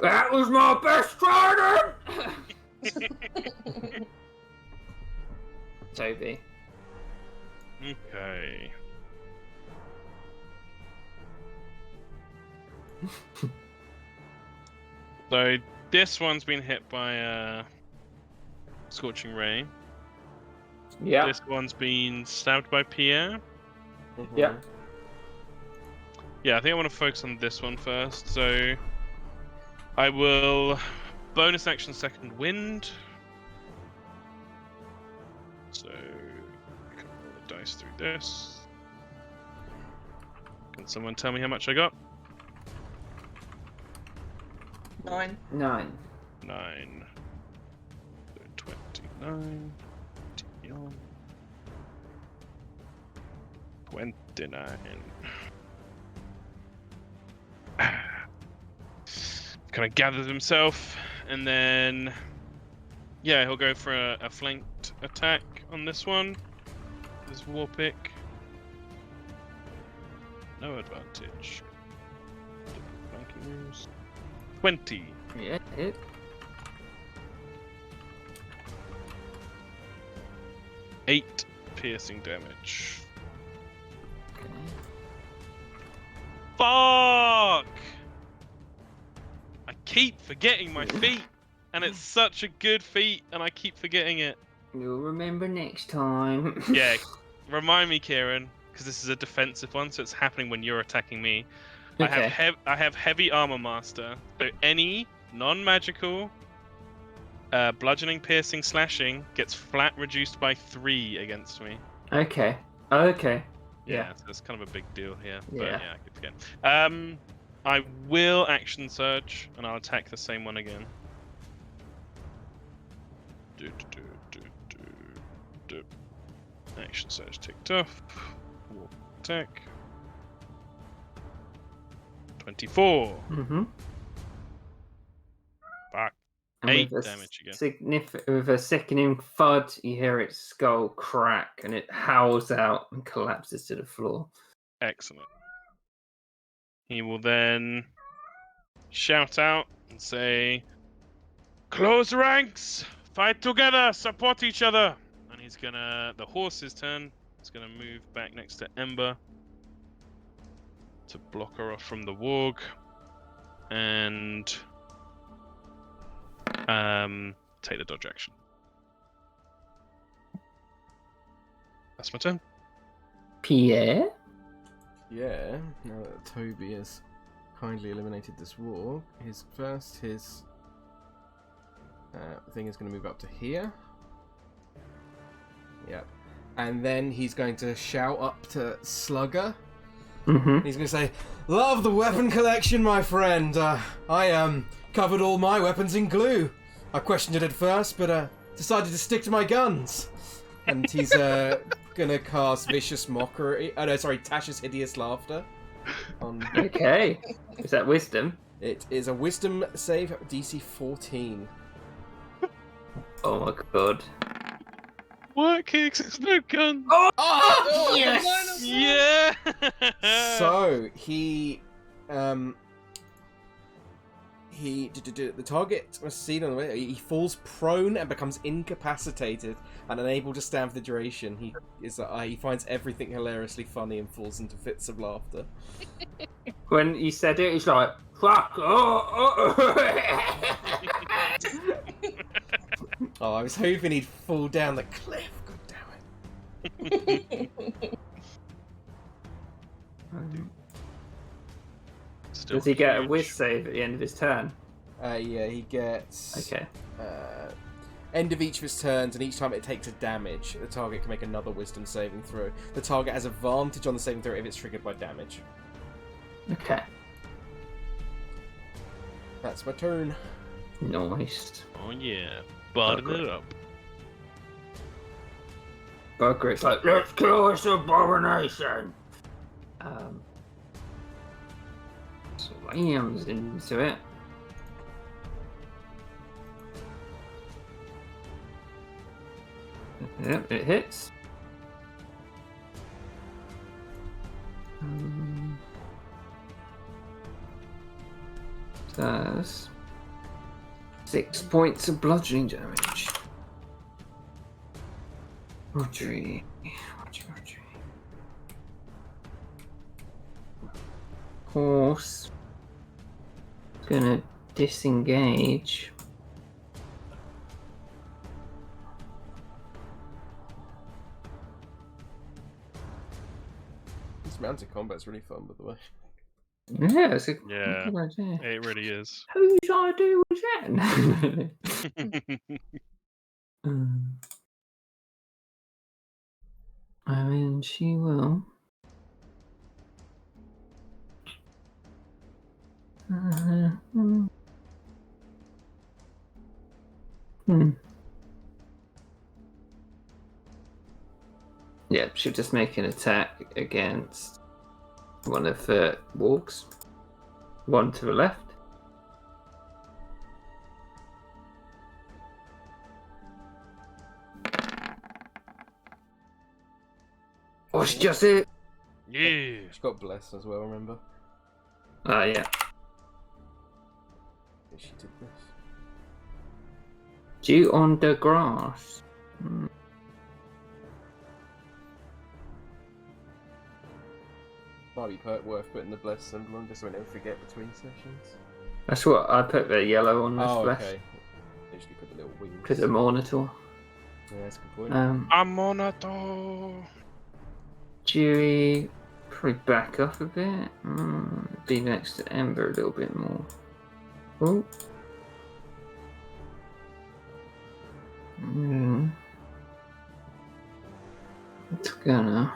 "That was my best trident!" Toby. Okay. So this one's been hit by a scorching ray. Yeah. This one's been stabbed by Pierre. Yeah. Yeah, I think I want to focus on this one first. So I will bonus action second wind. So I can roll the dice through this. Can someone tell me how much I got? 9. 9. 9. So 29. 29. Kind of gathers himself, and then yeah, he'll go for a flanked attack on this one. This war pick. No advantage. Flanking moves. 20. Yeah, hit. 8 piercing damage. Okay. Fuck! I keep forgetting my feat, and it's such a good feat, and I keep forgetting it. You'll remember next time. Yeah, remind me, Kieran, because this is a defensive one, so it's happening when you're attacking me. Okay. I have heavy armor master, so any non-magical bludgeoning, piercing, slashing gets flat reduced by 3 against me. Okay. Okay. Yeah, so it's kind of a big deal here. But Yeah. yeah, I keep forgetting. I will action surge, and I'll attack the same one again. Action surge ticked off. Walk attack. 24. Mm-hmm. Fuck. And 8 with a damage again. with a sickening thud, you hear its skull crack, and it howls out and collapses to the floor. Excellent. He will then shout out and say, "Close ranks! Fight together! Support each other!" And he's gonna... The horse's turn. He's gonna move back next to Ember to block her off from the warg. And... take the dodge action. That's my turn. Pierre? Yeah, now that Toby has kindly eliminated this war, his thing is going to move up to here. Yep. And then he's going to shout up to Slugger. Mm-hmm. He's going to say, "Love the weapon collection, my friend. I covered all my weapons in glue. I questioned it at first, but decided to stick to my guns." And he's gonna cast Vicious Mockery. Oh no, sorry, Tasha's Hideous Laughter. On... Okay. Is that wisdom? It is a Wisdom save, DC 14. Oh my god. What kicks? There's no gun. Oh, yes! Yeah. So the target must see on the way. He falls prone and becomes incapacitated and unable to stand for the duration. He finds everything hilariously funny and falls into fits of laughter. When you said it, he's like, "Fuck!" Oh, I was hoping he'd fall down the cliff. God damn it! Still Does he get a huge. whiz save at the end of his turn? Yeah, he gets. Okay. End of each of his turns, and each time it takes a damage, the target can make another Wisdom saving throw. The target has advantage on the saving throw if it's triggered by damage. Okay. That's my turn. Nice. Oh yeah, button it up. Bugger's like, "Let's kill this abomination!" Slams into it. Yep, it hits. Does 6 points of bludgeoning damage. Rogery. Horse. Gonna disengage. This mounted combat's really fun, by the way. Yeah, it's a Yeah. good idea. It really is. Whose idea was that? I mean, she will. Yeah, she'll just make an attack against one of the wargs. One to the left. Oh, she just hit. Yeah. She's got Bless as well, remember? Ah, yeah. Yeah, she did this. Dew on the grass. Might be worth putting the Bless symbol on just so we never forget between sessions. That's what I put the yellow on this Oh, flesh. okay. Usually put the little wings. Because of Monitor. Yeah, that's a good point. I'm on a door. Dewey, probably back up a bit. Be next to Ember a little bit more. Oh. It's gonna.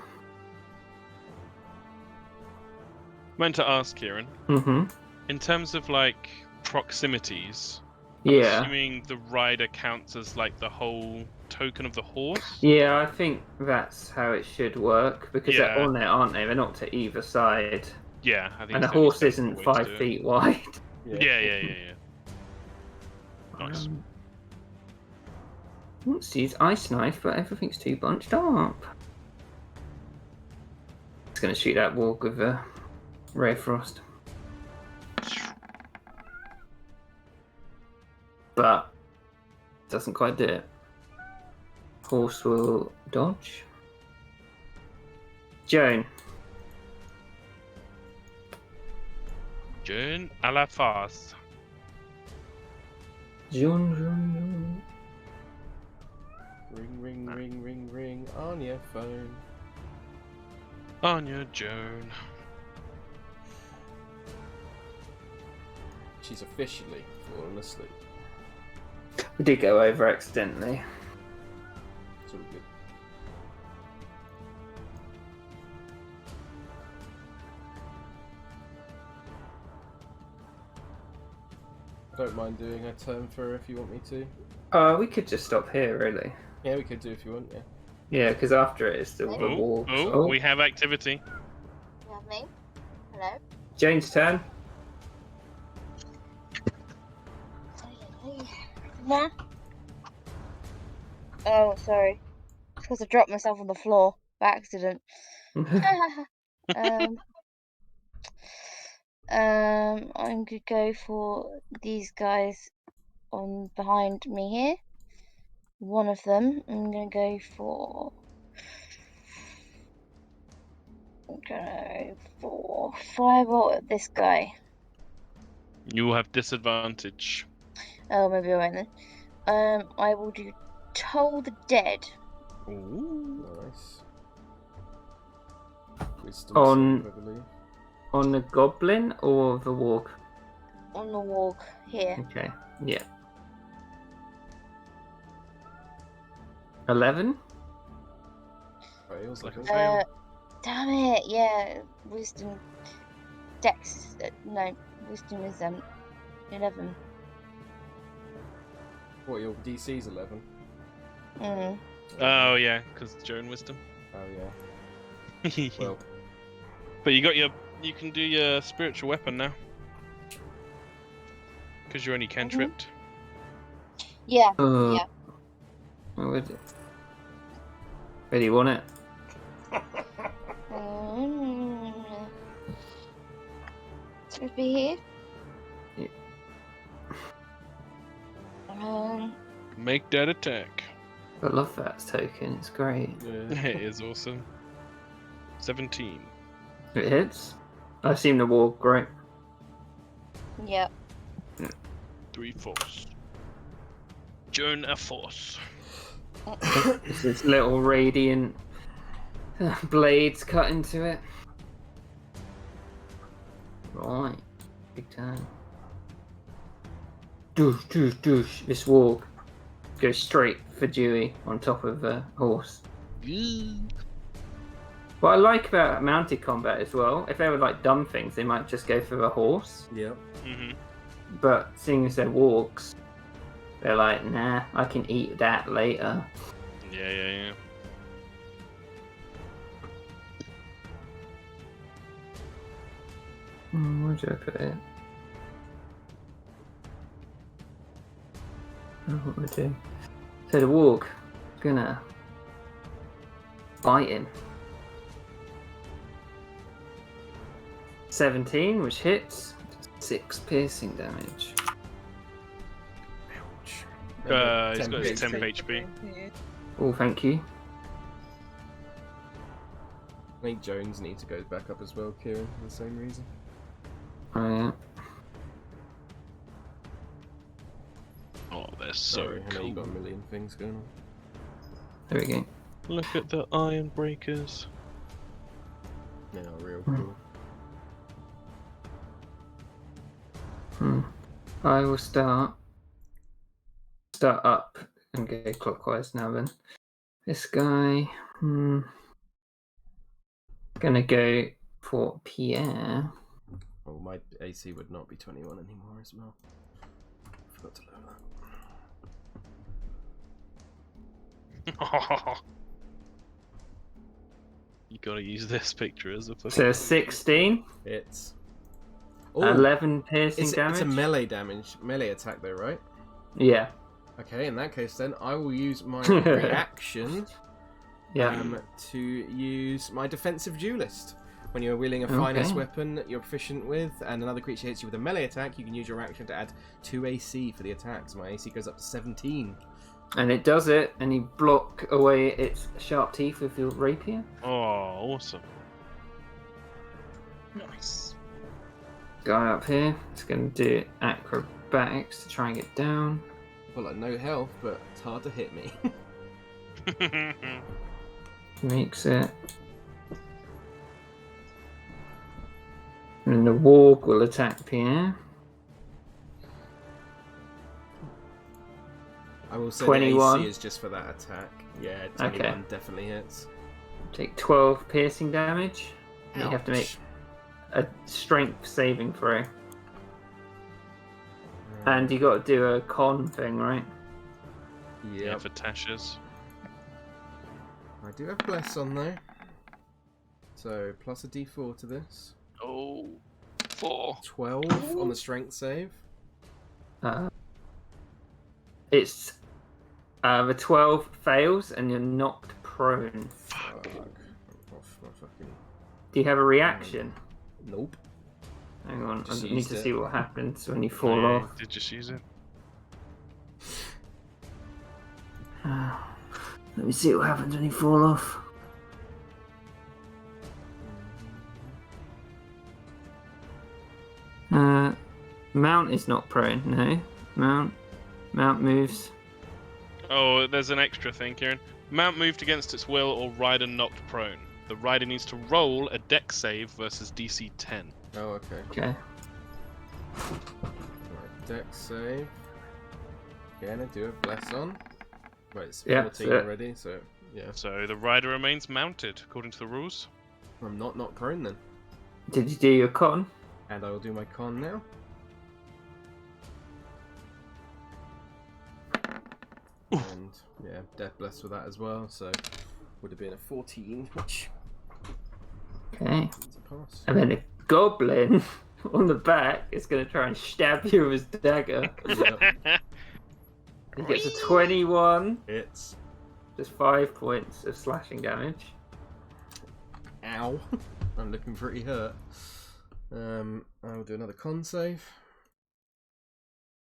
Meant to ask, Kieran. Mm-hmm. In terms of like proximities, Yeah. assuming the rider counts as like the whole token of the horse. Yeah, I think that's how it should work because Yeah. they're on there, aren't they? They're not to either side. Yeah, I think. And a it's the only horse isn't sensible way to 5 do it. feet wide. Yeah. Nice. Let's use ice knife, but everything's too bunched up. It's gonna shoot that walk with a ray of frost. But doesn't quite do it. Horse will dodge. Joan. Joan à la face. Joan. Ring on your phone. Anya Joan. She's officially fallen asleep. We did go over accidentally. It's all good. Don't mind doing a turn for her if you want me to. We could just stop here, really. Yeah, we could do if you want, yeah. Yeah, because after it is still the walk. Oh, we have activity. You have me? Hello? Jane's turn. Nah. Oh, sorry. Because I dropped myself on the floor by accident. I'm gonna go for these guys on behind me here. One of them, I'm gonna go for firebolt at this guy. You will have disadvantage. Oh, maybe I won't then. I will do Toll the Dead. Ooh. Nice. Wisdom On- save, I believe. On the goblin or the walk? On the walk here. Okay, yeah. 11? Fails, I Like a think. fail. Damn it, yeah. Wisdom. Dex. No, Wisdom is 11. What, your DC's 11? Mm. Oh yeah, because Joan wisdom. Oh, yeah. Well, But you can do your spiritual weapon now. Because you're only cantripped. Yeah. Yeah. What would it? Where do you want it? Should be here. Yeah. Make that attack. I love that token, it's great. yeah. It is awesome. 17. It hits. I assume the walk, great. Yep. 3 force. Joan a force. It's this little radiant blades cut into it. Right. Big time. Doosh, doosh, doosh. This walk goes straight for Dewey on top of the horse. What I like about mounted combat as well, if they were like dumb things, they might just go for the horse. Yep. Mm-hmm. But seeing as they're walks, they're like, nah, I can eat that later. Yeah. Where do I put it? Oh, what am I doing? So the walk, gonna bite him. 17, which hits. 6 piercing damage. Ouch. He's got his 10 HP. HP. Yeah. Oh, thank you. I think Jones needs to go back up as well, Kieran, for the same reason. Oh, yeah. Oh, they're so Sorry, I know you got a cool. million things going on. There we go. Look at the iron breakers. Yeah, real Hmm. cool. I will start up and go clockwise now then. This guy, gonna go for Pierre. Oh, my AC would not be 21 anymore as well. Forgot to lower that. You gotta use this picture as a fucking. So 16, It's 11 piercing damage. It's a melee attack though, right? Yeah. Okay, in that case then I will use my reaction Yeah. to use my defensive duelist. When you're wielding a finesse Okay. weapon that you're proficient with, and another creature hits you with a melee attack, you can use your action to add 2 AC for the attack. So my AC goes up to 17. And it does it, and you block away its sharp teeth with your rapier. Oh, awesome. Nice. Guy up here is going to do acrobatics to try and get down. Well, like no health, but it's hard to hit me. Makes it. And the warg will attack Pierre. I will say 21. the AC is just for that attack. Yeah, 21 definitely hits. Take 12 piercing damage. You have to make Ouch. a strength saving throw. And you got to do a con thing, right? Yeah, Yep. for Tasha's. I do have bless on though. So plus a d4 to this. Oh, 4. 12 on the strength save. It's the 12 fails and you're knocked prone. Fuck. My fucking... Do you have a reaction? Nope. Hang on, I Just need used to it. see what happens when you fall Yeah, off. did just use it. Let me see what happens when you fall off. Mount is not prone, no. Mount moves. Oh, there's an extra thing, Kieran. Mount moved against its will or rider knocked prone. The rider needs to roll a dex save versus DC 10. Oh, okay. Okay. Right, dex save. Again, I do have bless on. Right, it's Yeah, 14 so- already, so yeah. So the rider remains mounted, according to the rules. I'm not prone then. Did you do your con? And I will do my con now. And yeah, death blessed with that as well, so would have been a 14, which Okay. is a pass. And then a goblin on the back is going to try and stab you with his dagger. Yep. He gets a 21, It's just 5 points of slashing damage. ow. I'm looking pretty hurt. I will do another con save.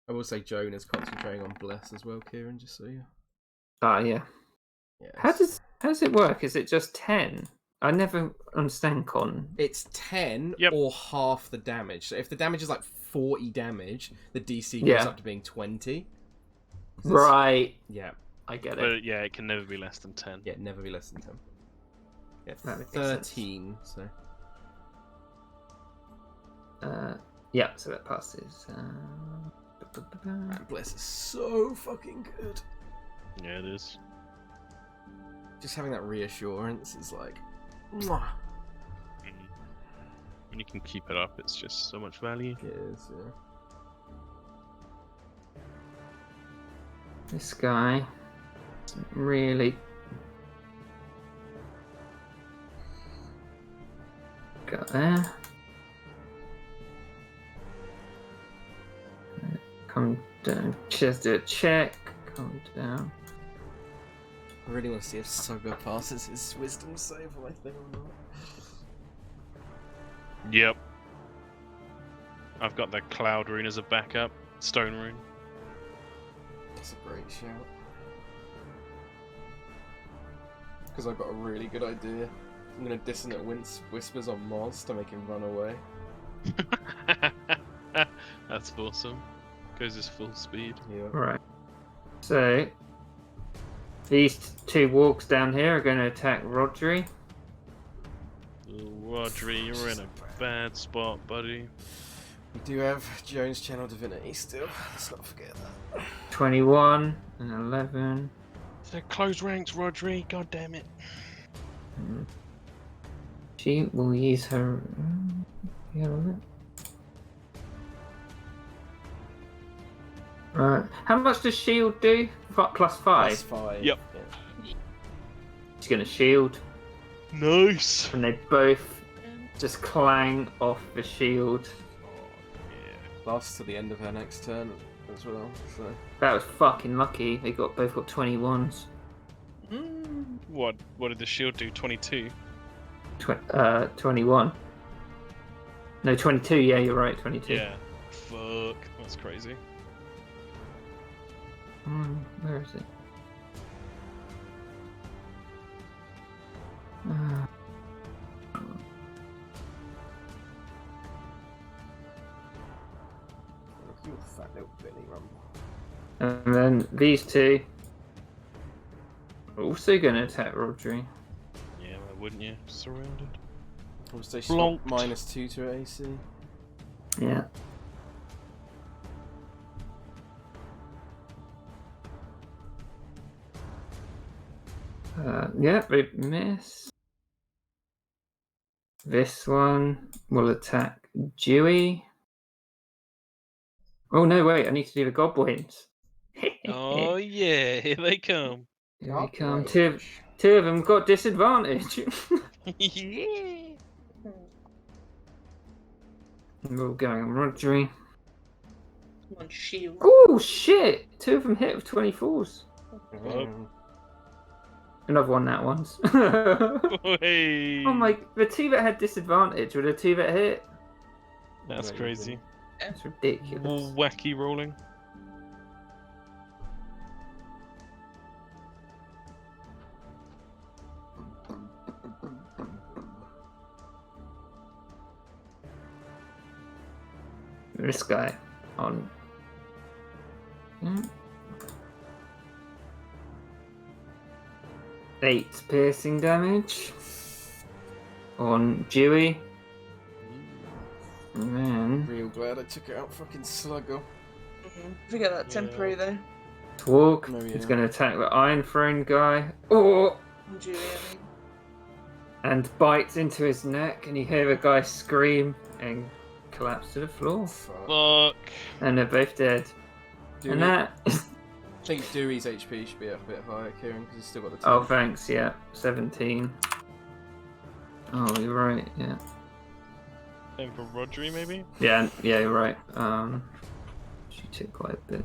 I will say Joan is concentrating on bless as well, Kieran, just so you. Ah, yeah. Yeah. How does it work? Is it just 10? I never understand con. It's 10 Yep. or half the damage. So if the damage is like 40 damage, the DC goes Yeah. up to being 20. Right. Yeah. I get it. But yeah, it can never be less than 10. Yeah, never be less than 10. Yeah, That makes sense. 13, so. Yeah, so that passes. Man, bless is so fucking good. Yeah, it is. Just having that reassurance is like, mwah. When you can keep it up, it's just so much value. It is, yeah. This guy isn't really got there. Come down. Just do a check. Calm down. I really want to see if Sugger passes his wisdom save on my thing or not. Yep. I've got the cloud rune as a backup. Stone rune. That's a great shout. Because I've got a really good idea. I'm going to dissonant whispers on Moz to make him run away. That's awesome. Goes his full speed. Yeah. Right. So these two walks down here are going to attack Rodri. Rodri, you're in a bad spot, buddy. We do have Jones Channel Divinity still. Let's not forget that. 21 and 11. They're close ranks, Rodri. God damn it. She will use her. Right. How much does shield do? +5. +5. Yep. Yeah. She's gonna shield. Nice. and they both just clang off the shield. Lasts to the end of her next turn as well. So That was fucking lucky. They both got 21s. What did the shield do? 22. 21. No, 22. Yeah, you're right. 22. Yeah. Fuck. That's crazy. Where is it? you fat little Billy Rumble. And then these two are also going to attack Rodri. Yeah, why wouldn't you? Surrounded. Obviously, Blonked. -2 to AC. Yeah. Yeah, they miss. This one will attack Dewey. Oh no, wait, I need to do the goblins. Oh yeah, here they come. Here we come. Two of them got disadvantage. Yeah. We're all going on Rodri. One shield. Oh shit! Two of them hit with 24s. Another one that one's. Hey. Oh my! The two that had disadvantage were the two that hit. That's crazy. That's ridiculous. Wacky rolling. This guy on. 8 piercing damage on Dewey. And then Real glad I took it out, fucking slugger. Forget that temporary though. Twark Oh, yeah. is going to attack the Iron Throne guy. Oh! Julie, I mean. And bites into his neck, and you hear the guy scream and collapse to the floor. Fuck. And they're both dead. And that. I think Dewey's HP should be a bit higher, Kieran, because he's still got the 10. Oh, thanks. Yeah, 17. Oh, you're right. Yeah. Same for Rodri, maybe? Yeah, you're right. She took quite a bit.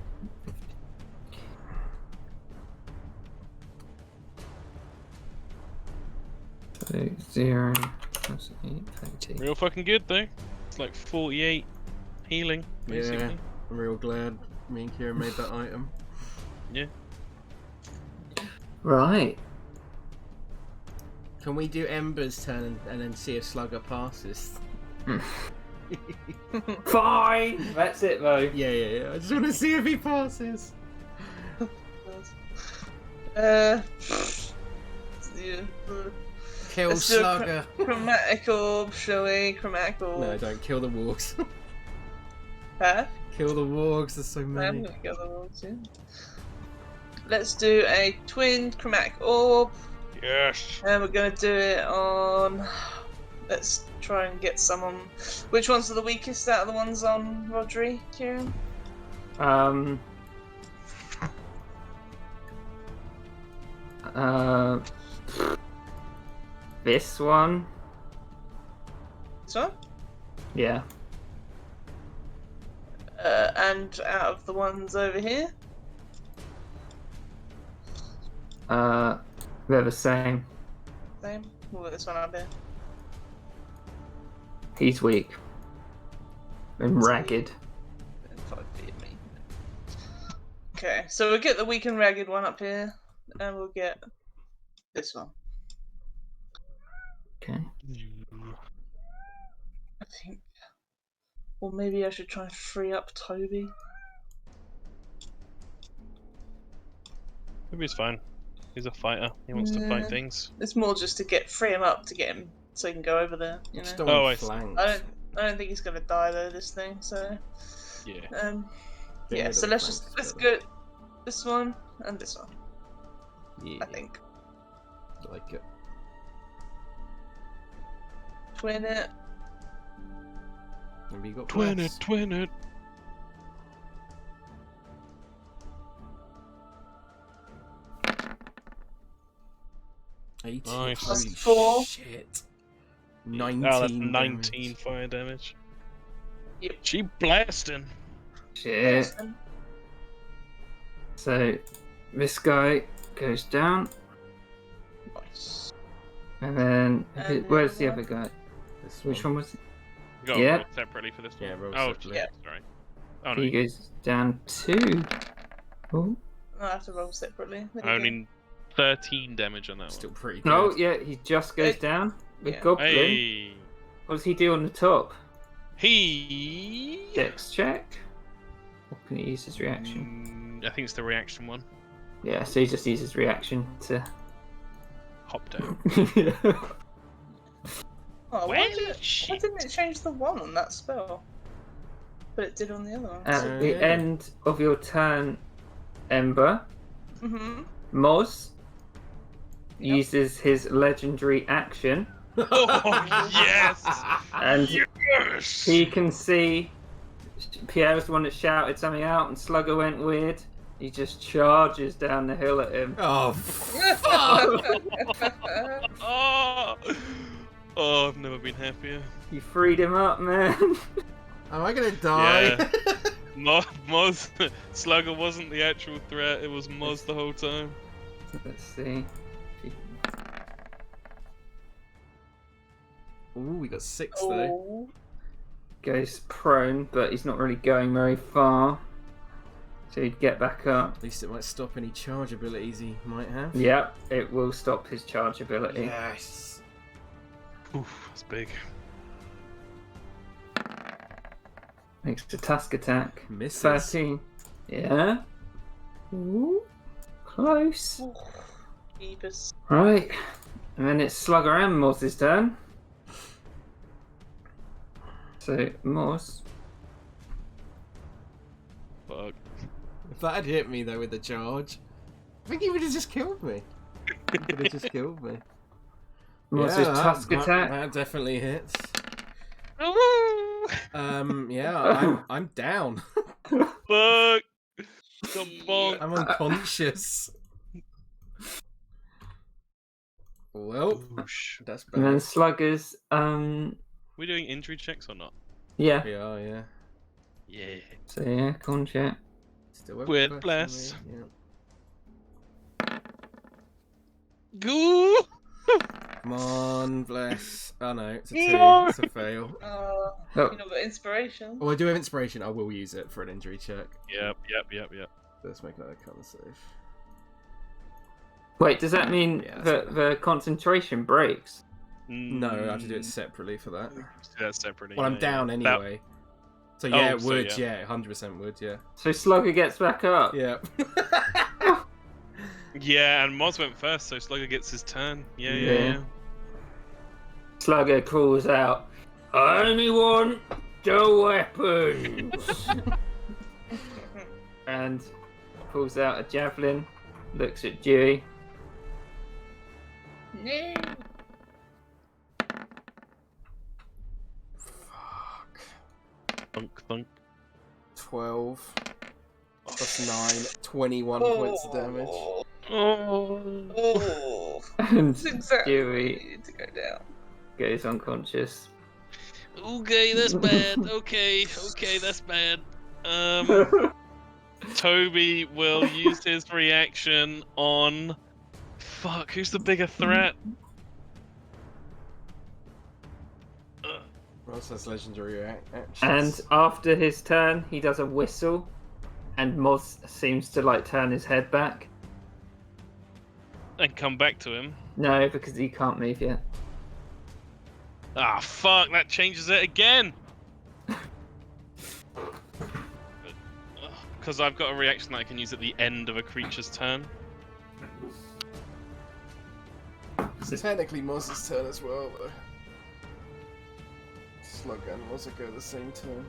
0 plus 8, 30. Real fucking good though. It's like 48 healing, basically. Yeah, I'm real glad me and Kieran made that item. Yeah. Right. Can we do Ember's turn and then see if Slugger passes? Fine! That's it though. Yeah. I just want to see if he passes. Yeah. Kill Let's do a Slugger. Chromatic orb, shall we? Chromatic orb. No, don't kill the wargs. Huh? Kill the wargs, there's so I'm many. gonna kill the wargs, yeah. Let's do a twin chromatic orb. Yes. And we're gonna do it on. Let's try and get some on. Which ones are the weakest out of the ones on Rodri, Kieran? This one. So? Yeah. And out of the ones over here? They're the same. Same. We'll get this one up here. He's weak. And ragged. 5 feet of me. Okay, so we'll get the weak and ragged one up here, and we'll get this one. Okay. I think. Or maybe I should try and free up Toby. Maybe it's fine. He's a fighter. He wants to fight things. It's more just to free him up to get him so he can go over there. You Just know. don't Oh, want I see. flanks. I don't think he's gonna die though. This thing. So. Yeah. Bring Yeah. it So up let's flanks go together. this one and this one. Yeah, I think. like it. Twin it. Maybe you got Twin bless. it, twin it. 80. Nice. Holy Plus 4. shit. 19. Oh, that's 19 damage. fire damage. Yep. She blasting. Shit. So this guy goes down, Nice. and then And where's the the other guy? This Which one was it? You got Yeah. roll separately for this one. Yeah, roll Oh, separately. Yeah. sorry. Oh no. He goes down 2. Oh. I have to roll separately. There you Only 13 damage on that Still one. pretty good. Oh, yeah, he just goes It- down. The yeah. goblin. Hey. What does he do on the top? He. Dex check. Or can he use his reaction? I think it's the reaction one. Yeah, so he just uses reaction to. Hop down. Yeah. Oh, Well, why didn't it change the 1 on that spell? But it did on the other one. At the end of your turn, Ember, Mm-hmm. Moz Yep. uses his legendary action, Oh, yes! and Yes! he can see Pierre's the one that shouted something out, and Slugger went weird. He just charges down the hill at him. Oh, Oh, I've never been happier. You freed him up, man. am I gonna die? Moz, Slugger wasn't the actual threat, it was Moz the whole time. Let's see. Ooh, we got 6 though. Oh. Goes prone, but he's not really going very far. So he'd get back up. At least it might stop any charge abilities he might have. Yep, it will stop his charge ability. Yes. Oof, that's big. Makes a task attack. Misses. 13. Yeah. Ooh, close. Ooh. Jeebus. Right. And then it's Slugger and Moz's turn. So, Moz. Fuck. If that had hit me though with the charge, I think he would have just killed me. He would have just killed me. Moz's tusk attack. That definitely hits. Woo! Yeah, I'm down. Fuck! The bonk. I'm unconscious. Well, Oosh. that's And then bad. Slugger's, We doing injury checks or not? yeah. We are, yeah. Yeah. So, yeah, con check. Still have Weird a bless. Yeah. Goo! Come on, bless. Oh no, it's a 2. No. It's a fail. Oh. You know, the inspiration. Oh, I do have inspiration. I will use it for an injury check. Yep. Let's make another con save. Wait, does that mean Yeah, that the concentration breaks? No, I have to do it separately for that. Do that separately. Well, I'm yeah, down yeah. anyway. So yeah, Oh, it so would. yeah. Yeah, 100% would. Yeah. So Slugger gets back up. Yeah. Yeah, and Moz went first, so Slugger gets his turn. Yeah. Yeah. Slugger calls out, "I only want the weapons!" and pulls out a javelin, looks at Dewey. No. Fuck. Thunk, thunk. 12 plus 9, 21 points of damage. Oh. Oh. And That's exactly what Dewey needed to go down. goes unconscious. Okay, that's bad. Okay, that's bad. Toby will use his reaction on. Fuck, who's the bigger threat? Ross has legendary actions. And after his turn, he does a whistle, and Moz seems to like turn his head back. And come back to him. No, because he can't move yet. Ah, fuck, that changes it again! Because I've got a reaction that I can use at the end of a creature's turn. It's technically Moz's turn as well, though. Slug and Moz will go the same turn.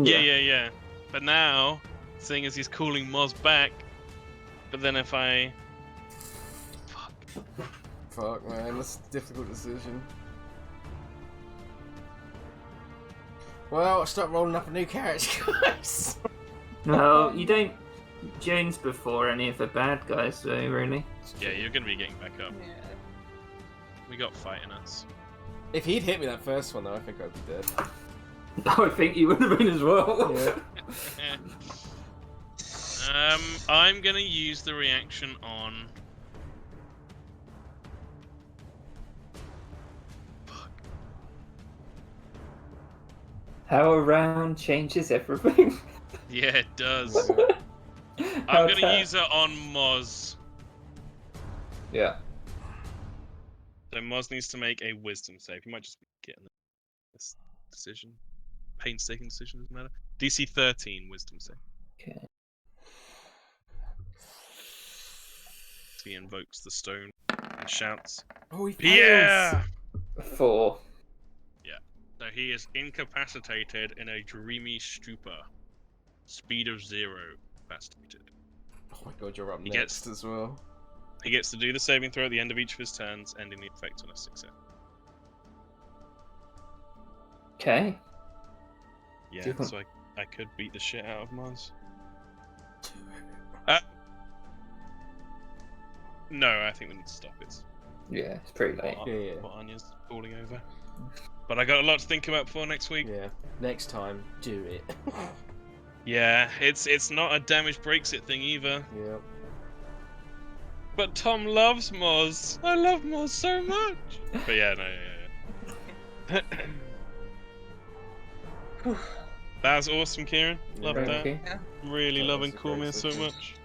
Yeah. But now, seeing as he's calling Moz back, but then if I... Fuck, man, that's a difficult decision. Well, I'll start rolling up a new character, guys. No, you don't Jones before any of the bad guys, though, really. Yeah, you're gonna be getting back up. Yeah. We got fight in us. If he'd hit me that first one, though, I think I'd be dead. I think you would have been as well. Yeah. I'm gonna use the reaction on. How a round changes everything. Yeah, it does. How I'm gonna ta- use it on Moz. Yeah. So Moz needs to make a wisdom save. He might just be getting this decision. Painstaking decision, doesn't matter. DC 13 wisdom save. Okay. He invokes the stone and shouts, Oh, he fails! "Yeah!" 4. So he is incapacitated in a dreamy stupor. Speed of 0 incapacitated. Oh my god, you're up He next gets- as well. He gets to do the saving throw at the end of each of his turns, ending the effect on a success. Okay. Yeah, Do you want- so I could beat the shit out of Mars. No, I think we need to stop it. Yeah, it's pretty late. Yeah. What Anya's falling over. But I got a lot to think about for next week. Yeah. Next time, do it. Yeah, it's not a damage breaks it thing either. Yep. But Tom loves Moz. I love Moz so much. But yeah, no, yeah. That was awesome, Kieran. Loved Yeah. that. Okay. Really That loving was a great CORMYR so session. much.